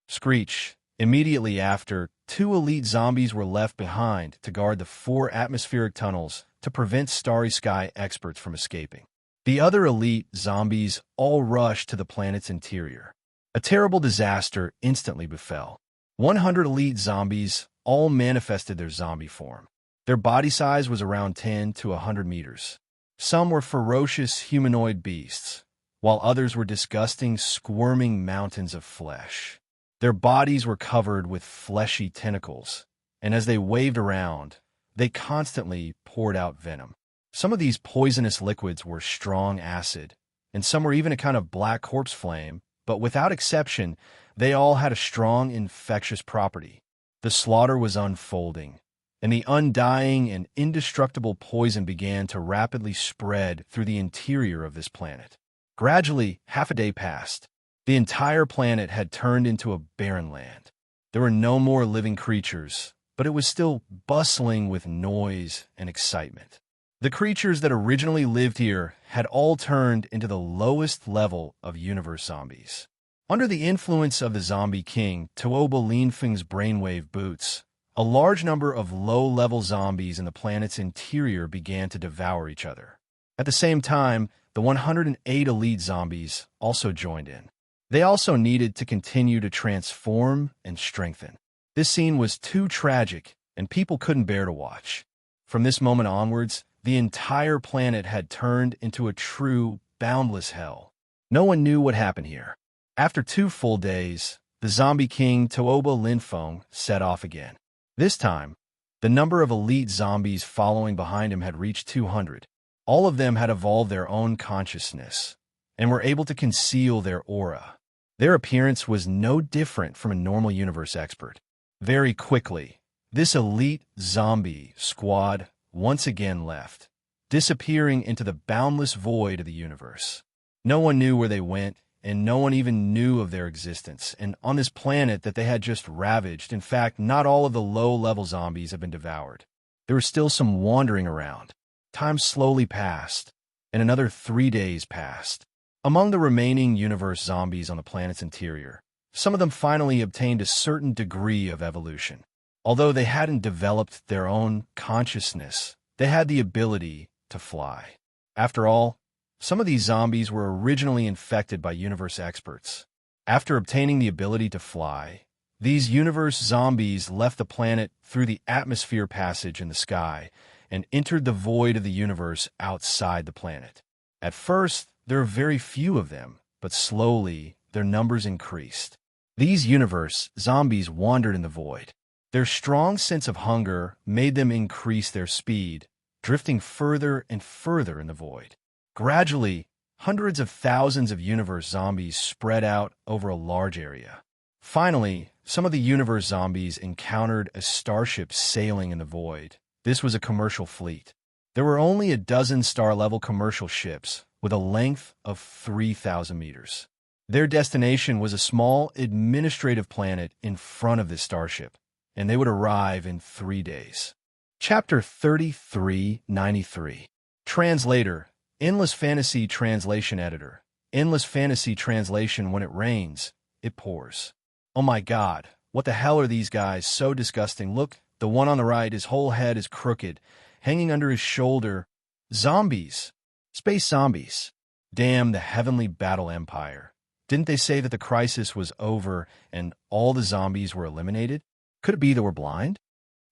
Screech! Immediately after, 2 elite zombies were left behind to guard the 4 atmospheric tunnels to prevent Starry Sky experts from escaping. The other elite zombies all rushed to the planet's interior. A terrible disaster instantly befell. 100 elite zombies all manifested their zombie form. Their body size was around 10 to 100 meters. Some were ferocious humanoid beasts, while others were disgusting, squirming mountains of flesh. Their bodies were covered with fleshy tentacles, and as they waved around, they constantly poured out venom. Some of these poisonous liquids were strong acid, and some were even a kind of black corpse flame, but without exception, they all had a strong infectious property. The slaughter was unfolding, and the undying and indestructible poison began to rapidly spread through the interior of this planet. Gradually, half a day passed. The entire planet had turned into a barren land. There were no more living creatures, but it was still bustling with noise and excitement. The creatures that originally lived here had all turned into the lowest level of universe zombies. Under the influence of the Zombie King, Toba Linfeng's brainwave boots, a large number of low-level zombies in the planet's interior began to devour each other. At the same time, the 108 elite zombies also joined in. They also needed to continue to transform and strengthen. This scene was too tragic, and people couldn't bear to watch. From this moment onwards, the entire planet had turned into a true, boundless hell. No one knew what happened here. After 2 full days, the Zombie King Toba Linfeng set off again. This time, the number of elite zombies following behind him had reached 200. All of them had evolved their own consciousness and were able to conceal their aura. Their appearance was no different from a normal universe expert. Very quickly, this elite zombie squad once again left, disappearing into the boundless void of the universe. No one knew where they went, and no one even knew of their existence, and on this planet that they had just ravaged, in fact, not all of the low-level zombies had been devoured. There were still some wandering around. Time slowly passed, and another 3 days passed. Among the remaining universe zombies on the planet's interior, some of them finally obtained a certain degree of evolution. Although they hadn't developed their own consciousness, they had the ability to fly. After all, Some of these zombies were originally infected by universe experts. After obtaining the ability to fly, these universe zombies left the planet through the atmosphere passage in the sky and entered the void of the universe outside the planet. At first, there were very few of them, but slowly their numbers increased. These universe zombies wandered in the void. Their strong sense of hunger made them increase their speed, drifting further and further in the void. Gradually, hundreds of thousands of universe zombies spread out over a large area. Finally, some of the universe zombies encountered a starship sailing in the void. This was a commercial fleet. There were only a dozen star-level commercial ships with a length of 3,000 meters. Their destination was a small administrative planet in front of this starship, and they would arrive in 3 days. Chapter 3393. Translator, Endless Fantasy Translation Editor. Endless Fantasy Translation. When it rains, it pours. Oh my god, what the hell are these guys? So disgusting. Look, the one on the right, his whole head is crooked, hanging under his shoulder. Zombies. Space zombies. Damn the Heavenly Battle Empire. Didn't they say that the crisis was over and all the zombies were eliminated? Could it be that we're blind?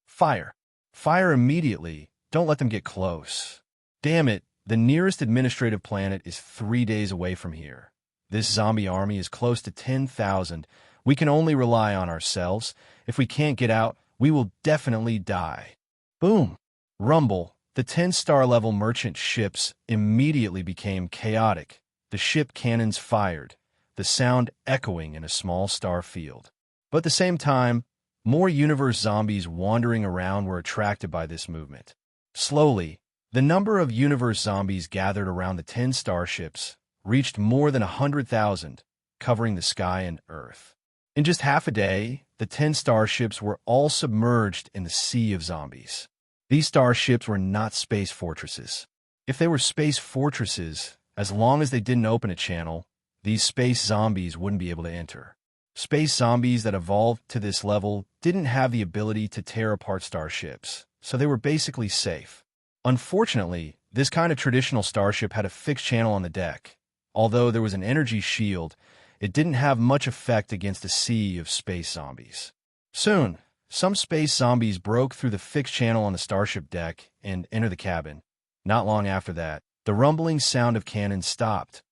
Fire. Fire immediately. Don't let them get close. Damn it. The nearest administrative planet is 3 days away from here. This zombie army is close to 10,000. We can only rely on ourselves. If we can't get out, we will definitely die. Boom. Rumble. The 10-star level merchant ships immediately became chaotic. The ship cannons fired, the sound echoing in a small star field. But at the same time, more universe zombies wandering around were attracted by this movement. Slowly, the number of universe zombies gathered around the 10 starships reached more than 100,000, covering the sky and Earth. In just half a day, the 10 starships were all submerged in the sea of zombies. These starships were not space fortresses. If they were space fortresses, as long as they didn't open a channel, these space zombies wouldn't be able to enter. Space zombies that evolved to this level didn't have the ability to tear apart starships, so they were basically safe. Unfortunately, this kind of traditional starship had a fixed channel on the deck. Although there was an energy shield, it didn't have much effect against a sea of space zombies. Soon, some space zombies broke through the fixed channel on the starship deck and entered the cabin. Not long after that, the rumbling sound of cannons stopped.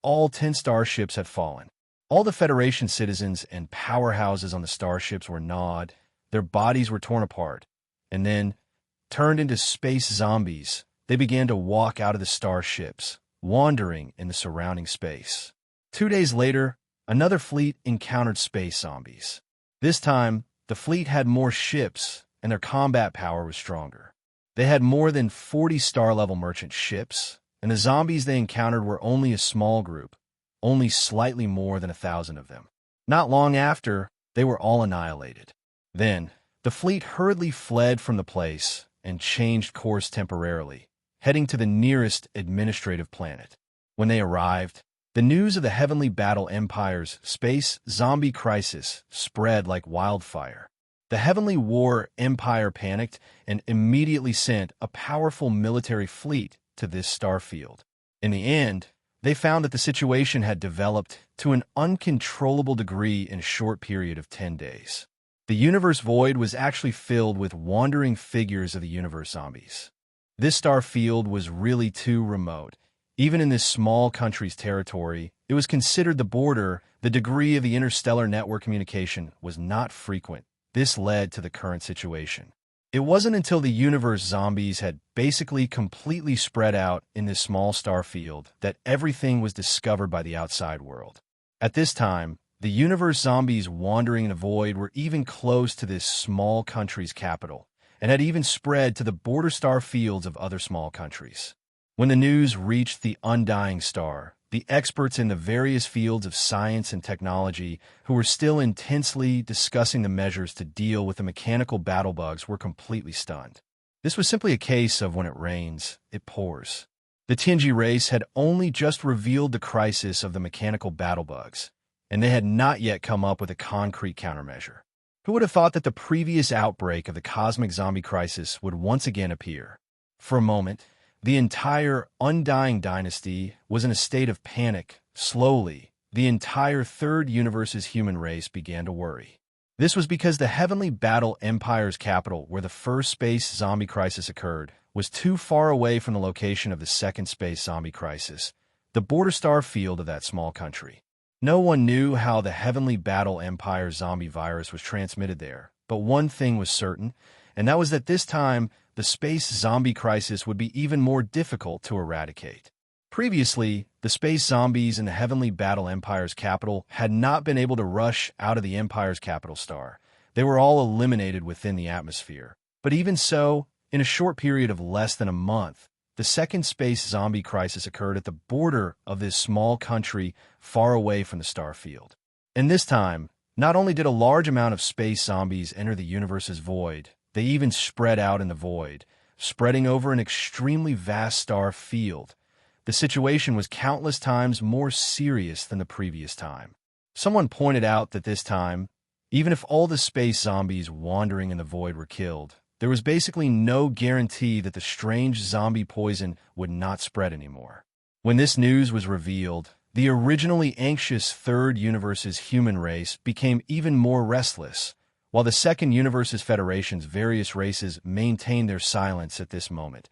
All 10 starships had fallen. All the Federation citizens and powerhouses on the starships were gnawed, their bodies were torn apart, and then, turned into space zombies, they began to walk out of the starships, wandering in the surrounding space. 2 days later, another fleet encountered space zombies. This time, the fleet had more ships, and their combat power was stronger. They had more than 40 star-level merchant ships, and the zombies they encountered were only a small group, only slightly more than 1,000 of them. Not long after, they were all annihilated. Then, the fleet hurriedly fled from the place and changed course temporarily, heading to the nearest administrative planet. When they arrived, the news of the Heavenly Battle Empire's space zombie crisis spread like wildfire. The Heavenly War Empire panicked and immediately sent a powerful military fleet to this starfield. In the end, they found that the situation had developed to an uncontrollable degree in a short period of 10 days. The universe void was actually filled with wandering figures of the universe zombies. This star field was really too remote. Even in this small country's territory, it was considered the border. The degree of the interstellar network communication was not frequent. This led to the current situation. It wasn't until the universe zombies had basically completely spread out in this small star field that everything was discovered by the outside world. At this time, the universe zombies wandering in the void were even close to this small country's capital, and had even spread to the border star fields of other small countries. When the news reached the undying star, the experts in the various fields of science and technology who were still intensely discussing the measures to deal with the mechanical battle bugs were completely stunned. This was simply a case of when it rains, it pours. The Tianji race had only just revealed the crisis of the mechanical battle bugs, and they had not yet come up with a concrete countermeasure. Who would have thought that the previous outbreak of the cosmic zombie crisis would once again appear? For a moment, The entire Undying Dynasty was in a state of panic. Slowly, the entire Third Universe's human race began to worry. This was because the Heavenly Battle Empire's capital, where the first space zombie crisis occurred, was too far away from the location of the second space zombie crisis, the border star field of that small country. No one knew how the Heavenly Battle Empire's zombie virus was transmitted there, but one thing was certain, and that was that this time, the space zombie crisis would be even more difficult to eradicate. Previously, the space zombies in the Heavenly Battle Empire's capital had not been able to rush out of the Empire's capital star. They were all eliminated within the atmosphere. But even so, in a short period of less than a month, the second space zombie crisis occurred at the border of this small country far away from the star field. And this time, not only did a large amount of space zombies enter the universe's void, they even spread out in the void, spreading over an extremely vast star field. The situation was countless times more serious than the previous time. Someone pointed out that this time, even if all the space zombies wandering in the void were killed, there was basically no guarantee that the strange zombie poison would not spread anymore. When this news was revealed, the originally anxious Third Universe's human race became even more restless, while the Second Universe's Federation's various races maintained their silence at this moment,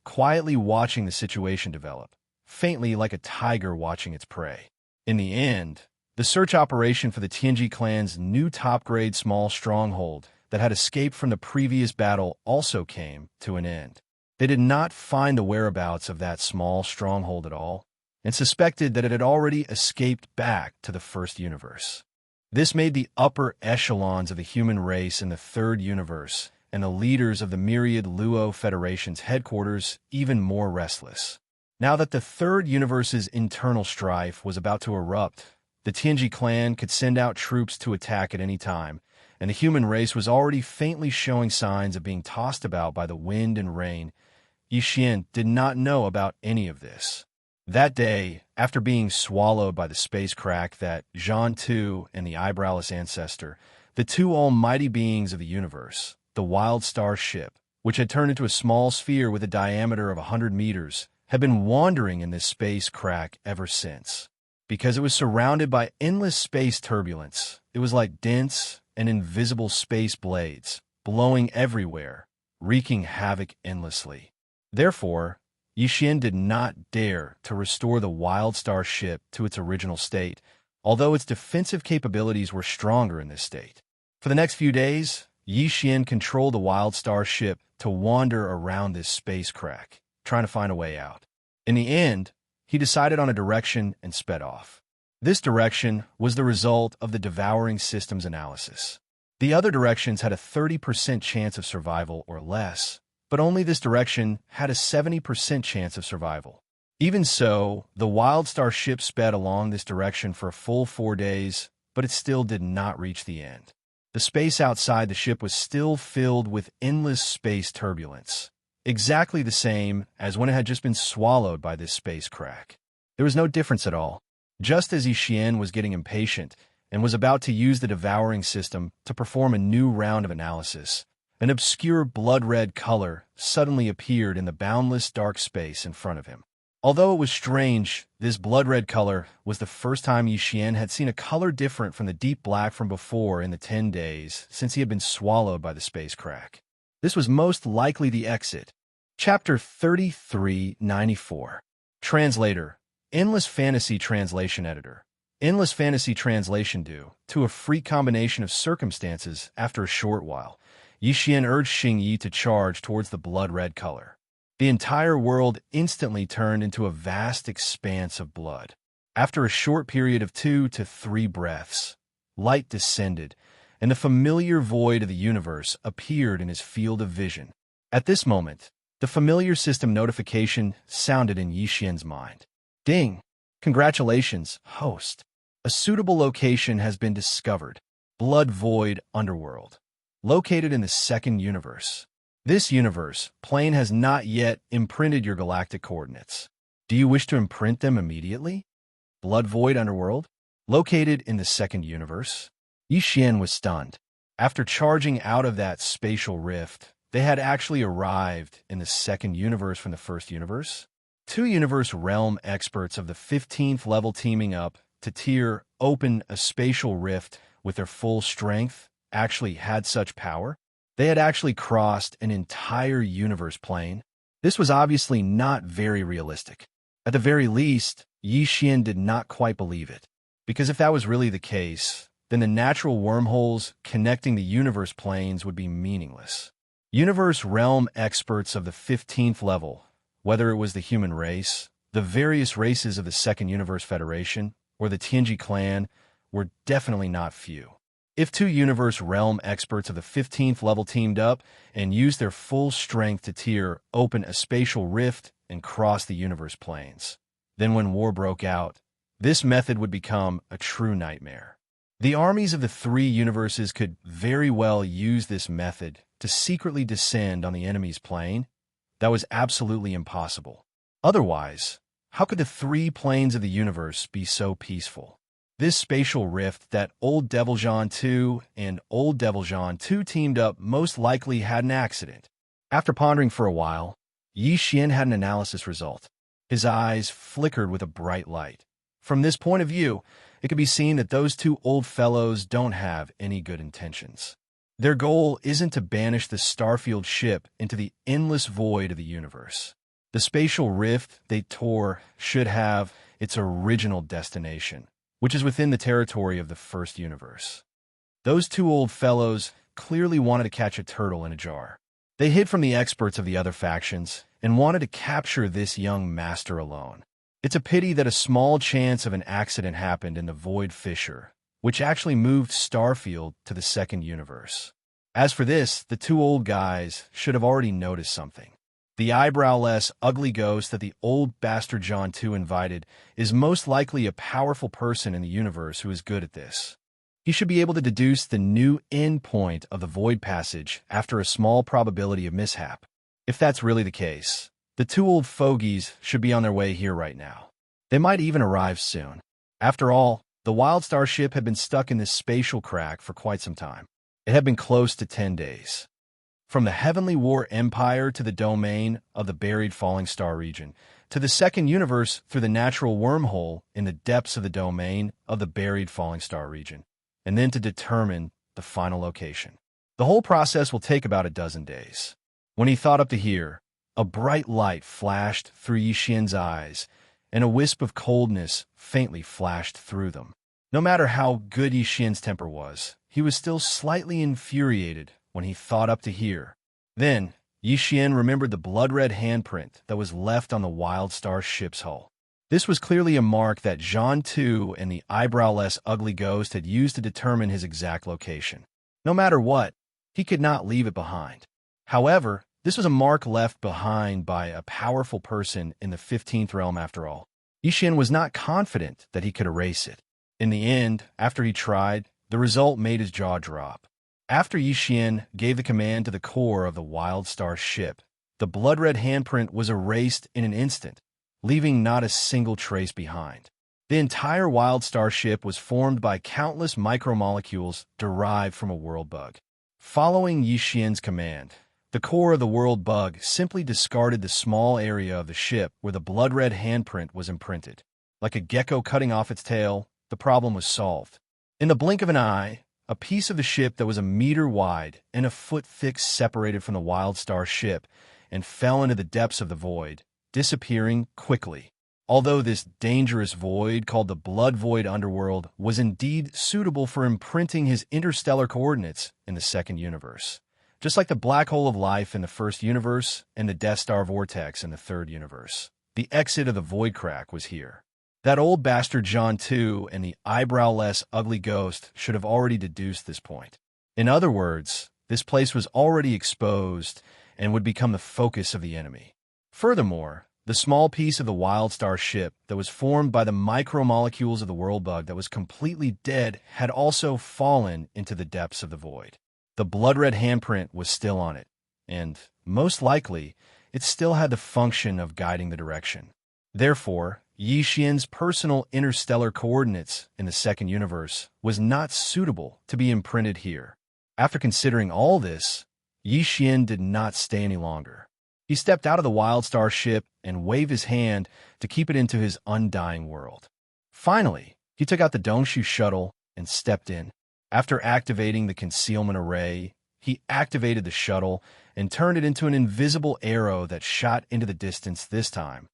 quietly watching the situation develop, faintly like a tiger watching its prey. In the end, the search operation for the Tianji clan's new top-grade small stronghold that had escaped from the previous battle also came to an end. They did not find the whereabouts of that small stronghold at all, and suspected that it had already escaped back to the First Universe. This made the upper echelons of the human race in the Third Universe and the leaders of the myriad Luo Federation's headquarters even more restless. Now that the Third Universe's internal strife was about to erupt, the Tianji clan could send out troops to attack at any time, and the human race was already faintly showing signs of being tossed about by the wind and rain. Yixian did not know about any of this. That day, after being swallowed by the space crack that Zhan Tu and the eyebrowless ancestor, the two almighty beings of the universe, the Wild Star ship, which had turned into a small sphere with a diameter of 100 meters, had been wandering in this space crack ever since. Because it was surrounded by endless space turbulence, it was like dense and invisible space blades, blowing everywhere, wreaking havoc endlessly. Therefore, Yixian did not dare to restore the Wild Star ship to its original state, although its defensive capabilities were stronger in this state. For the next few days, Yixian controlled the Wild Star ship to wander around this space crack, trying to find a way out. In the end, he decided on a direction and sped off. This direction was the result of the devouring systems analysis. The other directions had a 30% chance of survival or less, but only this direction had a 70% chance of survival. Even so, the Wild Star ship sped along this direction for a full 4 days, but it still did not reach the end. The space outside the ship was still filled with endless space turbulence, exactly the same as when it had just been swallowed by this space crack. There was no difference at all. Just as Yixian was getting impatient and was about to use the devouring system to perform a new round of analysis, an obscure blood-red color suddenly appeared in the boundless dark space in front of him. Although it was strange, this blood-red color was the first time Yixian had seen a color different from the deep black from before in the 10 days since he had been swallowed by the space crack. This was most likely the exit. Chapter 3394. Translator. Endless Fantasy Translation Editor. Endless Fantasy Translation due to a freak combination of circumstances after a short while. Yixian urged Xingyi to charge towards the blood-red color. The entire world instantly turned into a vast expanse of blood. After a short period of 2 to 3 breaths, light descended, and the familiar void of the universe appeared in his field of vision. At this moment, the familiar system notification sounded in Yixian's mind. Ding! Congratulations, host. A suitable location has been discovered. Blood Void Underworld. Located in the second universe. This universe plane has not yet imprinted your galactic coordinates. Do you wish to imprint them immediately? Blood Void Underworld. Located in the second universe. Yixian was stunned. After charging out of that spatial rift, they had actually arrived in the second universe from the first universe. Two universe realm experts of the 15th level teaming up to tear open a spatial rift with their full strength actually had such power. They had actually crossed an entire universe plane. This was obviously not very realistic. At the very least, Xian did not quite believe it. Because if that was really the case, then the natural wormholes connecting the universe planes would be meaningless. Universe realm experts of the 15th level, whether it was the human race, the various races of the Second Universe Federation, or the Tianji clan, were definitely not few. If two universe realm experts of the 15th level teamed up and used their full strength to tear open a spatial rift and cross the universe planes, then when war broke out, this method would become a true nightmare. The armies of the three universes could very well use this method to secretly descend on the enemy's plane. That was absolutely impossible. Otherwise, how could the three planes of the universe be so peaceful? This spatial rift that Old Devil Jean 2 and Old Devil Jean 2 teamed up most likely had an accident. After pondering for a while, Xian had an analysis result. His eyes flickered with a bright light. From this point of view, it could be seen that those two old fellows don't have any good intentions. Their goal isn't to banish the Starfield ship into the endless void of the universe. The spatial rift they tore should have its original destination, which is within the territory of the first universe. Those two old fellows clearly wanted to catch a turtle in a jar. They hid from the experts of the other factions and wanted to capture this young master alone. It's a pity that a small chance of an accident happened in the Void Fissure, which actually moved Starfield to the second universe. As for this, the two old guys should have already noticed something. The eyebrowless, ugly ghost that the old bastard John 2 invited is most likely a powerful person in the universe who is good at this. He should be able to deduce the new end point of the Void Passage after a small probability of mishap. If that's really the case, the two old fogies should be on their way here right now. They might even arrive soon. After all, the Wildstar ship had been stuck in this spatial crack for quite some time. It had been close to 10 days. From the Heavenly War Empire to the domain of the buried Falling Star region, to the second universe through the natural wormhole in the depths of the domain of the buried Falling Star region, and then to determine the final location. The whole process will take about a dozen days. When he thought up to here, a bright light flashed through Yixian's eyes, and a wisp of coldness faintly flashed through them. No matter how good Yixian's temper was, he was still slightly infuriated when he thought up to here. Then, Yixian remembered the blood-red handprint that was left on the Wildstar ship's hull. This was clearly a mark that Jean 2 and the eyebrowless ugly ghost had used to determine his exact location. No matter what, he could not leave it behind. However, this was a mark left behind by a powerful person in the 15th realm after all. Yixian was not confident that he could erase it. In the end, after he tried, the result made his jaw drop. After Yixian gave the command to the core of the Wildstar ship, the blood-red handprint was erased in an instant, leaving not a single trace behind. The entire Wildstar ship was formed by countless micromolecules derived from a world bug. Following Yixian's command, the core of the world bug simply discarded the small area of the ship where the blood-red handprint was imprinted. Like a gecko cutting off its tail, the problem was solved. In the blink of an eye, a piece of the ship that was a meter wide and a foot thick separated from the Wildstar ship and fell into the depths of the void, disappearing quickly. Although this dangerous void, called the Blood Void Underworld, was indeed suitable for imprinting his interstellar coordinates in the second universe. Just like the black hole of life in the first universe and the Death Star vortex in the third universe, the exit of the void crack was here. That old bastard John 2 and the eyebrowless ugly ghost should have already deduced this point. In other words, this place was already exposed and would become the focus of the enemy. Furthermore, the small piece of the Wildstar ship that was formed by the micromolecules of the world bug that was completely dead had also fallen into the depths of the void. The blood-red handprint was still on it, and, most likely, it still had the function of guiding the direction. Therefore, Yixian's personal interstellar coordinates in the second universe was not suitable to be imprinted here. After considering all this, Xian did not stay any longer. He stepped out of the Wildstar ship and waved his hand to keep it into his undying world. Finally, he took out the Dongshu shuttle and stepped in. After activating the concealment array, he activated the shuttle and turned it into an invisible arrow that shot into the distance this time.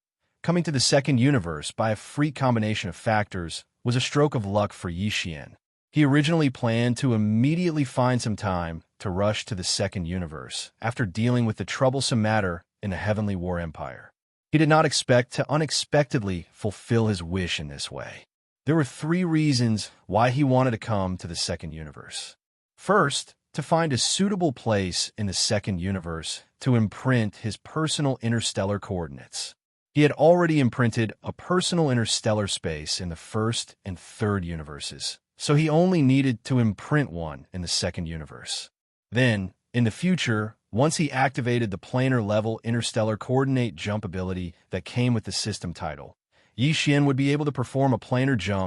Coming to the second universe by a freak combination of factors was a stroke of luck for Xian. He originally planned to immediately find some time to rush to the second universe after dealing with the troublesome matter in the Heavenly War Empire. He did not expect to unexpectedly fulfill his wish in this way. There were 3 reasons why he wanted to come to the second universe. First, to find a suitable place in the second universe to imprint his personal interstellar coordinates. He had already imprinted a personal interstellar space in the first and third universes, so he only needed to imprint one in the second universe. Then, in the future, once he activated the planar-level interstellar coordinate jump ability that came with the system title, Xian would be able to perform a planar jump